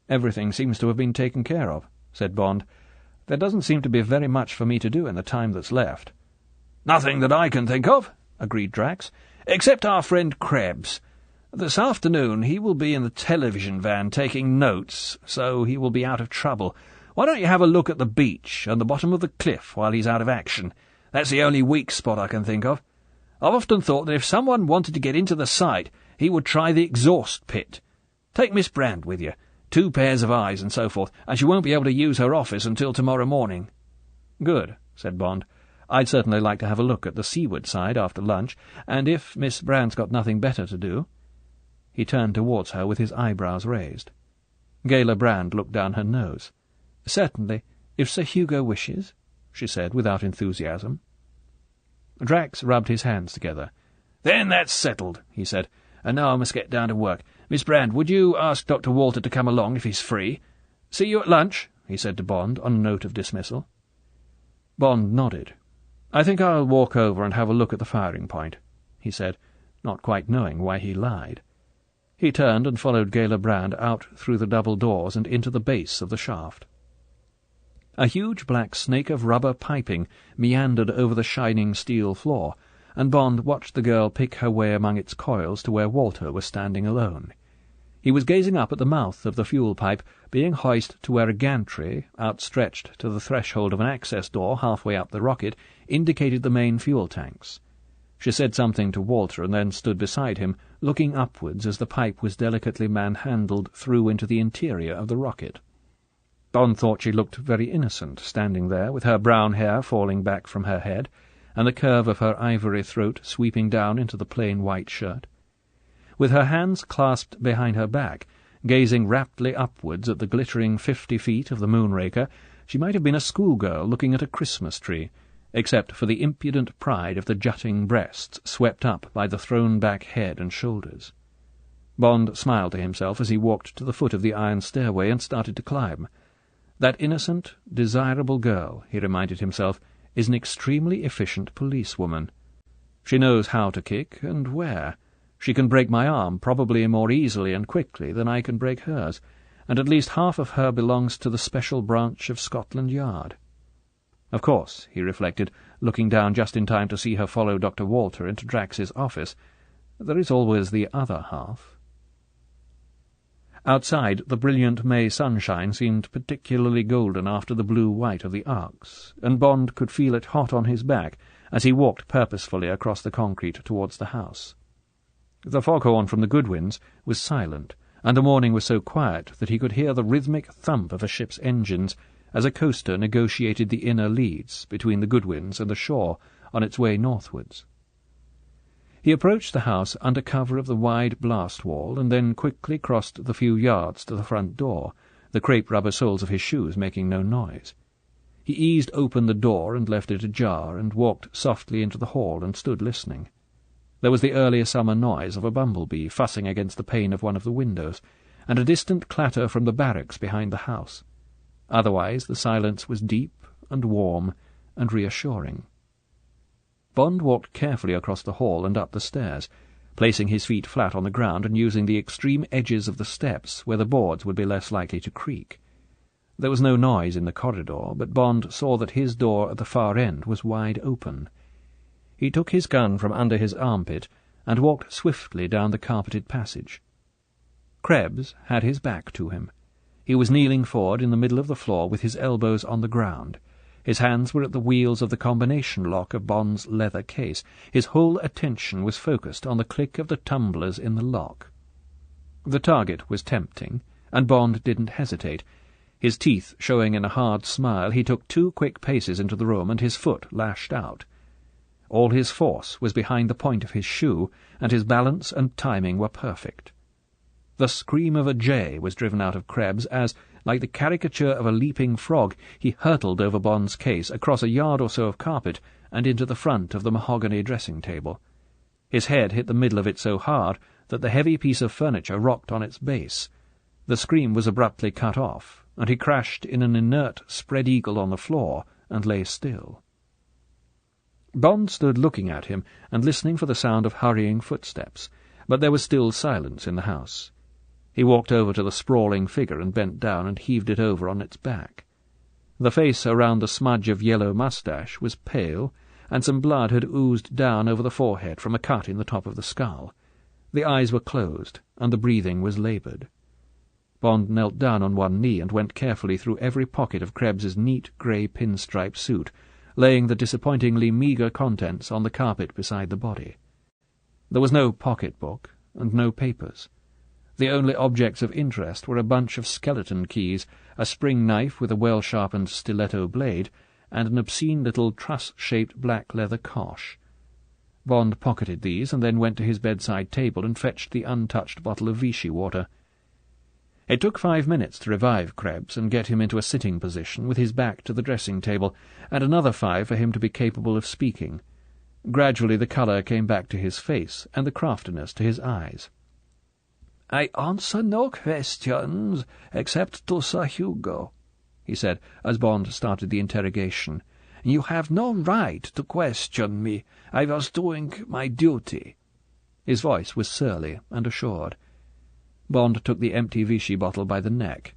"Everything seems to have been taken care of," said Bond. "There doesn't seem to be very much for me to do in the time that's left."
"Nothing that I can think of," agreed Drax, "except our friend Krebs. This afternoon he will be in the television van taking notes, so he will be out of trouble. Why don't you have a look at the beach and the bottom of the cliff while he's out of action? That's the only weak spot I can think of. I've often thought that if someone wanted to get into the site, he would try the exhaust pit. Take Miss Brand with you, 2 pairs of eyes and so forth, and she won't be able to use her office until tomorrow morning."
"Good," said Bond. "I'd certainly like to have a look at the seaward side after lunch, and if Miss Brand's got nothing better to do—" He turned towards her with his eyebrows raised. Gayla Brand looked down her nose. "Certainly, if Sir Hugo wishes," she said without enthusiasm. Drax rubbed his hands together. "Then that's settled," he said. "And now I must get down to work. Miss Brand, would you ask Dr. Walter to come along if he's free? See you at lunch," he said to Bond, on a note of dismissal. Bond nodded. "I think I'll walk over and have a look at the firing point," he said, not quite knowing why he lied. He turned and followed Gela Brand out through the double doors and into the base of the shaft. A huge black snake of rubber piping meandered over the shining steel floor, and Bond watched the girl pick her way among its coils to where Walter was standing alone. He was gazing up at the mouth of the fuel pipe, being hoisted to where a gantry, outstretched to the threshold of an access door halfway up the rocket, indicated the main fuel tanks. She said something to Walter and then stood beside him, looking upwards as the pipe was delicately manhandled through into the interior of the rocket. Bond thought she looked very innocent, standing there, with her brown hair falling back from her head, and the curve of her ivory throat sweeping down into the plain white shirt. With her hands clasped behind her back, gazing raptly upwards at the glittering 50 feet of the Moonraker, she might have been a schoolgirl looking at a Christmas tree, except for the impudent pride of the jutting breasts swept up by the thrown-back head and shoulders. Bond smiled to himself as he walked to the foot of the iron stairway and started to climb. That innocent, desirable girl, he reminded himself, is an extremely efficient policewoman. She knows how to kick and where. She can break my arm probably more easily and quickly than I can break hers, and at least half of her belongs to the special branch of Scotland Yard. Of course, he reflected, looking down just in time to see her follow Dr. Walter into Drax's office, there is always the other half. Outside, the brilliant May sunshine seemed particularly golden after the blue-white of the arcs, and Bond could feel it hot on his back as he walked purposefully across the concrete towards the house. The foghorn from the Goodwins was silent, and the morning was so quiet that he could hear the rhythmic thump of a ship's engines as a coaster negotiated the inner leads between the Goodwins and the shore on its way northwards. He approached the house under cover of the wide blast wall, and then quickly crossed the few yards to the front door, the crepe-rubber soles of his shoes making no noise. He eased open the door and left it ajar, and walked softly into the hall and stood listening. There was the early summer noise of a bumblebee fussing against the pane of one of the windows, and a distant clatter from the barracks behind the house. Otherwise the silence was deep and warm and reassuring. Bond walked carefully across the hall and up the stairs, placing his feet flat on the ground and using the extreme edges of the steps where the boards would be less likely to creak. There was no noise in the corridor, but Bond saw that his door at the far end was wide open. He took his gun from under his armpit and walked swiftly down the carpeted passage. Krebs had his back to him. He was kneeling forward in the middle of the floor with his elbows on the ground. His hands were at the wheels of the combination lock of Bond's leather case. His whole attention was focused on the click of the tumblers in the lock. The target was tempting, and Bond didn't hesitate. His teeth showing in a hard smile, he took 2 quick paces into the room, and his foot lashed out. All his force was behind the point of his shoe, and his balance and timing were perfect. The scream of a jay was driven out of Krebs as, like the caricature of a leaping frog, he hurtled over Bond's case, across a yard or so of carpet, and into the front of the mahogany dressing-table. His head hit the middle of it so hard that the heavy piece of furniture rocked on its base. The scream was abruptly cut off, and he crashed in an inert spread-eagle on the floor and lay still. Bond stood looking at him and listening for the sound of hurrying footsteps, but there was still silence in the house. He walked over to the sprawling figure and bent down and heaved it over on its back. The face around the smudge of yellow moustache was pale, and some blood had oozed down over the forehead from a cut in the top of the skull. The eyes were closed, and the breathing was laboured. Bond knelt down on one knee and went carefully through every pocket of Krebs's neat grey pinstripe suit, laying the disappointingly meagre contents on the carpet beside the body. There was no pocket-book and no papers. The only objects of interest were a bunch of skeleton keys, a spring knife with a well-sharpened stiletto blade, and an obscene little truss-shaped black leather cosh. Bond pocketed these, and then went to his bedside table and fetched the untouched bottle of Vichy water. It took 5 minutes to revive Krebs and get him into a sitting position with his back to the dressing-table, and another 5 for him to be capable of speaking. Gradually the colour came back to his face, and the craftiness to his eyes.
"I answer no questions, except to Sir Hugo," he said, as Bond started the interrogation. "You have no right to question me. I was doing my duty."
His voice was surly and assured. Bond took the empty Vichy bottle by the neck.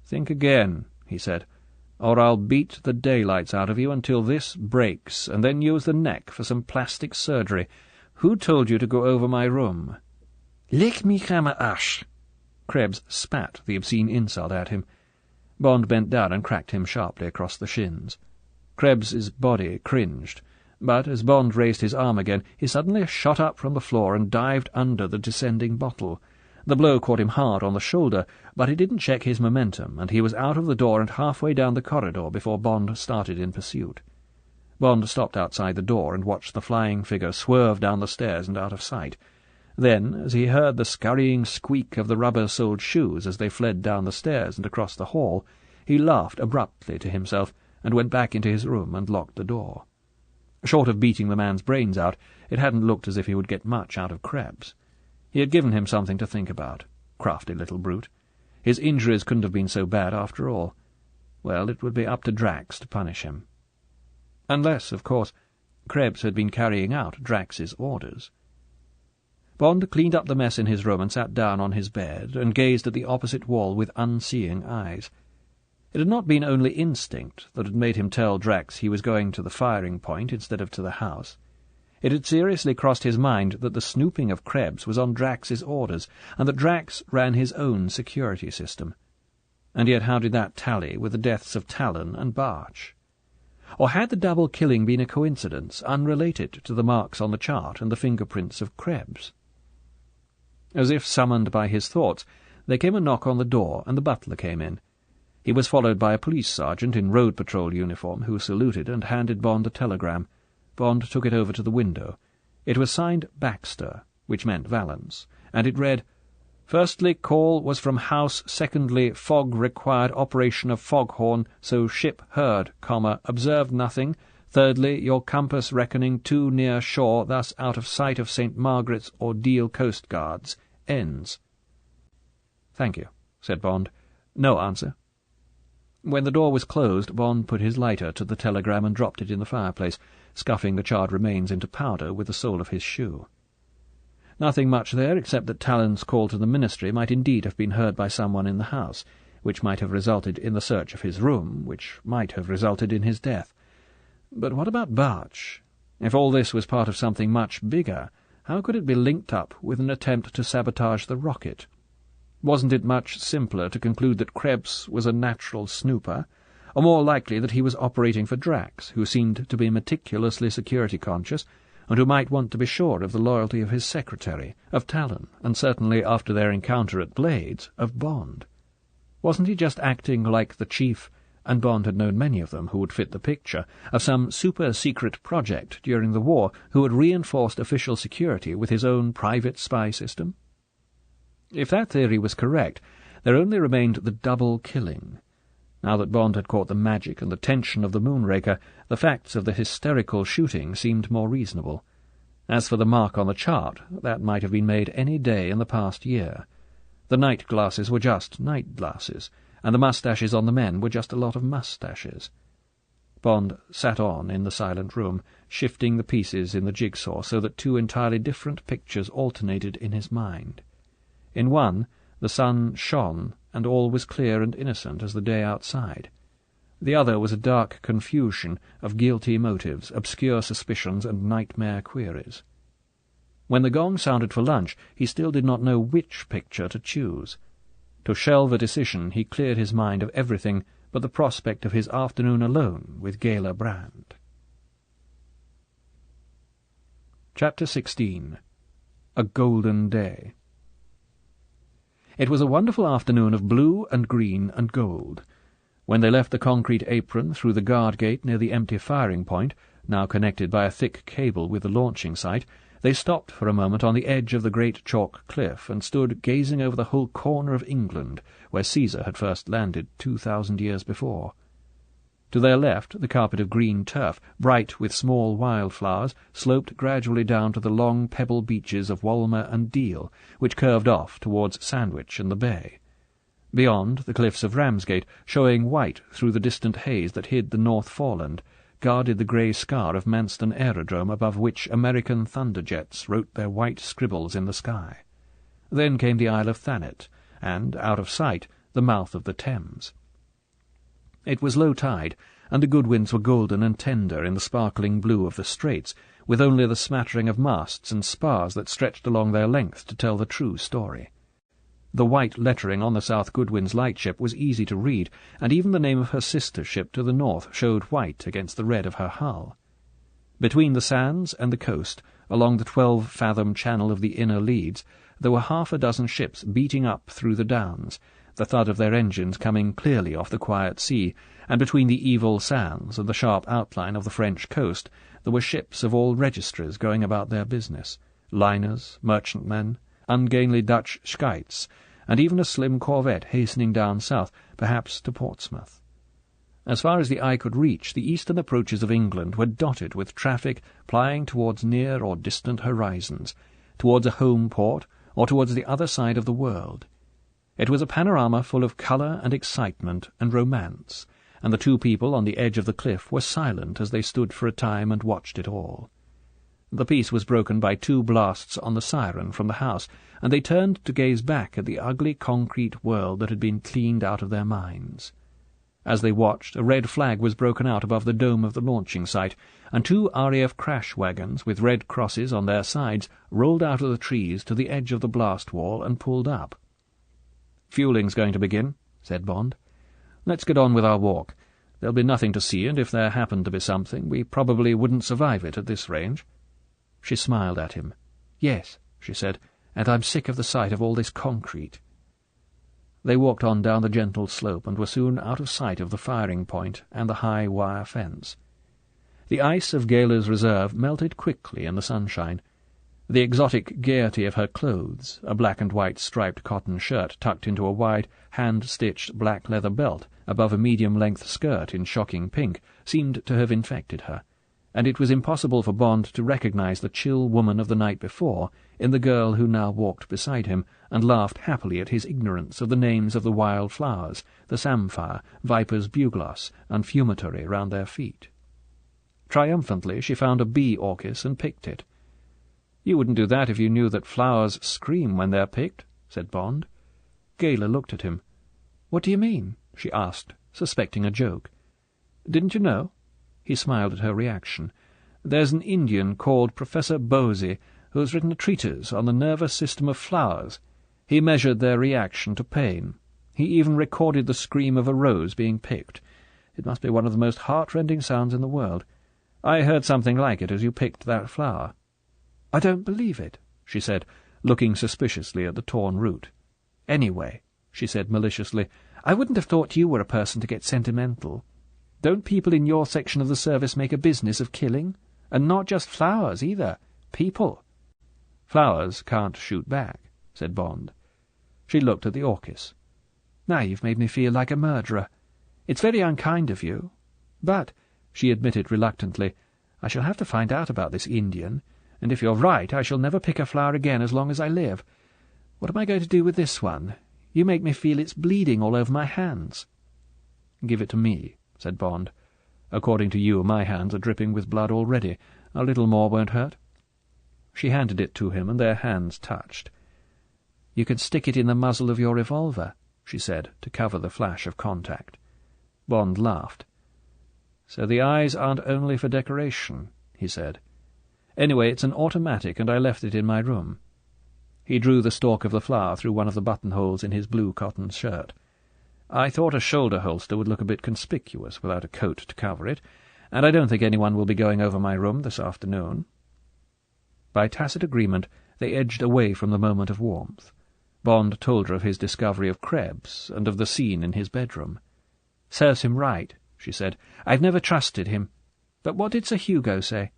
"Think again," he said, "or I'll beat the daylights out of you until this breaks, and then use the neck for some plastic surgery. Who told you to go over my room?"
"Leg me hammer ash."
Krebs spat the obscene insult at him. Bond bent down and cracked him sharply across the shins. Krebs's body cringed, but as Bond raised his arm again, he suddenly shot up from the floor and dived under the descending bottle. The blow caught him hard on the shoulder, but it didn't check his momentum, and he was out of the door and halfway down the corridor before Bond started in pursuit. Bond stopped outside the door and watched the flying figure swerve down the stairs and out of sight. Then, as he heard the scurrying squeak of the rubber-soled shoes as they fled down the stairs and across the hall, he laughed abruptly to himself and went back into his room and locked the door. Short of beating the man's brains out, it hadn't looked as if he would get much out of Krebs. He had given him something to think about. Crafty little brute. His injuries couldn't have been so bad after all. Well, it would be up to Drax to punish him. Unless, of course, Krebs had been carrying out Drax's orders. Bond cleaned up the mess in his room and sat down on his bed and gazed at the opposite wall with unseeing eyes. It had not been only instinct that had made him tell Drax he was going to the firing point instead of to the house. It had seriously crossed his mind that the snooping of Krebs was on Drax's orders, and that Drax ran his own security system. And yet how did that tally with the deaths of Talon and Barch? Or had the double killing been a coincidence, unrelated to the marks on the chart and the fingerprints of Krebs? As if summoned by his thoughts, there came a knock on the door, and the butler came in. He was followed by a police sergeant in road patrol uniform, who saluted and handed Bond a telegram. Bond took it over to the window. It was signed Baxter, which meant Valance, and it read, "Firstly, call was from house. Secondly, fog required operation of foghorn, so ship heard, observed nothing. Thirdly, your compass reckoning too near shore, thus out of sight of St. Margaret's or Deal coastguards. Ends." "Thank you," said Bond. "No answer." When the door was closed, Bond put his lighter to the telegram and dropped it in the fireplace, scuffing the charred remains into powder with the sole of his shoe. Nothing much there, except that Talon's call to the ministry might indeed have been heard by someone in the house, which might have resulted in the search of his room, which might have resulted in his death. But what about Barch? If all this was part of something much bigger, how could it be linked up with an attempt to sabotage the rocket? Wasn't it much simpler to conclude that Krebs was a natural snooper, or more likely that he was operating for Drax, who seemed to be meticulously security-conscious, and who might want to be sure of the loyalty of his secretary, of Talon, and certainly, after their encounter at Blades, of Bond? Wasn't he just acting like the chief, and Bond had known many of them who would fit the picture, of some super-secret project during the war, who had reinforced official security with his own private spy system? If that theory was correct, there only remained the double killing. Now that Bond had caught the magic and the tension of the Moonraker, the facts of the hysterical shooting seemed more reasonable. As for the mark on the chart, that might have been made any day in the past year. The night glasses were just night glasses, and the moustaches on the men were just a lot of moustaches. Bond sat on in the silent room, shifting the pieces in the jigsaw so that two entirely different pictures alternated in his mind. In one, the sun shone, and all was clear and innocent as the day outside. The other was a dark confusion of guilty motives, obscure suspicions, and nightmare queries. When the gong sounded for lunch, he still did not know which picture to choose. To shelve a decision, he cleared his mind of everything but the prospect of his afternoon alone with Gela Brand. Chapter 16. A Golden Day. It was a wonderful afternoon of blue and green and gold. When they left the concrete apron through the guard gate near the empty firing point, now connected by a thick cable with the launching site, they stopped for a moment on the edge of the great chalk cliff and stood gazing over the whole corner of England, where Caesar had first landed 2,000 years before. To their left, the carpet of green turf, bright with small wildflowers, sloped gradually down to the long pebble beaches of Walmer and Deal, which curved off towards Sandwich and the bay. Beyond, the cliffs of Ramsgate, showing white through the distant haze that hid the North Foreland, guarded the grey scar of Manston Aerodrome above which American thunderjets wrote their white scribbles in the sky. Then came the Isle of Thanet, and, out of sight, the mouth of the Thames. It was low tide, and the Goodwins were golden and tender in the sparkling blue of the straits, with only the smattering of masts and spars that stretched along their length to tell the true story. The white lettering on the South Goodwin's lightship was easy to read, and even the name of her sister ship to the north showed white against the red of her hull. Between the sands and the coast, along the 12-fathom channel of the inner leads, there were half a dozen ships beating up through the downs, the thud of their engines coming clearly off the quiet sea, and between the evil sands and the sharp outline of the French coast there were ships of all registers going about their business, liners, merchantmen, ungainly Dutch schites, and even a slim corvette hastening down south, perhaps to Portsmouth. As far as the eye could reach, the eastern approaches of England were dotted with traffic plying towards near or distant horizons, towards a home port, or towards the other side of the world. It was a panorama full of colour and excitement and romance, and the two people on the edge of the cliff were silent as they stood for a time and watched it all. The peace was broken by 2 blasts on the siren from the house, and they turned to gaze back at the ugly concrete world that had been cleaned out of their minds. As they watched, a red flag was broken out above the dome of the launching site, and 2 RAF crash wagons with red crosses on their sides rolled out of the trees to the edge of the blast wall and pulled up. "Fueling's going to begin," said Bond. "Let's get on with our walk. There'll be nothing to see, and if there happened to be something, we probably wouldn't survive it at this range." She smiled at him. "Yes," she said, "and I'm sick of the sight of all this concrete." They walked on down the gentle slope and were soon out of sight of the firing point and the high wire fence. The ice of Gala's reserve melted quickly in the sunshine. The exotic gaiety of her clothes, a black and white striped cotton shirt tucked into a wide, hand-stitched black leather belt above a medium-length skirt in shocking pink, seemed to have infected her, and it was impossible for Bond to recognize the chill woman of the night before in the girl who now walked beside him and laughed happily at his ignorance of the names of the wild flowers, the samphire, viper's bugloss, and fumitory round their feet. Triumphantly she found a bee orchis and picked it. "You wouldn't do that if you knew that flowers scream when they're picked," said Bond. Gala looked at him. "What do you mean?" she asked, suspecting a joke. "Didn't you know?" He smiled at her reaction. "There's an Indian called Professor Bosey who has written a treatise on the nervous system of flowers. He measured their reaction to pain. He even recorded the scream of a rose being picked. It must be one of the most heart-rending sounds in the world. I heard something like it as you picked that flower." "I don't believe it," she said, looking suspiciously at the torn root. "Anyway," she said maliciously, "I wouldn't have thought you were a person to get sentimental. Don't people in your section of the service make a business of killing? And not just flowers, either. People." "Flowers can't shoot back," said Bond. She looked at the orchis. "Now you've made me feel like a murderer. It's very unkind of you. But," she admitted reluctantly, "I shall have to find out about this Indian, and if you're right I shall never pick a flower again as long as I live. What am I going to do with this one? You make me feel it's bleeding all over my hands." "Give it to me," said Bond. "According to you, my hands are dripping with blood already. A little more won't hurt." She handed it to him, and their hands touched. "You can stick it in the muzzle of your revolver," she said, to cover the flash of contact. Bond laughed. "So the eyes aren't only for decoration," he said. "Anyway, it's an automatic, and I left it in my room." He drew the stalk of the flower through one of the buttonholes in his blue cotton shirt. "I thought a shoulder holster would look a bit conspicuous without a coat to cover it, and I don't think anyone will be going over my room this afternoon." By tacit agreement they edged away from the moment of warmth. Bond told her of his discovery of Krebs and of the scene in his bedroom. "Serves him right," she said. "I've never trusted him. But what did Sir Hugo say?"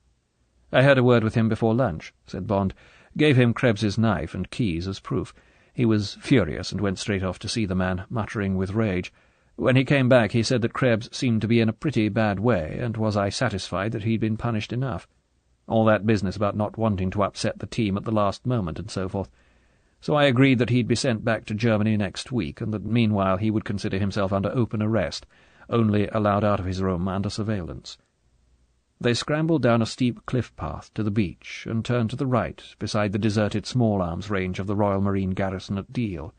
"I had a word with him before lunch," said Bond. "Gave him Krebs's knife and keys as proof. He was furious and went straight off to see the man, muttering with rage.
When he came back he said that Krebs seemed to be in a pretty bad way, and was I satisfied that he'd been punished enough. All that business about not wanting to upset the team at the last moment and so forth. So I agreed that he'd be sent back to Germany next week, and that meanwhile he would consider himself under open arrest, only allowed out of his room under surveillance. They scrambled down a steep cliff path to the beach, and turned to the right, beside the deserted small-arms range of the Royal Marine garrison at Deal.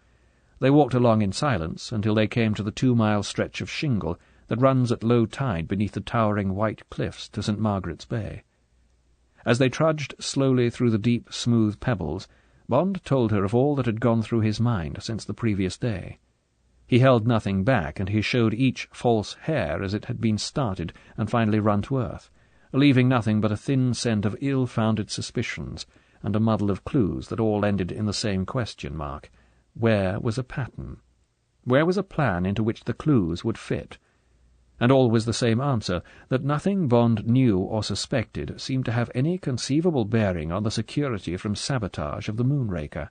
They walked along in silence until they came to the 2-mile stretch of shingle that runs at low tide beneath the towering white cliffs to St. Margaret's Bay. As they trudged slowly through the deep, smooth pebbles, Bond told her of all that had gone through his mind since the previous day. He held nothing back, and he showed each false hair as it had been started and finally run to earth, leaving nothing but a thin scent of ill-founded suspicions and a muddle of clues that all ended in the same question mark. Where was a pattern? Where was a plan into which the clues would fit? And always the same answer, that nothing Bond knew or suspected seemed to have any conceivable bearing on the security from sabotage of the Moonraker,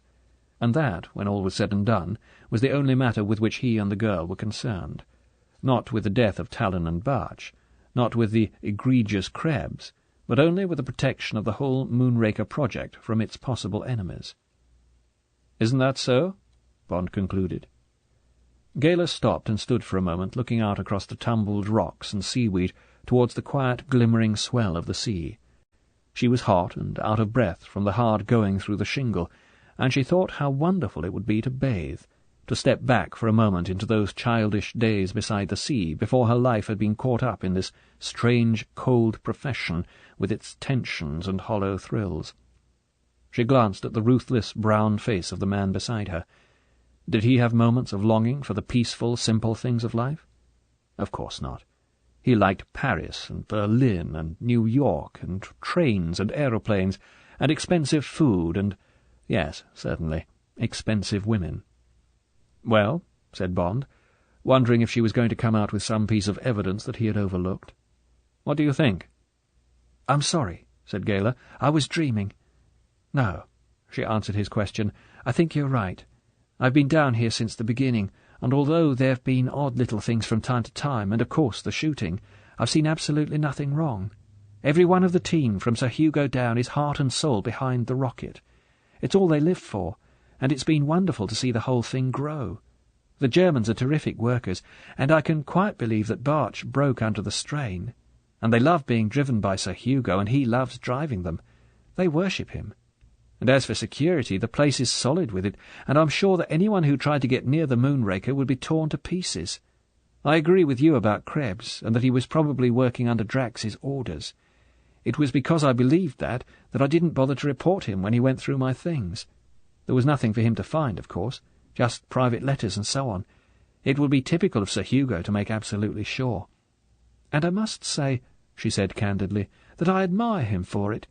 and that, when all was said and done, was the only matter with which he and the girl were concerned. Not with the death of Talon and Barch, not with the egregious Krebs, but only with the protection of the whole Moonraker project from its possible enemies. "Isn't that so?" Bond concluded. Gala stopped and stood for a moment, looking out across the tumbled rocks and seaweed towards the quiet, glimmering swell of the sea. She was hot and out of breath from the hard going through the shingle, and she thought how wonderful it would be to bathe, to step back for a moment into those childish days beside the sea, before her life had been caught up in this strange, cold profession with its tensions and hollow thrills. She glanced at the ruthless brown face of the man beside her. Did he have moments of longing for the peaceful, simple things of life? Of course not. He liked Paris and Berlin and New York and trains and aeroplanes and expensive food and, yes, certainly, expensive women. "Well," said Bond, wondering if she was going to come out with some piece of evidence that he had overlooked. "What do you think?" "I'm sorry," said Gala. "I was dreaming." "No," she answered his question. "I think you're right. I've been down here since the beginning, and although there have been odd little things from time to time, and of course the shooting, I've seen absolutely nothing wrong. Every one of the team, from Sir Hugo down, is heart and soul behind the rocket. It's all they live for, and it's been wonderful to see the whole thing grow. The Germans are terrific workers, and I can quite believe that Barch broke under the strain. And they love being driven by Sir Hugo, and he loves driving them. They worship him. And as for security, the place is solid with it, and I'm sure that anyone who tried to get near the Moonraker would be torn to pieces. I agree with you about Krebs, and that he was probably working under Drax's orders. It was because I believed that I didn't bother to report him when he went through my things. There was nothing for him to find, of course, just private letters and so on. It would be typical of Sir Hugo to make absolutely sure. And I must say," she said candidly, "that I admire him for it.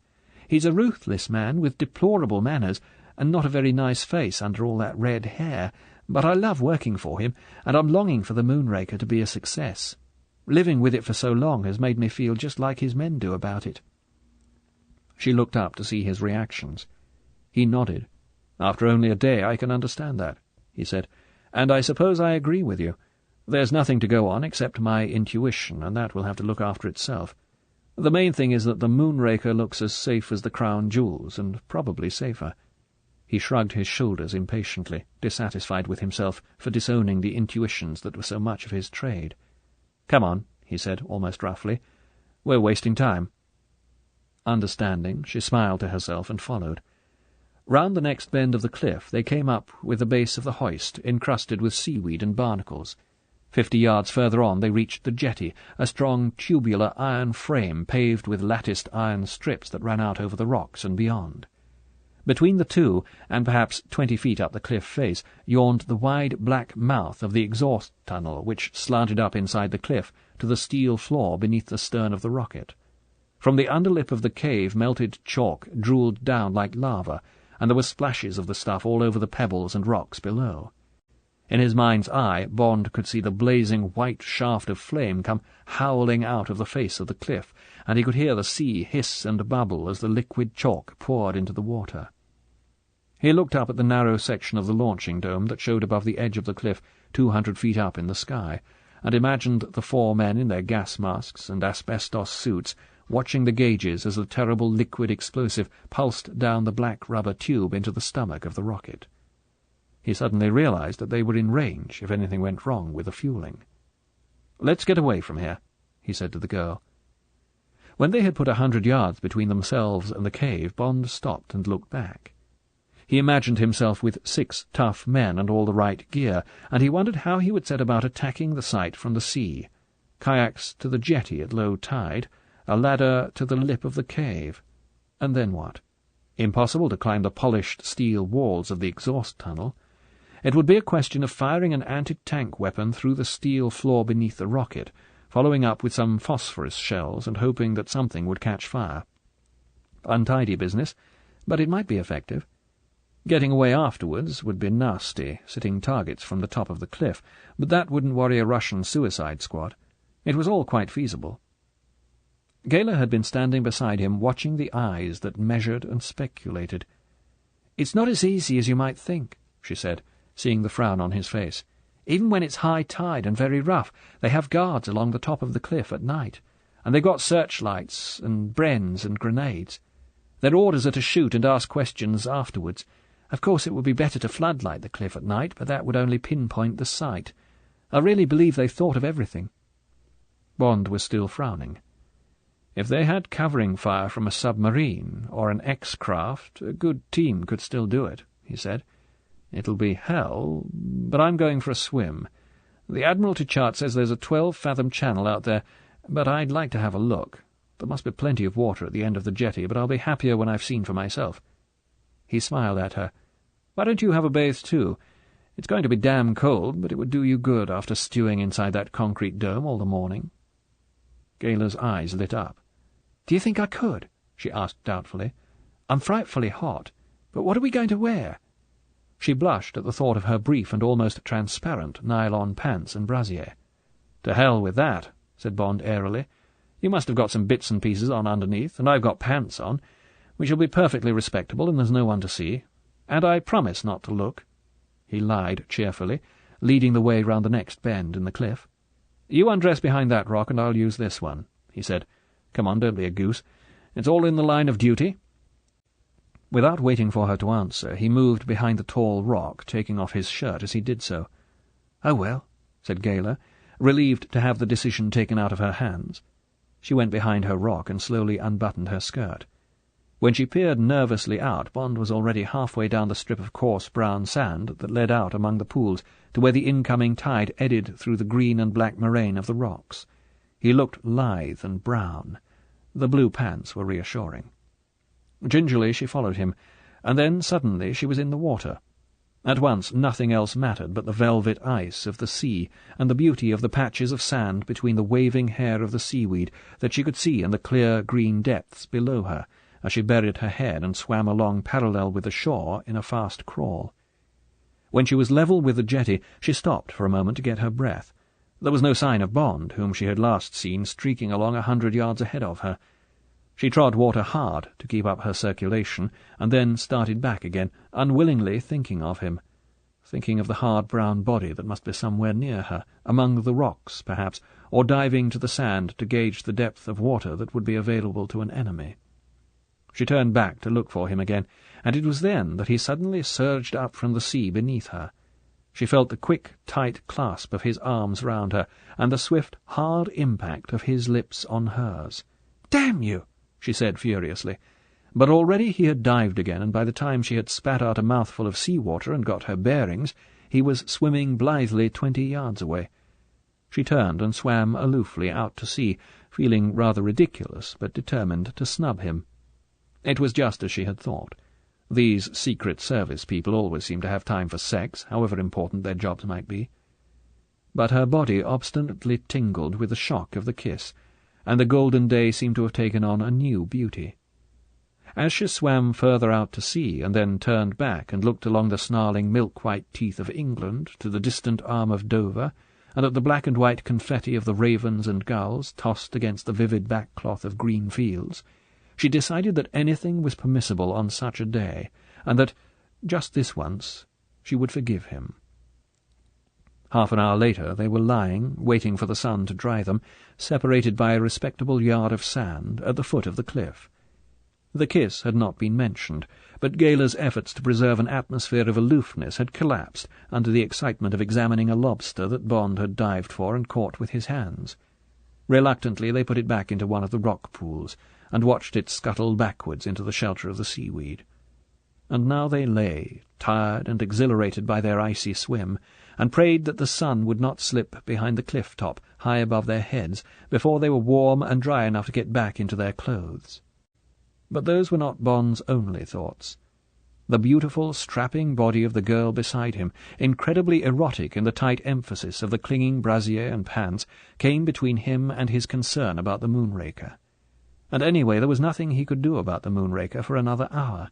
He's a ruthless man with deplorable manners, and not a very nice face under all that red hair, but I love working for him, and I'm longing for the Moonraker to be a success. Living with it for so long has made me feel just like his men do about it." She looked up to see his reactions. He nodded. "After only a day I can understand that," he said, "and I suppose I agree with you. There's nothing to go on except my intuition, and that will have to look after itself. The main thing is that the Moonraker looks as safe as the crown jewels, and probably safer." He shrugged his shoulders impatiently, dissatisfied with himself for disowning the intuitions that were so much of his trade. "Come on," he said, almost roughly. "We're wasting time." Understanding, she smiled to herself and followed. Round the next bend of the cliff they came up with the base of the hoist, encrusted with seaweed and barnacles. 50 yards further on they reached the jetty, a strong tubular iron frame paved with latticed iron strips that ran out over the rocks and beyond. Between the two, and perhaps 20 feet up the cliff face, yawned the wide black mouth of the exhaust tunnel, which slanted up inside the cliff to the steel floor beneath the stern of the rocket. From the underlip of the cave melted chalk drooled down like lava, and there were splashes of the stuff all over the pebbles and rocks below. In his mind's eye, Bond could see the blazing white shaft of flame come howling out of the face of the cliff, and he could hear the sea hiss and bubble as the liquid chalk poured into the water. He looked up at the narrow section of the launching dome that showed above the edge of the cliff 200 feet up in the sky, and imagined the four men in their gas masks and asbestos suits watching the gauges as the terrible liquid explosive pulsed down the black rubber tube into the stomach of the rocket. He suddenly realized that they were in range if anything went wrong with the fueling. "Let's get away from here," he said to the girl. When they had put 100 yards between themselves and the cave, Bond stopped and looked back. He imagined himself with 6 tough men and all the right gear, and he wondered how he would set about attacking the site from the sea. Kayaks to the jetty at low tide, a ladder to the lip of the cave. And then what? Impossible to climb the polished steel walls of the exhaust tunnel. It would be a question of firing an anti-tank weapon through the steel floor beneath the rocket, following up with some phosphorus shells and hoping that something would catch fire. Untidy business, but it might be effective. Getting away afterwards would be nasty, sitting targets from the top of the cliff, but that wouldn't worry a Russian suicide squad. It was all quite feasible. Gayla had been standing beside him, watching the eyes that measured and speculated. "It's not as easy as you might think," she said, seeing the frown on his face. "Even when it's high tide and very rough, they have guards along the top of the cliff at night, and they've got searchlights and brens and grenades. Their orders are to shoot and ask questions afterwards. Of course it would be better to floodlight the cliff at night, but that would only pinpoint the site. I really believe they've thought of everything." Bond was still frowning. If they had covering fire from a submarine or an X-craft, a good team could still do it, he said. "It'll be hell, but I'm going for a swim. The Admiralty chart says there's a 12-fathom channel out there, but I'd like to have a look. There must be plenty of water at the end of the jetty, but I'll be happier when I've seen for myself." He smiled at her. "Why don't you have a bathe too? It's going to be damn cold, but it would do you good after stewing inside that concrete dome all the morning." Gayla's eyes lit up. "Do you think I could?" she asked doubtfully. "I'm frightfully hot, but what are we going to wear?" She blushed at the thought of her brief and almost transparent nylon pants and brassiere. "To hell with that," said Bond airily. "You must have got some bits and pieces on underneath, and I've got pants on. We shall be perfectly respectable, and there's no one to see. And I promise not to look." He lied cheerfully, leading the way round the next bend in the cliff. "You undress behind that rock, and I'll use this one," he said. "Come on, don't be a goose. It's all in the line of duty." Without waiting for her to answer, he moved behind the tall rock, taking off his shirt as he did so. "Oh, well," said Gayla, relieved to have the decision taken out of her hands. She went behind her rock and slowly unbuttoned her skirt. When she peered nervously out, Bond was already halfway down the strip of coarse brown sand that led out among the pools to where the incoming tide eddied through the green and black moraine of the rocks. He looked lithe and brown. The blue pants were reassuring. Gingerly she followed him, and then suddenly she was in the water. At once nothing else mattered but the velvet ice of the sea and the beauty of the patches of sand between the waving hair of the seaweed that she could see in the clear green depths below her as she buried her head and swam along parallel with the shore in a fast crawl. When she was level with the jetty, she stopped for a moment to get her breath. There was no sign of Bond, whom she had last seen streaking along 100 yards ahead of her. She trod water hard to keep up her circulation, and then started back again, unwillingly thinking of him, thinking of the hard brown body that must be somewhere near her, among the rocks, perhaps, or diving to the sand to gauge the depth of water that would be available to an enemy. She turned back to look for him again, and it was then that he suddenly surged up from the sea beneath her. She felt the quick, tight clasp of his arms round her, and the swift, hard impact of his lips on hers. "Damn you!" she said furiously. But already he had dived again, and by the time she had spat out a mouthful of sea-water and got her bearings, he was swimming blithely 20 yards away. She turned and swam aloofly out to sea, feeling rather ridiculous, but determined to snub him. It was just as she had thought. These Secret Service people always seemed to have time for sex, however important their jobs might be. But her body obstinately tingled with the shock of the kiss, and the golden day seemed to have taken on a new beauty. As she swam further out to sea, and then turned back and looked along the snarling milk-white teeth of England to the distant arm of Dover, and at the black-and-white confetti of the ravens and gulls tossed against the vivid backcloth of green fields, she decided that anything was permissible on such a day, and that, just this once, she would forgive him.
Half an hour later they were lying, waiting for the sun to dry them, separated by a respectable yard of sand at the foot of the cliff. The kiss had not been mentioned, but Gala's efforts to preserve an atmosphere of aloofness had collapsed under the excitement of examining a lobster that Bond had dived for and caught with his hands. Reluctantly they put it back into one of the rock pools, and watched it scuttle backwards into the shelter of the seaweed. And now they lay, tired and exhilarated by their icy swim, and prayed that the sun would not slip behind the cliff-top high above their heads before they were warm and dry enough to get back into their clothes. But those were not Bond's only thoughts. The beautiful, strapping body of the girl beside him, incredibly erotic in the tight emphasis of the clinging brassiere and pants, came between him and his concern about the Moonraker. And anyway, there was nothing he could do about the Moonraker for another hour.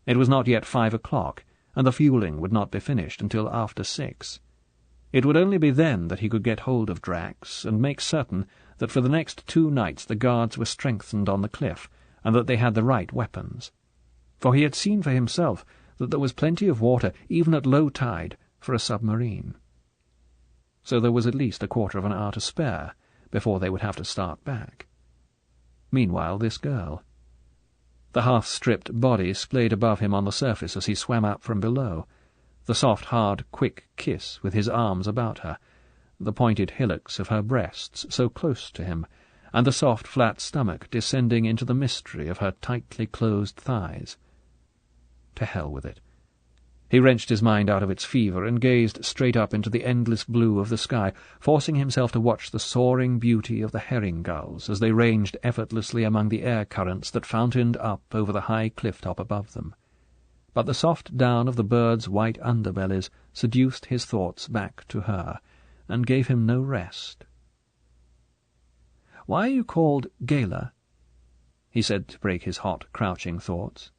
It was not yet 5 o'clock, and the fueling would not be finished until after 6. It would only be then that he could get hold of Drax and make certain that for the next 2 nights the guards were strengthened on the cliff, and that they had the right weapons. For he had seen for himself that there was plenty of water, even at low tide, for a submarine. So there was at least a quarter of an hour to spare before they would have to start back. Meanwhile, this girl. The half-stripped body splayed above him on the surface as he swam up from below, the soft, hard, quick kiss with his arms about her, the pointed hillocks of her breasts so close to him, and the soft, flat stomach descending into the mystery of her tightly closed thighs. To hell with it. He wrenched his mind out of its fever and gazed straight up into the endless blue of the sky, forcing himself to watch the soaring beauty of the herring gulls as they ranged effortlessly among the air currents that fountained up over the high cliff-top above them. But the soft down of the birds' white underbellies seduced his thoughts back to her, and gave him no rest. "Why are you called Gala?" he said to break his hot, crouching thoughts.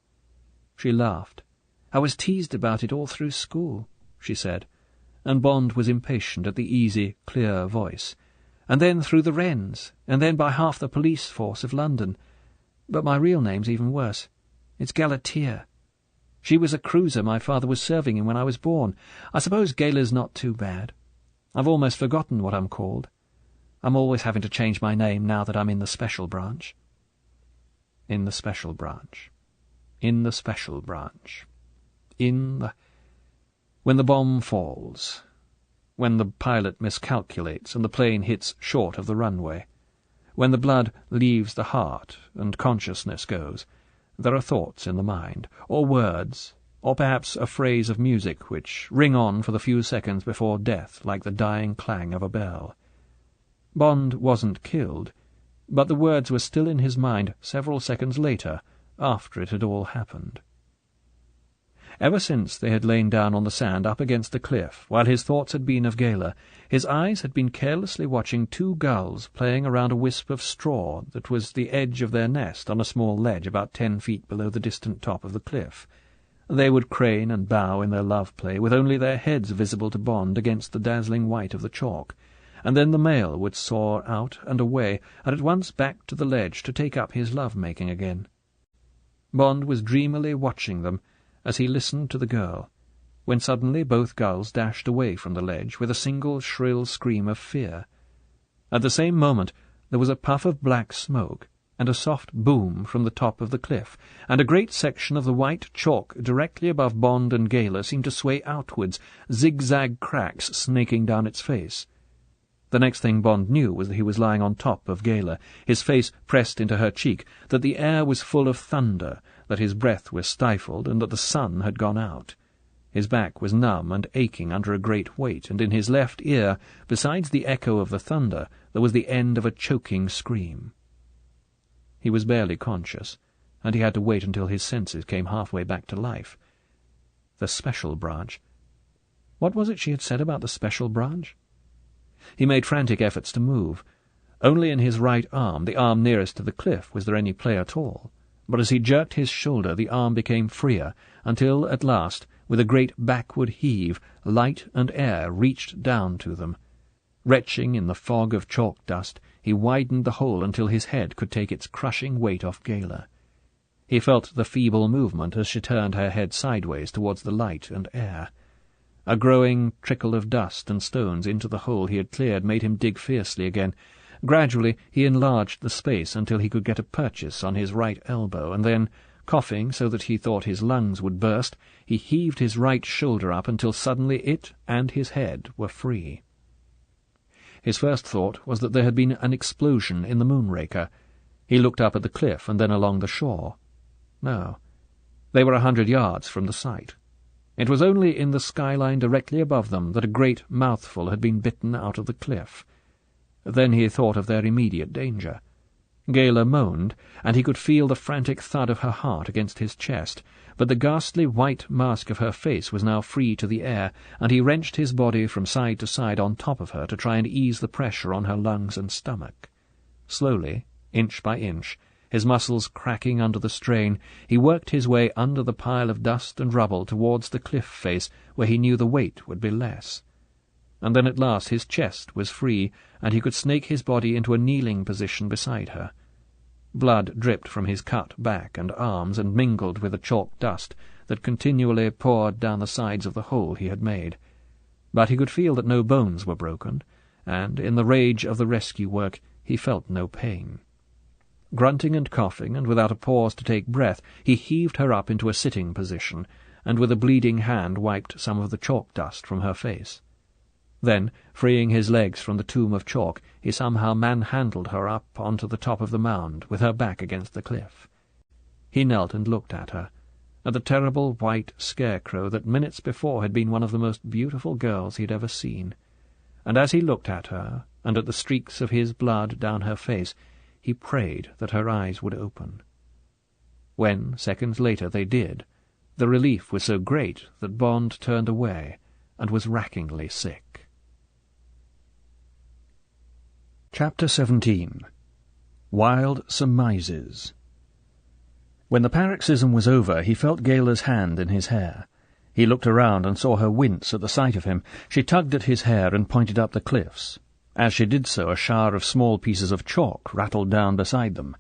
She laughed. "I was teased about it all through school," she said, and Bond was impatient at the easy, clear voice. "And then through the Wrens, and then by half the police force of London. But my real name's even worse. It's Galatea. She was a cruiser my father was serving in when I was born. I suppose Gala's not too bad. I've almost forgotten what I'm called. I'm always having to change my name now that I'm in the Special Branch." In the Special Branch. In the Special Branch. When the bomb falls, when the pilot miscalculates and the plane hits short of the runway, when the blood leaves the heart and consciousness goes, there are thoughts in the mind, or words, or perhaps a phrase of music which ring on for the few seconds before death like the dying clang of a bell. Bond wasn't killed, but the words were still in his mind several seconds later, after it had all happened. Ever since they had lain down on the sand up against the cliff, while his thoughts had been of Gala, his eyes had been carelessly watching 2 gulls playing around a wisp of straw that was the edge of their nest on a small ledge about 10 feet below the distant top of the cliff. They would crane and bow in their love-play, with only their heads visible to Bond against the dazzling white of the chalk, and then the male would soar out and away, and at once back to the ledge to take up his love-making again. Bond was dreamily watching them as he listened to the girl, when suddenly both gulls dashed away from the ledge with a single shrill scream of fear. At the same moment there was a puff of black smoke, and a soft boom from the top of the cliff, and a great section of the white chalk directly above Bond and Gala seemed to sway outwards, zigzag cracks snaking down its face. The next thing Bond knew was that he was lying on top of Gala, his face pressed into her cheek, that the air was full of thunder, that his breath was stifled, and that the sun had gone out. His back was numb and aching under a great weight, and in his left ear, besides the echo of the thunder, there was the end of a choking scream. He was barely conscious, and he had to wait until his senses came halfway back to life. The Special Branch. What was it she had said about the Special Branch? He made frantic efforts to move. Only in his right arm, the arm nearest to the cliff, was there any play at all. But as he jerked his shoulder, the arm became freer, until, at last, with a great backward heave, light and air reached down to them. Retching in the fog of chalk dust, he widened the hole until his head could take its crushing weight off Gala. He felt the feeble movement as she turned her head sideways towards the light and air. A growing trickle of dust and stones into the hole he had cleared made him dig fiercely again. Gradually he enlarged the space until he could get a purchase on his right elbow, and then, coughing so that he thought his lungs would burst, he heaved his right shoulder up until suddenly it and his head were free. His first thought was that there had been an explosion in the Moonraker. He looked up at the cliff and then along the shore. No, they were 100 yards from the site. It was only in the skyline directly above them that a great mouthful had been bitten out of the cliff. Then he thought of their immediate danger. Gala moaned, and he could feel the frantic thud of her heart against his chest, but the ghastly white mask of her face was now free to the air, and he wrenched his body from side to side on top of her to try and ease the pressure on her lungs and stomach. Slowly, inch by inch, his muscles cracking under the strain, he worked his way under the pile of dust and rubble towards the cliff face where he knew the weight would be less. And then at last his chest was free, and he could snake his body into a kneeling position beside her. Blood dripped from his cut back and arms and mingled with the chalk dust that continually poured down the sides of the hole he had made. But he could feel that no bones were broken, and in the rage of the rescue work he felt no pain. Grunting and coughing, and without a pause to take breath, he heaved her up into a sitting position, and with a bleeding hand wiped some of the chalk dust from her face. Then, freeing his legs from the tomb of chalk, he somehow manhandled her up onto the top of the mound, with her back against the cliff. He knelt and looked at her, at the terrible white scarecrow that minutes before had been one of the most beautiful girls he had ever seen. And as he looked at her, and at the streaks of his blood down her face, he prayed that her eyes would open. When, seconds later, they did, the relief was so great that Bond turned away and was rackingly sick. Chapter 17. Wild Surmises. When the paroxysm was over, he felt Gala's hand in his hair. He looked around and saw her wince at the sight of him. She tugged at his hair and pointed up the cliffs. As she did so, a shower of small pieces of chalk rattled down beside them.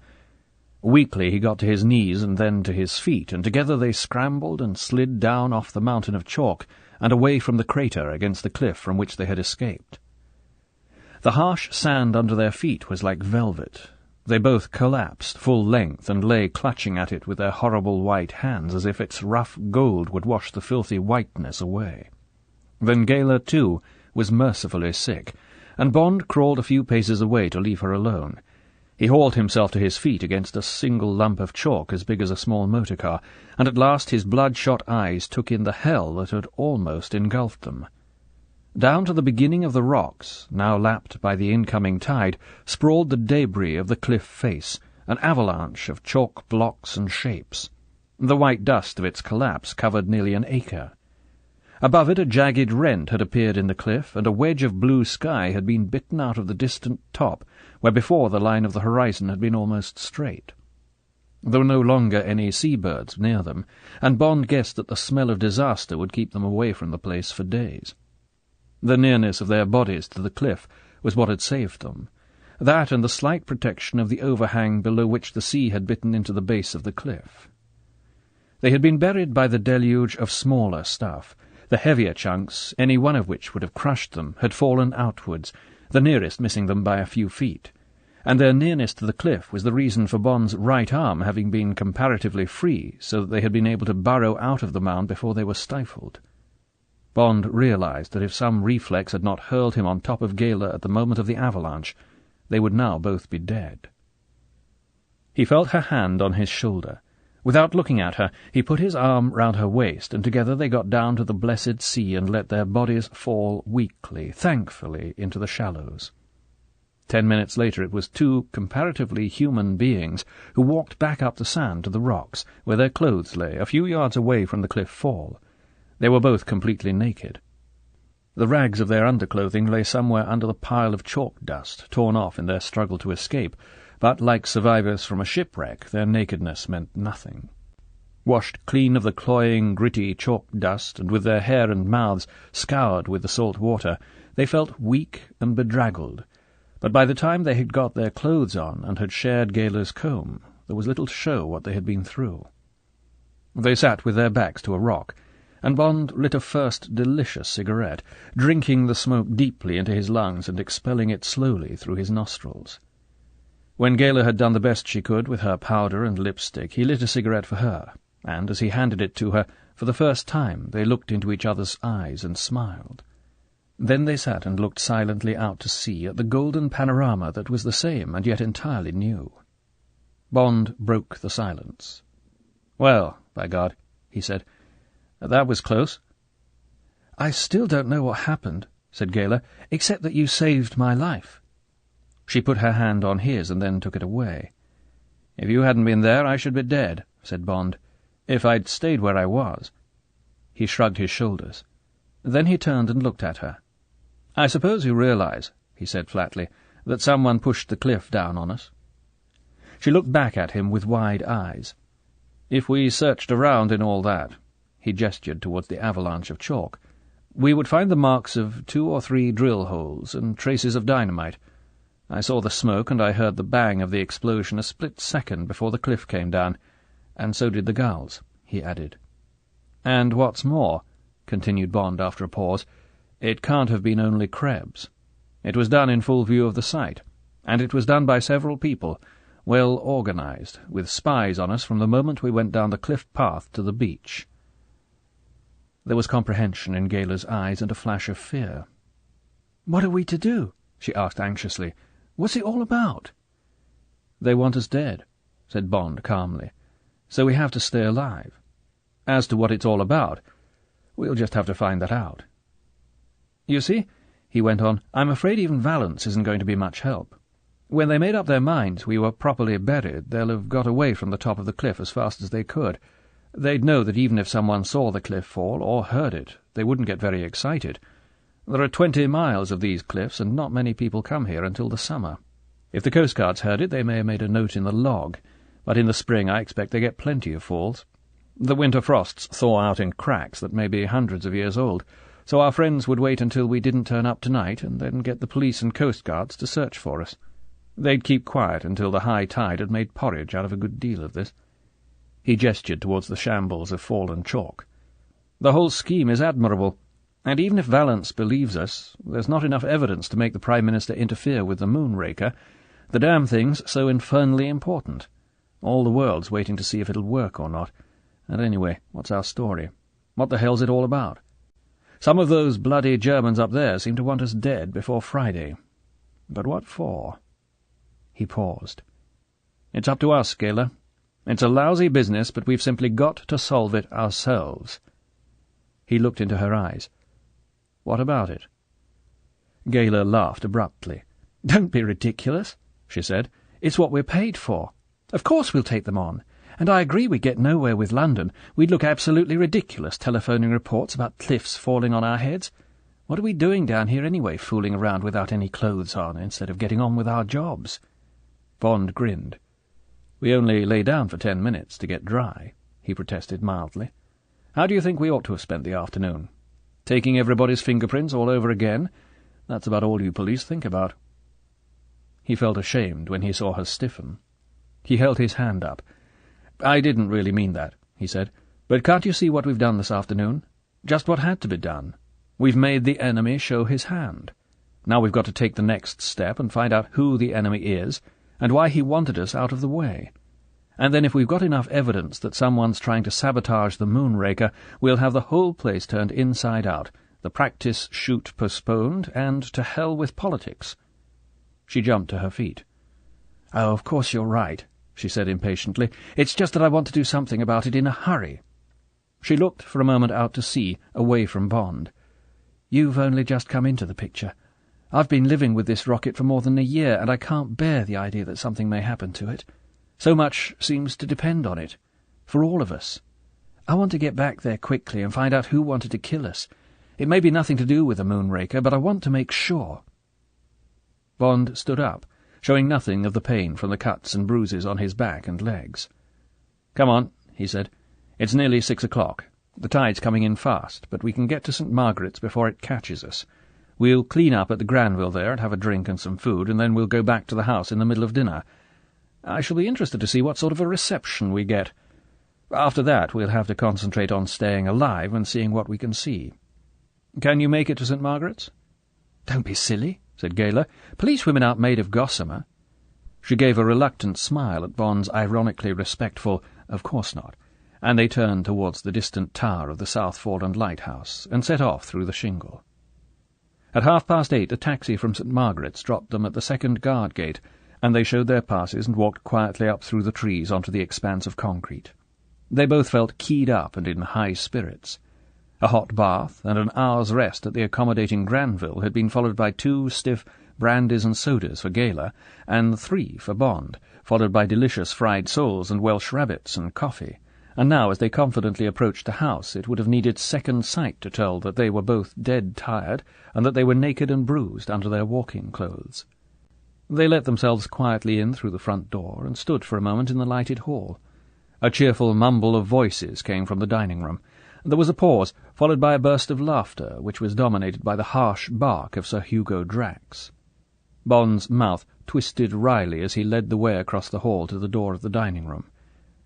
Weakly he got to his knees and then to his feet, and together they scrambled and slid down off the mountain of chalk and away from the crater against the cliff from which they had escaped. The harsh sand under their feet was like velvet. They both collapsed full length and lay clutching at it with their horrible white hands as if its rough gold would wash the filthy whiteness away. Then Gala, too, was mercifully sick, and Bond crawled a few paces away to leave her alone. He hauled himself to his feet against a single lump of chalk as big as a small motor car, and at last his bloodshot eyes took in the hell that had almost engulfed them. Down to the beginning of the rocks, now lapped by the incoming tide, sprawled the debris of the cliff face, an avalanche of chalk blocks and shapes. The white dust of its collapse covered nearly an acre. Above it a jagged rent had appeared in the cliff, and a wedge of blue sky had been bitten out of the distant top, where before the line of the horizon had been almost straight. There were no longer any seabirds near them, and Bond guessed that the smell of disaster would keep them away from the place for days. The nearness of their bodies to the cliff was what had saved them. That and the slight protection of the overhang below which the sea had bitten into the base of the cliff. They had been buried by the deluge of smaller stuff. The heavier chunks, any one of which would have crushed them, had fallen outwards, the nearest missing them by a few feet, and their nearness to the cliff was the reason for Bond's right arm having been comparatively free, so that they had been able to burrow out of the mound before they were stifled. Bond realized that if some reflex had not hurled him on top of Gala at the moment of the avalanche, they would now both be dead. He felt her hand on his shoulder. Without looking at her, he put his arm round her waist, and together they got down to the blessed sea and let their bodies fall weakly, thankfully, into the shallows. 10 minutes later it was two comparatively human beings who walked back up the sand to the rocks, where their clothes lay, a few yards away from the cliff fall. They were both completely naked. The rags of their underclothing lay somewhere under the pile of chalk dust, torn off in their struggle to escape, but, like survivors from a shipwreck, their nakedness meant nothing. Washed clean of the cloying, gritty chalk dust, and with their hair and mouths scoured with the salt water, they felt weak and bedraggled, but by the time they had got their clothes on and had shared Gala's comb, there was little to show what they had been through. They sat with their backs to a rock, and Bond lit a first delicious cigarette, drinking the smoke deeply into his lungs and expelling it slowly through his nostrils. When Gayla had done the best she could with her powder and lipstick, he lit a cigarette for her, and as he handed it to her, for the first time they looked into each other's eyes and smiled. Then they sat and looked silently out to sea at the golden panorama that was the same and yet entirely new. Bond broke the silence. "Well, by God," he said, "that was close." "I still don't know what happened," said Gayla, "except that you saved my life." She put her hand on his and then took it away. "If you hadn't been there, I should be dead," said Bond. "If I'd stayed where I was." He shrugged his shoulders. Then he turned and looked at her. "I suppose you realize," he said flatly, "that someone pushed the cliff down on us?" She looked back at him with wide eyes. "If we searched around in all that," he gestured towards the avalanche of chalk, "we would find the marks of 2 or 3 drill holes and traces of dynamite. I saw the smoke and I heard the bang of the explosion a split second before the cliff came down, and so did the gulls," he added. "And what's more," continued Bond after a pause, "it can't have been only Krebs. It was done in full view of the sight, and it was done by several people, well organized, with spies on us from the moment we went down the cliff path to the beach." There was comprehension in Gayla's eyes and a flash of fear. "What are we to do?" she asked anxiously. "What's it all about?" "They want us dead," said Bond calmly, "so we have to stay alive. As to what it's all about, we'll just have to find that out. You see," he went on, "I'm afraid even Valance isn't going to be much help. When they made up their minds we were properly buried, they'll have got away from the top of the cliff as fast as they could. They'd know that even if someone saw the cliff fall, or heard it, they wouldn't get very excited. There are 20 miles of these cliffs, and not many people come here until the summer. If the Coast Guards heard it, they may have made a note in the log, but in the spring I expect they get plenty of falls. The winter frosts thaw out in cracks that may be hundreds of years old, so our friends would wait until we didn't turn up tonight and then get the police and Coast Guards to search for us. They'd keep quiet until the high tide had made porridge out of a good deal of this." He gestured towards the shambles of fallen chalk. "The whole scheme is admirable, and even if Valance believes us, there's not enough evidence to make the Prime Minister interfere with the Moonraker. The damn thing's so infernally important. All the world's waiting to see if it'll work or not. And anyway, what's our story? What the hell's it all about? Some of those bloody Germans up there seem to want us dead before Friday. But what for?" He paused. "It's up to us, Gayla. It's a lousy business, but we've simply got to solve it ourselves." He looked into her eyes. "What about it?" Gayla laughed abruptly. "Don't be ridiculous," she said. "It's what we're paid for. Of course we'll take them on. And I agree we get nowhere with London. We'd look absolutely ridiculous telephoning reports about cliffs falling on our heads. What are we doing down here anyway, fooling around without any clothes on, instead of getting on with our jobs?" Bond grinned. "We only lay down for 10 minutes to get dry," he protested mildly. "How do you think we ought to have spent the afternoon? Taking everybody's fingerprints all over again? That's about all you police think about." He felt ashamed when he saw her stiffen. He held his hand up. "I didn't really mean that," he said. "But can't you see what we've done this afternoon? Just what had to be done. We've made the enemy show his hand. Now we've got to take the next step and find out who the enemy is and why he wanted us out of the way. And then if we've got enough evidence that someone's trying to sabotage the Moonraker, we'll have the whole place turned inside out, the practice shoot postponed, and to hell with politics." She jumped to her feet. "Oh, of course you're right," she said impatiently. "It's just that I want to do something about it in a hurry." She looked for a moment out to sea, away from Bond. "You've only just come into the picture. I've been living with this rocket for more than a year, and I can't bear the idea that something may happen to it. So much seems to depend on it, for all of us. I want to get back there quickly and find out who wanted to kill us. It may be nothing to do with the Moonraker, but I want to make sure." Bond stood up, showing nothing of the pain from the cuts and bruises on his back and legs. "Come on," he said. "It's nearly 6 o'clock. The tide's coming in fast, but we can get to St. Margaret's before it catches us. We'll clean up at the Granville there and have a drink and some food, and then we'll go back to the house in the middle of dinner. I shall be interested to see what sort of a reception we get.
After that we'll have to concentrate on staying alive and seeing what we can see. Can you make it to St. Margaret's?" "Don't be silly," said Gayler. "Policewomen aren't made of gossamer." She gave a reluctant smile at Bond's ironically respectful "of course not," and they turned towards the distant tower of the South Foreland lighthouse and set off through the shingle. At 8:30 a taxi from St. Margaret's dropped them at the second guard gate, and they showed their passes and walked quietly up through the trees onto the expanse of concrete. They both felt keyed up and in high spirits. A hot bath and an hour's rest at the accommodating Granville had been followed by 2 stiff brandies and sodas for Gayler, and 3 for Bond, followed by delicious fried soles and Welsh rabbits and coffee, and now as they confidently approached the house it would have needed second sight to tell that they were both dead tired and that they were naked and bruised under their walking clothes. They let themselves quietly in through the front door and stood for a moment in the lighted hall. A cheerful mumble of voices came from the dining-room. There was a pause, followed by a burst of laughter, which was dominated by the harsh bark of Sir Hugo Drax. Bond's mouth twisted wryly as he led the way across the hall to the door of the dining-room.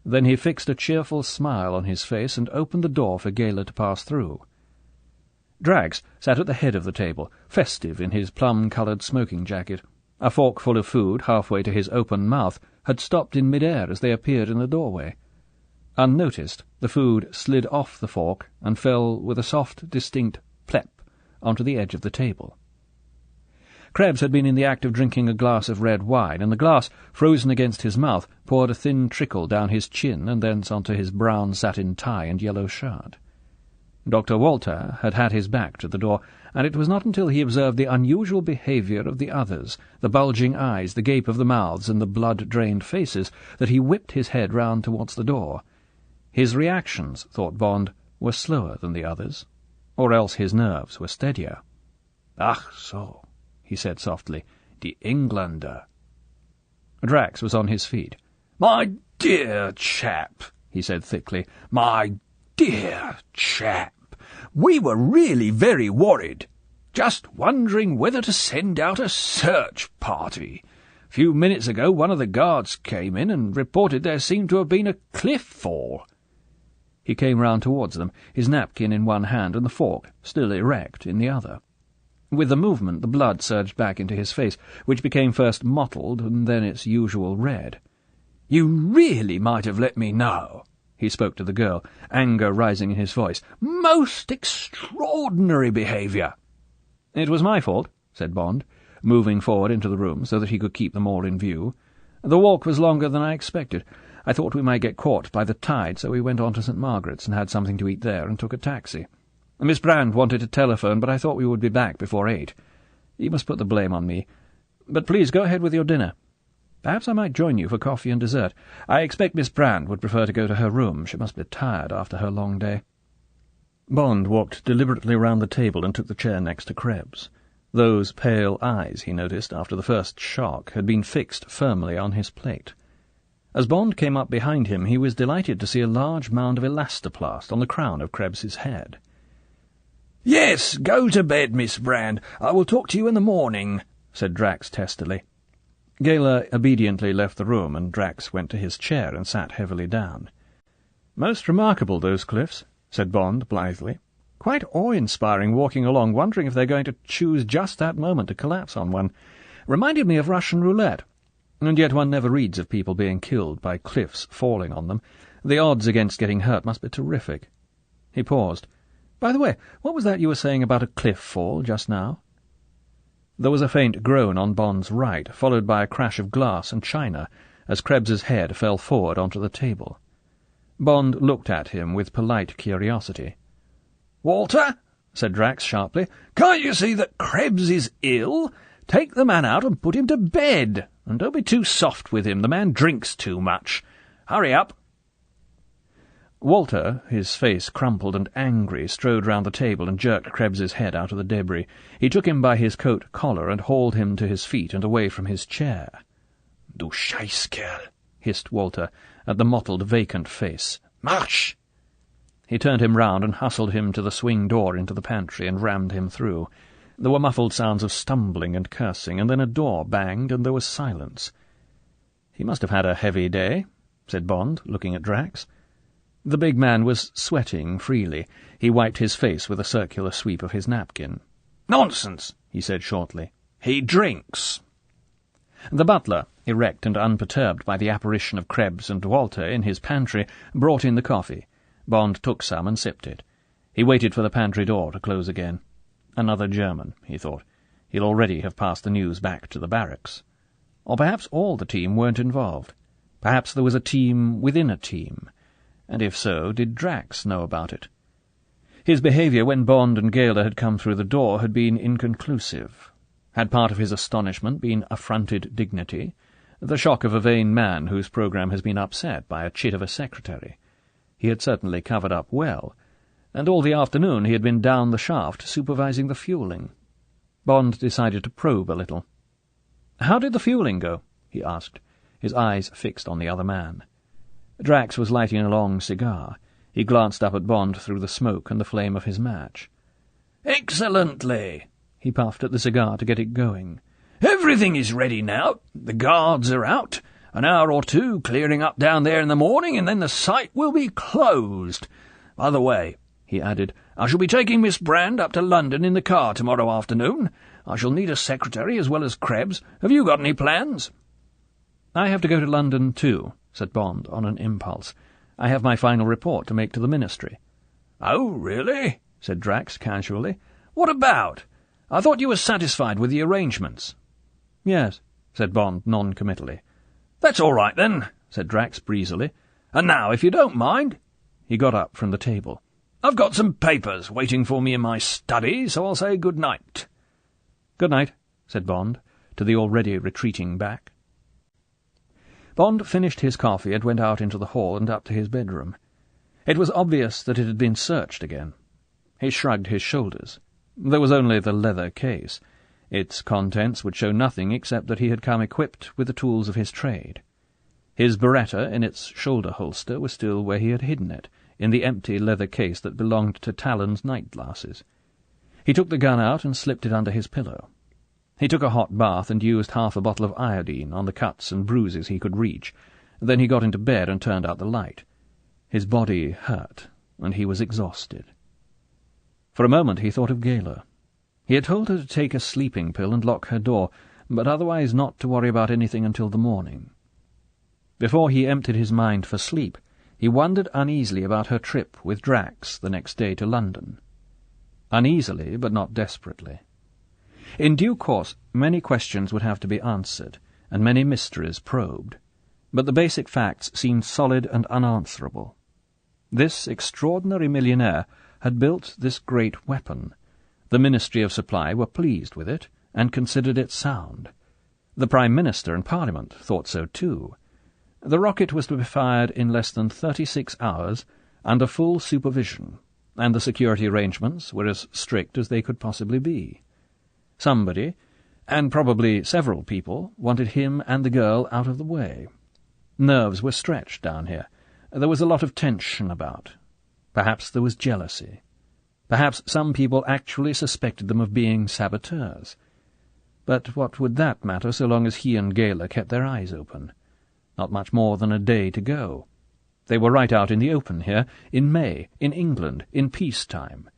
Then he fixed a cheerful smile on his face and opened the door for Gayler to pass through. Drax sat at the head of the table, festive in his plum-coloured smoking jacket. A fork full of food, halfway to his open mouth, had stopped in mid-air as they appeared in the doorway. Unnoticed, the food slid off the fork and fell with a soft, distinct plep onto the edge of the table. Krebs had been in the act of drinking a glass of red wine, and the glass, frozen against his mouth, poured a thin trickle down his chin and thence onto his brown satin tie and yellow shirt. Dr. Walter had had his back to the door, and it was not until he observed the unusual behaviour of the others, the bulging eyes, the gape of the mouths, and the blood-drained faces, that he whipped his head round towards the door. His reactions, thought Bond, were slower than the others, or else his nerves were steadier. "Ach so," he said softly, "the Englander." Drax was on his feet. "My dear chap," he said thickly, "my dear chap, we were really very worried. Just wondering whether to send out a search party. A few minutes ago one of the guards came in and reported there seemed to have been a cliff fall." He came round towards them, his napkin in one hand and the fork, still erect, in the other. With the movement the blood surged back into his face, which became first mottled and then its usual red. "You really might have let me know." He spoke to the girl, anger rising in his voice. "Most extraordinary behaviour." "It was my fault," said Bond, moving forward into the room so that he could keep them all in view. "The walk was longer than I expected. I thought we might get caught by the tide, so we went on to St. Margaret's and had something to eat there and took a taxi. Miss Brand wanted to telephone, but I thought we would be back before 8. You must put the blame on me. But please go ahead with your dinner. Perhaps I might join you for coffee and dessert. I expect Miss Brand would prefer to go to her room. She must be tired after her long day." Bond walked deliberately round the table and took the chair next to Krebs. Those pale eyes, he noticed, after the first shock, had been fixed firmly on his plate. As Bond came up behind him, he was delighted to see a large mound of elastoplast on the crown of Krebs's head. "Yes, go to bed, Miss Brand. I will talk to you in the morning," said Drax testily. Gayler obediently left the room, and Drax went to his chair and sat heavily down. "Most remarkable, those cliffs," said Bond blithely. "Quite awe-inspiring walking along, wondering if they're going to choose just that moment to collapse on one. Reminded me of Russian roulette. And yet one never reads of people being killed by cliffs falling on them. The odds against getting hurt must be terrific." He paused. "By the way, what was that you were saying about a cliff fall just now?" There was a faint groan on Bond's right, followed by a crash of glass and china, as Krebs's head fell forward onto the table. Bond looked at him with polite curiosity. "Walter," said Drax sharply, "can't you see that Krebs is ill? Take the man out and put him to bed, and don't be too soft with him. The man drinks too much. Hurry up." Walter, his face crumpled and angry, strode round the table and jerked Krebs's head out of the debris. He took him by his coat collar and hauled him to his feet and away from his chair. "Du Scheißkerl," hissed Walter at the mottled, vacant face. "Marsch!" He turned him round and hustled him to the swing door into the pantry and rammed him through. There were muffled sounds of stumbling and cursing, and then a door banged and there was silence. "He must have had a heavy day," said Bond, looking at Drax.
The big man was sweating freely. He wiped his face with a circular sweep of his napkin.
"Nonsense," he said shortly. "He drinks."
The butler, erect and unperturbed by the apparition of Krebs and Walter in his pantry, brought in the coffee. Bond took some and sipped it. He waited for the pantry door to close again. Another German, he thought. He'll already have passed the news back to the barracks. Or perhaps all the team weren't involved. Perhaps there was a team within a team. And if so, did Drax know about it? His behaviour when Bond and Gala had come through the door had been inconclusive. Had part of his astonishment been affronted dignity, the shock of a vain man whose programme has been upset by a chit of a secretary? He had certainly covered up well, and all the afternoon he had been down the shaft supervising the fuelling. Bond decided to probe a little. "How did the fuelling go?" he asked, his eyes fixed on the other man. Drax was lighting a long cigar. He glanced up at Bond through the smoke and the flame of his match.
"Excellently."
He puffed at the cigar to get it going.
"Everything is ready now. The guards are out. An hour or two clearing up down there in the morning, and then the site will be closed. By the way," he added, "I shall be taking Miss Brand up to London in the car tomorrow afternoon. I shall need a secretary as well as Krebs. Have you got any plans?"
"I have to go to London too," said Bond on an impulse. "I have my final report to make to the Ministry."
"Oh, really?" said Drax casually. "What about? I thought you were satisfied with the arrangements."
"Yes," said Bond non-committally.
"That's all right, then," said Drax breezily. "And now, if you don't mind—"
He got up from the table.
"I've got some papers waiting for me in my study, so I'll say good night."
"Good night," said Bond, to the already retreating back. Bond finished his coffee and went out into the hall and up to his bedroom. It was obvious that it had been searched again. He shrugged his shoulders. There was only the leather case. Its contents would show nothing except that he had come equipped with the tools of his trade. His Beretta in its shoulder holster was still where he had hidden it, in the empty leather case that belonged to Talon's night-glasses. He took the gun out and slipped it under his pillow. He took a hot bath and used half a bottle of iodine on the cuts and bruises he could reach. Then he got into bed and turned out the light. His body hurt, and he was exhausted. For a moment he thought of Gala. He had told her to take a sleeping pill and lock her door, but otherwise not to worry about anything until the morning. Before he emptied his mind for sleep, he wondered uneasily about her trip with Drax the next day to London. Uneasily, but not desperately. In due course, many questions would have to be answered, and many mysteries probed, but the basic facts seemed solid and unanswerable. This extraordinary millionaire had built this great weapon. The Ministry of Supply were pleased with it, and considered it sound. The Prime Minister and Parliament thought so too. The rocket was to be fired in less than 36 hours, under full supervision, and the security arrangements were as strict as they could possibly be. Somebody, and probably several people, wanted him and the girl out of the way. Nerves were stretched down here. There was a lot of tension about. Perhaps there was jealousy. Perhaps some people actually suspected them of being saboteurs. But what would that matter so long as he and Gala kept their eyes open? Not much more than a day to go. They were right out in the open here, in May, in England, in peacetime.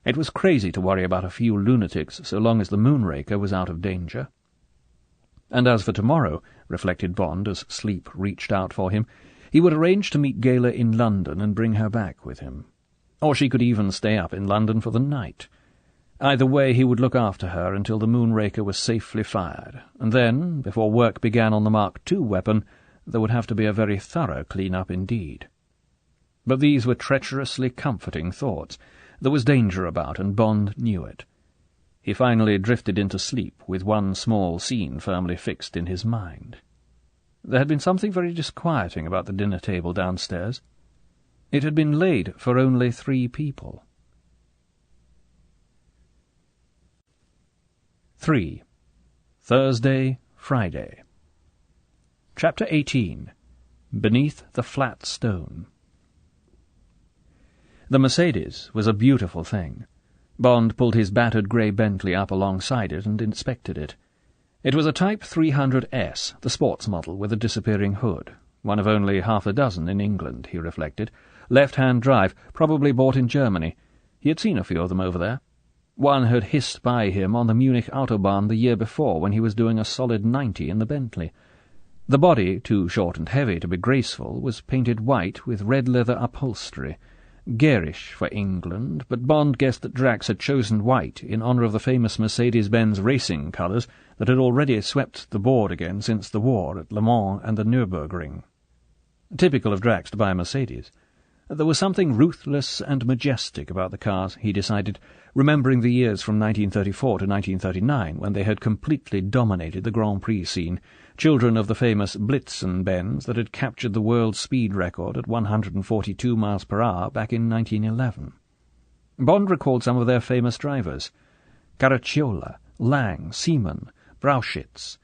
It was crazy to worry about a few lunatics so long as the Moonraker was out of danger. And as for tomorrow, reflected Bond as sleep reached out for him, he would arrange to meet Gala in London and bring her back with him. Or she could even stay up in London for the night. Either way, he would look after her until the Moonraker was safely fired, and then, before work began on the Mark II weapon, there would have to be a very thorough clean-up indeed. But these were treacherously comforting thoughts. There was danger about, and Bond knew it. He finally drifted into sleep with one small scene firmly fixed in his mind. There had been something very disquieting about the dinner table downstairs. It had been laid for only 3 people. 3. Thursday, Friday. Chapter 18. Beneath the Flat Stone. The Mercedes was a beautiful thing. Bond pulled his battered grey Bentley up alongside it and inspected it. It was a Type 300S, the sports model with a disappearing hood. one of only half a dozen in England, he reflected. Left-hand drive, probably bought in Germany. He had seen a few of them over there. One had hissed by him on the Munich Autobahn the year before when he was doing a solid 90 in the Bentley. The body, too short and heavy to be graceful, was painted white with red leather upholstery. Garish for England, but Bond guessed that Drax had chosen white in honour of the famous Mercedes-Benz racing colours that had already swept the board again since the war at Le Mans and the Nürburgring. Typical of Drax to buy a Mercedes. There was something ruthless and majestic about the cars, he decided, remembering the years from 1934 to 1939 when they had completely dominated the Grand Prix scene, children of the famous Blitzen-Benz that had captured the world speed record at 142 miles per hour back in 1911. Bond recalled some of their famous drivers: Caracciola, Lang, Seaman, Brauchitz,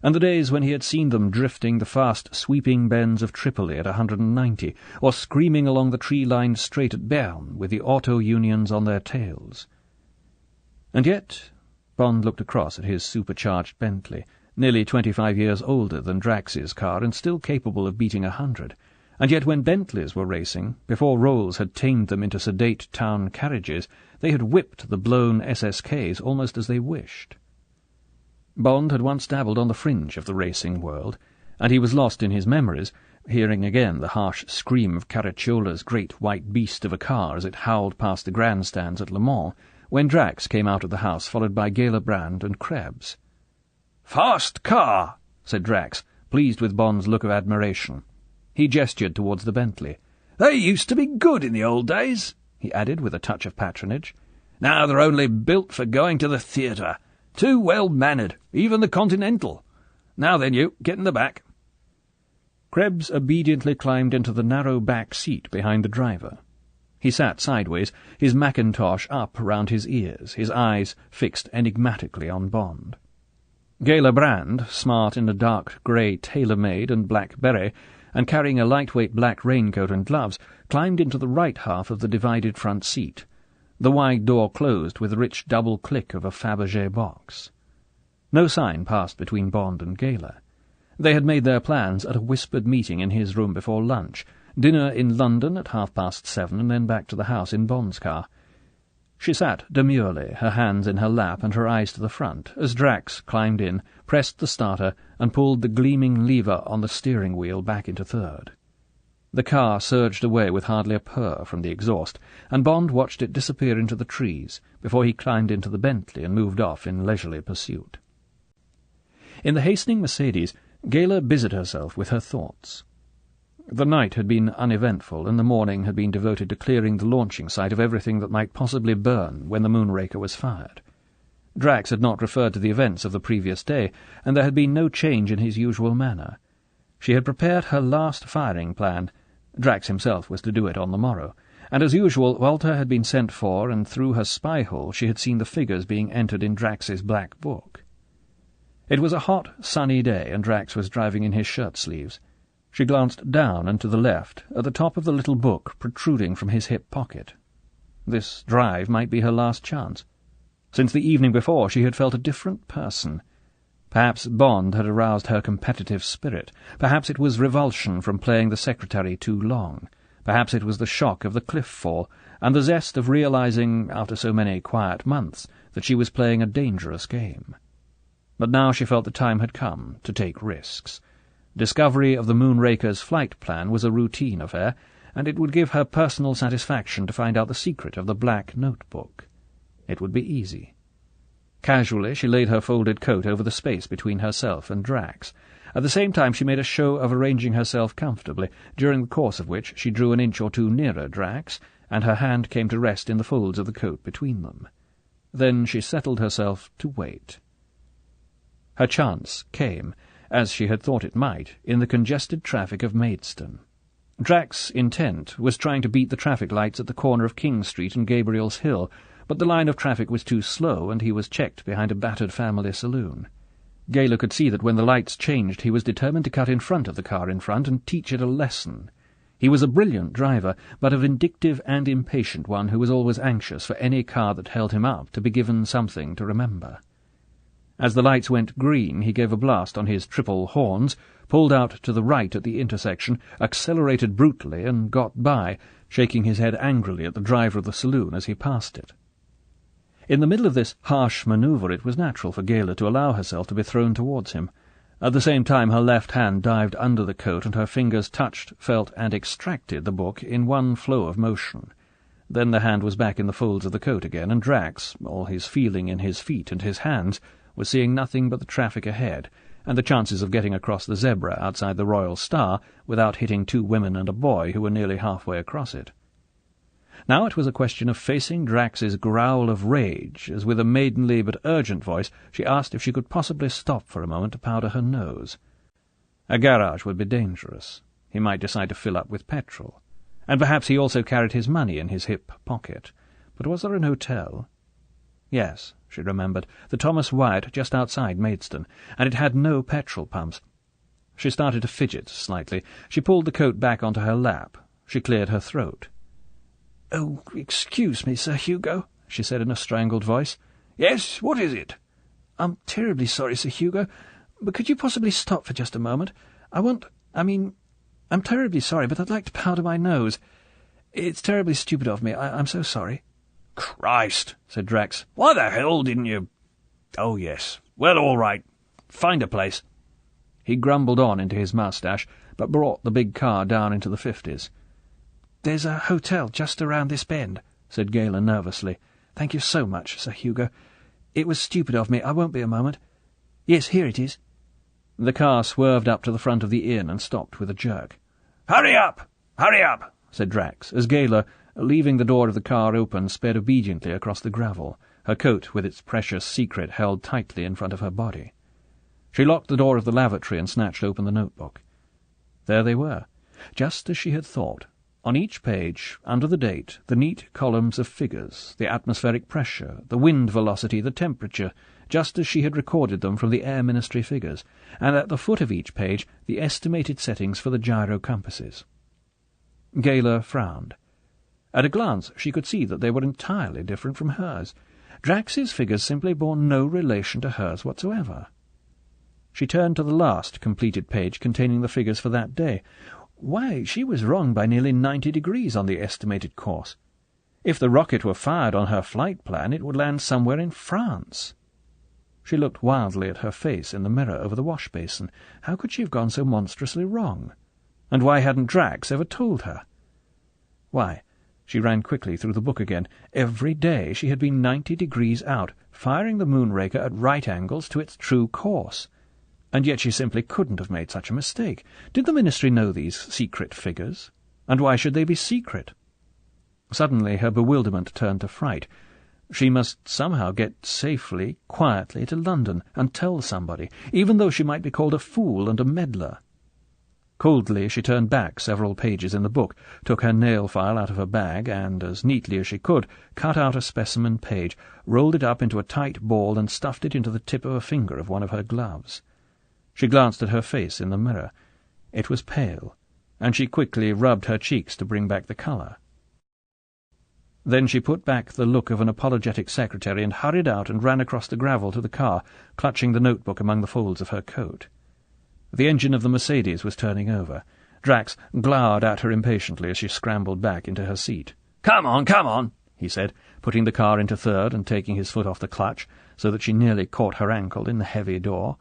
and the days when he had seen them drifting the fast, sweeping bends of Tripoli at 190, or screaming along the tree-lined straight at Berne with the auto unions on their tails. And yet, Bond looked across at his supercharged Bentley, nearly 25 years older than Drax's car and still capable of beating 100, and yet when Bentleys were racing, before Rolls had tamed them into sedate town carriages, they had whipped the blown SSKs almost as they wished. Bond had once dabbled on the fringe of the racing world, and he was lost in his memories, hearing again the harsh scream of Caracciola's great white beast of a car as it howled past the grandstands at Le Mans, when Drax came out of the house followed by Gela Brand and Krebs. "Fast car," said Drax, pleased with Bond's look of admiration. He gestured towards the Bentley. "They used to be good in the old days," he added with a touch of patronage. "Now they're only built for going to the theatre. Too well-mannered, even the Continental. Now then, you, get in the back." Krebs obediently climbed into the narrow back seat behind the driver. He sat sideways, his mackintosh up round his ears, his eyes fixed enigmatically on Bond. Gela Brand, smart in a dark grey tailor-made and black beret, and carrying a lightweight black raincoat and gloves, climbed into the right half of the divided front seat. The wide door closed with the rich double click of a Fabergé box. No sign passed between Bond and Gela. They had made their plans at a whispered meeting in his room before lunch, dinner in London at 7:30, and then back to the house in Bond's car. She sat demurely, her hands in her lap and her eyes to the front, as Drax climbed in, pressed the starter, and pulled the gleaming lever on the steering wheel back into third. The car surged away with hardly a purr from the exhaust, and Bond watched it disappear into the trees before he climbed into the Bentley and moved off in leisurely pursuit. In the hastening Mercedes, Gela busied herself with her thoughts. The night had been uneventful, and the morning had been devoted to clearing the launching site of everything that might possibly burn when the Moonraker was fired. Drax had not referred to the events of the previous day, and there had been no change in his usual manner. She had prepared her last firing plan. Drax himself was to do it on the morrow, and as usual Walter had been sent for, and through her spy-hole she had seen the figures being entered in Drax's black book. It was a hot, sunny day, and Drax was driving in his shirt-sleeves. She glanced down and to the left, at the top of the little book protruding from his hip pocket. This drive might be her last chance. Since the evening before she had felt a different person. Perhaps Bond had aroused her competitive spirit. Perhaps it was revulsion from playing the secretary too long. Perhaps it was the shock of the cliff fall, and the zest of realizing, after so many quiet months, that she was playing a dangerous game. But now she felt the time had come to take risks. Discovery of the Moonraker's flight plan was a routine affair, and it would give her personal satisfaction to find out the secret of the black notebook. It would be easy. Casually she laid her folded coat over the space between herself and Drax. At the same time she made a show of arranging herself comfortably, during the course of which she drew an inch or two nearer Drax, and her hand came to rest in the folds of the coat between them. Then she settled herself to wait. Her chance came, as she had thought it might, in the congested traffic of Maidstone. Drax's intent was trying to beat the traffic lights at the corner of King Street and Gabriel's Hill, but the line of traffic was too slow, and he was checked behind a battered family saloon. Gela could see that when the lights changed he was determined to cut in front of the car in front and teach it a lesson. He was a brilliant driver, but a vindictive and impatient one who was always anxious for any car that held him up to be given something to remember. As the lights went green, he gave a blast on his triple horns, pulled out to the right at the intersection, accelerated brutally, and got by, shaking his head angrily at the driver of the saloon as he passed it. In the middle of this harsh manoeuvre it was natural for Gala to allow herself to be thrown towards him. At the same time her left hand dived under the coat, and her fingers touched, felt, and extracted the book in one flow of motion. Then the hand was back in the folds of the coat again, and Drax, all his feeling in his feet and his hands, was seeing nothing but the traffic ahead, and the chances of getting across the zebra outside the Royal Star without hitting 2 women and a boy who were nearly halfway across it. Now it was a question of facing Drax's growl of rage, as with a maidenly but urgent voice she asked if she could possibly stop for a moment to powder her nose. A garage would be dangerous. He might decide to fill up with petrol. And perhaps he also carried his money in his hip pocket. But was there an hotel? Yes, she remembered, the Thomas Wyatt just outside Maidstone, and it had no petrol pumps. She started to fidget slightly. She pulled the coat back onto her lap. She cleared her throat. "Oh, excuse me, Sir Hugo," she said in a strangled voice.
"Yes, what is it?"
"I'm terribly sorry, Sir Hugo, but could you possibly stop for just a moment? I'm terribly sorry, but I'd like to powder my nose. It's terribly stupid of me. I'm so sorry."
"Christ," said Drax. "Why the hell didn't you—" "Oh, yes. Well, all right. Find a place." He grumbled on into his moustache, but brought the big car down into the 50s.
"There's a hotel just around this bend," said Gala nervously. "Thank you so much, Sir Hugo. It was stupid of me. I won't be a moment. Yes, here it is."
The car swerved up to the front of the inn and stopped with a jerk.
"Hurry up! Hurry up!"
said Drax, as Gala, leaving the door of the car open, sped obediently across the gravel, her coat with its precious secret held tightly in front of her body. She locked the door of the lavatory and snatched open the notebook. There they were, just as she had thought. On each page, under the date, the neat columns of figures, the atmospheric pressure, the wind velocity, the temperature, just as she had recorded them from the Air Ministry figures, and at the foot of each page the estimated settings for the gyro compasses. Gala frowned. At a glance she could see that they were entirely different from hers. Drax's figures simply bore no relation to hers whatsoever. She turned to the last completed page containing the figures for that day. Why, she was wrong by nearly 90 degrees on the estimated course. If the rocket were fired on her flight plan, it would land somewhere in France. She looked wildly at her face in the mirror over the wash-basin. How could she have gone so monstrously wrong? And why hadn't Drax ever told her? Why, she ran quickly through the book again. Every day she had been 90 degrees out, firing the Moonraker at right angles to its true course. And yet she simply couldn't have made such a mistake. Did the Ministry know these secret figures? And why should they be secret? Suddenly her bewilderment turned to fright. She must somehow get safely, quietly to London and tell somebody, even though she might be called a fool and a meddler. Coldly she turned back several pages in the book, took her nail file out of her bag, and, as neatly as she could, cut out a specimen page, rolled it up into a tight ball, and stuffed it into the tip of a finger of one of her gloves. She glanced at her face in the mirror. It was pale, and she quickly rubbed her cheeks to bring back the colour. Then she put back the look of an apologetic secretary and hurried out and ran across the gravel to the car, clutching the notebook among the folds of her coat. The engine of the Mercedes was turning over. Drax glowered at her impatiently as she scrambled back into her seat.
Come on,"
he said, putting the car into third and taking his foot off the clutch, so that she nearly caught her ankle in the heavy door.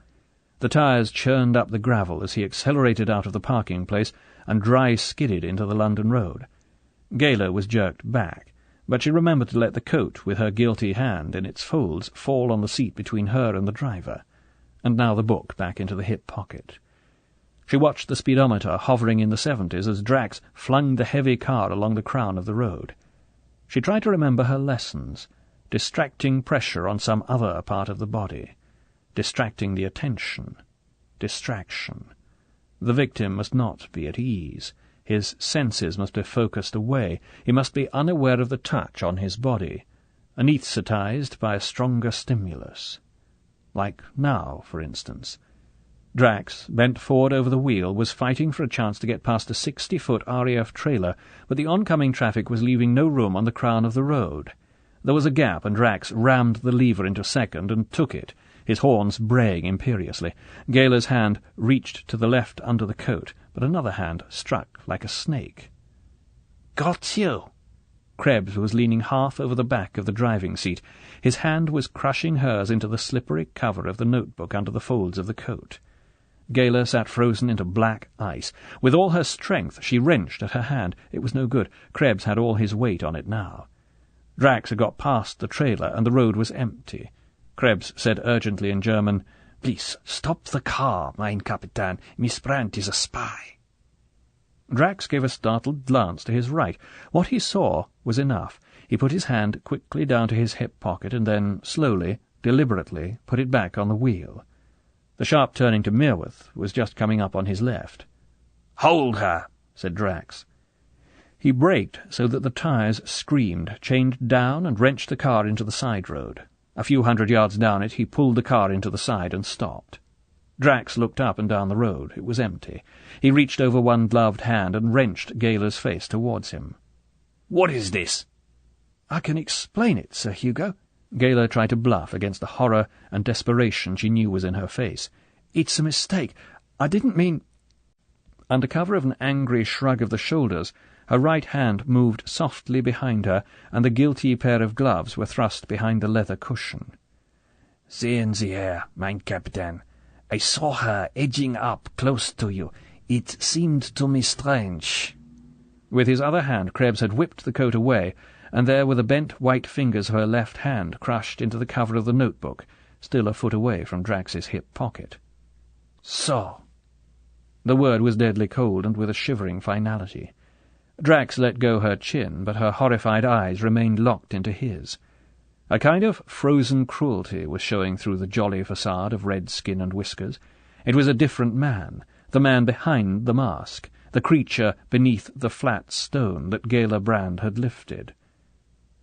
The tyres churned up the gravel as he accelerated out of the parking place and dry-skidded into the London road. Gala was jerked back, but she remembered to let the coat, with her guilty hand in its folds, fall on the seat between her and the driver, and now the book back into the hip pocket. She watched the speedometer hovering in the 70s as Drax flung the heavy car along the crown of the road. She tried to remember her lessons, distracting pressure on some other part of the body, distracting the attention, distraction. The victim must not be at ease. His senses must be focused away. He must be unaware of the touch on his body, anaesthetized by a stronger stimulus. Like now, for instance. Drax, bent forward over the wheel, was fighting for a chance to get past a 60-foot RAF trailer, but the oncoming traffic was leaving no room on the crown of the road. There was a gap, and Drax rammed the lever into second and took it, his horns braying imperiously. Gala's hand reached to the left under the coat, but another hand struck like a snake.
"Got you!"
Krebs was leaning half over the back of the driving seat. His hand was crushing hers into the slippery cover of the notebook under the folds of the coat. Gala sat frozen into black ice. With all her strength she wrenched at her hand. It was no good. Krebs had all his weight on it now. Drax had got past the trailer, and the road was empty. Krebs said urgently in German, "Please, stop the car, mein Kapitän. Miss Brandt is a spy." Drax gave a startled glance to his right. What he saw was enough. He put his hand quickly down to his hip pocket and then, slowly, deliberately, put it back on the wheel. The sharp turning to Meerwith was just coming up on his left.
"Hold her," said
Drax. He braked so that the tyres screamed, chained down and wrenched the car into the side road. A few 100 yards down it he pulled the car into the side and stopped. Drax looked up and down the road. It was empty. He reached over one gloved hand and wrenched Gala's face towards him.
"What is this?"
"I can explain it, Sir Hugo." Gala tried to bluff against the horror and desperation she knew was in her face. "It's a mistake. I didn't mean—" Under cover of an angry shrug of the shoulders, her right hand moved softly behind her, and the guilty pair of gloves were thrust behind the leather cushion.
"Sehen Sie her, mein Kapitän. I saw her edging up close to you. It seemed to me strange."
With his other hand Krebs had whipped the coat away, and there were the bent white fingers of her left hand crushed into the cover of the notebook, still a foot away from Drax's hip pocket.
"So."
The word was deadly cold and with a shivering finality. Drax let go her chin, but her horrified eyes remained locked into his. A kind of frozen cruelty was showing through the jolly facade of red skin and whiskers. It was a different man, the man behind the mask, the creature beneath the flat stone that Gala Brand had lifted.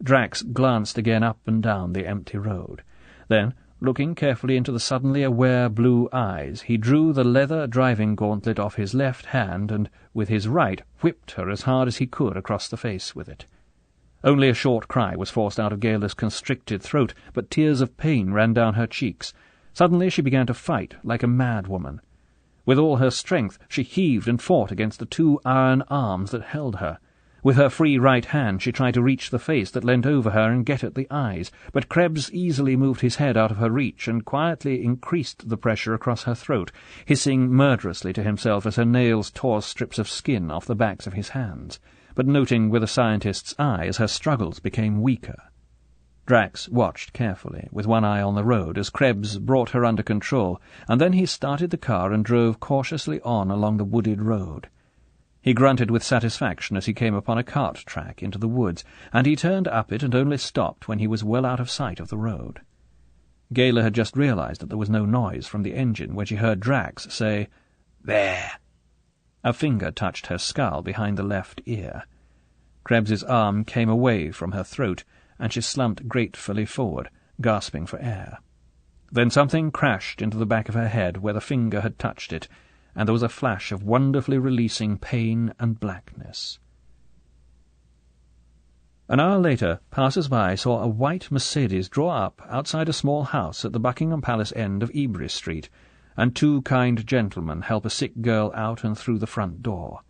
Drax glanced again up and down the empty road. Then, looking carefully into the suddenly aware blue eyes, he drew the leather driving gauntlet off his left hand and, with his right, whipped her as hard as he could across the face with it. Only a short cry was forced out of Gala's constricted throat, but tears of pain ran down her cheeks. Suddenly she began to fight like a mad woman. With all her strength she heaved and fought against the two iron arms that held her. With her free right hand she tried to reach the face that leant over her and get at the eyes, but Krebs easily moved his head out of her reach and quietly increased the pressure across her throat, hissing murderously to himself as her nails tore strips of skin off the backs of his hands, but noting with a scientist's eye as her struggles became weaker. Drax watched carefully, with one eye on the road, as Krebs brought her under control, and then he started the car and drove cautiously on along the wooded road. He grunted with satisfaction as he came upon a cart track into the woods, and he turned up it and only stopped when he was well out of sight of the road. Gala had just realized that there was no noise from the engine when she heard Drax say, "There!" A finger touched her skull behind the left ear. Krebs's arm came away from her throat, and she slumped gratefully forward, gasping for air. Then something crashed into the back of her head where the finger had touched it, and there was a flash of wonderfully releasing pain and blackness. An hour later, passers-by saw a white Mercedes draw up outside a small house at the Buckingham Palace end of Ebury Street, and two kind gentlemen help a sick girl out and through the front door.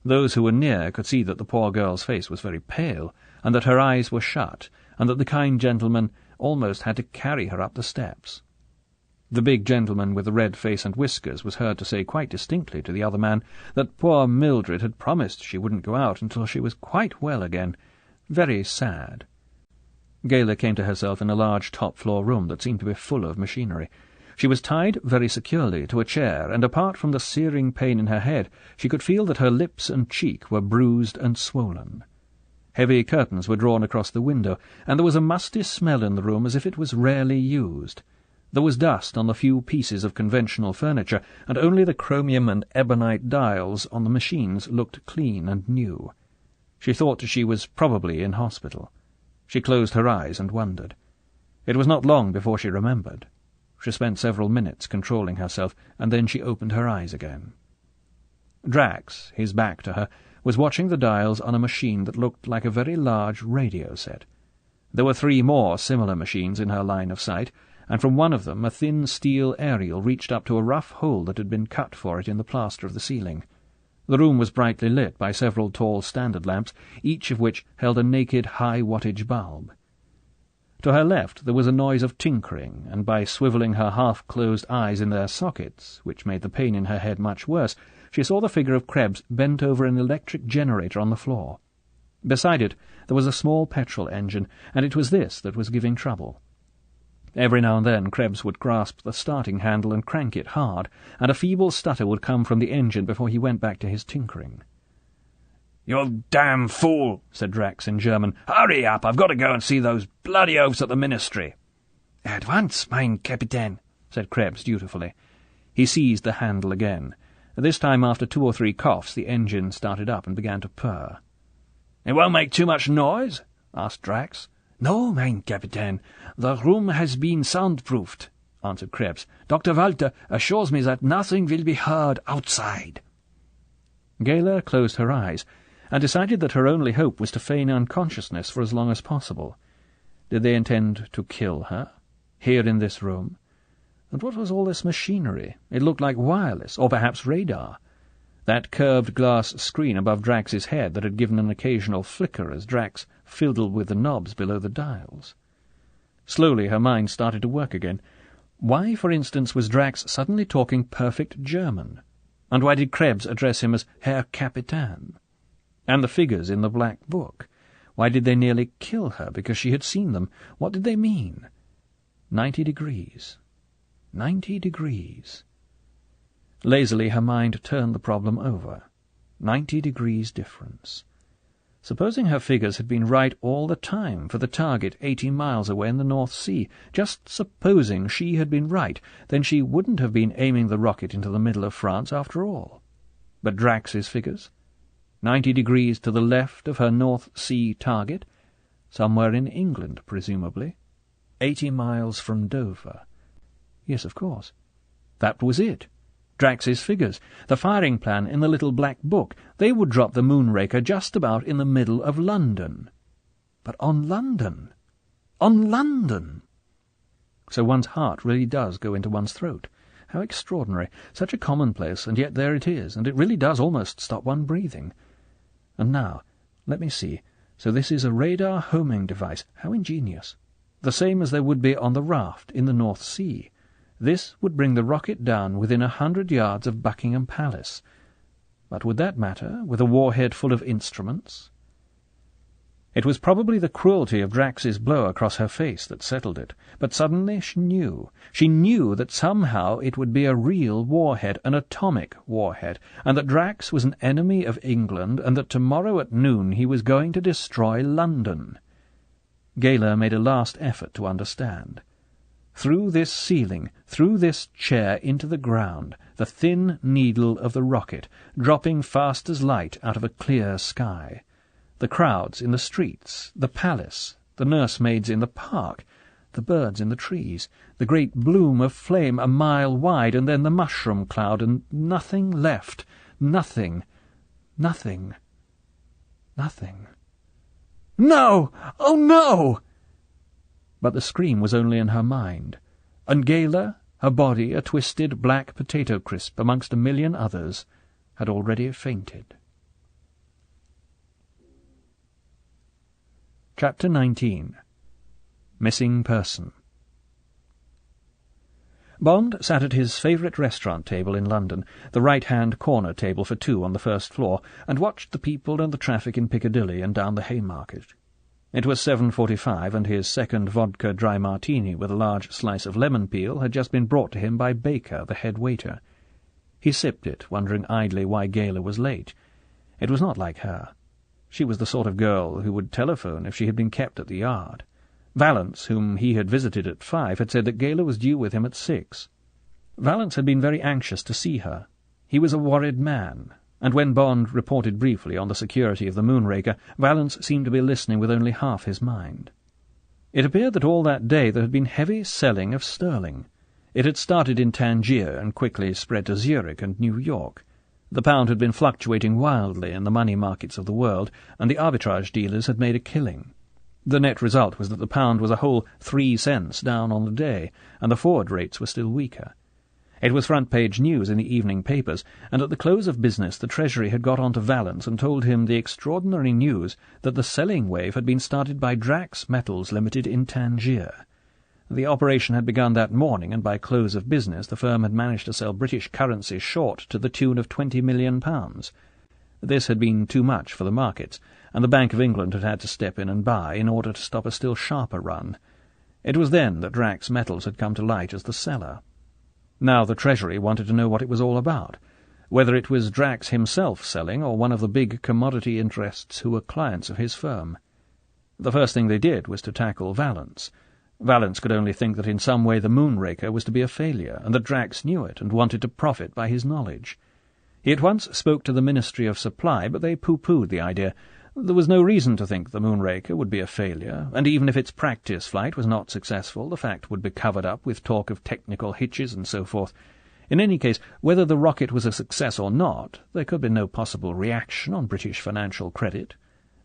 Those who were near could see that the poor girl's face was very pale, and that her eyes were shut, and that the kind gentleman almost had to carry her up the steps. The big gentleman with the red face and whiskers was heard to say quite distinctly to the other man that poor Mildred had promised she wouldn't go out until she was quite well again. Very sad. Gala came to herself in a large top-floor room that seemed to be full of machinery. She was tied very securely to a chair, and apart from the searing pain in her head, she could feel that her lips and cheek were bruised and swollen. Heavy curtains were drawn across the window, and there was a musty smell in the room as if it was rarely used. There was dust on the few pieces of conventional furniture, and only the chromium and ebonite dials on the machines looked clean and new. She thought she was probably in hospital. She closed her eyes and wondered. It was not long before she remembered. She spent several minutes controlling herself, and then she opened her eyes again. Drax, his back to her, was watching the dials on a machine that looked like a very large radio set. There were 3 more similar machines in her line of sight, and from one of them a thin steel aerial reached up to a rough hole that had been cut for it in the plaster of the ceiling. The room was brightly lit by several tall standard lamps, each of which held a naked high-wattage bulb. To her left there was a noise of tinkering, and by swivelling her half-closed eyes in their sockets, which made the pain in her head much worse, she saw the figure of Krebs bent over an electric generator on the floor. Beside it there was a small petrol engine, and it was this that was giving trouble. Every now and then Krebs would grasp the starting handle and crank it hard, and a feeble stutter would come from the engine before he went back to his tinkering.
"You damn fool," said Drax in German. "Hurry up, I've got to go and see those bloody oafs at the ministry."
"At once, mein Kapitän," said Krebs dutifully.
He seized the handle again. This time, after 2 or 3 coughs, the engine started up and began to purr.
"It won't make too much noise?" asked Drax.
"No, mein Kapitän. The room has been soundproofed," answered Krebs. "Dr. Walter assures me that nothing will be heard outside."
Gala closed her eyes, and decided that her only hope was to feign unconsciousness for as long as possible. Did they intend to kill her, here in this room? And what was all this machinery? It looked like wireless, or perhaps radar. That curved glass screen above Drax's head that had given an occasional flicker as Drax fiddled with the knobs below the dials. Slowly her mind started to work again. Why, for instance, was Drax suddenly talking perfect German? And why did Krebs address him as Herr Kapitän? And the figures in the black book? Why did they nearly kill her because she had seen them? What did they mean? 90 degrees. 90 degrees. Lazily her mind turned the problem over. 90 degrees difference. Supposing her figures had been right all the time for the target 80 miles away in the North Sea, just supposing she had been right, then she wouldn't have been aiming the rocket into the middle of France after all. But Drax's figures? 90 degrees to the left of her North Sea target, somewhere in England, presumably. 80 miles from Dover. Yes, of course. That was it. Drax's figures, the firing plan in the little black book, they would drop the Moonraker just about in the middle of London. But on London! On London! So one's heart really does go into one's throat. How extraordinary. Such a commonplace, and yet there it is, and it really does almost stop one breathing. And now, let me see. So this is a radar homing device. How ingenious. The same as there would be on the raft in the North Sea. This would bring the rocket down within 100 yards of Buckingham Palace. But would that matter, with a warhead full of instruments? It was probably the cruelty of Drax's blow across her face that settled it, but suddenly she knew. She knew that somehow it would be a real warhead, an atomic warhead, and that Drax was an enemy of England, and that tomorrow at noon he was going to destroy London. Gala made a last effort to understand. Through this ceiling, through this chair into the ground, the thin needle of the rocket, dropping fast as light out of a clear sky. The crowds in the streets, the palace, the nursemaids in the park, the birds in the trees, the great bloom of flame a mile wide, and then the mushroom cloud, and nothing left, nothing, nothing, nothing. "No! Oh, no!" But the scream was only in her mind, and Gala, her body a twisted black potato crisp amongst a million others, had already fainted. Chapter 19. Missing Person. Bond sat at his favourite restaurant table in London, the right-hand corner table for 2 on the first floor, and watched the people and the traffic in Piccadilly and down the Haymarket. It was 7:45, and his second vodka dry martini with a large slice of lemon peel had just been brought to him by Baker, the head waiter. He sipped it, wondering idly why Gala was late. It was not like her. She was the sort of girl who would telephone if she had been kept at the Yard. Vallance, whom he had visited at 5, had said that Gala was due with him at 6. Vallance had been very anxious to see her. He was a worried man, and when Bond reported briefly on the security of the Moonraker, Vallance seemed to be listening with only half his mind. It appeared that all that day there had been heavy selling of sterling. It had started in Tangier and quickly spread to Zurich and New York. The pound had been fluctuating wildly in the money markets of the world, and the arbitrage dealers had made a killing. The net result was that the pound was a whole 3 cents down on the day, and the forward rates were still weaker. It was front-page news in the evening papers, and at the close of business the Treasury had got on to Valence and told him the extraordinary news that the selling wave had been started by Drax Metals Limited in Tangier. The operation had begun that morning, and by close of business the firm had managed to sell British currency short to the tune of £20 million. This had been too much for the markets, and the Bank of England had had to step in and buy in order to stop a still sharper run. It was then that Drax Metals had come to light as the seller. Now the Treasury wanted to know what it was all about, whether it was Drax himself selling or one of the big commodity interests who were clients of his firm. The first thing they did was to tackle Valence. Valence could only think that in some way the Moonraker was to be a failure, and that Drax knew it and wanted to profit by his knowledge. He at once spoke to the Ministry of Supply, but they pooh-poohed the idea. There was no reason to think the Moonraker would be a failure, and even if its practice flight was not successful, the fact would be covered up with talk of technical hitches and so forth. In any case, whether the rocket was a success or not, there could be no possible reaction on British financial credit.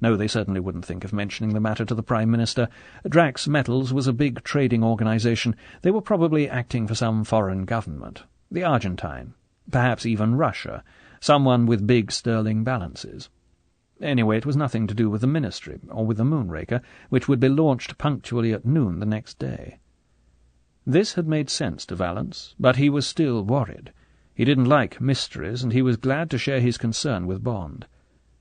No, they certainly wouldn't think of mentioning the matter to the Prime Minister. Drax Metals was a big trading organisation. They were probably acting for some foreign government. The Argentine. Perhaps even Russia. Someone with big sterling balances. Anyway, it was nothing to do with the Ministry, or with the Moonraker, which would be launched punctually at noon the next day. This had made sense to Valence, but he was still worried. He didn't like mysteries, and he was glad to share his concern with Bond.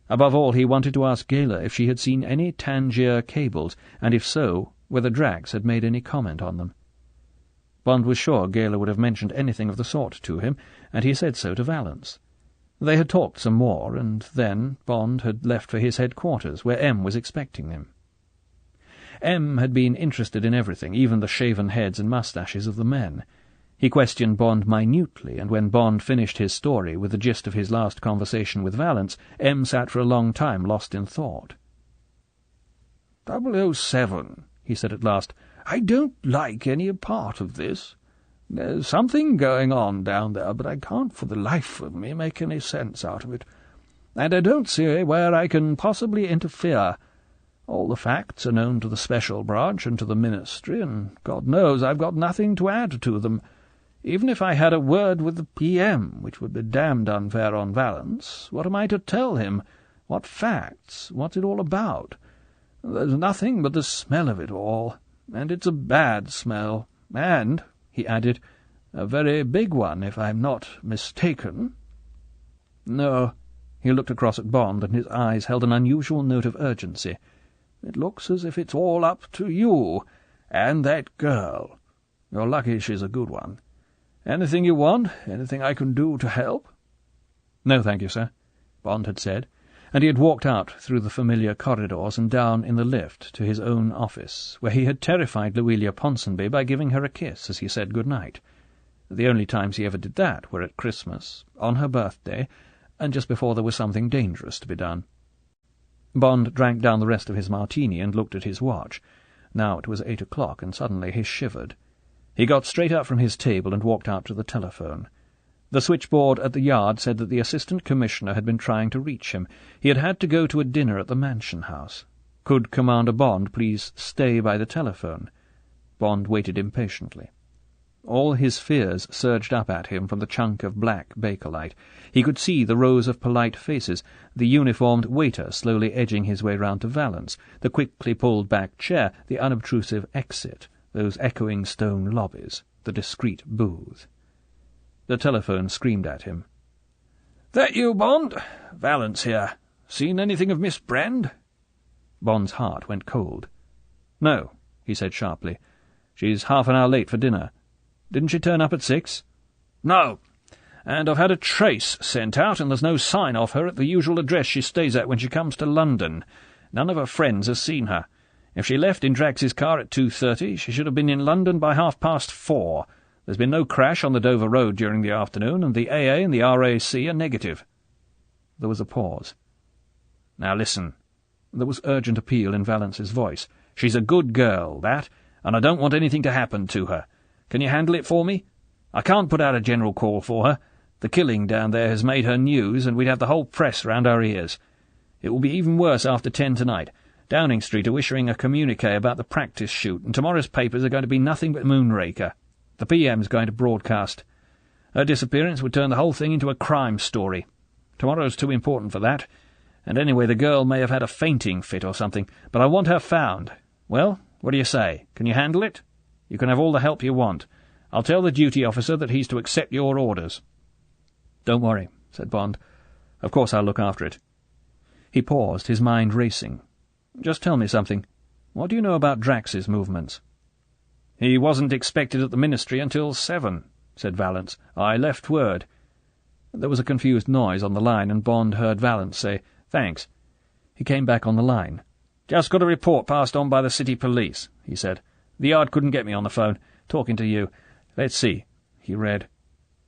Above all, he wanted to ask Gayla if she had seen any Tangier cables, and if so, whether Drax had made any comment on them. Bond was sure Gayla would have mentioned anything of the sort to him, and he said so to Valence. They had talked some more, and then Bond had left for his headquarters, where M was expecting him. M had been interested in everything, even the shaven heads and moustaches of the men. He questioned Bond minutely, and when Bond finished his story with the gist of his last conversation with Valence, M sat for a long time lost in thought.
007, he said at last. I don't like any part of this. There's something going on down there, but I can't for the life of me make any sense out of it. And I don't see where I can possibly interfere. All the facts are known to the Special Branch and to the Ministry, and God knows I've got nothing to add to them. Even if I had a word with the PM, which would be damned unfair on Valence, what am I to tell him? What facts? What's it all about? There's nothing but the smell of it all, and it's a bad smell, and, he added, a very big one, if I'm not mistaken.
No. He looked across at Bond, and his eyes held an unusual note of urgency.
It looks as if it's all up to you, and that girl. You're lucky she's a good one. Anything you want? Anything I can do to help?
No, thank you, sir, Bond had said, and he had walked out through the familiar corridors and down in the lift to his own office, where he had terrified Louisa Ponsonby by giving her a kiss as he said good night. The only times he ever did that were at Christmas, on her birthday, and just before there was something dangerous to be done. Bond drank down the rest of his martini and looked at his watch. Now it was 8 o'clock, and suddenly he shivered. He got straight up from his table and walked out to the telephone. The switchboard at the Yard said that the Assistant Commissioner had been trying to reach him. He had had to go to a dinner at the Mansion House. Could Commander Bond please stay by the telephone? Bond waited impatiently. All his fears surged up at him from the chunk of black bakelite. He could see the rows of polite faces, the uniformed waiter slowly edging his way round to Valence, the quickly pulled-back chair, the unobtrusive exit, those echoing stone lobbies, the discreet booth. The telephone screamed at him.
"That you, Bond? Valence here. Seen anything of Miss Brand?"
Bond's heart went cold. "No," he said sharply. "She's half an hour late for dinner. Didn't she turn up at 6?
"No. And I've had a trace sent out, and there's no sign of her at the usual address she stays at when she comes to London. None of her friends has seen her. If she left in Drax's car at 2:30, she should have been in London by 4:30. There's been no crash on the Dover Road during the afternoon, and the AA and the RAC are negative." There was a pause. "Now listen." There was urgent appeal in Valence's voice. "She's a good girl, that, and I don't want anything to happen to her. Can you handle it for me? I can't put out a general call for her. The killing down there has made her news, and we'd have the whole press round our ears. It will be even worse after 10 tonight.
Downing Street are issuing a communique about the practice shoot, and tomorrow's papers are going to be nothing but Moonraker'. The PM's going to broadcast. Her disappearance would turn the whole thing into a crime story. Tomorrow's too important for that, and anyway the girl may have had a fainting fit or something, but I want her found. Well, what do you say? Can you handle it? You can have all the help you want. I'll tell the duty officer that he's to accept your orders." "Don't worry," said Bond. "Of course I'll look after it." He paused, his mind racing. "Just tell me something. What do you know about Drax's movements?" "He wasn't expected at the Ministry until 7, said Valance. "I left word." There was a confused noise on the line, and Bond heard Valance say, "Thanks." He came back on the line. "Just got a report passed on by the City Police," he said. "The Yard couldn't get me on the phone. Talking to you. Let's see." He read.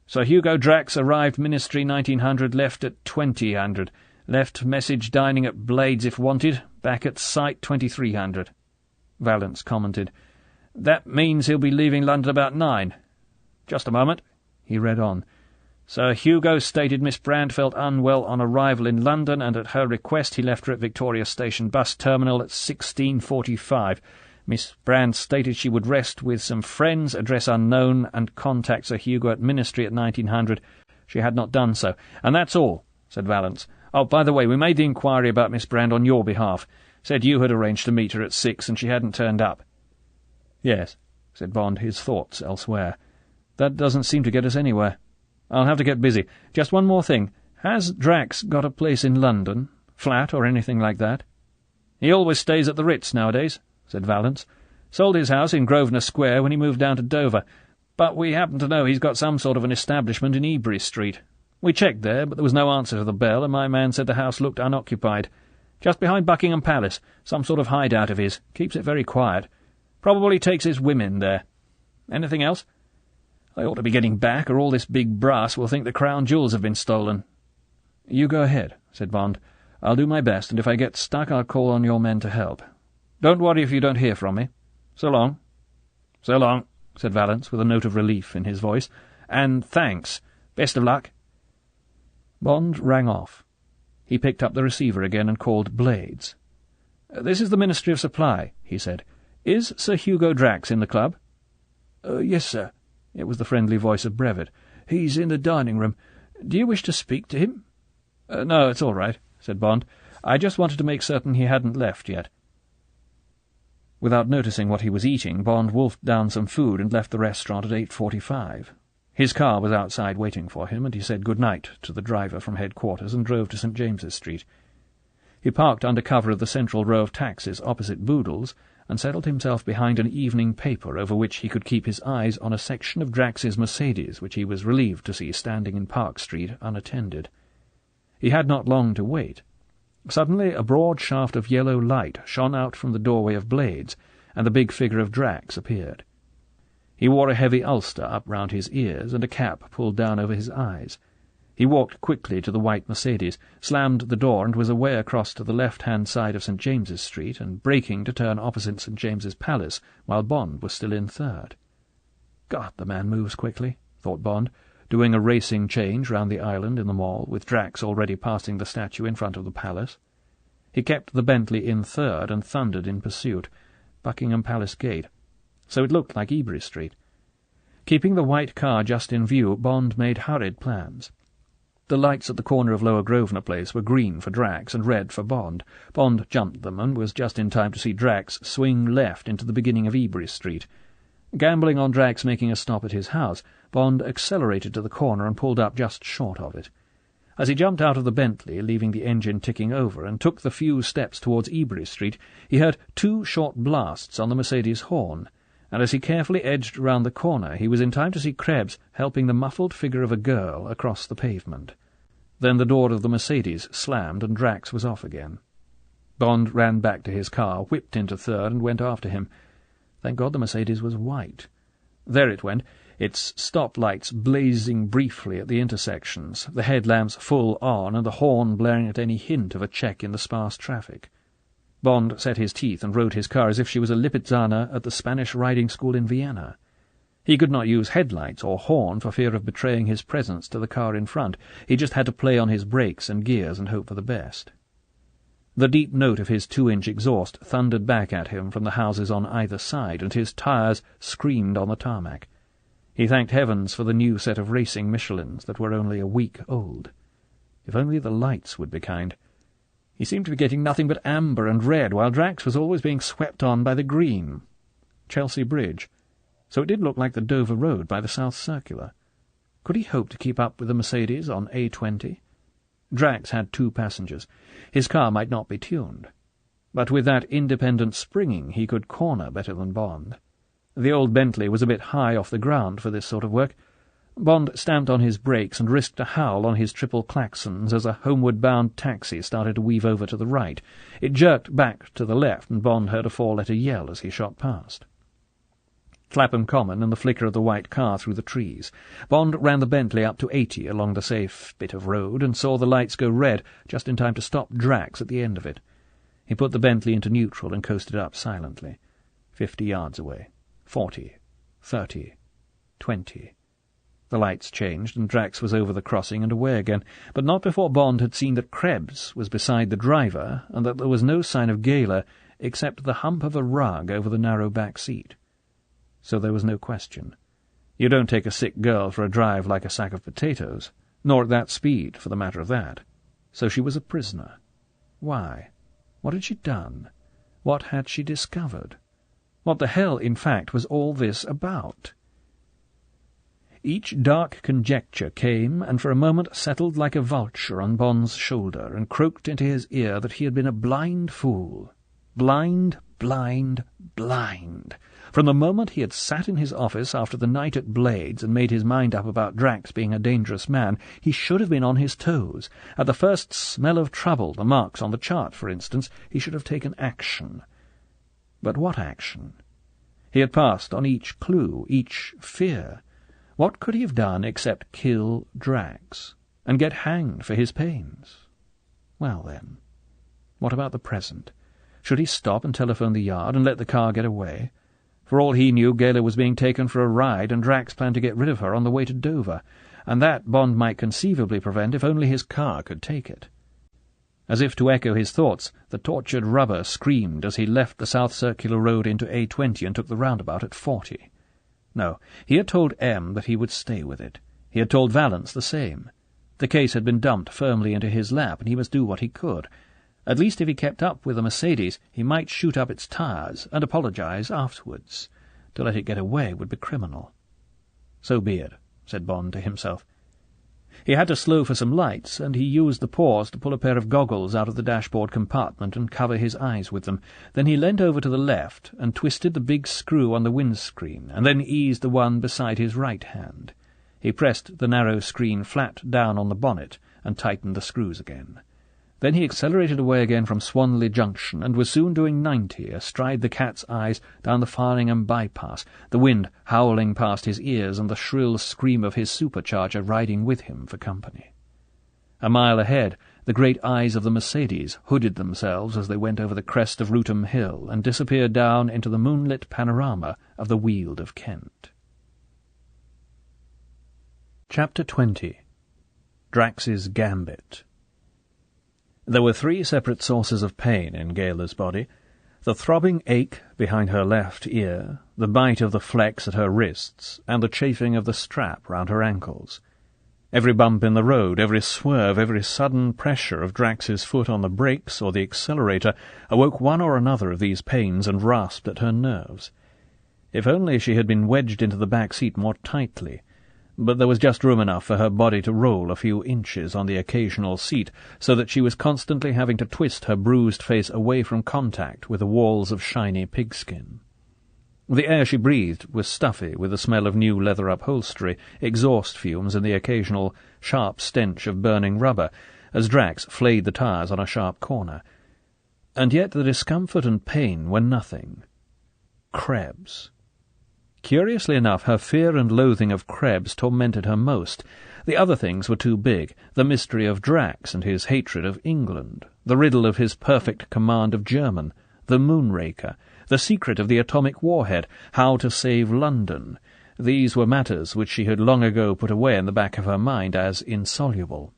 "Sir Hugo Drax arrived Ministry 1900, left at 2000. Left message dining at Blades if wanted. Back at site 2300. Valance commented. "That means he'll be leaving London about 9. Just a moment." He read on. "Sir Hugo stated Miss Brand felt unwell on arrival in London, and at her request he left her at Victoria Station bus terminal at 16:45. Miss Brand stated she would rest with some friends, address unknown, and contact Sir Hugo at Ministry at 1900. She had not done so. And that's all," said Valance. "Oh, by the way, we made the inquiry about Miss Brand on your behalf. Said you had arranged to meet her at 6, and she hadn't turned up." "Yes," said Bond, his thoughts elsewhere. "That doesn't seem to get us anywhere. I'll have to get busy. Just one more thing. Has Drax got a place in London? Flat or anything like that?" "He always stays at the Ritz nowadays," said Valance. "Sold his house in Grosvenor Square when he moved down to Dover. But we happen to know he's got some sort of an establishment in Ebury Street. We checked there, but there was no answer to the bell, and my man said the house looked unoccupied. Just behind Buckingham Palace, some sort of hideout of his. Keeps it very quiet. Probably takes his women there. Anything else? I ought to be getting back, or all this big brass will think the crown jewels have been stolen." "You go ahead," said Bond. "I'll do my best, and if I get stuck I'll call on your men to help. Don't worry if you don't hear from me. So long." "So long," said Valance, with a note of relief in his voice. "And thanks. Best of luck." Bond rang off. He picked up the receiver again and called Blades. "This is the Ministry of Supply," he said. "Is Sir Hugo Drax in the club?"
Yes, sir."
It was the friendly voice of Brevet.
"He's in the dining-room. Do you wish to speak to him?"
"No, it's all right," said Bond. "I just wanted to make certain he hadn't left yet." Without noticing what he was eating, Bond wolfed down some food and left the restaurant at 8:45. His car was outside waiting for him, and he said good-night to the driver from headquarters and drove to St. James's Street. He parked under cover of the central row of taxis opposite Boodle's, and settled himself behind an evening paper over which he could keep his eyes on a section of Drax's Mercedes which he was relieved to see standing in Park Street unattended. He had not long to wait. Suddenly a broad shaft of yellow light shone out from the doorway of Blades, and the big figure of Drax appeared. He wore a heavy ulster up round his ears and a cap pulled down over his eyes. He walked quickly to the white Mercedes, slammed the door, and was away across to the left-hand side of St. James's Street, and braking to turn opposite St. James's Palace, while Bond was still in third. "God, the man moves quickly," thought Bond, doing a racing change round the island in the Mall, with Drax already passing the statue in front of the palace. He kept the Bentley in third and thundered in pursuit. Buckingham Palace Gate. So it looked like Ebury Street. Keeping the white car just in view, Bond made hurried plans. The lights at the corner of Lower Grosvenor Place were green for Drax and red for Bond. Bond jumped them and was just in time to see Drax swing left into the beginning of Ebury Street. Gambling on Drax making a stop at his house, Bond accelerated to the corner and pulled up just short of it. As he jumped out of the Bentley, leaving the engine ticking over, and took the few steps towards Ebury Street, he heard 2 short blasts on the Mercedes horn, and as he carefully edged round the corner he was in time to see Krebs helping the muffled figure of a girl across the pavement. Then the door of the Mercedes slammed and Drax was off again. Bond ran back to his car, whipped into third, and went after him. Thank God the Mercedes was white. There it went, its stop-lights blazing briefly at the intersections, the headlamps full on, and the horn blaring at any hint of a check in the sparse traffic. Bond set his teeth and rode his car as if she was a Lipizzaner at the Spanish riding school in Vienna. He could not use headlights or horn for fear of betraying his presence to the car in front. He just had to play on his brakes and gears and hope for the best. The deep note of his 2-inch exhaust thundered back at him from the houses on either side, and his tyres screamed on the tarmac. He thanked heavens for the new set of racing Michelins that were only a week old. If only the lights would be kind. He seemed to be getting nothing but amber and red, while Drax was always being swept on by the green. Chelsea Bridge. So it did look like the Dover Road by the South Circular. Could he hope to keep up with the Mercedes on A20? Drax had 2 passengers. His car might not be tuned, but with that independent springing he could corner better than Bond. The old Bentley was a bit high off the ground for this sort of work. Bond stamped on his brakes and risked a howl on his triple klaxons as a homeward-bound taxi started to weave over to the right. It jerked back to the left, and Bond heard a 4-letter yell as he shot past. Clapham Common and the flicker of the white car through the trees. Bond ran the Bentley up to 80 along the safe bit of road and saw the lights go red just in time to stop Drax at the end of it. He put the Bentley into neutral and coasted up silently. 50 yards away. 40. 30. 20. The lights changed, and Drax was over the crossing and away again, but not before Bond had seen that Krebs was beside the driver, and that there was no sign of Gala except the hump of a rug over the narrow back seat. So there was no question. You don't take a sick girl for a drive like a sack of potatoes, nor at that speed, for the matter of that. So she was a prisoner. Why? What had she done? What had she discovered? What the hell, in fact, was all this about? Each dark conjecture came, and for a moment settled like a vulture on Bond's shoulder, and croaked into his ear that he had been a blind fool. Blind, blind, blind. From the moment he had sat in his office after the night at Blades and made his mind up about Drax being a dangerous man, he should have been on his toes. At the first smell of trouble, the marks on the chart, for instance, he should have taken action. But what action? He had passed on each clue, each fear. What could he have done except kill Drax, and get hanged for his pains? Well, then, what about the present? Should he stop and telephone the yard and let the car get away? For all he knew, Gala was being taken for a ride, and Drax planned to get rid of her on the way to Dover, and that Bond might conceivably prevent if only his car could take it. As if to echo his thoughts, the tortured rubber screamed as he left the South Circular Road into A20 and took the roundabout at 40. No, he had told M that he would stay with it. He had told Valance the same. The case had been dumped firmly into his lap, and he must do what he could. At least if he kept up with the Mercedes, he might shoot up its tyres and apologize afterwards. To let it get away would be criminal. So be it, said Bond to himself. He had to slow for some lights, and he used the pause to pull a pair of goggles out of the dashboard compartment and cover his eyes with them. Then he leant over to the left and twisted the big screw on the windscreen, and then eased the one beside his right hand. He pressed the narrow screen flat down on the bonnet and tightened the screws again. Then he accelerated away again from Swanley Junction, and was soon doing 90 astride the Cat's Eyes down the Farningham bypass, the wind howling past his ears and the shrill scream of his supercharger riding with him for company. A mile ahead, the great eyes of the Mercedes hooded themselves as they went over the crest of Rootham Hill and disappeared down into the moonlit panorama of the Weald of Kent. Chapter 20. Drax's Gambit. There were 3 separate sources of pain in Gala's body: the throbbing ache behind her left ear, the bite of the flex at her wrists, and the chafing of the strap round her ankles. Every bump in the road, every swerve, every sudden pressure of Drax's foot on the brakes or the accelerator awoke one or another of these pains and rasped at her nerves. If only she had been wedged into the back seat more tightly, but there was just room enough for her body to roll a few inches on the occasional seat, so that she was constantly having to twist her bruised face away from contact with the walls of shiny pigskin. The air she breathed was stuffy with the smell of new leather upholstery, exhaust fumes, and the occasional sharp stench of burning rubber, as Drax flayed the tyres on a sharp corner. And yet the discomfort and pain were nothing. Krebs. Curiously enough, her fear and loathing of Krebs tormented her most. The other things were too big: the mystery of Drax and his hatred of England, the riddle of his perfect command of German, the Moonraker', the secret of the atomic warhead, how to save London. These were matters which she had long ago put away in the back of her mind as insoluble.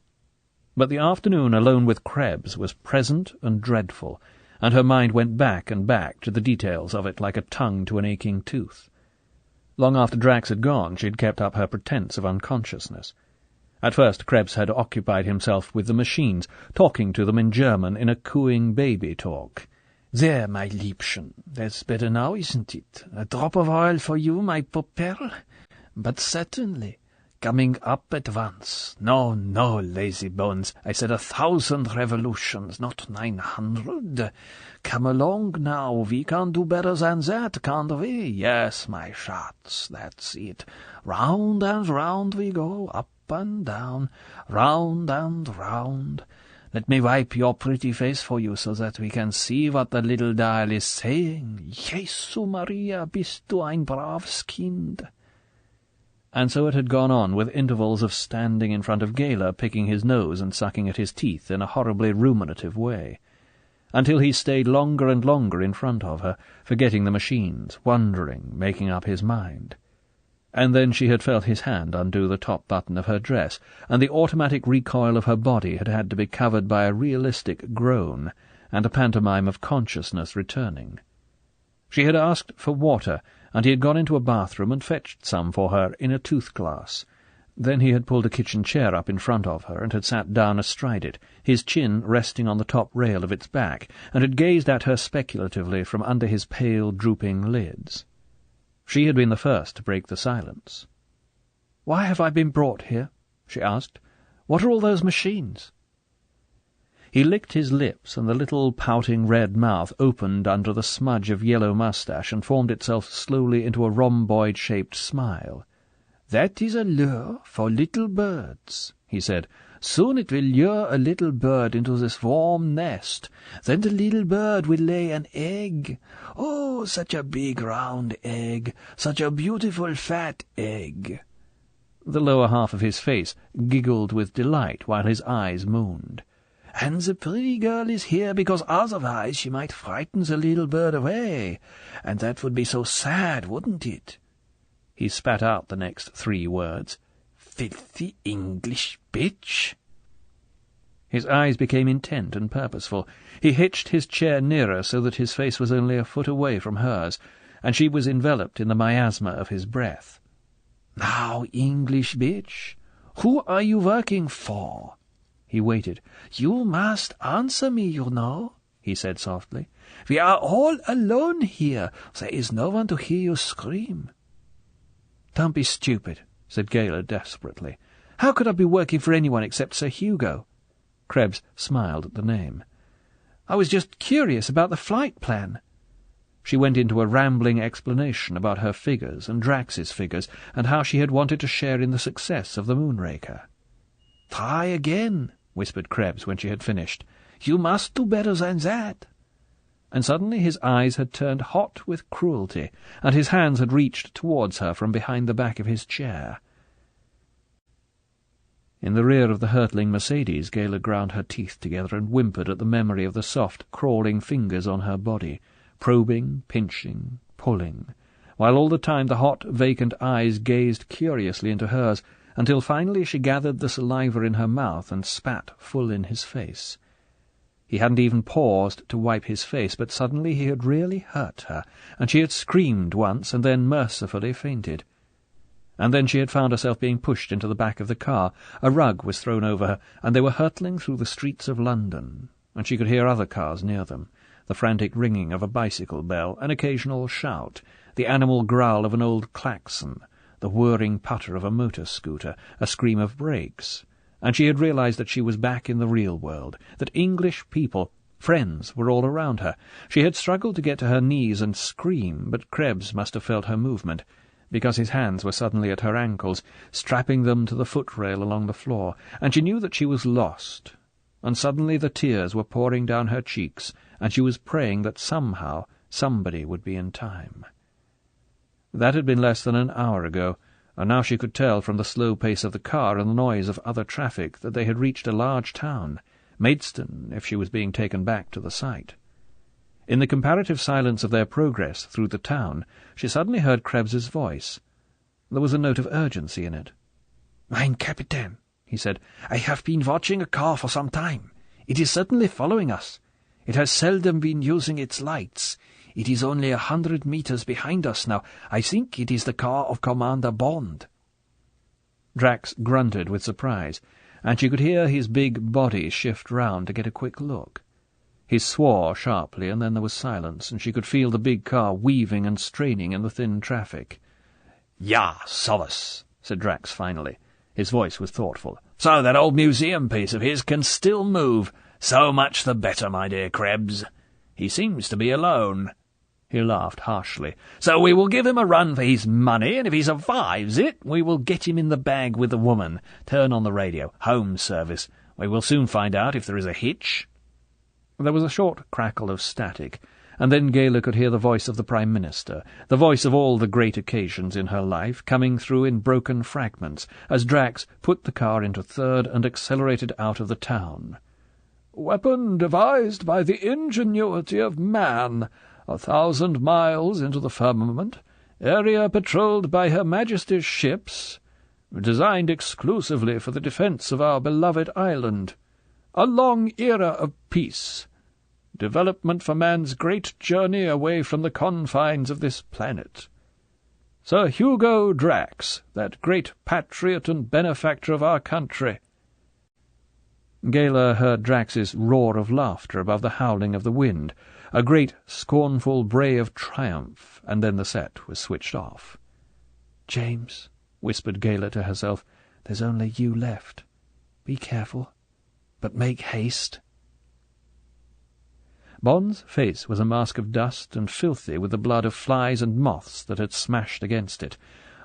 But the afternoon alone with Krebs was present and dreadful, and her mind went back and back to the details of it like a tongue to an aching tooth. Long after Drax had gone, she had kept up her pretence of unconsciousness. At first Krebs had occupied himself with the machines, talking to them in German in a cooing baby talk. "There, my Liebchen, that's better now, isn't it? A drop of oil for you, my poor pearl? But certainly. Coming up at once. No, no, lazy bones. I said 1,000 revolutions, not 900. Come along now. We can do better than that, can't we? Yes, my shots. That's it. Round and round we go, up and down, round and round. Let me wipe your pretty face for you so that we can see what the little dial is saying. Jesu Maria, bist du ein braves Kind." And so it had gone on, with intervals of standing in front of Gala, picking his nose and sucking at his teeth in a horribly ruminative way, until he stayed longer and longer in front of her, forgetting the machines, wondering, making up his mind. And then she had felt his hand undo the top button of her dress, and the automatic recoil of her body had had to be covered by a realistic groan, and a pantomime of consciousness returning. She had asked for water, and he had gone into a bathroom and fetched some for her in a tooth-glass. Then he had pulled a kitchen chair up in front of her and had sat down astride it, his chin resting on the top rail of its back, and had gazed at her speculatively from under his pale, drooping lids. She had been the first to break the silence. "Why have I been brought here?" she asked. "What are all those machines?" He licked his lips, and the little pouting red mouth opened under the smudge of yellow moustache and formed itself slowly into a rhomboid-shaped smile. "That is a lure for little birds," he said. "Soon it will lure a little bird into this warm nest. Then the little bird will lay an egg. Oh, such a big round egg, such a beautiful fat egg." The lower half of his face giggled with delight while his eyes mooned. "And the pretty girl is here because otherwise she might frighten the little bird away, and that would be so sad, wouldn't it?" He spat out the next 3 words. "Filthy English bitch." His eyes became intent and purposeful. He hitched his chair nearer so that his face was only a foot away from hers, and she was enveloped in the miasma of his breath. "Now, English bitch, who are you working for?" He waited. "You must answer me, you know," he said softly. "We are all alone here. There is no one to hear you scream." "Don't be stupid," said Gala desperately. "How could I be working for anyone except Sir Hugo?" Krebs smiled at the name. "I was just curious about the flight plan." She went into a rambling explanation about her figures and Drax's figures, and how she had wanted to share in the success of the Moonraker. "Try again," whispered Krebs when she had finished. "You must do better than that." And suddenly his eyes had turned hot with cruelty, and his hands had reached towards her from behind the back of his chair. In the rear of the hurtling Mercedes, Gala ground her teeth together and whimpered at the memory of the soft, crawling fingers on her body, probing, pinching, pulling, while all the time the hot, vacant eyes gazed curiously into hers, until finally she gathered the saliva in her mouth and spat full in his face. He hadn't even paused to wipe his face, but suddenly he had really hurt her, and she had screamed once and then mercifully fainted. And then she had found herself being pushed into the back of the car. A rug was thrown over her, and they were hurtling through the streets of London, and she could hear other cars near them, the frantic ringing of a bicycle bell, an occasional shout, the animal growl of an old klaxon, the whirring putter of a motor scooter, a scream of brakes, and she had realized that she was back in the real world, that English people, friends, were all around her. She had struggled to get to her knees and scream, but Krebs must have felt her movement, because his hands were suddenly at her ankles, strapping them to the footrail along the floor, and she knew that she was lost. And suddenly the tears were pouring down her cheeks, and she was praying that somehow somebody would be in time. That had been less than an hour ago, and now she could tell from the slow pace of the car and the noise of other traffic that they had reached a large town, Maidstone, if she was being taken back to the site. In the comparative silence of their progress through the town, she suddenly heard Krebs's voice. There was a note of urgency in it. "Mein Kapitän," he said. "I have been watching a car for some time. It is certainly following us. It has seldom been using its lights. It is only 100 meters behind us now. I think it is the car of Commander Bond."
Drax grunted with surprise, and she could hear his big body shift round to get a quick look. He swore sharply, and then there was silence, and she could feel the big car weaving and straining in the thin traffic.
"Ja, sowas," said Drax finally.
His voice was thoughtful.
"So that old museum piece of his can still move. So much the better, my dear Krebs. He seems to be alone."
He laughed harshly.
"So we will give him a run for his money, and if he survives it, we will get him in the bag with the woman. Turn on the radio. Home service. We will soon find out if there is a hitch."
There was a short crackle of static, and then Gala could hear the voice of the Prime Minister, the voice of all the great occasions in her life, coming through in broken fragments, as Drax put the car into third and accelerated out of the town.
"Weapon devised by the ingenuity of man, 1,000 miles into the firmament, area patrolled by Her Majesty's ships, designed exclusively for the defence of our beloved island. A long era of peace. Development for man's great journey away from the confines of this planet. Sir Hugo Drax, that great patriot and benefactor of our country."
Gala heard Drax's roar of laughter above the howling of the wind, a great scornful bray of triumph, and then the set was switched off. "James," whispered Gala to herself, "there's only you left. Be careful, but make haste." Bond's face was a mask of dust and filthy with the blood of flies and moths that had smashed against it.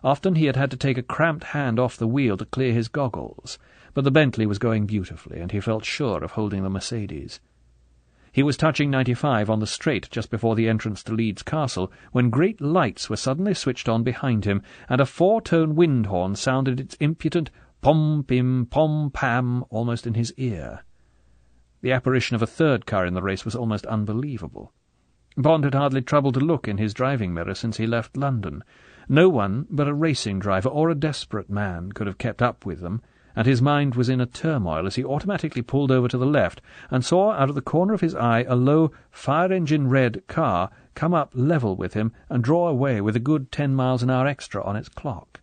Often he had had to take a cramped hand off the wheel to clear his goggles, but the Bentley was going beautifully, and he felt sure of holding the Mercedes. He was touching 95 on the straight just before the entrance to Leeds Castle, when great lights were suddenly switched on behind him, and a 4-tone wind horn sounded its impudent pom-pim-pom-pam almost in his ear. The apparition of a third car in the race was almost unbelievable. Bond had hardly troubled to look in his driving mirror since he left London. No one but a racing driver or a desperate man could have kept up with them, and his mind was in a turmoil as he automatically pulled over to the left and saw out of the corner of his eye a low, fire-engine-red car come up level with him and draw away with a good 10 miles an hour extra on its clock.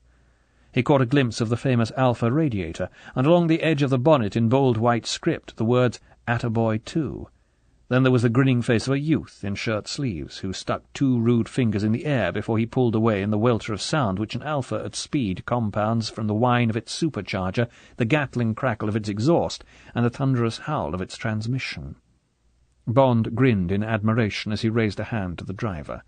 He caught a glimpse of the famous Alpha radiator, and along the edge of the bonnet in bold white script the words "Attaboy 2." Then there was the grinning face of a youth in shirt-sleeves, who stuck 2 rude fingers in the air before he pulled away in the welter of sound which an Alpha at speed compounds from the whine of its supercharger, the gatling crackle of its exhaust, and the thunderous howl of its transmission. Bond grinned in admiration as he raised a hand to the driver.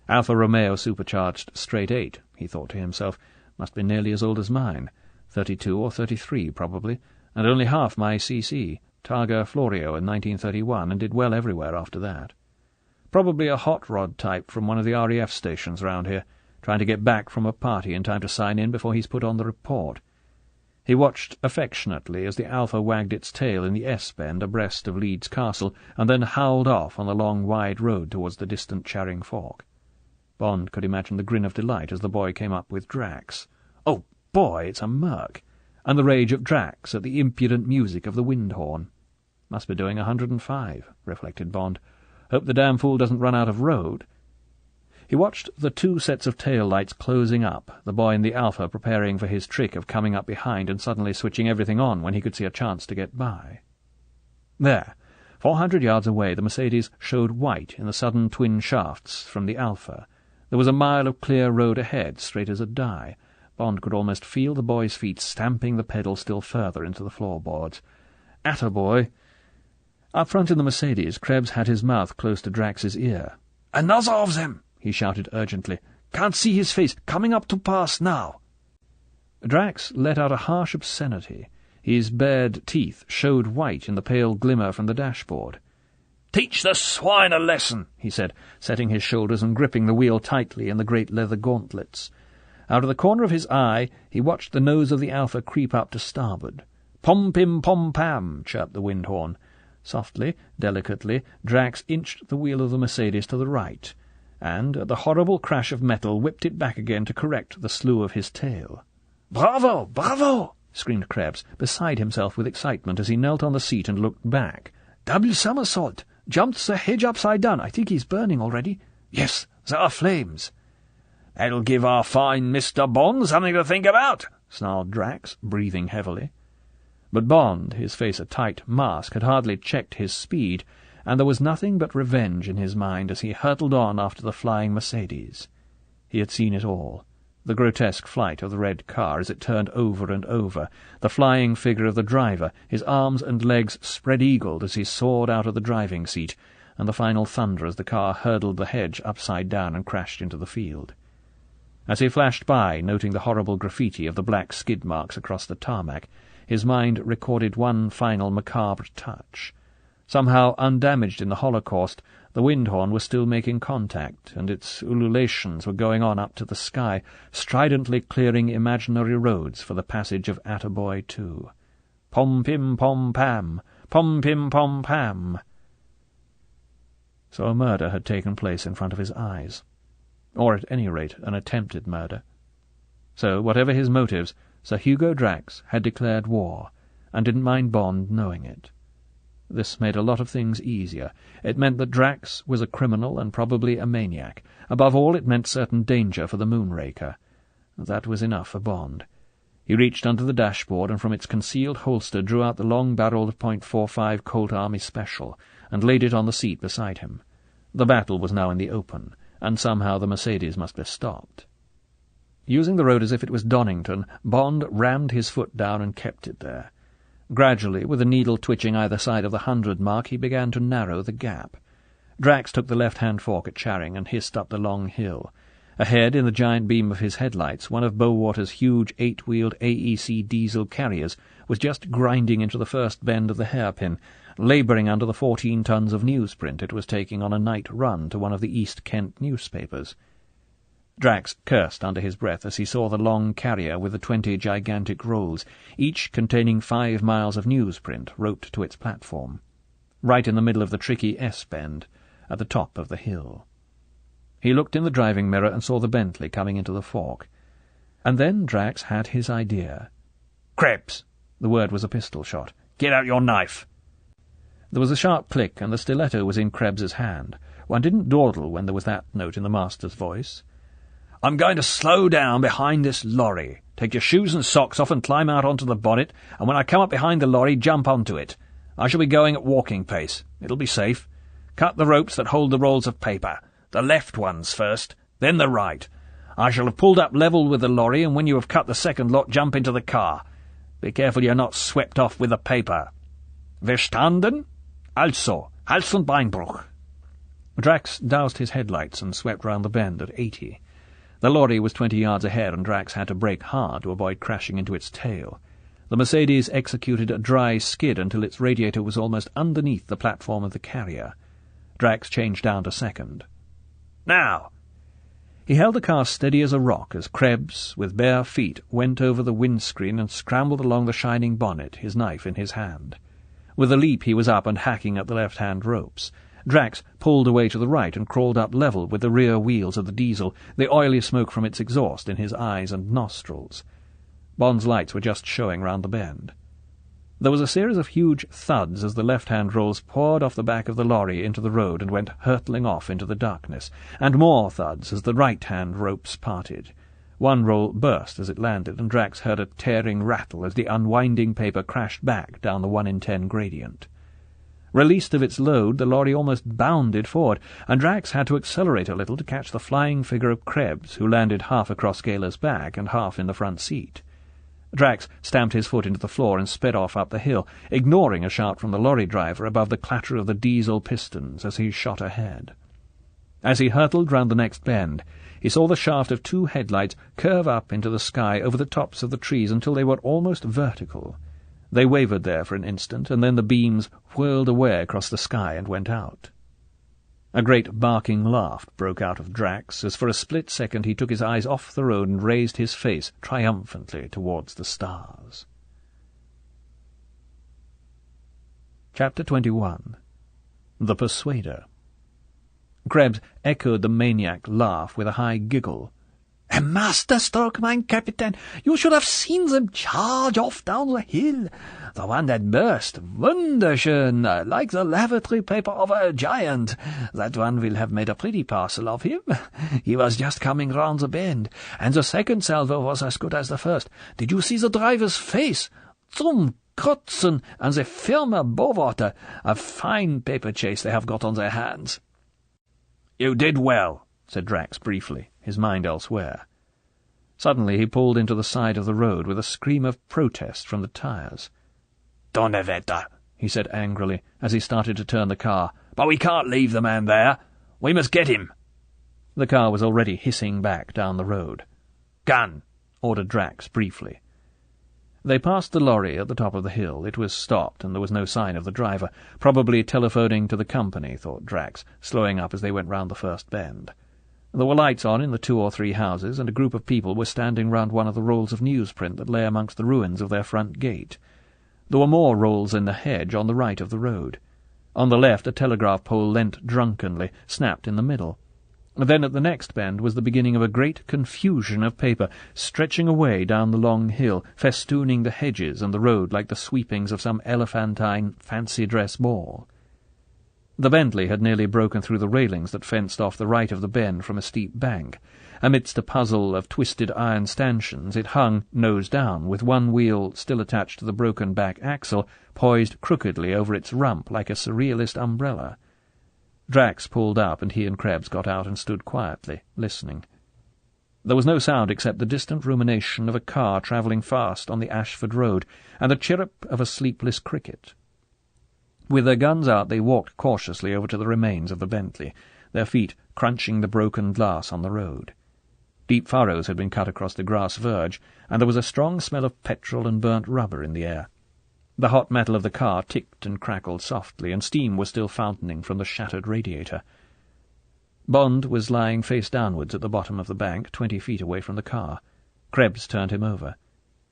Alfa Romeo supercharged straight 8, he thought to himself, must be nearly as old as mine, 32 or 33 probably, and only half my CC. Targa Florio in 1931, and did well everywhere after that. Probably a hot rod type from one of the RAF stations round here, trying to get back from a party in time to sign in before he's put on the report. He watched affectionately as the Alpha wagged its tail in the S-bend abreast of Leeds Castle, and then howled off on the long wide road towards the distant Charing Fork. Bond could imagine the grin of delight as the boy came up with Drax. Oh, boy, it's a Merc! And the rage of Drax at the impudent music of the wind horn. Must be doing 105, reflected Bond. Hope the damn fool doesn't run out of road. He watched the 2 sets of tail lights closing up, the boy in the Alpha preparing for his trick of coming up behind and suddenly switching everything on when he could see a chance to get by. There, 400 yards away, the Mercedes showed white in the sudden twin shafts from the Alpha. There was a mile of clear road ahead, straight as a die. Bond could almost feel the boy's feet stamping the pedal still further into the floorboards. "Attaboy!" Up front in the Mercedes, Krebs had his mouth close to Drax's ear.
"Another of them!"
he shouted urgently.
"Can't see his face. Coming up to pass now."
Drax let out a harsh obscenity. His bared teeth showed white in the pale glimmer from the dashboard.
"Teach the swine a lesson," he said, setting his shoulders and gripping the wheel tightly in the great leather gauntlets. Out of the corner of his eye he watched the nose of the Alpha creep up to starboard. "Pom-pim-pom-pam," chirped the wind horn. Softly, delicately, Drax inched the wheel of the Mercedes to the right, and, at the horrible crash of metal, whipped it back again to correct the slew of his tail. "Bravo! Bravo!"
screamed Krebs, beside himself with excitement as he knelt on the seat and looked back. "Double somersault! Jumped the hedge upside down. I think he's burning already. Yes, there are flames."
"That'll give our fine Mr. Bond something to think about," snarled Drax, breathing heavily.
But Bond, his face a tight mask, had hardly checked his speed, and there was nothing but revenge in his mind as he hurtled on after the flying Mercedes. He had seen it all. The grotesque flight of the red car as it turned over and over, the flying figure of the driver, his arms and legs spread-eagled as he soared out of the driving seat, and the final thunder as the car hurdled the hedge upside down and crashed into the field. As he flashed by, noting the horrible graffiti of the black skid marks across the tarmac, his mind recorded one final macabre touch. Somehow undamaged in the Holocaust, the wind horn was still making contact, and its ululations were going on up to the sky, stridently clearing imaginary roads for the passage of Attaboy 2. Pom-pim-pom-pam! Pom-pim-pom-pam! So a murder had taken place in front of his eyes. Or at any rate an attempted murder. So, whatever his motives, Sir Hugo Drax had declared war, and didn't mind Bond knowing it. This made a lot of things easier. It meant that Drax was a criminal and probably a maniac. Above all, it meant certain danger for the Moonraker. That was enough for Bond. He reached under the dashboard and from its concealed holster drew out the long-barreled .45 Colt Army Special and laid it on the seat beside him. The battle was now in the open, and somehow the Mercedes must be stopped. Using the road as if it was Donington, Bond rammed his foot down and kept it there. Gradually, with the needle twitching either side of the 100 mark, he began to narrow the gap. Drax took the left-hand fork at Charing and hissed up the long hill. Ahead, in the giant beam of his headlights, one of Bowater's huge 8-wheeled AEC diesel carriers was just grinding into the first bend of the hairpin, labouring under the 14 tons of newsprint it was taking on a night run to one of the East Kent newspapers. Drax cursed under his breath as he saw the long carrier with the 20 gigantic rolls, each containing 5 miles of newsprint roped to its platform, right in the middle of the tricky S-bend, at the top of the hill. He looked in the driving mirror and saw the Bentley coming into the fork. And then Drax had his idea.
"Krebs!"
The word was a pistol shot.
"Get out your knife!"
There was a sharp click, and the stiletto was in Krebs's hand. One didn't dawdle when there was that note in the master's voice.
"I'm going to slow down behind this lorry. Take your shoes and socks off and climb out onto the bonnet, and when I come up behind the lorry, jump onto it. I shall be going at walking pace. It'll be safe. Cut the ropes that hold the rolls of paper. The left ones first, then the right. I shall have pulled up level with the lorry, and when you have cut the second lot, jump into the car. Be careful you're not swept off with the paper. Verstanden? Also, Hals- und Beinbruch."
Drax doused his headlights and swept round the bend at 80. The lorry was 20 yards ahead, and Drax had to brake hard to avoid crashing into its tail. The Mercedes executed a dry skid until its radiator was almost underneath the platform of the carrier. Drax changed down to second.
"Now!"
He held the car steady as a rock as Krebs, with bare feet, went over the windscreen and scrambled along the shining bonnet, his knife in his hand. With a leap he was up and hacking at the left-hand ropes. Drax pulled away to the right and crawled up level with the rear wheels of the diesel, the oily smoke from its exhaust in his eyes and nostrils. Bond's lights were just showing round the bend. There was a series of huge thuds as the left-hand rolls poured off the back of the lorry into the road and went hurtling off into the darkness, and more thuds as the right-hand ropes parted. One roll burst as it landed, and Drax heard a tearing rattle as the unwinding paper crashed back down the 1 in 10 gradient. Released of its load, the lorry almost bounded forward, and Drax had to accelerate a little to catch the flying figure of Krebs, who landed half across Galer's back and half in the front seat. Drax stamped his foot into the floor and sped off up the hill, ignoring a shout from the lorry driver above the clatter of the diesel pistons as he shot ahead. As he hurtled round the next bend, he saw the shaft of 2 headlights curve up into the sky over the tops of the trees until they were almost vertical. They wavered there for an instant, and then the beams whirled away across the sky and went out. A great barking laugh broke out of Drax as for a split second he took his eyes off the road and raised his face triumphantly towards the stars. Chapter 21. The Persuader. Krebs echoed the maniac laugh with a high giggle. A masterstroke, mein Captain. You should have seen them charge off down the hill. The one that burst, wunderschön, like the lavatory paper of a giant. That one will have made a pretty parcel of him. He was just coming round the bend, and the second salvo was as good as the first. Did you see the driver's face? Zum Kotzen, and the Firma Bowater. A fine paper chase they have got on their hands.
"You did well," said Drax briefly, his mind elsewhere. Suddenly he pulled into the side of the road with a scream of protest from the tyres.
"Donnerwetter,"
he said angrily, as he started to turn the car.
"But we can't leave the man there. We must get him."
The car was already hissing back down the road.
"Gun,"
ordered Drax briefly. They passed the lorry at the top of the hill. It was stopped, and there was no sign of the driver. Probably telephoning to the company, thought Drax, slowing up as they went round the first bend. There were lights on in the 2 or 3 houses, and a group of people were standing round one of the rolls of newsprint that lay amongst the ruins of their front gate. There were more rolls in the hedge on the right of the road. On the left a telegraph pole leant drunkenly, snapped in the middle. Then at the next bend was the beginning of a great confusion of paper, stretching away down the long hill, festooning the hedges and the road like the sweepings of some elephantine fancy-dress ball. The Bentley had nearly broken through the railings that fenced off the right of the bend from a steep bank. Amidst a puzzle of twisted iron stanchions it hung, nose down, with one wheel still attached to the broken back axle, poised crookedly over its rump like a surrealist umbrella. Drax pulled up, and he and Krebs got out and stood quietly, listening. There was no sound except the distant rumination of a car travelling fast on the Ashford Road, and the chirrup of a sleepless cricket. With their guns out they walked cautiously over to the remains of the Bentley, their feet crunching the broken glass on the road. Deep furrows had been cut across the grass verge, and there was a strong smell of petrol and burnt rubber in the air. The hot metal of the car ticked and crackled softly, and steam was still fountaining from the shattered radiator. Bond was lying face downwards at the bottom of the bank, 20 feet away from the car. Krebs turned him over.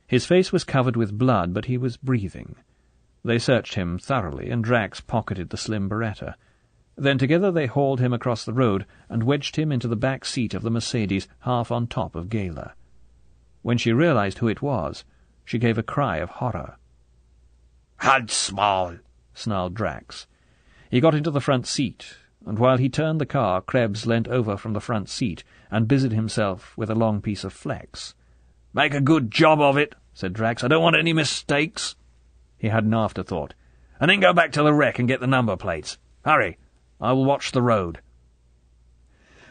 His face was covered with blood, but he was breathing. They searched him thoroughly, and Drax pocketed the slim Beretta. Then together they hauled him across the road and wedged him into the back seat of the Mercedes, half on top of Gayla. When she realized who it was, she gave a cry of horror.
"Halt, small,"
snarled Drax. He got into the front seat, and while he turned the car, Krebs leant over from the front seat and busied himself with a long piece of flex.
"Make a good job of it," said Drax. "I don't want any mistakes."
He had an afterthought.
"And then go back to the wreck and get the number plates. Hurry, I will watch the road."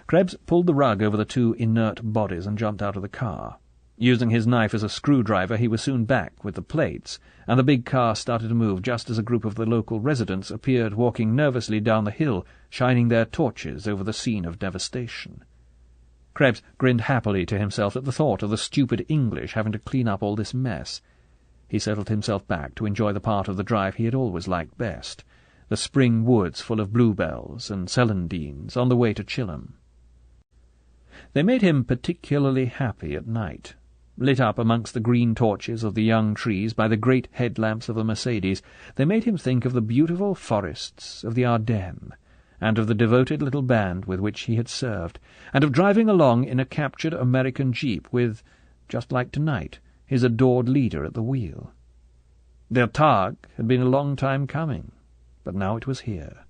Krebs pulled the rug over the 2 inert bodies and jumped out of the car. Using his knife as a screwdriver, he was soon back with the plates, and the big car started to move just as a group of the local residents appeared walking nervously down the hill, shining their torches over the scene of devastation. Krebs grinned happily to himself at the thought of the stupid English having to clean up all this mess. He settled himself back to enjoy the part of the drive he had always liked best, the spring woods full of bluebells and celandines on the way to Chilham. They made him particularly happy at night. Lit up amongst the green torches of the young trees by the great headlamps of the Mercedes, they made him think of the beautiful forests of the Ardennes, and of the devoted little band with which he had served, and of driving along in a captured American jeep with, just like tonight, his adored leader at the wheel. Their Tag had been a long time coming, but now it was here,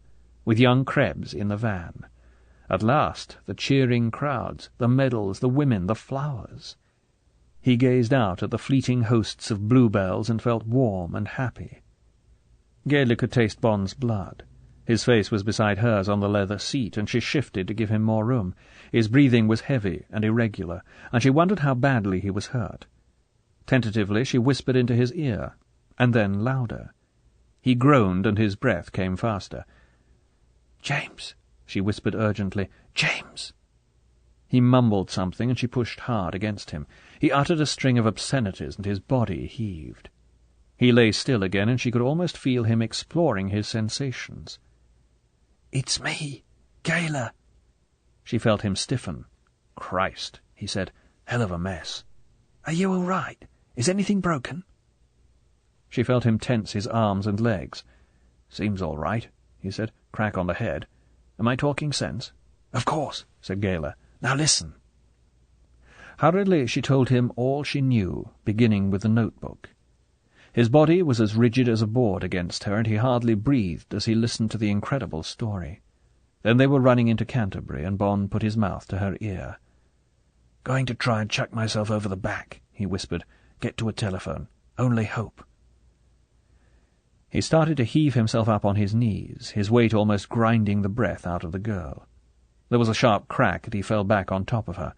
with young Krebs in the van. At last the cheering crowds, the medals, the women, the flowers. He gazed out at the fleeting hosts of bluebells and felt warm and happy. Gayla could taste Bond's blood. His face was beside hers on the leather seat, and she shifted to give him more room. His breathing was heavy and irregular, and she wondered how badly he was hurt. Tentatively she whispered into his ear, and then louder. He groaned, and his breath came faster. "James," she whispered urgently, "James!" He mumbled something, and she pushed hard against him. He uttered a string of obscenities, and his body heaved. He lay still again, and she could almost feel him exploring his sensations. "It's me, Gayla." She felt him stiffen. "Christ," he said, "hell of a mess." "Are you all right? Is anything broken?" She felt him tense his arms and legs. "Seems all right," he said. "Crack on the head. Am I talking sense?" "Of course," said Gayla. "Now listen."
Hurriedly she told him all she knew, beginning with the notebook. His body was as rigid as a board against her, and he hardly breathed as he listened to the incredible story. Then they were running into Canterbury, and Bond put his mouth to her ear. "Going to try and chuck myself over the back," he whispered. "Get to a telephone. Only hope." He started to heave himself up on his knees, his weight almost grinding the breath out of the girl. There was a sharp crack, and he fell back on top of her.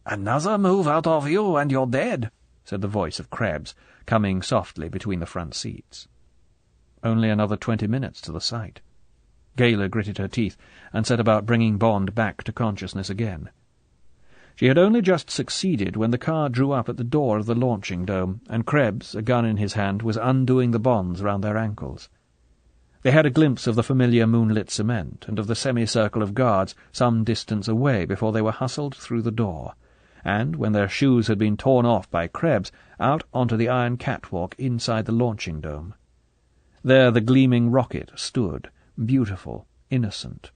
"Another move out of you, and you're dead," said the voice of Krebs, coming softly between the front seats. Only another 20 minutes to the sight. Gayler gritted her teeth and set about bringing Bond back to consciousness again. She had only just succeeded when the car drew up at the door of the launching dome, and Krebs, a gun in his hand, was undoing the bonds round their ankles. They had a glimpse of the familiar moonlit cement and of the semicircle of guards some distance away before they were hustled through the door, and, when their shoes had been torn off by Krebs, out onto the iron catwalk inside the launching dome. There the gleaming rocket stood, beautiful, innocent,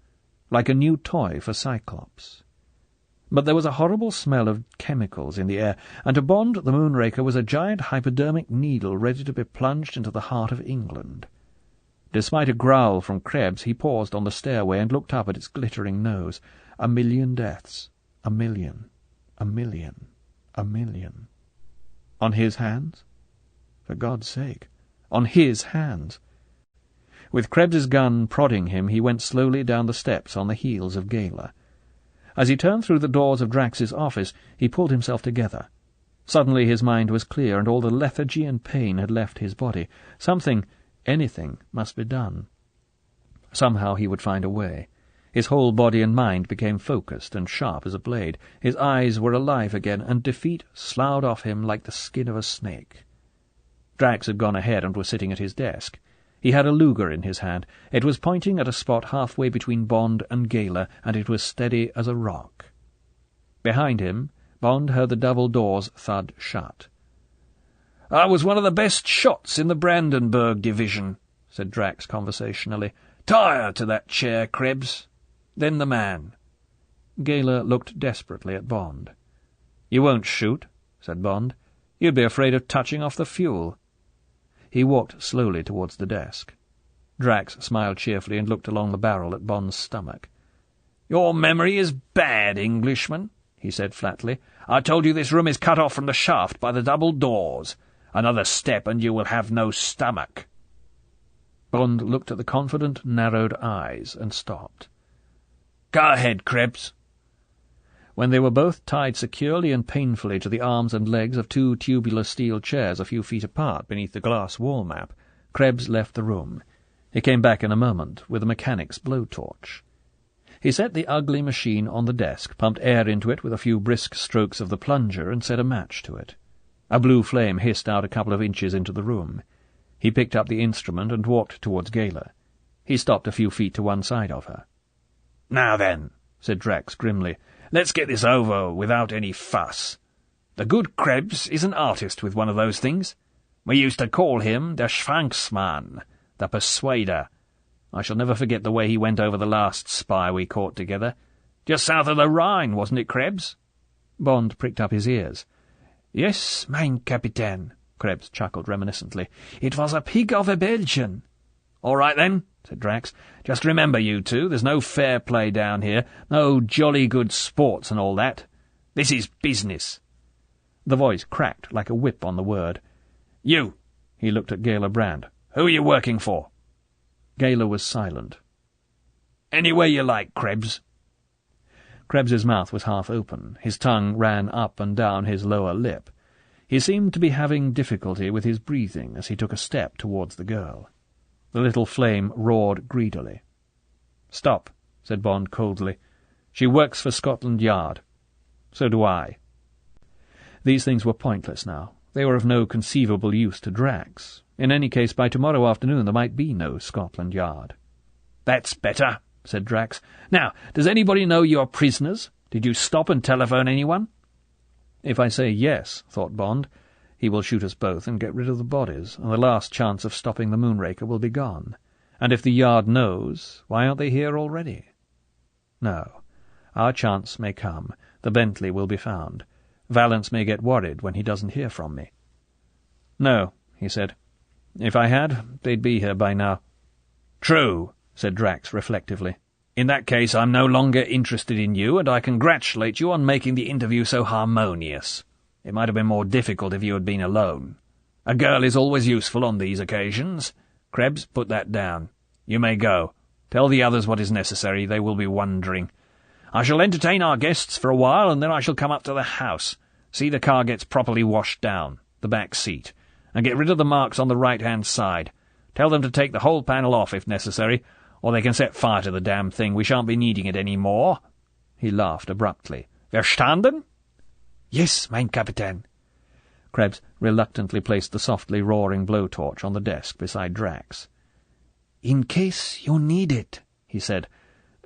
like a new toy for Cyclops. But there was a horrible smell of chemicals in the air, and to Bond the Moonraker was a giant hypodermic needle ready to be plunged into the heart of England. Despite a growl from Krebs, he paused on the stairway and looked up at its glittering nose. 1,000,000 deaths. 1,000,000. 1,000,000. 1,000,000. On his hands? For God's sake, on his hands! With Krebs's gun prodding him, he went slowly down the steps on the heels of Gayler. As he turned through the doors of Drax's office, he pulled himself together. Suddenly his mind was clear, and all the lethargy and pain had left his body. Something, anything, must be done. Somehow he would find a way. His whole body and mind became focused and sharp as a blade. His eyes were alive again, and defeat sloughed off him like the skin of a snake. Drax had gone ahead and was sitting at his desk. He had a Luger in his hand. It was pointing at a spot halfway between Bond and Gayler, and it was steady as a rock. Behind him, Bond heard the double doors thud shut. "I was one of the best shots in the Brandenburg Division," said Drax conversationally. "Tire to that chair, Krebs." Then the man. Gayler looked desperately at Bond. "You won't shoot," said Bond. "You'd be afraid of touching off the fuel." He walked slowly towards the desk. Drax smiled cheerfully and looked along the barrel at Bond's stomach. "Your memory is bad, Englishman," he said flatly. "I told you this room is cut off from the shaft by the double doors. Another step and you will have no stomach." Bond looked at the confident, narrowed eyes and stopped. "Go ahead, Krebs." When they were both tied securely and painfully to the arms and legs of two tubular steel chairs a few feet apart beneath the glass wall map, Krebs left the room. He came back in a moment with a mechanic's blowtorch. He set the ugly machine on the desk, pumped air into it with a few brisk strokes of the plunger, and set a match to it. A blue flame hissed out a couple of inches into the room. He picked up the instrument and walked towards Gayler. He stopped a few feet to one side of her. "Now then," said Drax grimly, "let's get this over without any fuss. The good Krebs is an artist with one of those things. We used to call him the Schwanksmann, the Persuader. I shall never forget the way he went over the last spy we caught together. Just south of the Rhine, wasn't it, Krebs?" Bond pricked up his ears. "Yes, mein Kapitän," Krebs chuckled reminiscently. "It was a pig of a Belgian." "All right, then," said Drax. "Just remember, you two, there's no fair play down here, no jolly good sports and all that. This is business." The voice cracked like a whip on the word. "You," he looked at Gayler Brand. "Who are you working for?" Gayler was silent. "Anywhere you like, Krebs." Krebs's mouth was half open. His tongue ran up and down his lower lip. He seemed to be having difficulty with his breathing as he took a step towards the girl. The little flame roared greedily. "Stop," said Bond coldly. "She works for Scotland Yard. So do I." These things were pointless now. They were of no conceivable use to Drax. In any case, by tomorrow afternoon there might be no Scotland Yard. "That's better," said Drax. "Now, does anybody know you're prisoners? Did you stop and telephone anyone?" "If I say yes," thought Bond, "he will shoot us both and get rid of the bodies, and the last chance of stopping the Moonraker will be gone. And if the Yard knows, why aren't they here already? No. Our chance may come. The Bentley will be found. Valence may get worried when he doesn't hear from me." "No," he said. "If I had, they'd be here by now." "True," said Drax reflectively. "In that case, I'm no longer interested in you, and I congratulate you on making the interview so harmonious. It might have been more difficult if you had been alone. A girl is always useful on these occasions. Krebs, put that down. You may go. Tell the others what is necessary. They will be wondering. I shall entertain our guests for a while, and then I shall come up to the house, see the car gets properly washed down, the back seat, and get rid of the marks on the right-hand side. Tell them to take the whole panel off if necessary, or they can set fire to the damn thing. We shan't be needing it any more." He laughed abruptly. "Verstanden?" "Yes, mein Kapitän." Krebs reluctantly placed the softly roaring blowtorch on the desk beside Drax. "In case you need it," he said,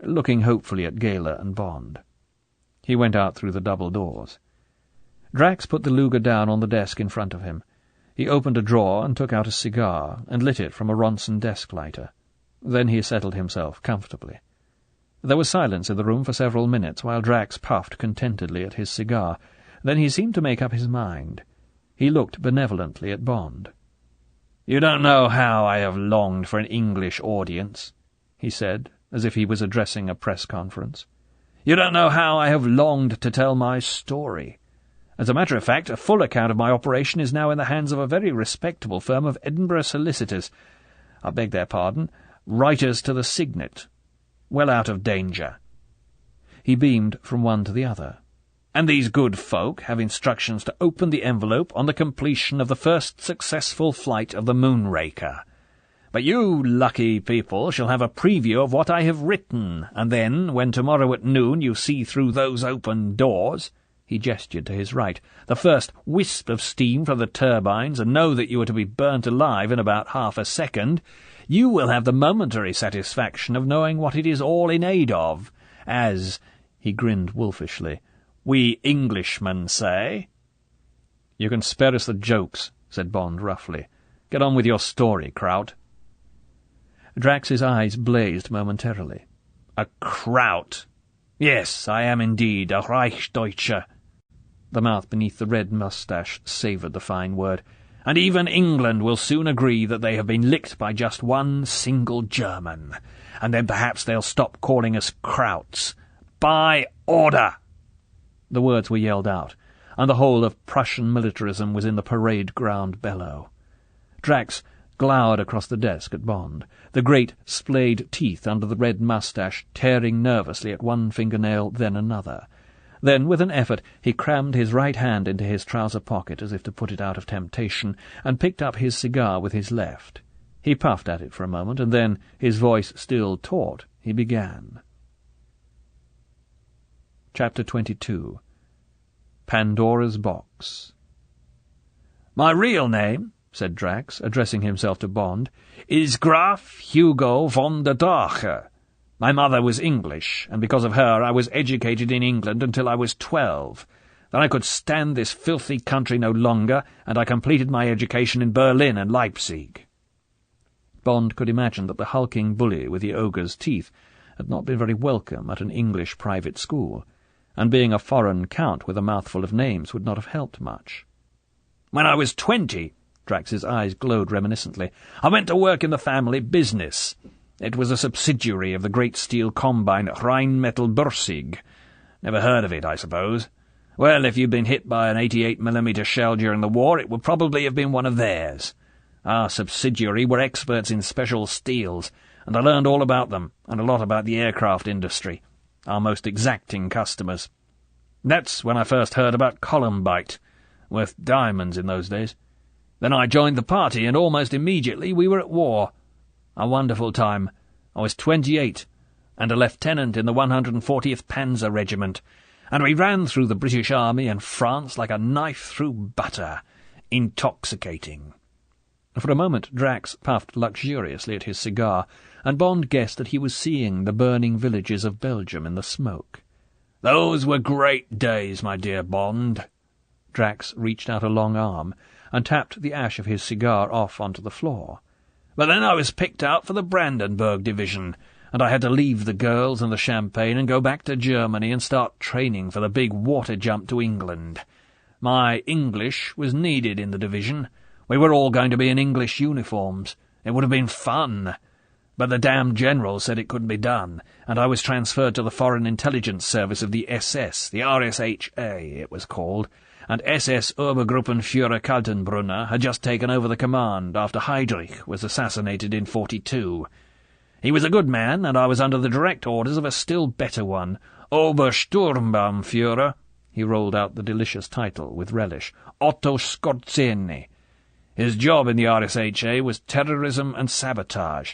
looking hopefully at Gala and Bond. He went out through the double doors. Drax put the Luger down on the desk in front of him. He opened a drawer and took out a cigar and lit it from a Ronson desk lighter. Then he settled himself comfortably. There was silence in the room for several minutes while Drax puffed contentedly at his cigar. Then he seemed to make up his mind. He looked benevolently at Bond. "You don't know how I have longed for an English audience," he said, as if he was addressing a press conference. "You don't know how I have longed to tell my story. As a matter of fact, a full account of my operation is now in the hands of a very respectable firm of Edinburgh solicitors. I beg their pardon, writers to the signet. Well out of danger." He beamed from one to the other. "And these good folk have instructions to open the envelope on the completion of the first successful flight of the Moonraker'. But you lucky people shall have a preview of what I have written, and then, when tomorrow at noon you see through those open doors," he gestured to his right, "the first wisp of steam from the turbines, and know that you are to be burnt alive in about half a second, you will have the momentary satisfaction of knowing what it is all in aid of, as," he grinned wolfishly, "we Englishmen say." "You can spare us the jokes," said Bond roughly. "Get on with your story, Kraut." Drax's eyes blazed momentarily. "A Kraut! Yes, I am indeed a Reichdeutscher." The mouth beneath the red moustache savoured the fine word. "And even England will soon agree that they have been licked by just one single German, and then perhaps they'll stop calling us Krauts. By order!" The words were yelled out, and the whole of Prussian militarism was in the parade ground bellow. Drax glowered across the desk at Bond, the great splayed teeth under the red moustache tearing nervously at one fingernail, then another. Then, with an effort, he crammed his right hand into his trouser pocket as if to put it out of temptation, and picked up his cigar with his left. He puffed at it for a moment, and then, his voice still taut, he began. Chapter 22. Pandora's Box. "My real name," said Drax, addressing himself to Bond, "is Graf Hugo von der Drache. My mother was English, and because of her I was educated in England until I was 12. Then I could stand this filthy country no longer, and I completed my education in Berlin and Leipzig." Bond could imagine that the hulking bully with the ogre's teeth had not been very welcome at an English private school, and being a foreign count with a mouthful of names would not have helped much. "When I was 20, Drax's eyes glowed reminiscently, "I went to work in the family business. It was a subsidiary of the great steel combine Rheinmetall-Borsig. Never heard of it, I suppose. Well, if you'd been hit by an 88mm shell during the war, it would probably have been one of theirs. Our subsidiary were experts in special steels, and I learned all about them, and a lot about the aircraft industry, our most exacting customers. That's when I first heard about columbite, worth diamonds in those days. Then I joined the party, and almost immediately we were at war. A wonderful time. I was 28, and a lieutenant in the 140th Panzer Regiment, and we ran through the British Army and France like a knife through butter. Intoxicating." For a moment Drax puffed luxuriously at his cigar, and Bond guessed that he was seeing the burning villages of Belgium in the smoke. "Those were great days, my dear Bond." Drax reached out a long arm and tapped the ash of his cigar off onto the floor. "But then I was picked out for the Brandenburg Division, and I had to leave the girls and the champagne and go back to Germany and start training for the big water jump to England. My English was needed in the division. We were all going to be in English uniforms. It would have been fun. But the damned general said it couldn't be done, and I was transferred to the Foreign Intelligence Service of the SS, the RSHA, it was called, and SS Obergruppenführer Kaltenbrunner had just taken over the command after Heydrich was assassinated in 42. He was a good man, and I was under the direct orders of a still better one, Obersturmbannführer. He rolled out the delicious title with relish, Otto Skorzeny. His job in the RSHA was terrorism and sabotage.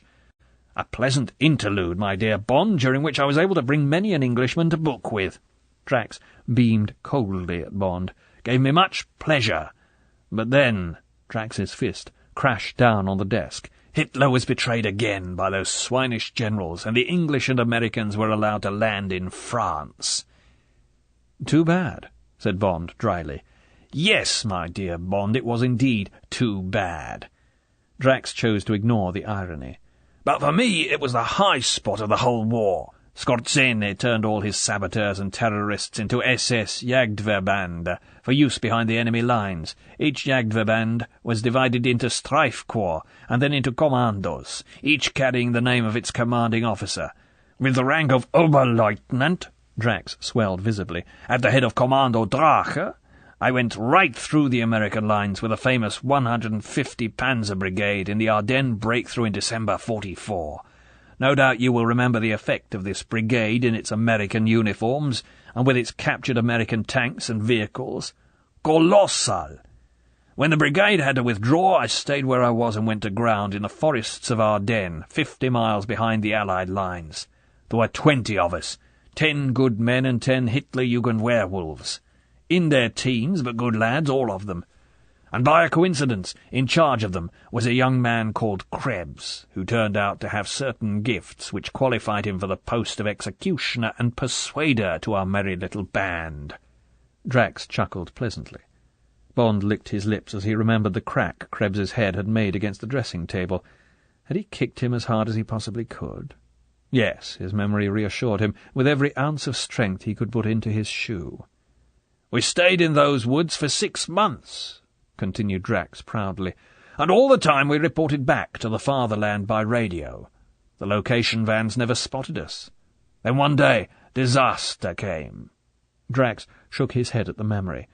A pleasant interlude, my dear Bond, during which I was able to bring many an Englishman to book with. Drax beamed coldly at Bond. Gave me much pleasure. But then Drax's fist crashed down on the desk. Hitler was betrayed again by those swinish generals, and the English and Americans were allowed to land in France. "Too bad," said Bond dryly. "Yes, my dear Bond, it was indeed too bad." Drax chose to ignore the irony. "But for me it was the high spot of the whole war. Skorzeny turned all his saboteurs and terrorists into SS Jagdverband for use behind the enemy lines. Each Jagdverband was divided into Streifkorps and then into commandos, each carrying the name of its commanding officer. With the rank of Oberleutnant," Drax swelled visibly, "at the head of Commando Drache, I went right through the American lines with the famous 150 Panzer Brigade in the Ardennes breakthrough in December 44. No doubt you will remember the effect of this brigade in its American uniforms, and with its captured American tanks and vehicles. Colossal! When the brigade had to withdraw, I stayed where I was and went to ground in the forests of Ardennes, 50 miles behind the Allied lines. There were 20 of us, 10 good men and 10 Hitlerjugend werewolves. In their teens, but good lads, all of them. And by a coincidence, in charge of them was a young man called Krebs, who turned out to have certain gifts which qualified him for the post of executioner and persuader to our merry little band." Drax chuckled pleasantly. Bond licked his lips as he remembered the crack Krebs's head had made against the dressing-table. Had he kicked him as hard as he possibly could? Yes, his memory reassured him, with every ounce of strength he could put into his shoe. "We stayed in those woods for 6 months," continued Drax proudly, "and all the time we reported back to the fatherland by radio. The location vans never spotted us. Then one day, disaster came." Drax shook his head at the memory.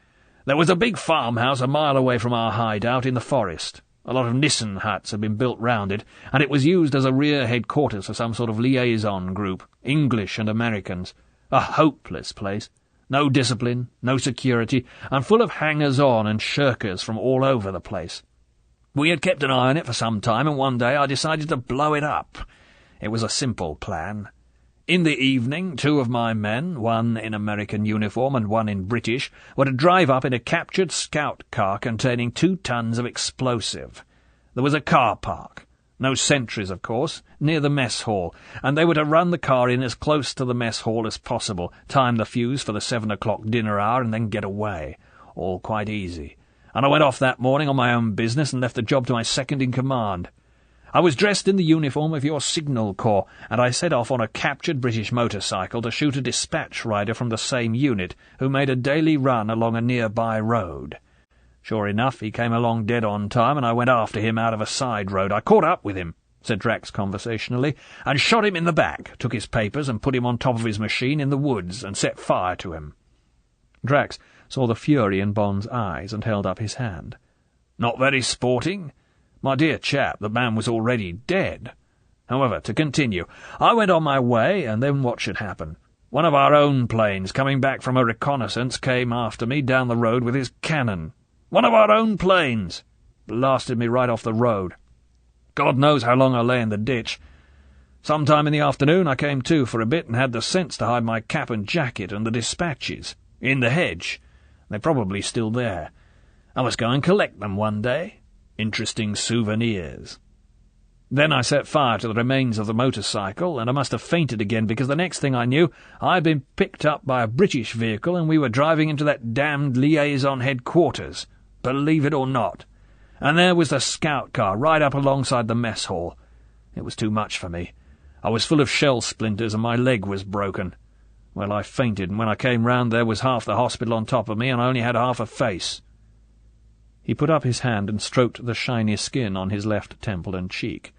"There was a big farmhouse a mile away from our hideout in the forest. A lot of Nissen huts had been built round it, and it was used as a rear headquarters for some sort of liaison group, English and Americans. A hopeless place. No discipline, no security, and full of hangers-on and shirkers from all over the place. We had kept an eye on it for some time, and one day I decided to blow it up. It was a simple plan. In the evening, 2 of my men, one in American uniform and one in British, were to drive up in a captured scout car containing 2 tons of explosive. There was a car park. No sentries, of course, near the mess hall, and they were to run the car in as close to the mess hall as possible, time the fuse for the 7 o'clock dinner hour, and then get away. All quite easy. And I went off that morning on my own business and left the job to my second-in-command. I was dressed in the uniform of your signal corps, and I set off on a captured British motorcycle to shoot a dispatch rider from the same unit, who made a daily run along a nearby road. Sure enough, he came along dead on time, and I went after him out of a side road. I caught up with him," said Drax conversationally, "and shot him in the back, took his papers and put him on top of his machine in the woods and set fire to him." Drax saw the fury in Bond's eyes and held up his hand. "Not very sporting? My dear chap, the man was already dead. However, to continue, I went on my way, and then what should happen? One of our own planes, coming back from a reconnaissance, came after me down the road with his cannon. One of our own planes! Blasted me right off the road. God knows how long I lay in the ditch. Sometime in the afternoon I came to for a bit and had the sense to hide my cap and jacket and the dispatches. In the hedge. They're probably still there. I must go and collect them one day. Interesting souvenirs. Then I set fire to the remains of the motorcycle, and I must have fainted again, because the next thing I knew I'd been picked up by a British vehicle and we were driving into that damned liaison headquarters. Believe it or not. And there was the scout car right up alongside the mess hall. It was too much for me. I was full of shell splinters and my leg was broken. Well, I fainted, and when I came round there was half the hospital on top of me, and I only had half a face." He put up his hand and stroked the shiny skin on his left temple and cheek.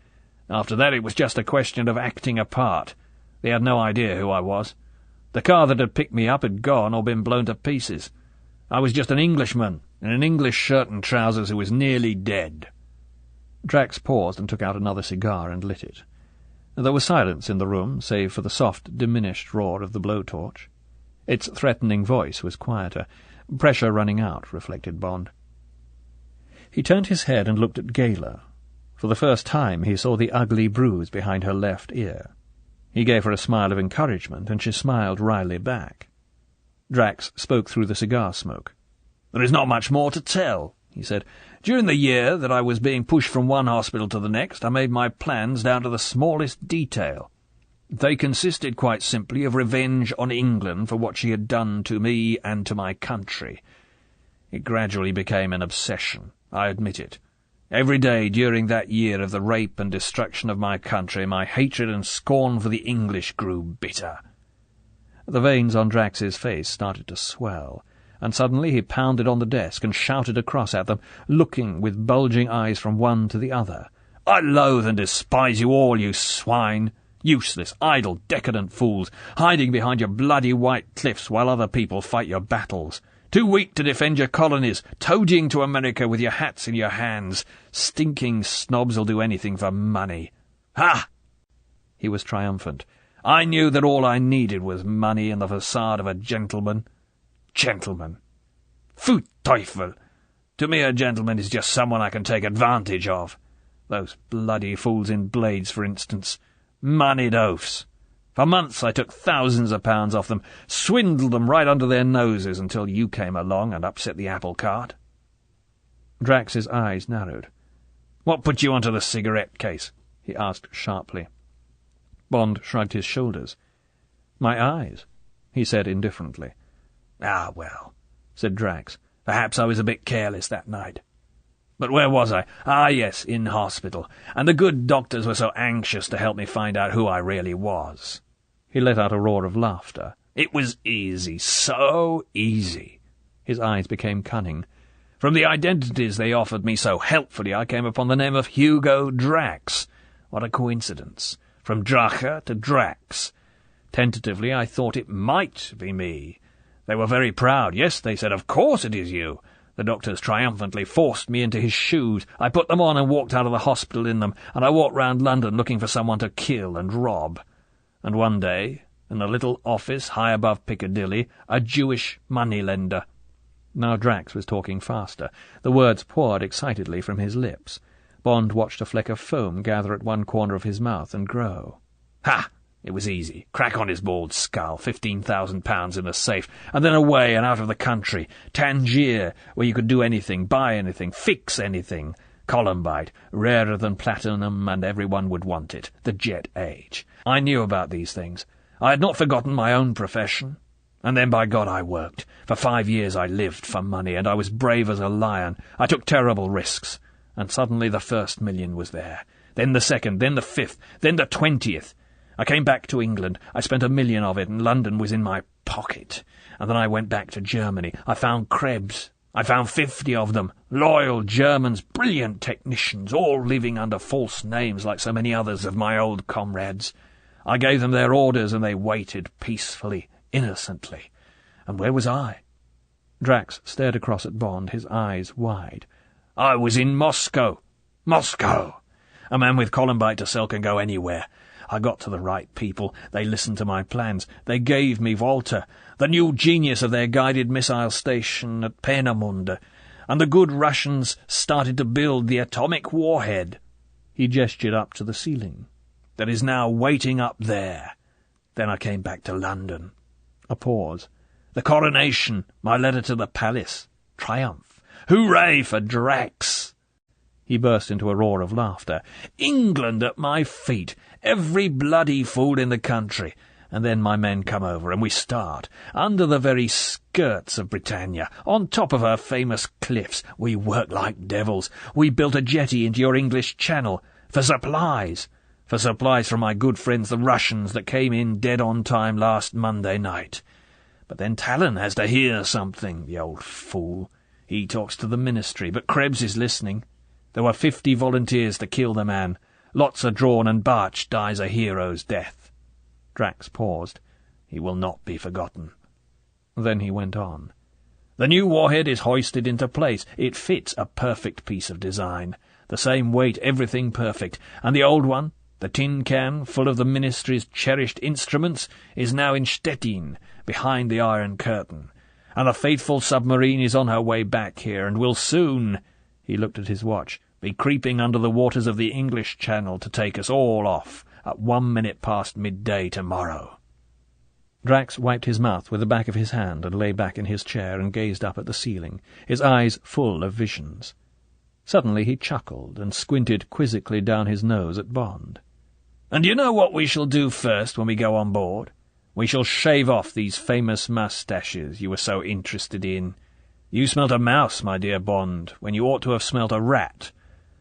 "After that it was just a question of acting a part. They had no idea who I was. The car that had picked me up had gone or been blown to pieces. I was just an Englishman in an English shirt and trousers who was nearly dead." Drax paused and took out another cigar and lit it. There was silence in the room, save for the soft, diminished roar of the blowtorch. Its threatening voice was quieter. Pressure running out, reflected Bond. He turned his head and looked at Gala. For the first time he saw the ugly bruise behind her left ear. He gave her a smile of encouragement, and she smiled wryly back. Drax spoke through the cigar smoke. "There is not much more to tell," he said. "During the year that I was being pushed from one hospital to the next, I made my plans down to the smallest detail. They consisted quite simply of revenge on England for what she had done to me and to my country. It gradually became an obsession, I admit it. Every day during that year of the rape and destruction of my country, my hatred and scorn for the English grew bitter." The veins on Drax's face started to swell, and suddenly he pounded on the desk and shouted across at them, looking with bulging eyes from one to the other. "I loathe and despise you all, you swine! Useless, idle, decadent fools, hiding behind your bloody white cliffs while other people fight your battles. Too weak to defend your colonies, toadying to America with your hats in your hands. Stinking snobs will do anything for money. Ha!" He was triumphant. "I knew that all I needed was money and the facade of a gentleman. Gentleman! Pfui Teufel! To me a gentleman is just someone I can take advantage of. Those bloody fools in Blades, for instance. Moneyed oafs. For months I took thousands of pounds off them, swindled them right under their noses until you came along and upset the apple cart." Drax's eyes narrowed. "What put you onto the cigarette case?" he asked sharply. Bond shrugged his shoulders. "My eyes," he said indifferently. "Ah, well," said Drax. "Perhaps I was a bit careless that night. But where was I? Ah, yes, in hospital, and the good doctors were so anxious to help me find out who I really was." He let out a roar of laughter. "It was easy, so easy." His eyes became cunning. "From the identities they offered me so helpfully, I came upon the name of Hugo Drax. What a coincidence. From Drache to Drax. Tentatively I thought it might be me. They were very proud. Yes, they said, 'Of course it is you.' The doctors triumphantly forced me into his shoes. I put them on and walked out of the hospital in them, and I walked round London looking for someone to kill and rob. And one day, in a little office high above Piccadilly, a Jewish moneylender." Now Drax was talking faster. The words poured excitedly from his lips. Bond watched a fleck of foam gather at one corner of his mouth and grow. "Ha! It was easy. Crack on his bald skull, £15,000 in the safe, and then away and out of the country. Tangier, where you could do anything, buy anything, fix anything. Columbite, rarer than platinum, and everyone would want it. The jet age. I knew about these things. I had not forgotten my own profession. And then, by God, I worked. For 5 years I lived for money, and I was brave as a lion. I took terrible risks. And suddenly the first million was there. Then the second, then the 5th, then the 20th. I came back to England. I spent 1 million of it, and London was in my pocket. And then I went back to Germany. I found Krebs. I found 50 of them. Loyal Germans, brilliant technicians, all living under false names like so many others of my old comrades. I gave them their orders, and they waited peacefully, innocently. And where was I?" Drax stared across at Bond, his eyes wide. "I was in Moscow. Moscow! A man with Columbite to sell can go anywhere. I got to the right people. They listened to my plans. They gave me Walter, the new genius of their guided missile station at Peenemünde, and the good Russians started to build the atomic warhead." He gestured up to the ceiling. "That is now waiting up there. Then I came back to London." A pause. "The coronation, my letter to the palace. Triumph. Hooray for Drax!" He burst into a roar of laughter. "England at my feet. Every bloody fool in the country. And then my men come over, and we start, under the very skirts of Britannia, on top of her famous cliffs. We work like devils. We built a jetty into your English Channel, for supplies. for supplies from my good friends the Russians that came in dead on time last Monday night. But then Talon has to hear something, the old fool. He talks to the ministry, but Krebs is listening. There were 50 volunteers to kill the man. Lots are drawn, and Barch dies a hero's death." Drax paused. "He will not be forgotten." Then he went on. "The new warhead is hoisted into place. It fits, a perfect piece of design. The same weight, everything perfect. And the old one, the tin can full of the ministry's cherished instruments, is now in Stettin, behind the Iron Curtain. And the faithful submarine is on her way back here, and will soon," he looked at his watch, "be creeping under the waters of the English Channel to take us all off at 1 minute past midday tomorrow." Drax wiped his mouth with the back of his hand and lay back in his chair and gazed up at the ceiling, his eyes full of visions. Suddenly he chuckled and squinted quizzically down his nose at Bond. "And you know what we shall do first when we go on board? We shall shave off these famous moustaches you were so interested in. You smelt a mouse, my dear Bond, when you ought to have smelt a rat.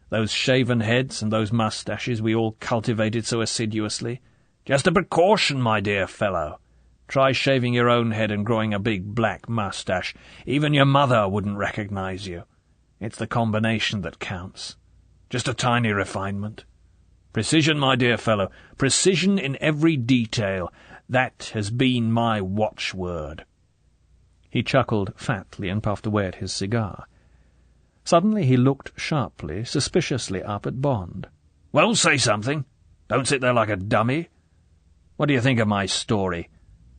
Those shaven heads and those moustaches we all cultivated so assiduously. Just a precaution, my dear fellow. Try shaving your own head and growing a big black moustache. Even your mother wouldn't recognize you. It's the combination that counts. Just a tiny refinement. Precision, my dear fellow, precision in every detail. That has been my watchword." He chuckled fatly and puffed away at his cigar. Suddenly he looked sharply, suspiciously up at Bond. "Well, say something. Don't sit there like a dummy. What do you think of my story?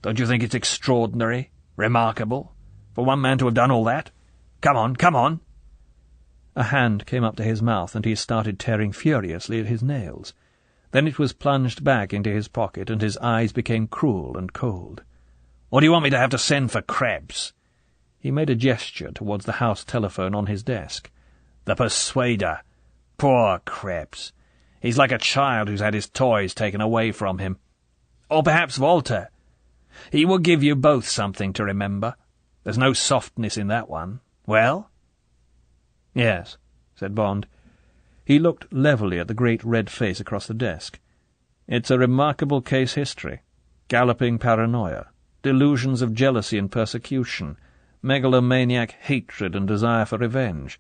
Don't you think it's extraordinary, remarkable, for one man to have done all that? Come on, come on!" A hand came up to his mouth, and he started tearing furiously at his nails. Then it was plunged back into his pocket, and his eyes became cruel and cold. "Or do you want me to have to send for Krebs?" He made a gesture towards the house telephone on his desk. "The Persuader. Poor Krebs. He's like a child who's had his toys taken away from him. Or perhaps Walter. He will give you both something to remember. There's no softness in that one. Well?" "Yes," said Bond. He looked levelly at the great red face across the desk. "It's a remarkable case history. Galloping paranoia, delusions of jealousy and persecution, megalomaniac hatred and desire for revenge.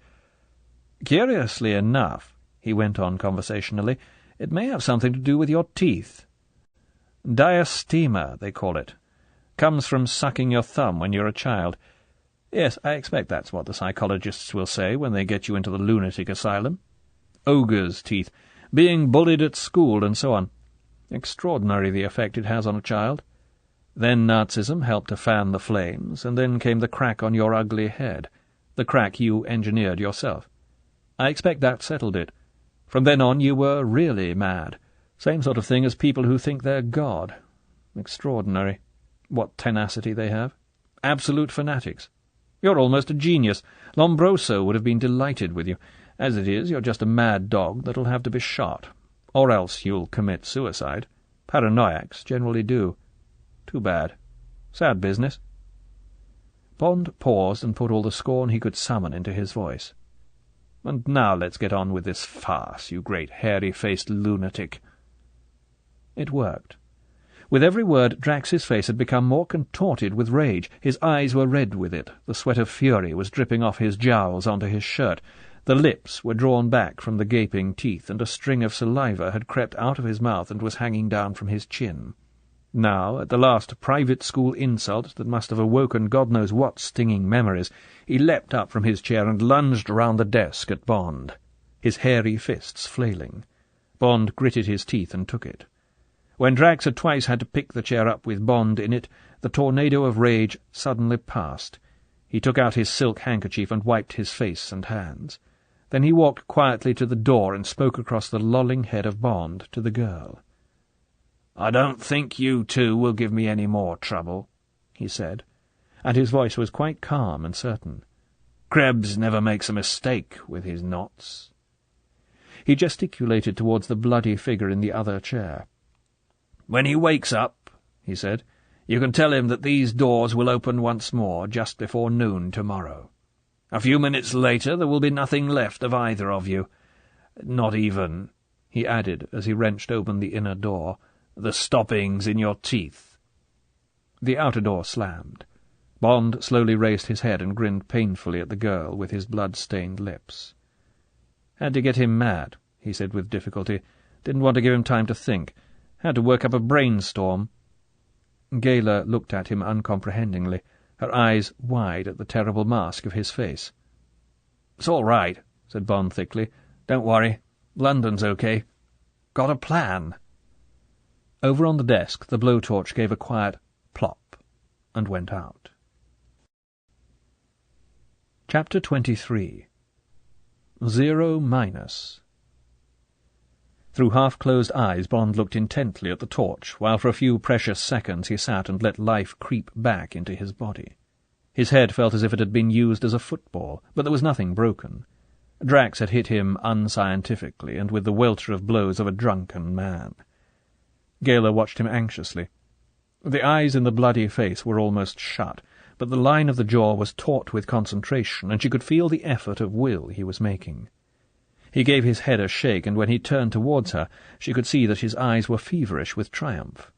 Curiously enough," he went on conversationally, "it may have something to do with your teeth. Diastema, they call it. Comes from sucking your thumb when you're a child. Yes, I expect that's what the psychologists will say when they get you into the lunatic asylum. Ogre's teeth, being bullied at school and so on. Extraordinary the effect it has on a child. Then Nazism helped to fan the flames, and then came the crack on your ugly head, the crack you engineered yourself. I expect that settled it. From then on you were really mad. Same sort of thing as people who think they're God. Extraordinary. What tenacity they have. Absolute fanatics. You're almost a genius. Lombroso would have been delighted with you. As it is, you're just a mad dog that'll have to be shot. Or else you'll commit suicide. Paranoiacs generally do. Too bad. Sad business." Bond paused and put all the scorn he could summon into his voice. "And now let's get on with this farce, you great hairy-faced lunatic." It worked. With every word, Drax's face had become more contorted with rage. His eyes were red with it. The sweat of fury was dripping off his jowls onto his shirt. The lips were drawn back from the gaping teeth, and a string of saliva had crept out of his mouth and was hanging down from his chin. Now, at the last private school insult that must have awoken God knows what stinging memories, he leapt up from his chair and lunged round the desk at Bond, his hairy fists flailing. Bond gritted his teeth and took it. When Drax had twice had to pick the chair up with Bond in it, the tornado of rage suddenly passed. He took out his silk handkerchief and wiped his face and hands. Then he walked quietly to the door and spoke across the lolling head of Bond to the girl. "I don't think you two will give me any more trouble," he said, and his voice was quite calm and certain. "Krebs never makes a mistake with his knots." He gesticulated towards the bloody figure in the other chair. "When he wakes up," he said, "you can tell him that these doors will open once more just before noon tomorrow. A few minutes later there will be nothing left of either of you. Not even—" he added as he wrenched open the inner door. "The stopping's in your teeth." The outer door slammed. Bond slowly raised his head and grinned painfully at the girl with his blood-stained lips. "Had to get him mad," he said with difficulty. "Didn't want to give him time to think. Had to work up a brainstorm." Gayla looked at him uncomprehendingly, her eyes wide at the terrible mask of his face. "It's all right," said Bond thickly. "Don't worry. London's okay. Got a plan." Over on the desk the blowtorch gave a quiet plop and went out. Chapter 23. 0 minus. Through half-closed eyes Bond looked intently at the torch, while for a few precious seconds he sat and let life creep back into his body. His head felt as if it had been used as a football, but there was nothing broken. Drax had hit him unscientifically and with the welter of blows of a drunken man. Gayla watched him anxiously. The eyes in the bloody face were almost shut, but the line of the jaw was taut with concentration, and she could feel the effort of will he was making. He gave his head a shake, and when he turned towards her, she could see that his eyes were feverish with triumph.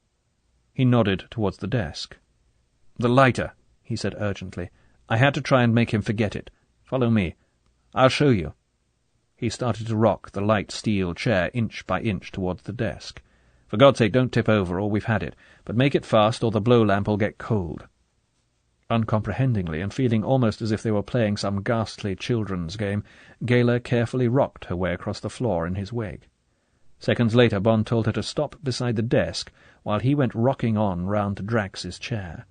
He nodded towards the desk. "The lighter," he said urgently. "I had to try and make him forget it. Follow me. I'll show you." He started to rock the light steel chair inch by inch towards the desk. "For God's sake, don't tip over, or we've had it, but make it fast, or the blow-lamp'll get cold." Uncomprehendingly, and feeling almost as if they were playing some ghastly children's game, Gayla carefully rocked her way across the floor in his wake. Seconds later Bond told her to stop beside the desk, while he went rocking on round to Drax's chair.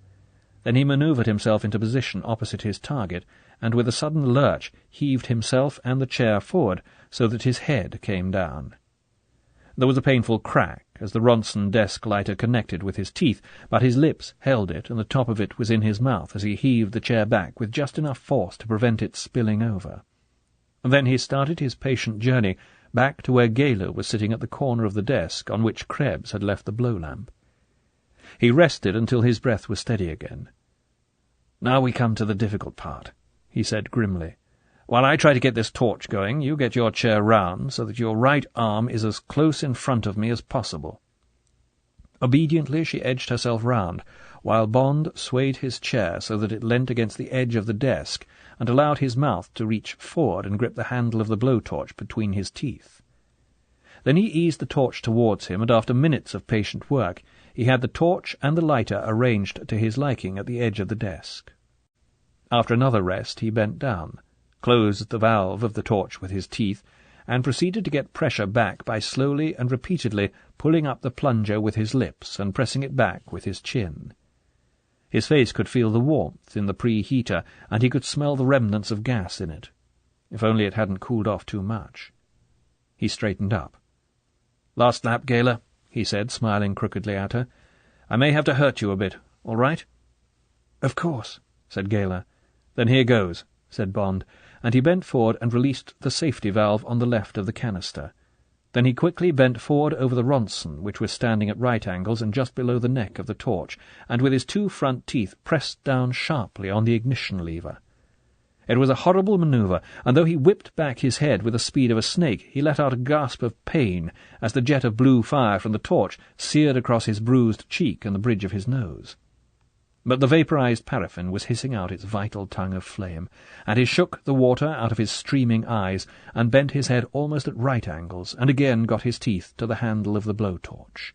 Then he manoeuvred himself into position opposite his target, and with a sudden lurch heaved himself and the chair forward so that his head came down. There was a painful crack as the Ronson desk lighter connected with his teeth, but his lips held it, and the top of it was in his mouth as he heaved the chair back with just enough force to prevent it spilling over. Then he started his patient journey back to where Gayla was sitting at the corner of the desk on which Krebs had left the blow-lamp. He rested until his breath was steady again. "Now we come to the difficult part," he said grimly. "While I try to get this torch going, you get your chair round so that your right arm is as close in front of me as possible." Obediently she edged herself round, while Bond swayed his chair so that it leant against the edge of the desk and allowed his mouth to reach forward and grip the handle of the blowtorch between his teeth. Then he eased the torch towards him, and after minutes of patient work he had the torch and the lighter arranged to his liking at the edge of the desk. After another rest he bent down, closed the valve of the torch with his teeth, and proceeded to get pressure back by slowly and repeatedly pulling up the plunger with his lips and pressing it back with his chin. His face could feel the warmth in the preheater, and he could smell the remnants of gas in it. If only it hadn't cooled off too much. He straightened up. "Last lap, Gayla," he said, smiling crookedly at her. "I may have to hurt you a bit, all right?" "Of course," said Gayla. "Then here goes," said Bond, and he bent forward and released the safety valve on the left of the canister. Then he quickly bent forward over the Ronson, which was standing at right angles and just below the neck of the torch, and with his two front teeth pressed down sharply on the ignition lever. It was a horrible manoeuvre, and though he whipped back his head with the speed of a snake, he let out a gasp of pain as the jet of blue fire from the torch seared across his bruised cheek and the bridge of his nose. But the vaporized paraffin was hissing out its vital tongue of flame, and he shook the water out of his streaming eyes and bent his head almost at right angles, and again got his teeth to the handle of the blowtorch.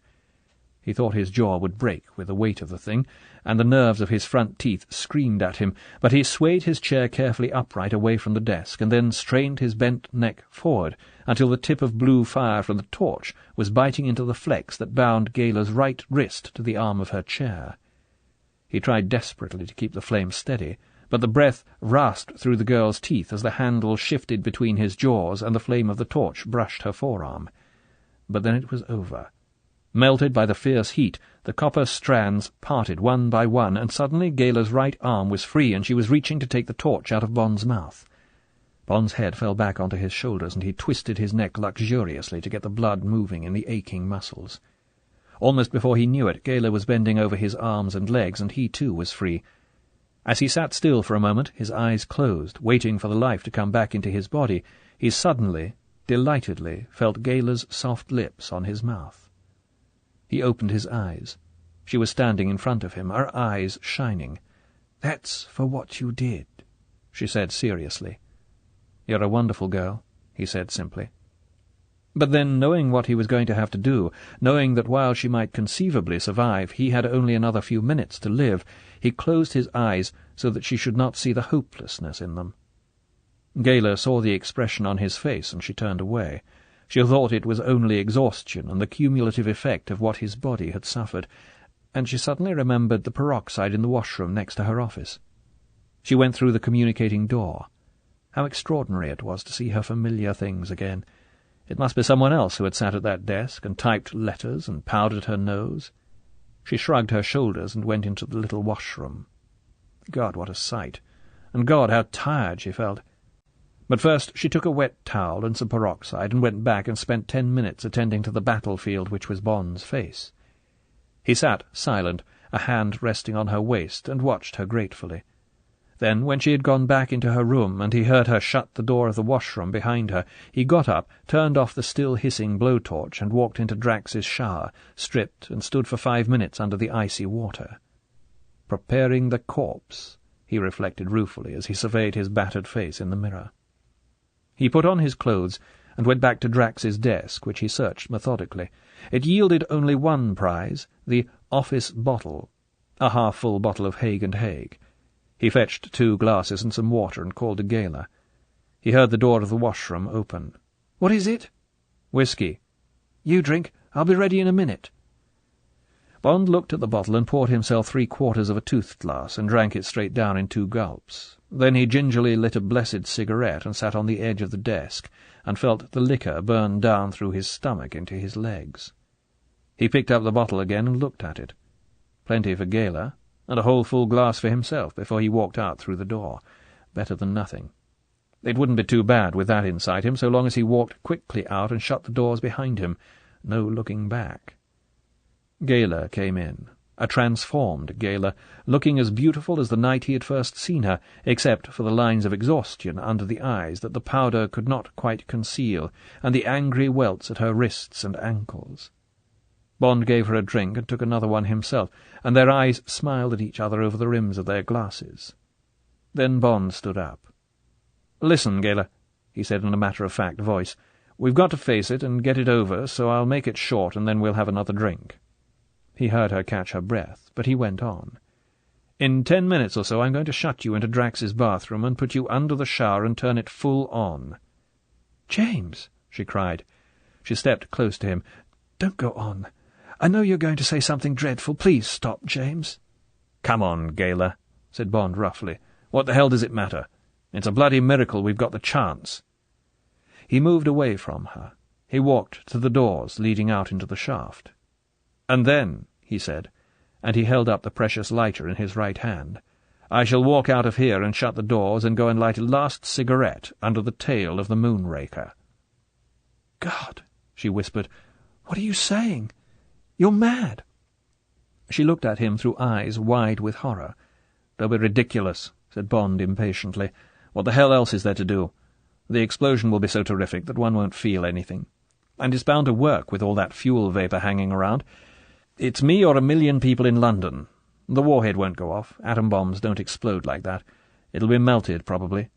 He thought his jaw would break with the weight of the thing, and the nerves of his front teeth screamed at him, but he swayed his chair carefully upright away from the desk, and then strained his bent neck forward until the tip of blue fire from the torch was biting into the flex that bound Gayla's right wrist to the arm of her chair. He tried desperately to keep the flame steady, but the breath rasped through the girl's teeth as the handle shifted between his jaws and the flame of the torch brushed her forearm. But then it was over. Melted by the fierce heat, the copper strands parted one by one, and suddenly Gayla's right arm was free, and she was reaching to take the torch out of Bond's mouth. Bond's head fell back onto his shoulders, and he twisted his neck luxuriously to get the blood moving in the aching muscles. Almost before he knew it, Gayla was bending over his arms and legs, and he too was free. As he sat still for a moment, his eyes closed, waiting for the life to come back into his body, he suddenly,
delightedly felt Gala's soft lips on his mouth. He opened his eyes. She was standing in front of him, her eyes shining. "That's for what you did," she said seriously. "You're a wonderful girl," he said simply. But then, knowing what he was going to have to do, knowing that while she might conceivably survive, he had only another few minutes to live, he closed his eyes so that she should not see the hopelessness in them. Gala saw the expression on his face, and she turned away. She thought it was only exhaustion and the cumulative effect of what his body had suffered, and she suddenly remembered the peroxide in the washroom next to her office. She went through the communicating door. How extraordinary it was to see her familiar things again. It must be someone else who had sat at that desk and typed letters and powdered her nose. She shrugged her shoulders and went into the little washroom. God, what a sight! And God, how tired she felt! But first she took a wet towel and some peroxide and went back and spent 10 minutes attending to the battlefield which was Bond's face. He sat silent, a hand resting on her waist, and watched her gratefully. Then, when she had gone back into her room and he heard her shut the door of the washroom behind her, he got up, turned off the still hissing blowtorch, and walked into Drax's shower, stripped, and stood for 5 minutes under the icy water. Preparing the corpse, he reflected ruefully as he surveyed his battered face in the mirror. He put on his clothes and went back to Drax's desk, which he searched methodically. It yielded only one prize, the office bottle, a half-full bottle of Haig and Haig. He fetched 2 glasses and some water and called to Gala. He heard the door of the washroom open. "What is it?" "Whiskey." "You drink. I'll be ready in a minute." Bond looked at the bottle and poured himself 3/4 of a toothed glass and drank it straight down in 2 gulps. Then he gingerly lit a blessed cigarette and sat on the edge of the desk and felt the liquor burn down through his stomach into his legs. He picked up the bottle again and looked at it. Plenty for Gala, and a whole full glass for himself before he walked out through the door. Better than nothing. It wouldn't be too bad with that inside him, so long as he walked quickly out and shut the doors behind him. No looking back. Gala came in, a transformed Gala, looking as beautiful as the night he had first seen her, except for the lines of exhaustion under the eyes that the powder could not quite conceal, and the angry welts at her wrists and ankles. Bond gave her a drink and took another one himself, and their eyes smiled at each other over the rims of their glasses. Then Bond stood up. "Listen, Gala," he said in a matter-of-fact voice, "we've got to face it and get it over, so I'll make it short and then we'll have another drink." He heard her catch her breath, but he went on. "In 10 minutes or so I'm going to shut you into Drax's bathroom and put you under the shower and turn it full on." "James!" she cried. She stepped close to him. "Don't go on. I know you're going to say something dreadful. Please stop, James." "Come on, Gala," said Bond roughly. "What the hell does it matter? It's a bloody miracle we've got the chance." He moved away from her. He walked to the doors leading out into the shaft. "And then," he said, and he held up the precious lighter in his right hand, "I shall walk out of here and shut the doors and go and light a last cigarette under the tail of the Moonraker." "God," she whispered, "what are you saying? You're mad." She looked at him through eyes wide with horror. "Don't be ridiculous," said Bond impatiently. "What the hell else is there to do? The explosion will be so terrific that one won't feel anything. And it's bound to work with all that fuel vapour hanging around. It's me or 1,000,000 people in London. The warhead won't go off. Atom bombs don't explode like that. It'll be melted, probably.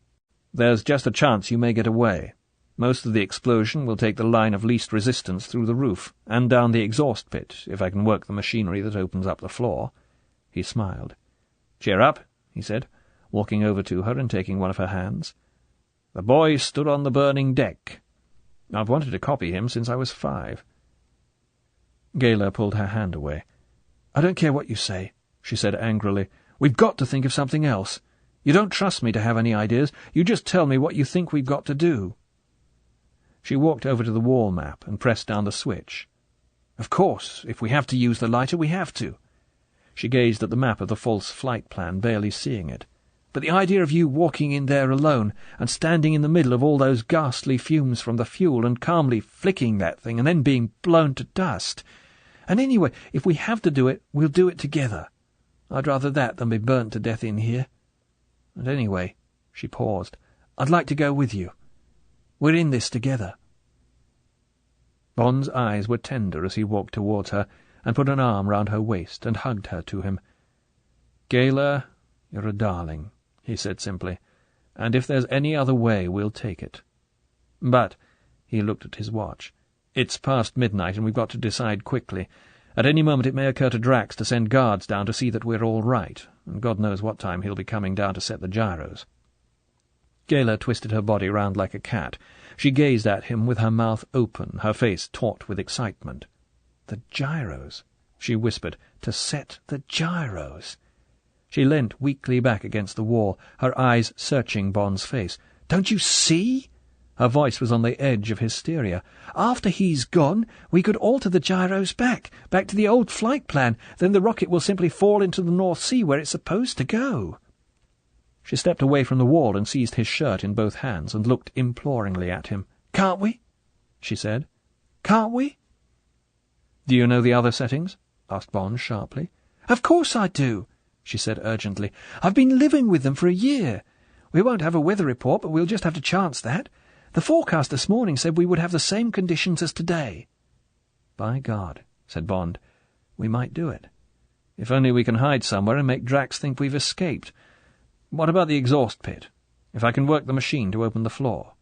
There's just a chance you may get away. Most of the explosion will take the line of least resistance through the roof, and down the exhaust pit, if I can work the machinery that opens up the floor." He smiled. "Cheer up," he said, walking over to her and taking one of her hands. "The boy stood on the burning deck. I've wanted to copy him since I was 5. Gala pulled her hand away. "I don't care what you say," she said angrily. "We've got to think of something else. You don't trust me to have any ideas. You just tell me what you think we've got to do." She walked over to the wall map and pressed down the switch. "Of course, if we have to use the lighter, we have to." She gazed at the map of the false flight plan, barely seeing it. "But the idea of you walking in there alone and standing in the middle of all those ghastly fumes from the fuel and calmly flicking that thing and then being blown to dust. And anyway, if we have to do it, we'll do it together. I'd rather that than be burnt to death in here. And anyway," she paused, "I'd like to go with you. We're in this together.
Bond's eyes were tender as he walked towards her and put an arm round her waist and hugged her to him. "Gayla, you're a darling," he said simply, "and if there's any other way, we'll take it. But," he looked at his watch, "it's past midnight and we've got to decide quickly. At any moment it may occur to Drax to send guards down to see that we're all right, and God knows what time he'll be coming down to set the gyros." Gayla twisted her body round like a cat. She gazed at him with her mouth open, her face taut with excitement. "The gyros," she whispered, "to set the gyros." She leant weakly back against the wall, her eyes searching Bond's face. "Don't you see?" Her voice was on the edge of hysteria. "After he's gone, we could alter the gyros back to the old flight plan. Then the rocket will simply fall into the North Sea where it's supposed to go." She stepped away from the wall and seized his shirt in both hands and looked imploringly at him. "Can't we?" she said. "Can't we?" "Do you know the other settings?" asked Bond sharply. "Of course I do," she said urgently. "I've been living with them for a year. We won't have a weather report, but we'll just have to chance that. The forecast this morning said we would have the same conditions as today." "By God," said Bond, "we might do it. If only we can hide somewhere and make Drax think we've escaped. What about the exhaust pit? If I can work the machine to open the floor?"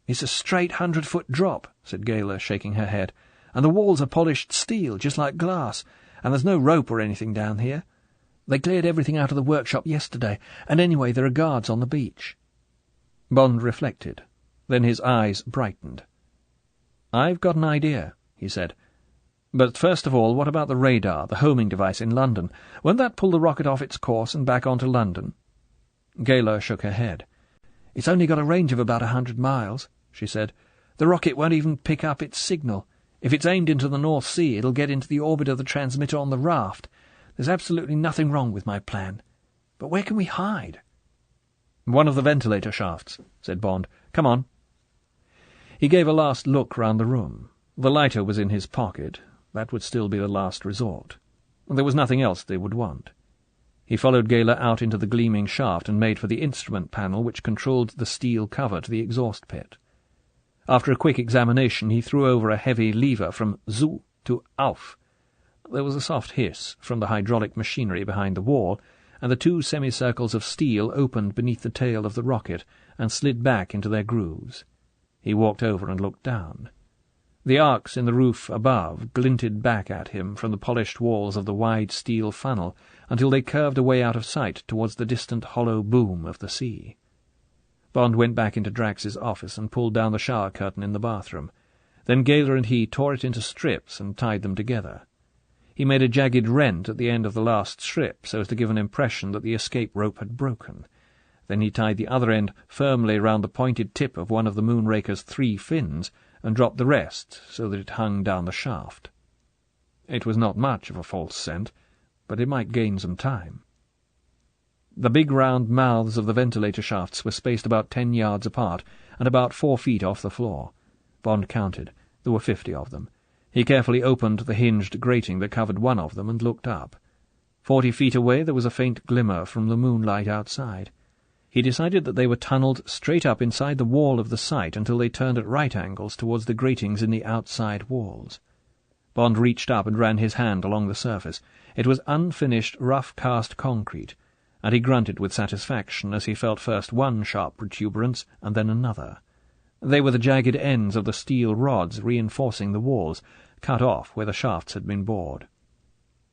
"It's a straight 100-foot drop," said Gayla, shaking her head, "and the walls are polished steel, just like glass, and there's no rope or anything down here. They cleared everything out of the workshop yesterday, and anyway there are guards on the beach." Bond reflected. Then his eyes brightened. "I've got an idea," he said. "But first of all, what about the radar, the homing device in London? Won't that pull the rocket off its course and back onto London?" Gayla shook her head. "It's only got a range of about 100 miles, she said. "The rocket won't even pick up its signal. If it's aimed into the North Sea, it'll get into the orbit of the transmitter on the raft. There's absolutely nothing wrong with my plan. But where can we hide?" "One of the ventilator shafts," said Bond. "Come on." He gave a last look round the room. The lighter was in his pocket. That would still be the last resort. There was nothing else they would want. He followed Gayla out into the gleaming shaft and made for the instrument panel which controlled the steel cover to the exhaust pit. After a quick examination, he threw over a heavy lever from zu to auf. There was a soft hiss from the hydraulic machinery behind the wall, and the two semicircles of steel opened beneath the tail of the rocket and slid back into their grooves. He walked over and looked down. The arcs in the roof above glinted back at him from the polished walls of the wide steel funnel until they curved away out of sight towards the distant hollow boom of the sea. Bond went back into Drax's office and pulled down the shower curtain in the bathroom. Then Gayla and he tore it into strips and tied them together. He made a jagged rent at the end of the last strip so as to give an impression that the escape rope had broken. Then he tied the other end firmly round the pointed tip of one of the Moonraker's 3 fins and dropped the rest so that it hung down the shaft. It was not much of a false scent, but it might gain some time. The big round mouths of the ventilator shafts were spaced about 10 yards apart and about 4 feet off the floor. Bond counted. There were 50 of them. He carefully opened the hinged grating that covered one of them and looked up. 40 feet away there was a faint glimmer from the moonlight outside. He decided that they were tunnelled straight up inside the wall of the site until they turned at right angles towards the gratings in the outside walls. Bond reached up and ran his hand along the surface. It was unfinished, rough-cast concrete, and he grunted with satisfaction as he felt first one sharp protuberance and then another. They were the jagged ends of the steel rods reinforcing the walls, cut off where the shafts had been bored.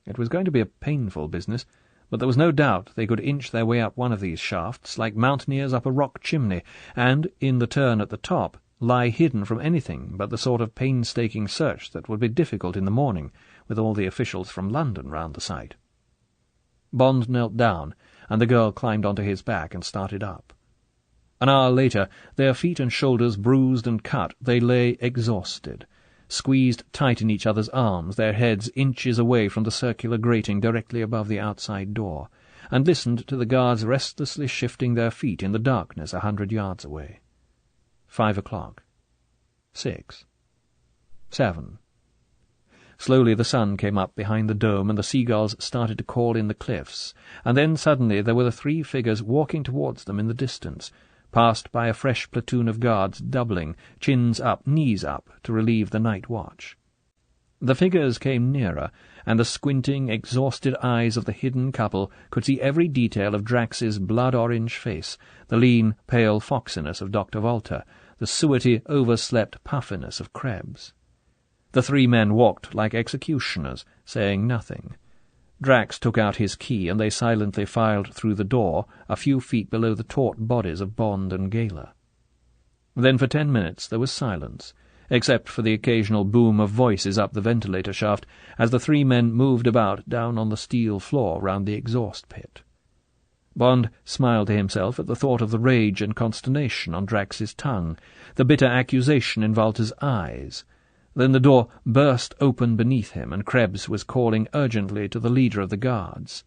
It was going to be a painful business, but there was no doubt they could inch their way up one of these shafts like mountaineers up a rock chimney, and, in the turn at the top, lie hidden from anything but the sort of painstaking search that would be difficult in the morning, with all the officials from London round the site. Bond knelt down, and the girl climbed onto his back and started up. An hour later, their feet and shoulders bruised and cut, they lay exhausted, squeezed tight in each other's arms, their heads inches away from the circular grating directly above the outside door, and listened to the guards restlessly shifting their feet in the darkness 100 yards away. 5 o'clock. 6. 7. Slowly the sun came up behind the dome, and the seagulls started to call in the cliffs, and then suddenly there were the 3 figures walking towards them in the distance, passed by a fresh platoon of guards doubling, chins up, knees up, to relieve the night watch. The figures came nearer, and the squinting, exhausted eyes of the hidden couple could see every detail of Drax's blood-orange face, the lean, pale foxiness of Dr. Volta, the suety, overslept puffiness of Krebs. The three men walked like executioners, saying nothing. Drax took out his key, and they silently filed through the door, a few feet below the taut bodies of Bond and Gala. Then for 10 minutes there was silence, except for the occasional boom of voices up the ventilator shaft as the three men moved about down on the steel floor round the exhaust pit. Bond smiled to himself at the thought of the rage and consternation on Drax's tongue, the bitter accusation in Walter's eyes. Then the door burst open beneath him, and Krebs was calling urgently to the leader of the guards.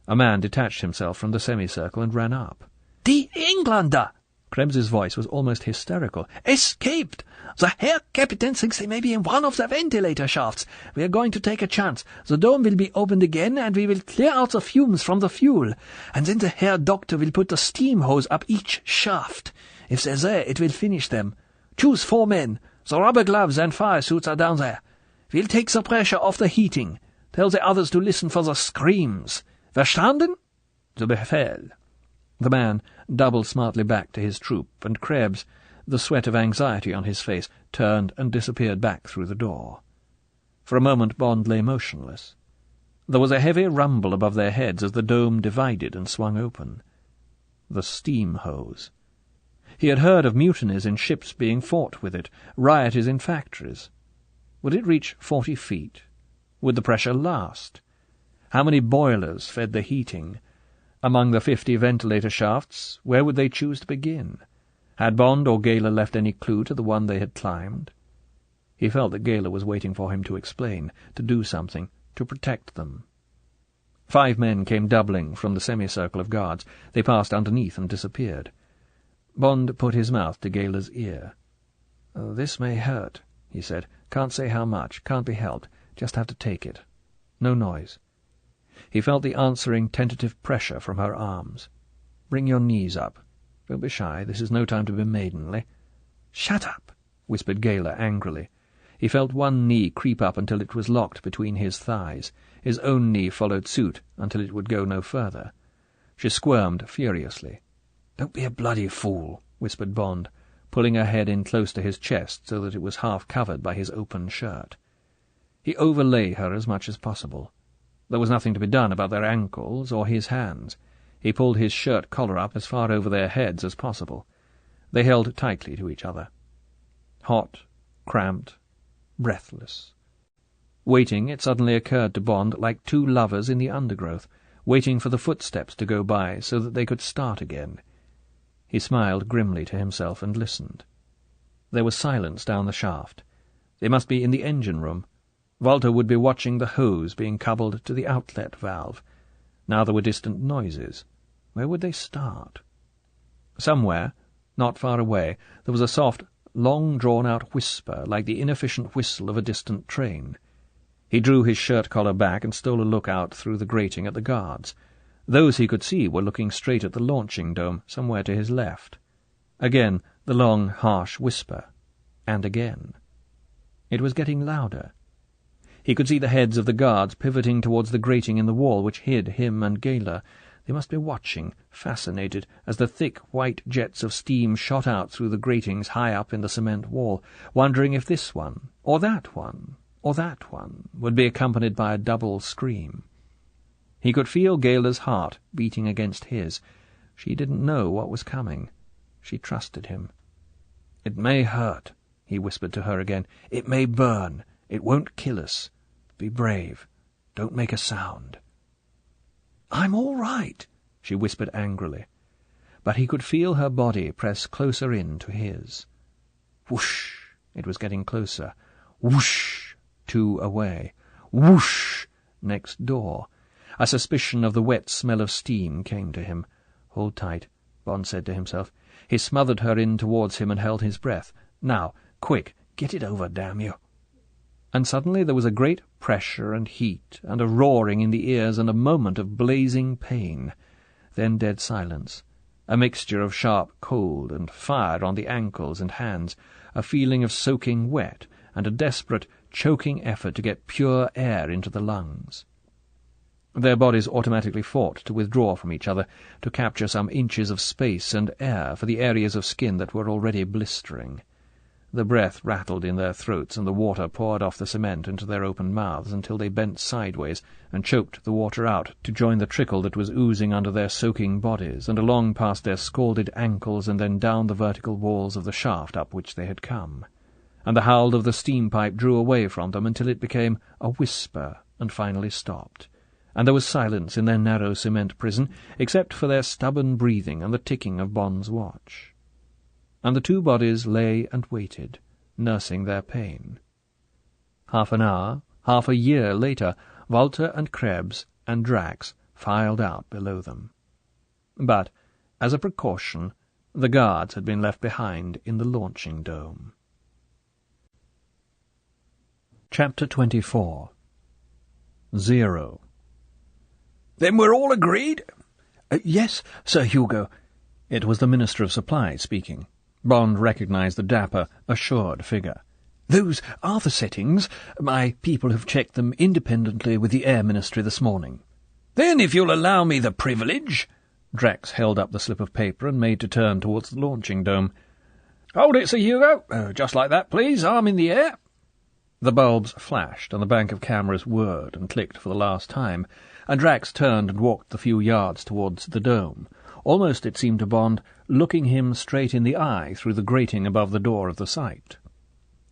A man detached himself from the semicircle and ran up.
"Die Engländer!"
Krebs's voice was almost hysterical.
"Escaped! The Herr Captain thinks they may be in one of the ventilator shafts. We are going to take a chance. The dome will be opened again, and we will clear out the fumes from the fuel. And then the Herr Doctor will put the steam hose up each shaft. If they're there, it will finish them. Choose 4 men. The rubber gloves and fire suits are down there. We'll take the pressure off the heating. Tell the others to listen for the screams. Verstanden?
The Befehl. The man doubled smartly back to his troop, and Krebs, the sweat of anxiety on his face, turned and disappeared back through the door. For a moment Bond lay motionless. There was a heavy rumble above their heads as the dome divided and swung open. The steam hose. He had heard of mutinies in ships being fought with it, riots in factories. Would it reach 40 feet? Would the pressure last? How many boilers fed the heating? Among the 50 ventilator shafts, where would they choose to begin? Had Bond or Gala left any clue to the one they had climbed? He felt that Gala was waiting for him to explain, to do something, to protect them. 5 men came doubling from the semicircle of guards. They passed underneath and disappeared. Bond put his mouth to Gala's ear. "This may hurt," he said. "Can't say how much. Can't be helped. Just have to take it. No noise." He felt the answering tentative pressure from her arms. "Bring your knees up. Don't be shy. This is no time to be maidenly."
"Shut up,"
whispered Gala angrily. He felt one knee creep up until it was locked between his thighs. His own knee followed suit until it would go no further. She squirmed furiously. "Don't be a bloody fool," whispered Bond, pulling her head in close to his chest so that it was half covered by his open shirt. He overlay her as much as possible. There was nothing to be done about their ankles or his hands. He pulled his shirt collar up as far over their heads as possible. They held tightly to each other. Hot, cramped, breathless. Waiting, it suddenly occurred to Bond, like 2 lovers in the undergrowth, waiting for the footsteps to go by so that they could start again. He smiled grimly to himself and listened. There was silence down the shaft. They must be in the engine room. Walter would be watching the hose being coupled to the outlet valve. Now there were distant noises. Where would they start? Somewhere, not far away, there was a soft, long-drawn-out whisper like the inefficient whistle of a distant train. He drew his shirt-collar back and stole a look out through the grating at the guards. Those he could see were looking straight at the launching dome, somewhere to his left. Again the long, harsh whisper. And again. It was getting louder. He could see the heads of the guards pivoting towards the grating in the wall which hid him and Gala. They must be watching, fascinated, as the thick white jets of steam shot out through the gratings high up in the cement wall, wondering if this one, or that one, or that one, would be accompanied by a double scream. He could feel Gala's heart beating against his. She didn't know what was coming. She trusted him. "It may hurt," he whispered to her again. "It may burn. It won't kill us. Be brave. Don't make a sound."
"I'm all right,"
she whispered angrily. But he could feel her body press closer in to his. Whoosh! It was getting closer. Whoosh! 2 away. Whoosh! Next door. A suspicion of the wet smell of steam came to him. "Hold tight," Bond said to himself. He smothered her in towards him and held his breath. "Now, quick, get it over, damn you." And suddenly there was a great pressure and heat, and a roaring in the ears, and a moment of blazing pain. Then dead silence. a mixture of sharp cold and fire on the ankles and hands, a feeling of soaking wet, and a desperate, choking effort to get pure air into the lungs. Their bodies automatically fought to withdraw from each other, to capture some inches of space and air for the areas of skin that were already blistering. The breath rattled in their throats, and the water poured off the cement into their open mouths until they bent sideways and choked the water out to join the trickle that was oozing under their soaking bodies and along past their scalded ankles and then down the vertical walls of the shaft up which they had come. And the howl of the steam pipe drew away from them until it became a whisper and finally stopped, and there was silence in their narrow cement prison except for their stubborn breathing and the ticking of Bond's watch. And the two bodies lay and waited, nursing their pain. Half an hour, half a year later, Walter and Krebs and Drax filed out below them. But, as a precaution, the guards had been left behind in the launching dome. Chapter 24. Zero.
"Then we're all agreed?"
Yes, Sir Hugo."
It was the Minister of Supply speaking. Bond recognized the dapper, assured figure.
"Those are the settings. My people have checked them independently with the Air Ministry this morning."
"Then, if you'll allow me the privilege—"
Drax held up the slip of paper and made to turn towards the launching dome.
"Hold it, Sir Hugo. Just like that, please. Arm in the air."
The bulbs flashed, and the bank of cameras whirred and clicked for the last time, and Drax turned and walked the few yards towards the dome, almost, it seemed to Bond, looking him straight in the eye through the grating above the door of the site.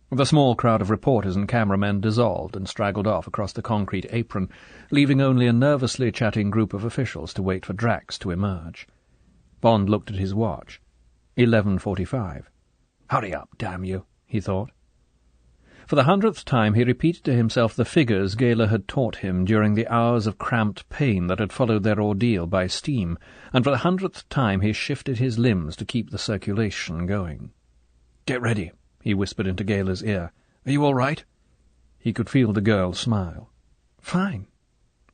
The small crowd of reporters and cameramen dissolved and straggled off across the concrete apron, leaving only a nervously chatting group of officials to wait for Drax to emerge. Bond looked at his watch. 11:45. "Hurry up, damn you," he thought. For the 100th time he repeated to himself the figures Gala had taught him during the hours of cramped pain that had followed their ordeal by steam, and for the 100th time he shifted his limbs to keep the circulation going. "Get ready," he whispered into Gala's ear. "Are you all right?" He could feel the girl smile. "Fine."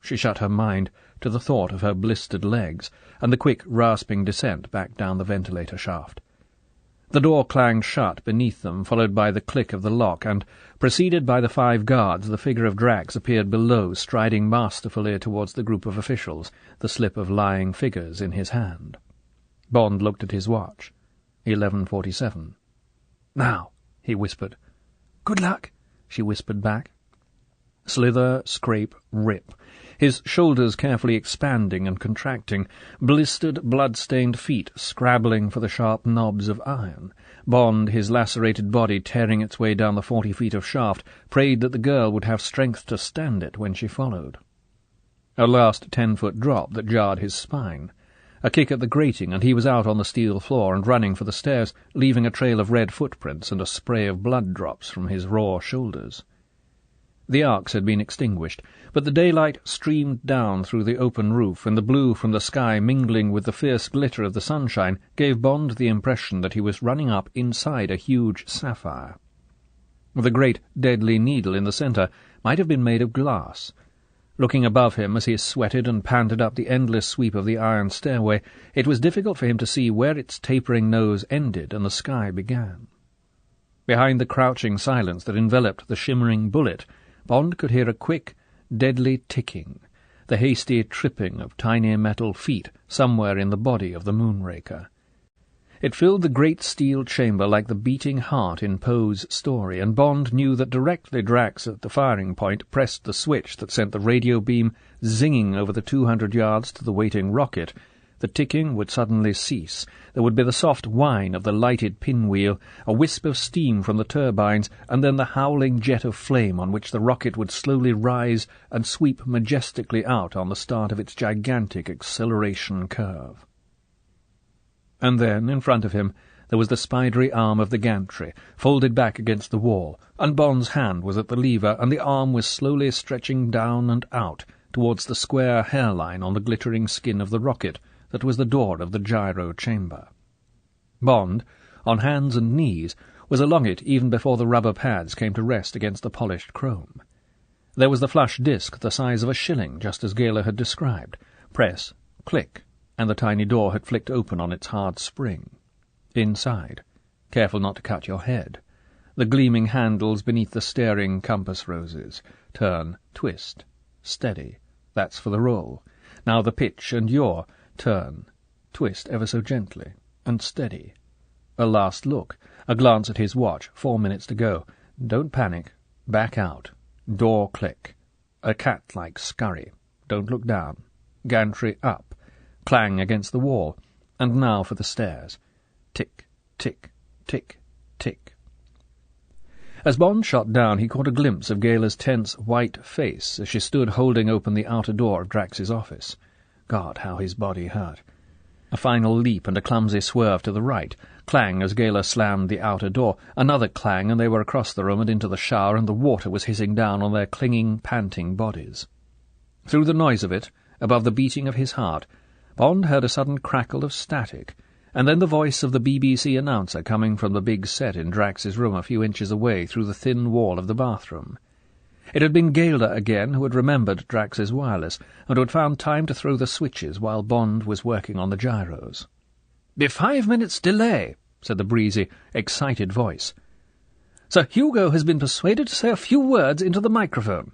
She shut her mind to the thought of her blistered legs and the quick, rasping descent back down the ventilator shaft. The door clanged shut beneath them, followed by the click of the lock, and, preceded by the 5 guards, the figure of Drax appeared below, striding masterfully towards the group of officials, the slip of lying figures in his hand. Bond looked at his watch. 11:47. "Now," he whispered. "Good luck," she whispered back. Slither, scrape, rip, his shoulders carefully expanding and contracting, blistered, blood-stained feet scrabbling for the sharp knobs of iron. Bond, his lacerated body tearing its way down the 40 feet of shaft, prayed that the girl would have strength to stand it when she followed. A last 10-foot drop that jarred his spine. A kick at the grating, and he was out on the steel floor and running for the stairs, leaving a trail of red footprints and a spray of blood drops from his raw shoulders. The arcs had been extinguished, but the daylight streamed down through the open roof, and the blue from the sky mingling with the fierce glitter of the sunshine gave Bond the impression that he was running up inside a huge sapphire. The great deadly needle in the centre might have been made of glass. Looking above him as he sweated and panted up the endless sweep of the iron stairway, it was difficult for him to see where its tapering nose ended and the sky began. Behind the crouching silence that enveloped the shimmering bullet, Bond could hear a quick, deadly ticking, the hasty tripping of tiny metal feet somewhere in the body of the Moonraker. It filled the great steel chamber like the beating heart in Poe's story, and Bond knew that directly Drax at the firing point pressed the switch that sent the radio beam zinging over the 200 yards to the waiting rocket, the ticking would suddenly cease. There would be the soft whine of the lighted pinwheel, a wisp of steam from the turbines, and then the howling jet of flame on which the rocket would slowly rise and sweep majestically out on the start of its gigantic acceleration curve. And then, in front of him, there was the spidery arm of the gantry, folded back against the wall, and Bond's hand was at the lever, and the arm was slowly stretching down and out towards the square hairline on the glittering skin of the rocket that was the door of the gyro chamber. Bond, on hands and knees, was along it even before the rubber pads came to rest against the polished chrome. There was the flush disc the size of a shilling, just as Gala had described. Press, click, and the tiny door had flicked open on its hard spring. Inside, careful not to cut your head, the gleaming handles beneath the staring compass roses. Turn, twist, steady. That's for the roll. Now the pitch and yaw. Turn, twist ever so gently, and steady. A last look, a glance at his watch. 4 minutes to go. Don't panic. Back out. Door click. A cat-like scurry. Don't look down. Gantry up. Clang against the wall. And now for the stairs. Tick, tick, tick, tick. As Bond shot down, he caught a glimpse of Gala's tense, white face as she stood holding open the outer door of Drax's office. God, how his body hurt. A final leap and a clumsy swerve to the right. Clang as Gala slammed the outer door. Another clang, and they were across the room and into the shower, and the water was hissing down on their clinging, panting bodies. Through the noise of it, above the beating of his heart, Bond heard a sudden crackle of static, and then the voice of the BBC announcer coming from the big set in Drax's room a few inches away through the thin wall of the bathroom. It had been Gala again who had remembered Drax's wireless, and who had found time to throw the switches while Bond was working on the gyros. "Be 5 minutes delay," said the breezy, excited voice. "Sir Hugo has been persuaded to say a few words into the microphone."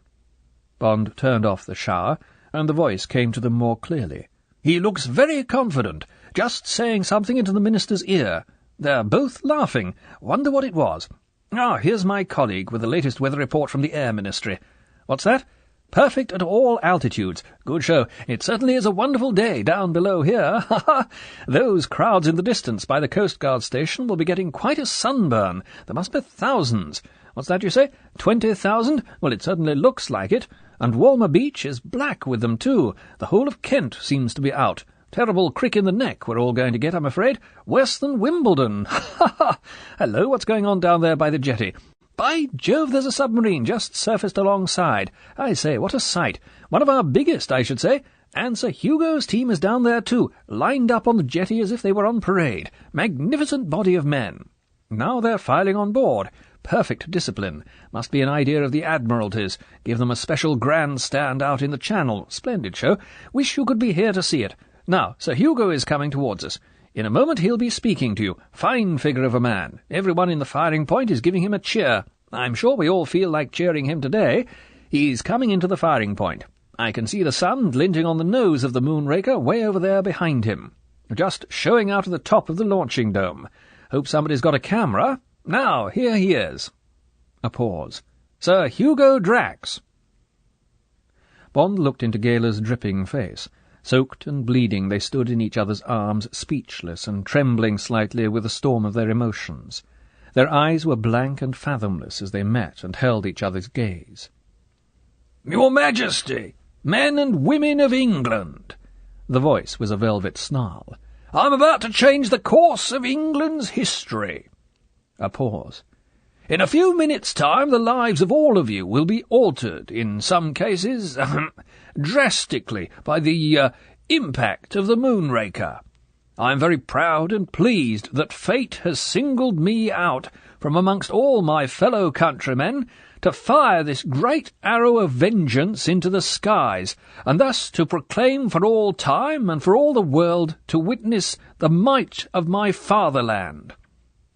Bond turned off the shower, and the voice came to them more clearly. "He looks very confident, just saying something into the minister's ear. They're both laughing. Wonder what it was. Ah, here's my colleague with the latest weather report from the Air Ministry. What's that? Perfect at all altitudes. Good show. It certainly is a wonderful day down below here. Ha ha! Those crowds in the distance by the Coast Guard station will be getting quite a sunburn. There must be thousands. What's that you say? 20,000? Well, it certainly looks like it. And Walmer Beach is black with them, too. The whole of Kent seems to be out. Terrible crick in the neck we're all going to get, I'm afraid. Worse than Wimbledon. Ha ha! Hello, what's going on down there by the jetty? By Jove, there's a submarine just surfaced alongside. I say, what a sight. One of our biggest, I should say. And Sir Hugo's team is down there, too, lined up on the jetty as if they were on parade. Magnificent body of men. Now they're filing on board. Perfect discipline. Must be an idea of the Admiralty's. Give them a special grandstand out in the Channel. Splendid show. Wish you could be here to see it. Now, Sir Hugo is coming towards us. In a moment he'll be speaking to you. Fine figure of a man. Everyone in the firing point is giving him a cheer. I'm sure we all feel like cheering him today. He's coming into the firing point. I can see the sun glinting on the nose of the Moonraker way over there behind him. Just showing out of the top of the launching dome. Hope somebody's got a camera. Now, here he is." A pause. "Sir Hugo Drax." Bond looked into Gala's dripping face. Soaked and bleeding, they stood in each other's arms, speechless and trembling slightly with the storm of their emotions. Their eyes were blank and fathomless as they met and held each other's gaze. "Your Majesty, men and women of England," the voice was a velvet snarl, "I'm about to change the course of England's history." A pause. "In a few minutes' time the lives of all of you will be altered, in some cases, drastically, by the impact of the Moonraker. I am very proud and pleased that fate has singled me out from amongst all my fellow countrymen to fire this great arrow of vengeance into the skies, and thus to proclaim for all time and for all the world to witness the might of my fatherland.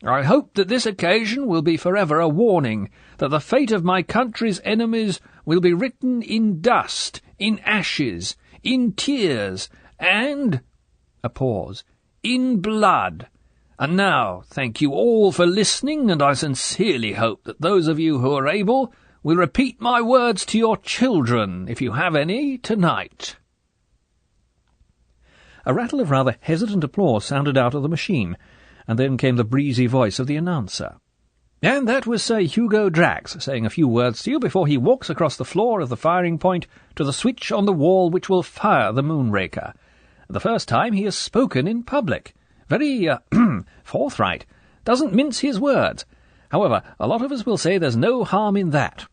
I hope that this occasion will be forever a warning that the fate of my country's enemies will be written in dust, in ashes, in tears, and—" a pause— "in blood. And now, thank you all for listening, and I sincerely hope that those of you who are able will repeat my words to your children, if you have any, tonight." A rattle of rather hesitant applause sounded out of the machine, and then came the breezy voice of the announcer. "And that was Sir Hugo Drax saying a few words to you before he walks across the floor of the firing point to the switch on the wall which will fire the Moonraker. The first time he has spoken in public. Very, forthright. Doesn't mince his words. However, a lot of us will say there's no harm in that.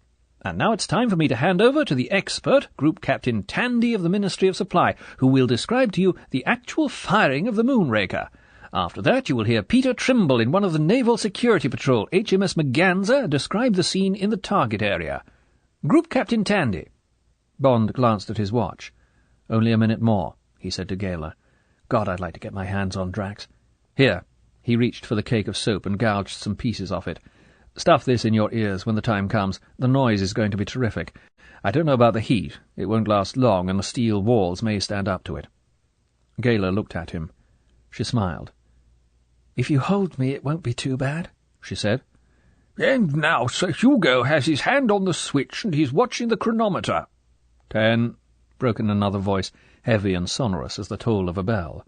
And now it's time for me to hand over to the expert, Group Captain Tandy of the Ministry of Supply, who will describe to you the actual firing of the Moonraker. After that you will hear Peter Trimble in one of the Naval Security Patrol, HMS Merganser, describe the scene in the target area. Group Captain Tandy." Bond glanced at his watch. "Only a minute more," he said to Gala.
God, I'd like to get my hands on Drax. Here." He reached for the cake of soap and gouged some pieces off it. "Stuff this in your ears when the time comes. The noise is going to be terrific. I don't know about the heat. It won't last long, and the steel walls may stand up to it." Gayla looked at him. She smiled.
"If you hold me, it won't be too bad," she said.
"And now Sir Hugo has his hand on the switch, and he's watching the chronometer."
10, broke in another voice, heavy and sonorous as the toll of a bell.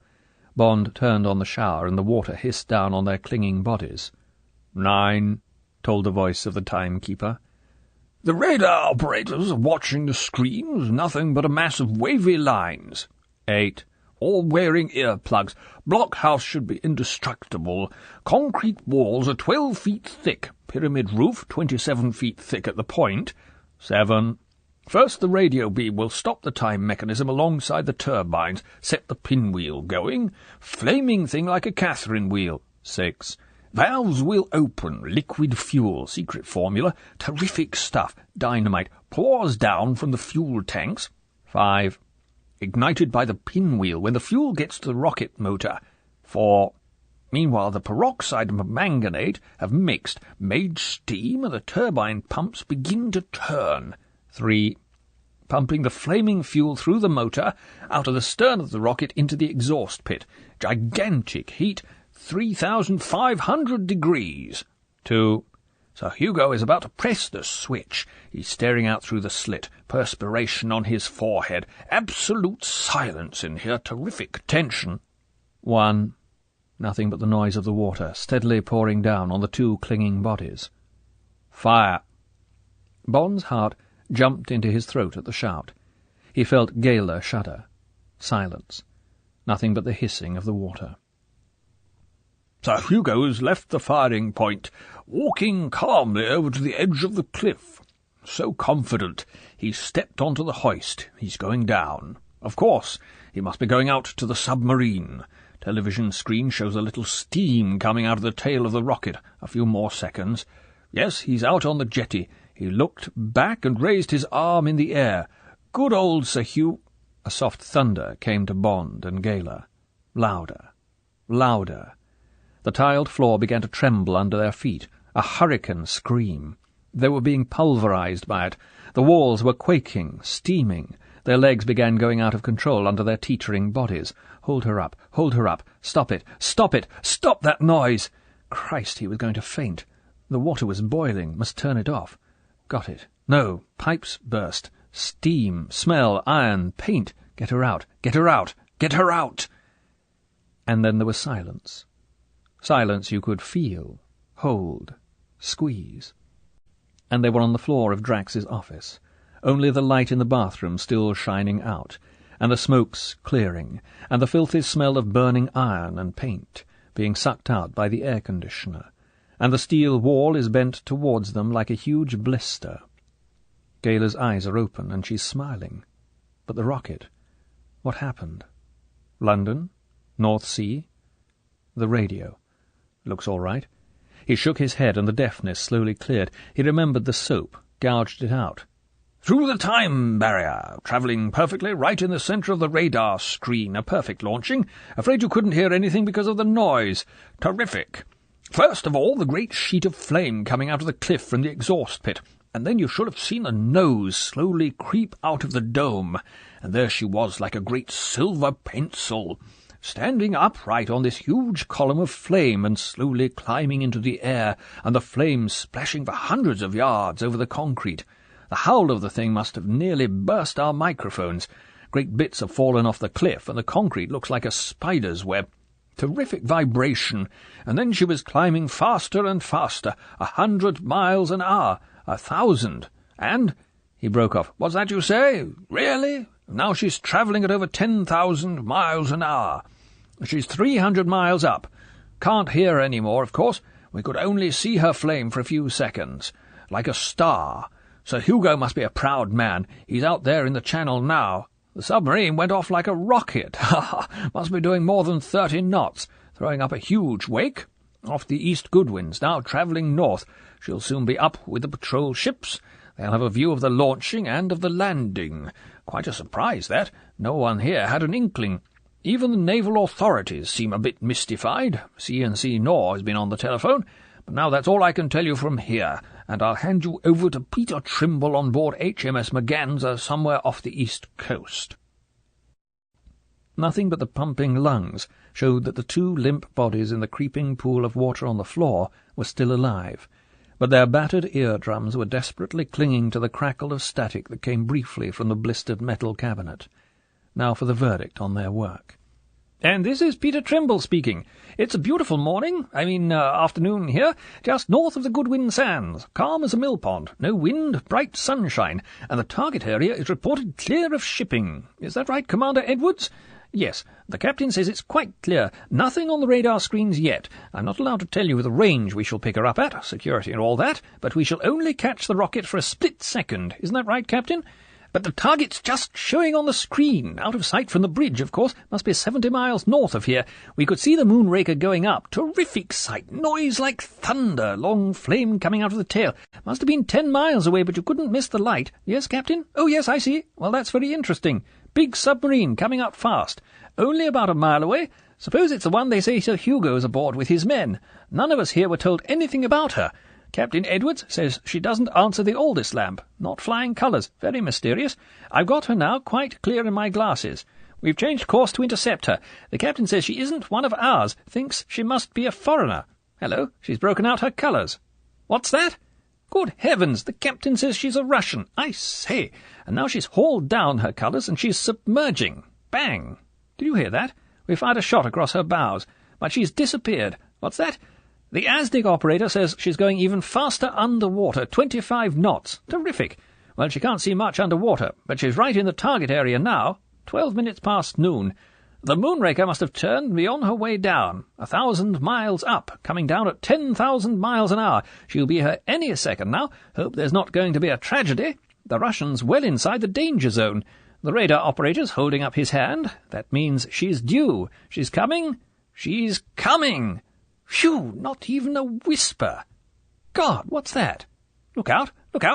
Bond turned on the shower, and the water hissed down on their clinging bodies. 9, told the voice of the timekeeper.
"The radar operators are watching the screens, nothing but a mass of wavy lines."
8,
"All wearing earplugs. Blockhouse should be indestructible. Concrete walls are 12 feet thick. Pyramid roof 27 feet thick at the point."
7,
"First the radio beam will stop the time mechanism alongside the turbines, set the pinwheel going. Flaming thing like a Catherine wheel."
6,
"Valves will open. Liquid fuel. Secret formula. Terrific stuff. Dynamite. Pours down from the fuel tanks."
5,
"Ignited by the pinwheel when the fuel gets to the rocket motor."
4,
"Meanwhile the peroxide and permanganate have mixed, made steam, and the turbine pumps begin to turn."
3,
"Pumping the flaming fuel through the motor, out of the stern of the rocket into the exhaust pit. Gigantic heat, 3,500 degrees.
2,
Sir Hugo is about to press the switch. He's staring out through the slit, perspiration on his forehead. Absolute silence in here, terrific tension."
1, nothing but the noise of the water, steadily pouring down on the two clinging bodies. "Fire!" Bond's heart jumped into his throat at the shout. He felt Gayla shudder. Silence. Nothing but the hissing of the water.
"Sir Hugo's left the firing point, walking calmly over to the edge of the cliff. So confident. He's stepped onto the hoist. He's going down. Of course, he must be going out to the submarine. Television screen shows a little steam coming out of the tail of the rocket. A few more seconds. Yes, he's out on the jetty. He looked back and raised his arm in the air. Good old Sir Hugh—" A soft thunder came to Bond and Gayla. Louder. Louder. The tiled floor began to tremble under their feet. A hurricane scream. They were being pulverized by it. The walls were quaking, steaming. Their legs began going out of control under their teetering bodies. Hold her up. Hold her up. Stop it. Stop it. Stop that noise. Christ, he was going to faint. The water was boiling. Must turn it off. Got it. No. Pipes burst. Steam. Smell. Iron. Paint. Get her out. Get her out. Get her out. And then there was silence. Silence you could feel, hold, squeeze. And they were on the floor of Drax's office, only the light in the bathroom still shining out, and the smokes clearing, and the filthy smell of burning iron and paint being sucked out by the air-conditioner, and the steel wall is bent towards them like a huge blister. Gayla's eyes are open, and she's smiling. But the rocket? What happened? London? North Sea? The radio. Looks all right. He shook his head, and the deafness slowly cleared. He remembered the soap, gouged it out. "Through the time barrier, travelling perfectly right in the centre of the radar screen. A perfect launching. Afraid you couldn't hear anything because of the noise. Terrific. First of all, the great sheet of flame coming out of the cliff from the exhaust pit, and then you should have seen a nose slowly creep out of the dome, and there she was like a great silver pencil, standing upright on this huge column of flame and slowly climbing into the air, and the flames splashing for hundreds of yards over the concrete. The howl of the thing must have nearly burst our microphones. Great bits have fallen off the cliff, and the concrete looks like a spider's web. Terrific vibration, and then she was climbing faster and faster, 100 miles an hour, 1,000, and—" He broke off. "What's that you say? Really? Now she's travelling at over 10,000 miles an hour. She's 300 miles up. Can't hear her any more, of course. We could only see her flame for a few seconds. Like a star. Sir Hugo must be a proud man. He's out there in the channel now. The submarine went off like a rocket. Must be doing more than 30 knots, throwing up a huge wake. Off the East Goodwins, now travelling north. She'll soon be up with the patrol ships. They'll have a view of the launching and of the landing. Quite a surprise, that. No one here had an inkling. Even the naval authorities seem a bit mystified. C&C Nor has been on the telephone, but now that's all I can tell you from here, and I'll hand you over to Peter Trimble on board HMS Merganser somewhere off the east coast."
Nothing but the pumping lungs showed that the two limp bodies in the creeping pool of water on the floor were still alive, but their battered eardrums were desperately clinging to the crackle of static that came briefly from the blistered metal cabinet. Now for the verdict on their work.
"And this is Peter Trimble speaking. It's a beautiful morning, afternoon here, just north of the Goodwin Sands, calm as a mill pond, no wind, bright sunshine, and the target area is reported clear of shipping. Is that right, Commander Edwards?" "Yes, the captain says it's quite clear. Nothing on the radar screens yet. I'm not allowed to tell you the range we shall pick her up at, security and all that, but we shall only catch the rocket for a split second. Isn't that right, Captain? But the target's just showing on the screen, out of sight from the bridge, of course. Must be 70 miles north of here. We could see the Moonraker going up. Terrific sight. Noise like thunder. Long flame coming out of the tail. Must have been 10 miles away, but you couldn't miss the light. Yes, Captain? Oh, yes, I see. Well, that's very interesting. Big submarine coming up fast. Only about a mile away. Suppose it's the one they say Sir Hugo's aboard with his men. None of us here were told anything about her. Captain Edwards says she doesn't answer the Aldous lamp. Not flying colours. Very mysterious. I've got her now quite clear in my glasses. We've changed course to intercept her. The captain says she isn't one of ours. Thinks she must be a foreigner. Hello, she's broken out her colours. What's that? Good heavens, the captain says she's a Russian. I say, and now she's hauled down her colours and she's submerging. Bang! Did you hear that? We fired a shot across her bows, but she's disappeared. What's that? The ASDIC operator says she's going even faster underwater, 25 knots. Terrific. Well, she can't see much underwater, but she's right in the target area now. 12 minutes past noon. The Moonraker must have turned and be on her way down. 1,000 miles up, coming down at 10,000 miles an hour. She'll be here any second now. Hope there's not going to be a tragedy. The Russian's well inside the danger zone. The radar operator's holding up his hand. That means she's due. She's coming. She's coming. Phew, not even a whisper. God, what's that? Look out,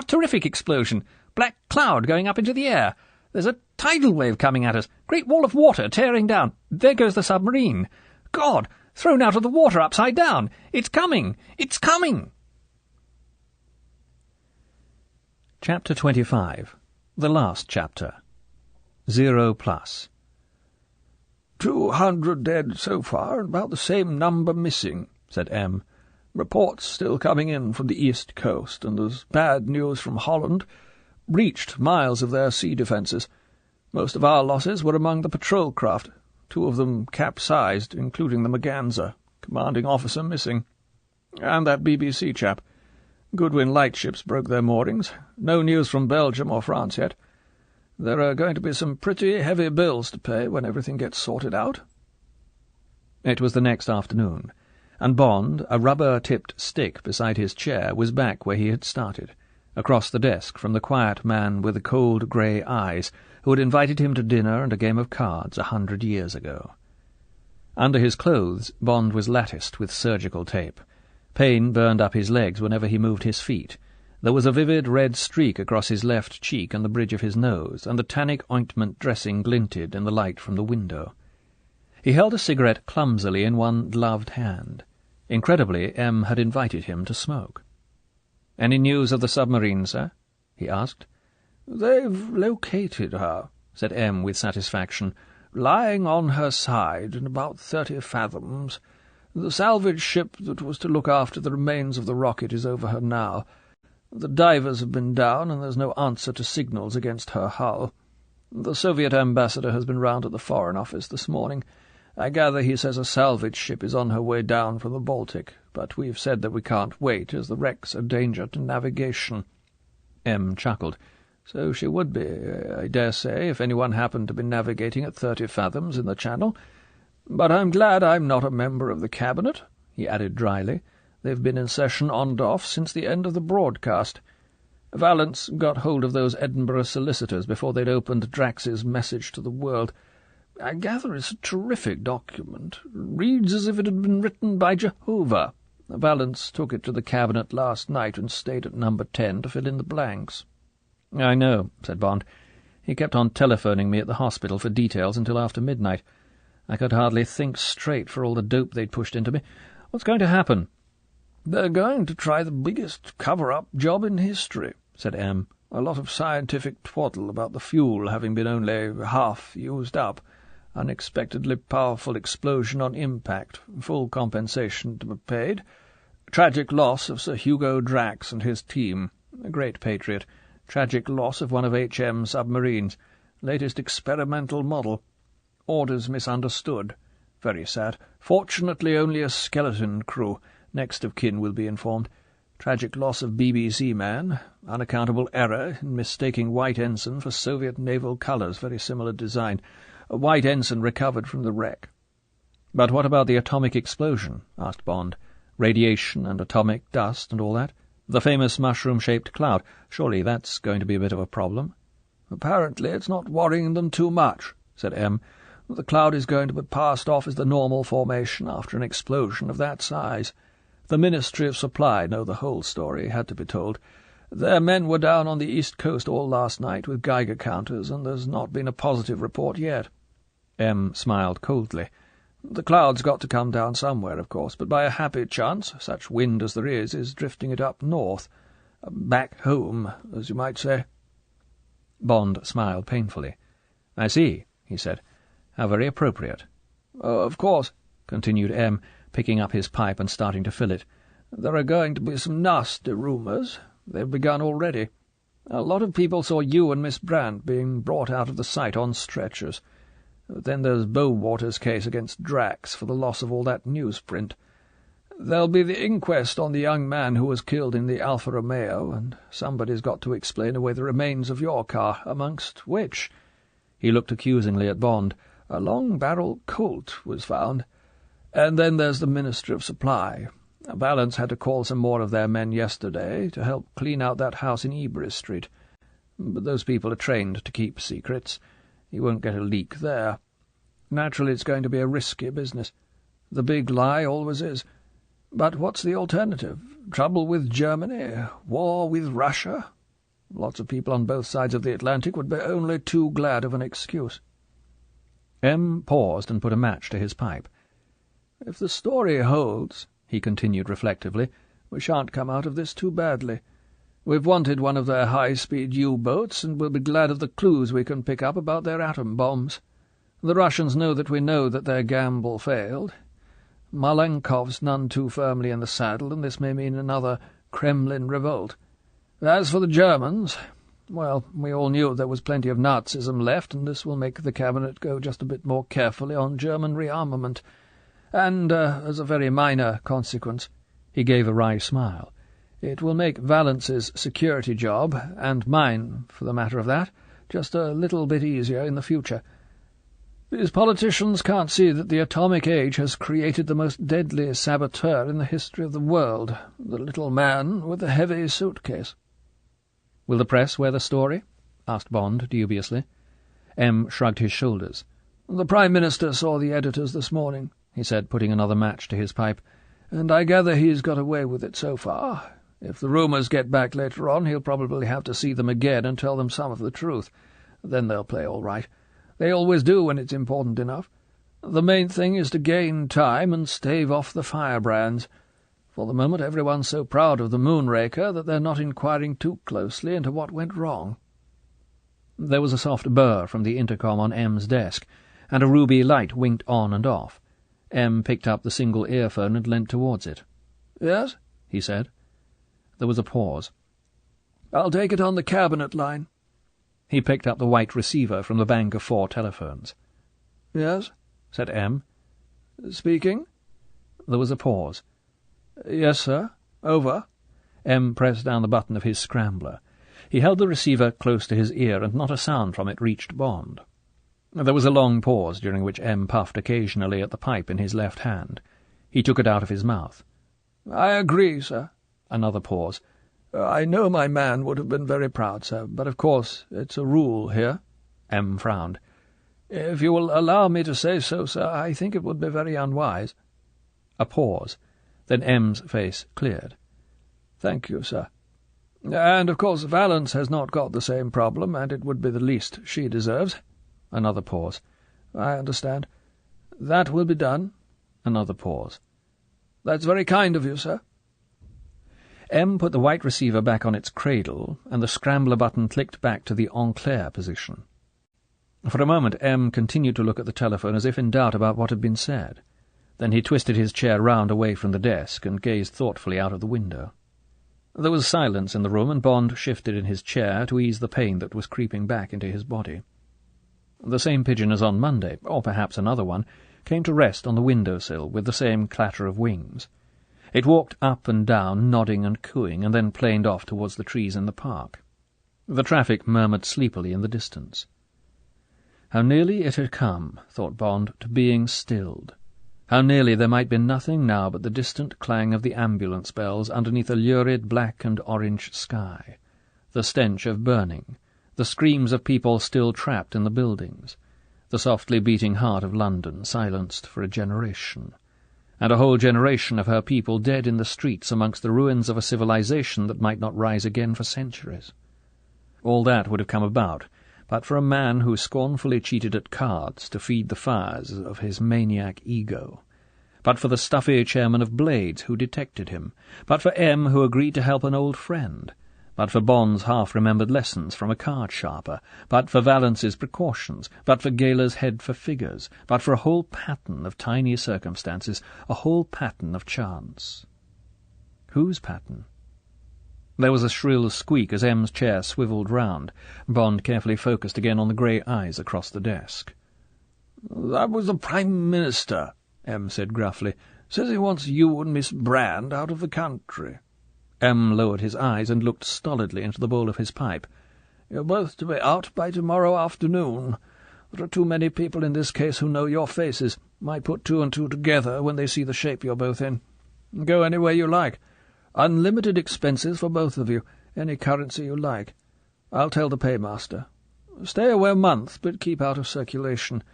terrific explosion. Black cloud going up into the air. There's a tidal wave coming at us. Great wall of water tearing down. There goes the submarine. God, thrown out of the water upside down. It's coming. It's coming.
Chapter 25. The last chapter. 0+.
200 dead so far, and about the same number missing, said M. Reports still coming in from the east coast, and there's bad news from Holland. Breached miles of their sea defences. Most of our losses were among the patrol craft. 2 of them capsized, including the Merganser. Commanding officer missing. And that BBC chap. Goodwin lightships broke their moorings. No news from Belgium or France yet. There are going to be some pretty heavy bills to pay when everything gets sorted out.
It was the next afternoon, and Bond, a rubber-tipped stick beside his chair, was back where he had started, across the desk from the quiet man with the cold grey eyes who had invited him to dinner and a game of cards 100 years ago. Under his clothes, Bond was latticed with surgical tape. Pain burned up his legs whenever he moved his feet. There was a vivid red streak across his left cheek and the bridge of his nose, and the tannic ointment dressing glinted in the light from the window. He held a cigarette clumsily in one gloved hand. Incredibly, M had invited him to smoke. "Any news of the submarine, sir?" he asked.
"They've located her," said M with satisfaction, "lying on her side in about 30 fathoms. The salvage ship that was to look after the remains of the rocket is over her now. The divers have been down, and there's no answer to signals against her hull. The Soviet ambassador has been round at the Foreign Office this morning. I gather he says a salvage ship is on her way down from the Baltic, but we've said that we can't wait, as the wreck's a danger to navigation."
M chuckled.
"So she would be, I dare say, if anyone happened to be navigating at 30 fathoms in the Channel. But I'm glad I'm not a member of the Cabinet," he added dryly. "They've been in session on and off since the end of the broadcast. Vallance got hold of those Edinburgh solicitors before they'd opened Drax's message to the world. I gather it's a terrific document. Reads as if it had been written by Jehovah. Vallance took it to the Cabinet last night and stayed at number 10 to fill in the blanks."
"I know," said Bond. "He kept on telephoning me at the hospital for details until after midnight.
I could hardly think straight for all the dope they'd pushed into me. What's going to happen?"
"They're going to try the biggest cover-up job in history," said M. "A lot of scientific twaddle about the fuel having been only half used up. Unexpectedly powerful explosion on impact. Full compensation to be paid. Tragic loss of Sir Hugo Drax and his team. A great patriot. Tragic loss of one of H.M.'s submarines. Latest experimental model. Orders misunderstood. Very sad. Fortunately only a skeleton crew. Next of kin will be informed. Tragic loss of BBC man. Unaccountable error in mistaking white ensign for Soviet naval colours. Very similar design. A white ensign recovered from the wreck."
"But what about the atomic explosion?" asked Bond. "Radiation and atomic dust and all that? The famous mushroom-shaped cloud. Surely that's going to be a bit of a problem."
"Apparently it's not worrying them too much," said M. "The cloud is going to be passed off as the normal formation after an explosion of that size. The Ministry of Supply know the whole story, had to be told. Their men were down on the East Coast all last night with Geiger counters, and there's not been a positive report yet."
M. smiled coldly.
"The cloud's got to come down somewhere, of course, but by a happy chance, such wind as there is drifting it up north. Back home, as you might say."
Bond smiled painfully. "I see," he said. "How very appropriate."
"Oh, of course," continued M., picking up his pipe and starting to fill it. "There are going to be some nasty rumours. They've begun already. A lot of people saw you and Miss Brand being brought out of the sight on stretchers. Then there's Bowater's case against Drax for the loss of all that newsprint. There'll be the inquest on the young man who was killed in the Alfa Romeo, and somebody's got to explain away the remains of your car, amongst which—" he looked accusingly at Bond— "a long-barrel Colt was found. And then there's the Ministry of Supply. Valance had to call some more of their men yesterday to help clean out that house in Ebury Street. But those people are trained to keep secrets. You won't get a leak there. Naturally, it's going to be a risky business. The big lie always is. But what's the alternative? Trouble with Germany? War with Russia? Lots of people on both sides of the Atlantic would be only too glad of an excuse."
M. paused and put a match to his pipe.
"If the story holds," he continued reflectively, "we shan't come out of this too badly. We've wanted one of their high-speed U-boats, and we'll be glad of the clues we can pick up about their atom bombs. The Russians know that their gamble failed. Malenkov's none too firmly in the saddle, and this may mean another Kremlin revolt. As for the Germans, well, we all knew there was plenty of Nazism left, and this will make the Cabinet go just a bit more carefully on German rearmament. And, as a very minor consequence," he gave a wry smile, "it will make Valance's security job, and mine, for the matter of that, just a little bit easier in the future. These politicians can't see that the atomic age has created the most deadly saboteur in the history of the world, the little man with the heavy suitcase."
"Will the press wear the story?" asked Bond dubiously. M. shrugged his shoulders.
"The Prime Minister saw the editors this morning," he said, putting another match to his pipe, "and I gather he's got away with it so far. If the rumours get back later on, he'll probably have to see them again and tell them some of the truth. Then they'll play all right. They always do when it's important enough. The main thing is to gain time and stave off the firebrands. For the moment everyone's so proud of the Moonraker that they're not inquiring too closely into what went wrong."
There was a soft burr from the intercom on M's desk, and a ruby light winked on and off. M. picked up the single earphone and leant towards it.
"Yes?"
he said. There was a pause.
"I'll take it on the Cabinet line."
He picked up the white receiver from the bank of 4 telephones.
"Yes?"
said M.
"Speaking?"
There was a pause.
"Yes, sir. Over."
M. pressed down the button of his scrambler. He held the receiver close to his ear, and not a sound from it reached Bond. There was a long pause, during which M. puffed occasionally at the pipe in his left hand. He took it out of his mouth.
"I agree, sir."
Another pause.
"I know my man would have been very proud, sir, but of course it's a rule here."
M. frowned.
"If you will allow me to say so, sir, I think it would be very unwise."
A pause. Then M's face cleared.
"Thank you, sir. And, of course, Valance has not got the same problem, and it would be the least she deserves."
Another pause.
"I understand. That will be done.
Another pause.
That's very kind of you, sir.
M put the white receiver back on its cradle, and the scrambler button clicked back to the en clair position. For a moment M continued to look at the telephone as if in doubt about what had been said. Then he twisted his chair round away from the desk and gazed thoughtfully out of the window. There was silence in the room, and Bond shifted in his chair to ease the pain that was creeping back into his body. The same pigeon as on Monday, or perhaps another one, came to rest on the window-sill with the same clatter of wings. It walked up and down, nodding and cooing, and then planed off towards the trees in the park. The traffic murmured sleepily in the distance. How nearly it had come, thought Bond, to being stilled. How nearly there might be nothing now but the distant clang of the ambulance bells underneath a lurid black and orange sky, the stench of burning, the screams of people still trapped in the buildings, the softly beating heart of London silenced for a generation, and a whole generation of her people dead in the streets amongst the ruins of a civilization that might not rise again for centuries. All that would have come about but for a man who scornfully cheated at cards to feed the fires of his maniac ego, but for the stuffy chairman of Blades who detected him, but for M who agreed to help an old friend, but for Bond's half-remembered lessons from a card-sharper, but for Valence's precautions, but for Gayler's head for figures, but for a whole pattern of tiny circumstances, a whole pattern of chance. Whose pattern? There was a shrill squeak as M's chair swivelled round. Bond carefully focused again on the grey eyes across the desk.
"That was the Prime Minister," M said gruffly. "Says he wants you and Miss Brand out of the country."
M lowered his eyes and looked stolidly into the bowl of his pipe.
"You're both to be out by tomorrow afternoon. There are too many people in this case who know your faces, might put two and two together when they see the shape you're both in. Go anywhere you like. Unlimited expenses for both of you, any currency you like. I'll tell the paymaster. Stay away a month, but keep out of circulation.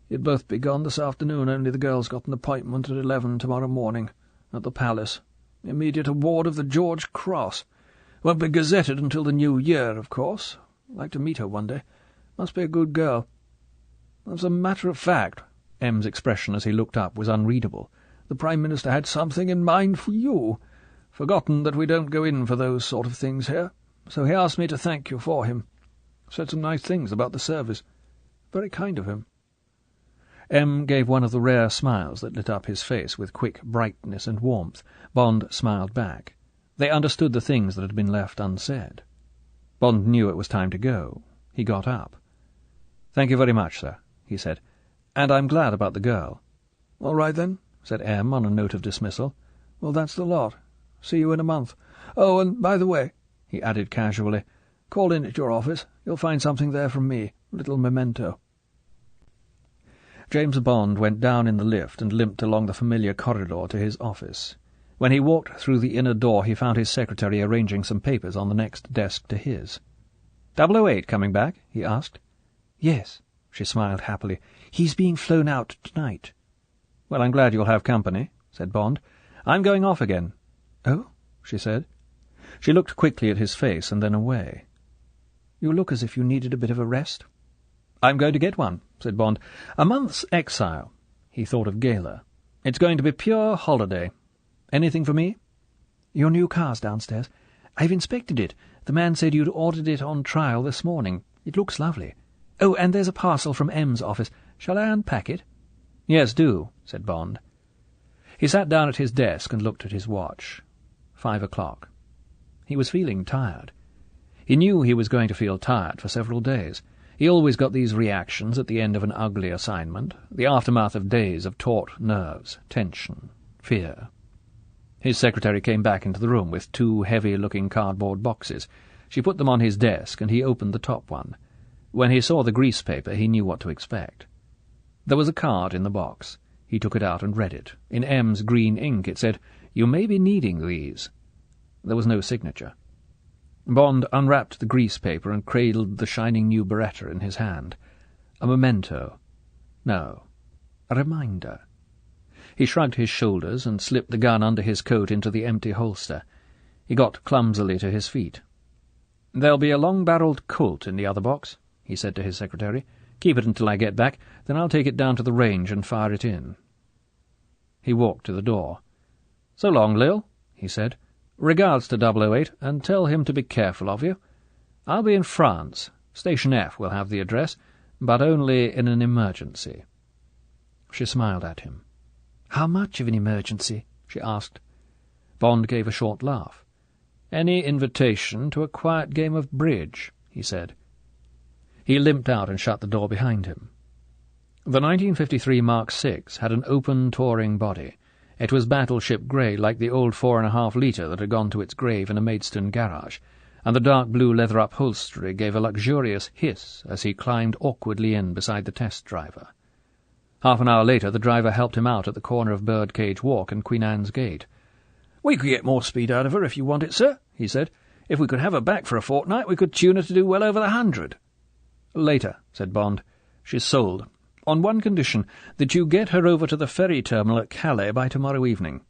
You'd both be gone this afternoon, only the girl's got an appointment at 11 tomorrow morning, at the Palace. Immediate award of the George Cross. Won't be gazetted until the new year, of course. Like to meet her one day. Must be a good girl. As a matter of fact," M's expression as he looked up was unreadable, "the Prime Minister had something in mind for you. Forgotten that we don't go in for those sort of things here, so he asked me to thank you for him. Said some nice things about the service. Very kind of him."
M gave one of the rare smiles that lit up his face with quick brightness and warmth. Bond smiled back. They understood the things that had been left unsaid. Bond knew it was time to go. He got up. "Thank you very much, sir," he said. "And I'm glad about the girl."
"All right, then," said M on a note of dismissal. "Well, that's the lot. See you in a month. Oh, and by the way," he added casually, "call in at your office. You'll find something there from me, a little memento."
James Bond went down in the lift and limped along the familiar corridor to his office. When he walked through the inner door he found his secretary arranging some papers on the next desk to his. 008 coming back?" he asked.
"Yes," she smiled happily. "He's being flown out tonight."
"Well, I'm glad you'll have company," said Bond. "I'm going off again."
"Oh?"
she said. She looked quickly at his face and then away.
"You look as if you needed a bit of a rest."
"I'm going to get one," said Bond. "A month's exile." He thought of Gayler. "It's going to be pure holiday. Anything for me?"
"Your new car's downstairs. I've inspected it. The man said you'd ordered it on trial this morning. It looks lovely. Oh, and there's a parcel from M's office. Shall I unpack it?"
"Yes, do," said Bond. He sat down at his desk and looked at his watch. 5 o'clock. He was feeling tired. He knew he was going to feel tired for several days. He always got these reactions at the end of an ugly assignment, the aftermath of days of taut nerves, tension, fear. His secretary came back into the room with 2 heavy-looking cardboard boxes. She put them on his desk, and he opened the top one. When he saw the grease paper, he knew what to expect. There was a card in the box. He took it out and read it. In M's green ink it said, "You may be needing these." There was no signature. Bond unwrapped the grease paper and cradled the shining new Beretta in his hand. A memento. No, a reminder. He shrugged his shoulders and slipped the gun under his coat into the empty holster. He got clumsily to his feet. "There'll be a long-barreled Colt in the other box," he said to his secretary. Keep it until I get back, then I'll take it down to the range and fire it in. He walked to the door. "So long, Lil," he said. "Regards to 008, and tell him to be careful of you. I'll be in France. Station F will have the address, but only in an emergency." She smiled at him.
"How much of an emergency?"
she asked. Bond gave a short laugh. "Any invitation to a quiet game of bridge," he said. He limped out and shut the door behind him. The 1953 Mark VI had an open, touring body. It was battleship grey, like the old 4.5-litre that had gone to its grave in a Maidstone garage, and the dark blue leather upholstery gave a luxurious hiss as he climbed awkwardly in beside the test driver. Half an hour later the driver helped him out at the corner of Birdcage Walk and Queen Anne's Gate. "We could get more speed out of her if you want it, sir," he said. "If we could have her back for a fortnight, we could tune her to do well over the 100. "Later," said Bond. "She's sold. On one condition, that you get her over to the ferry terminal at Calais by tomorrow evening."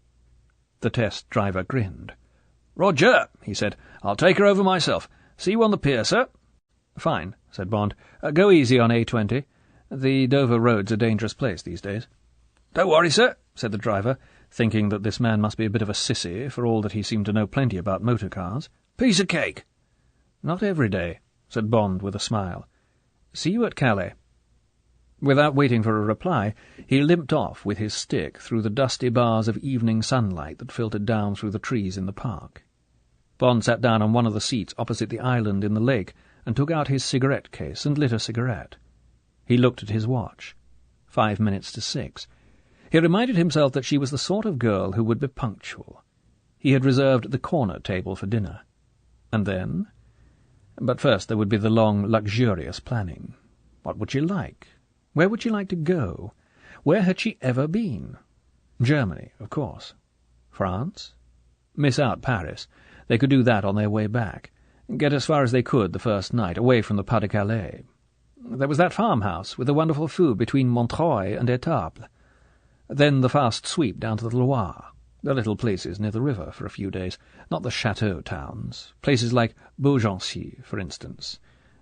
The test driver grinned. "Roger," he said. "I'll take her over myself. See you on the pier, sir." "Fine," said Bond. "Go easy on A20. The Dover road's a dangerous place these days." "Don't worry, sir," said the driver, thinking that this man must be a bit of a sissy, for all that he seemed to know plenty about motor cars. "Piece of cake." "Not every day," said Bond with a smile. "See you at Calais." Without waiting for a reply, he limped off with his stick through the dusty bars of evening sunlight that filtered down through the trees in the park. Bond sat down on one of the seats opposite the island in the lake and took out his cigarette case and lit a cigarette. He looked at his watch. 5 minutes to 6. He reminded himself that she was the sort of girl who would be punctual. He had reserved the corner table for dinner. And then? But first there would be the long, luxurious planning. What would she like? Where would she like to go? Where had she ever been? Germany, of course. France? Miss out Paris. They could do that on their way back. Get as far as they could the first night, away from the Pas-de-Calais. There was that farmhouse with the wonderful food between Montreuil and Étaples. Then the fast sweep down to the Loire, the little places near the river for a few days, not the chateau towns, places like Beaugency, for instance.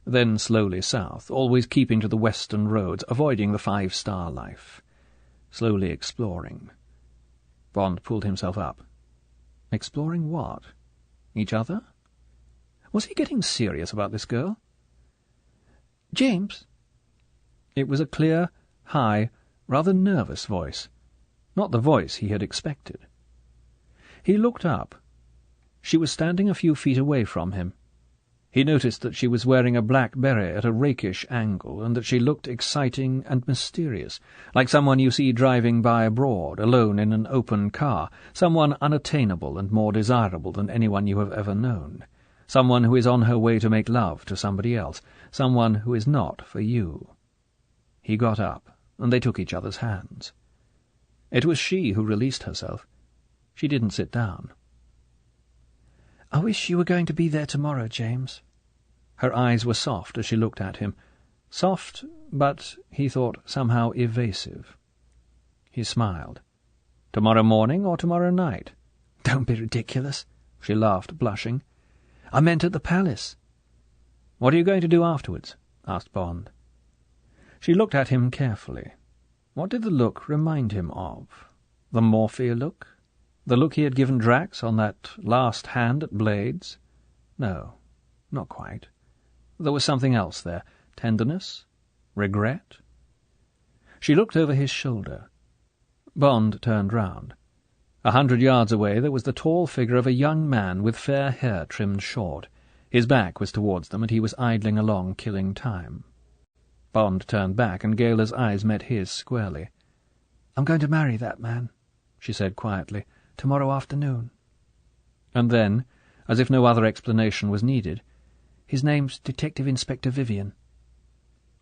Then slowly south, always keeping to the western roads, avoiding the 5-star life. Slowly exploring. Bond pulled himself up. Exploring what? Each other? Was he getting serious about this girl?
"James?"
It was a clear, high, rather nervous voice. Not the voice he had expected. He looked up. She was standing a few feet away from him. He noticed that she was wearing a black beret at a rakish angle, and that she looked exciting and mysterious, like someone you see driving by abroad, alone in an open car, someone unattainable and more desirable than anyone you have ever known, someone who is on her way to make love to somebody else, someone who is not for you. He got up, and they took each other's hands. It was she who released herself. She didn't sit down.
"I wish you were going to be there tomorrow, James."
Her eyes were soft as she looked at him. Soft, but, he thought, somehow evasive. He smiled. "Tomorrow morning or tomorrow night?"
"Don't be ridiculous."
She laughed, blushing.
"I meant at the palace."
"What are you going to do afterwards?" asked Bond. She looked at him carefully. What did the look remind him of? The Morphia look? The look he had given Drax on that last hand at Blades? No, not quite. There was something else there. Tenderness? Regret? She looked over his shoulder. Bond turned round. 100 yards away there was the tall figure of a young man with fair hair trimmed short. His back was towards them, and he was idling along, killing time. Bond turned back, and Gala's eyes met his squarely.
"I'm going to marry that man," she said quietly, "tomorrow afternoon."
And then, as if no other explanation was needed,
"His name's Detective Inspector Vivian."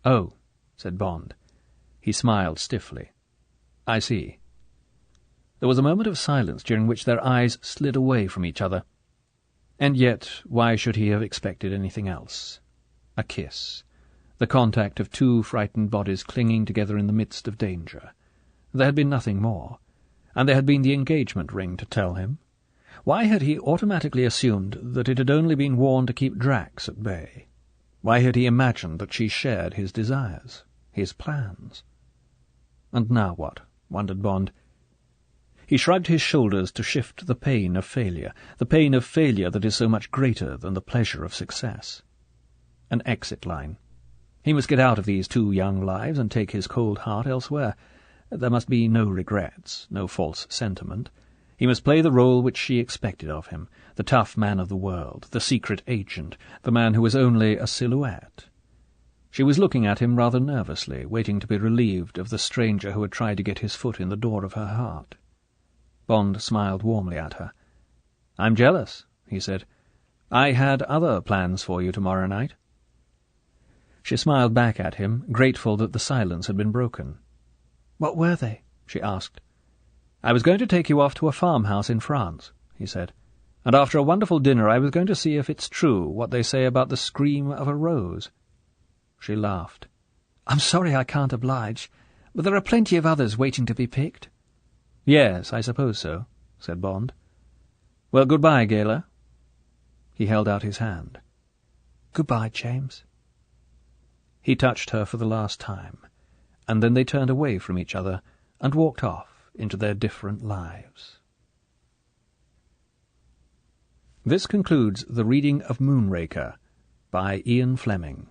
"Oh," said Bond. He smiled stiffly. "I see." There was a moment of silence during which their eyes slid away from each other. And yet, why should he have expected anything else? A kiss. The contact of two frightened bodies clinging together in the midst of danger. There had been nothing more. And there had been the engagement ring to tell him. Why had he automatically assumed that it had only been worn to keep Drax at bay? Why had he imagined that she shared his desires?
his plans. And now what? Wondered Bond. He shrugged his shoulders to shift the pain of failure that is so much greater than the pleasure of success. An exit line. He must get out of these 2 young lives and take his cold heart elsewhere. There must be no regrets, no false sentiment. He must play the role which she expected of him, the tough man of the world, the secret agent, the man who was only a silhouette. She was looking at him rather nervously, waiting to be relieved of the stranger who had tried to get his foot in the door of her heart. Bond smiled warmly at her. "I'm jealous," he said. "I had other plans for you tomorrow night." She smiled back at him, grateful that the silence had been broken. "What were they?" she asked. "I was going to take you off to a farmhouse in France," he said, "and after a wonderful dinner I was going to see if it's true what they say about the scream of a rose." She laughed. "I'm sorry I can't oblige, but there are plenty of others waiting to be picked." "Yes, I suppose so," said Bond. "Well, goodbye, Gayla." He held out his hand. "Goodbye, James." He touched her for the last time, and then they turned away from each other and walked off into their different lives. This concludes the reading of Moonraker by Ian Fleming.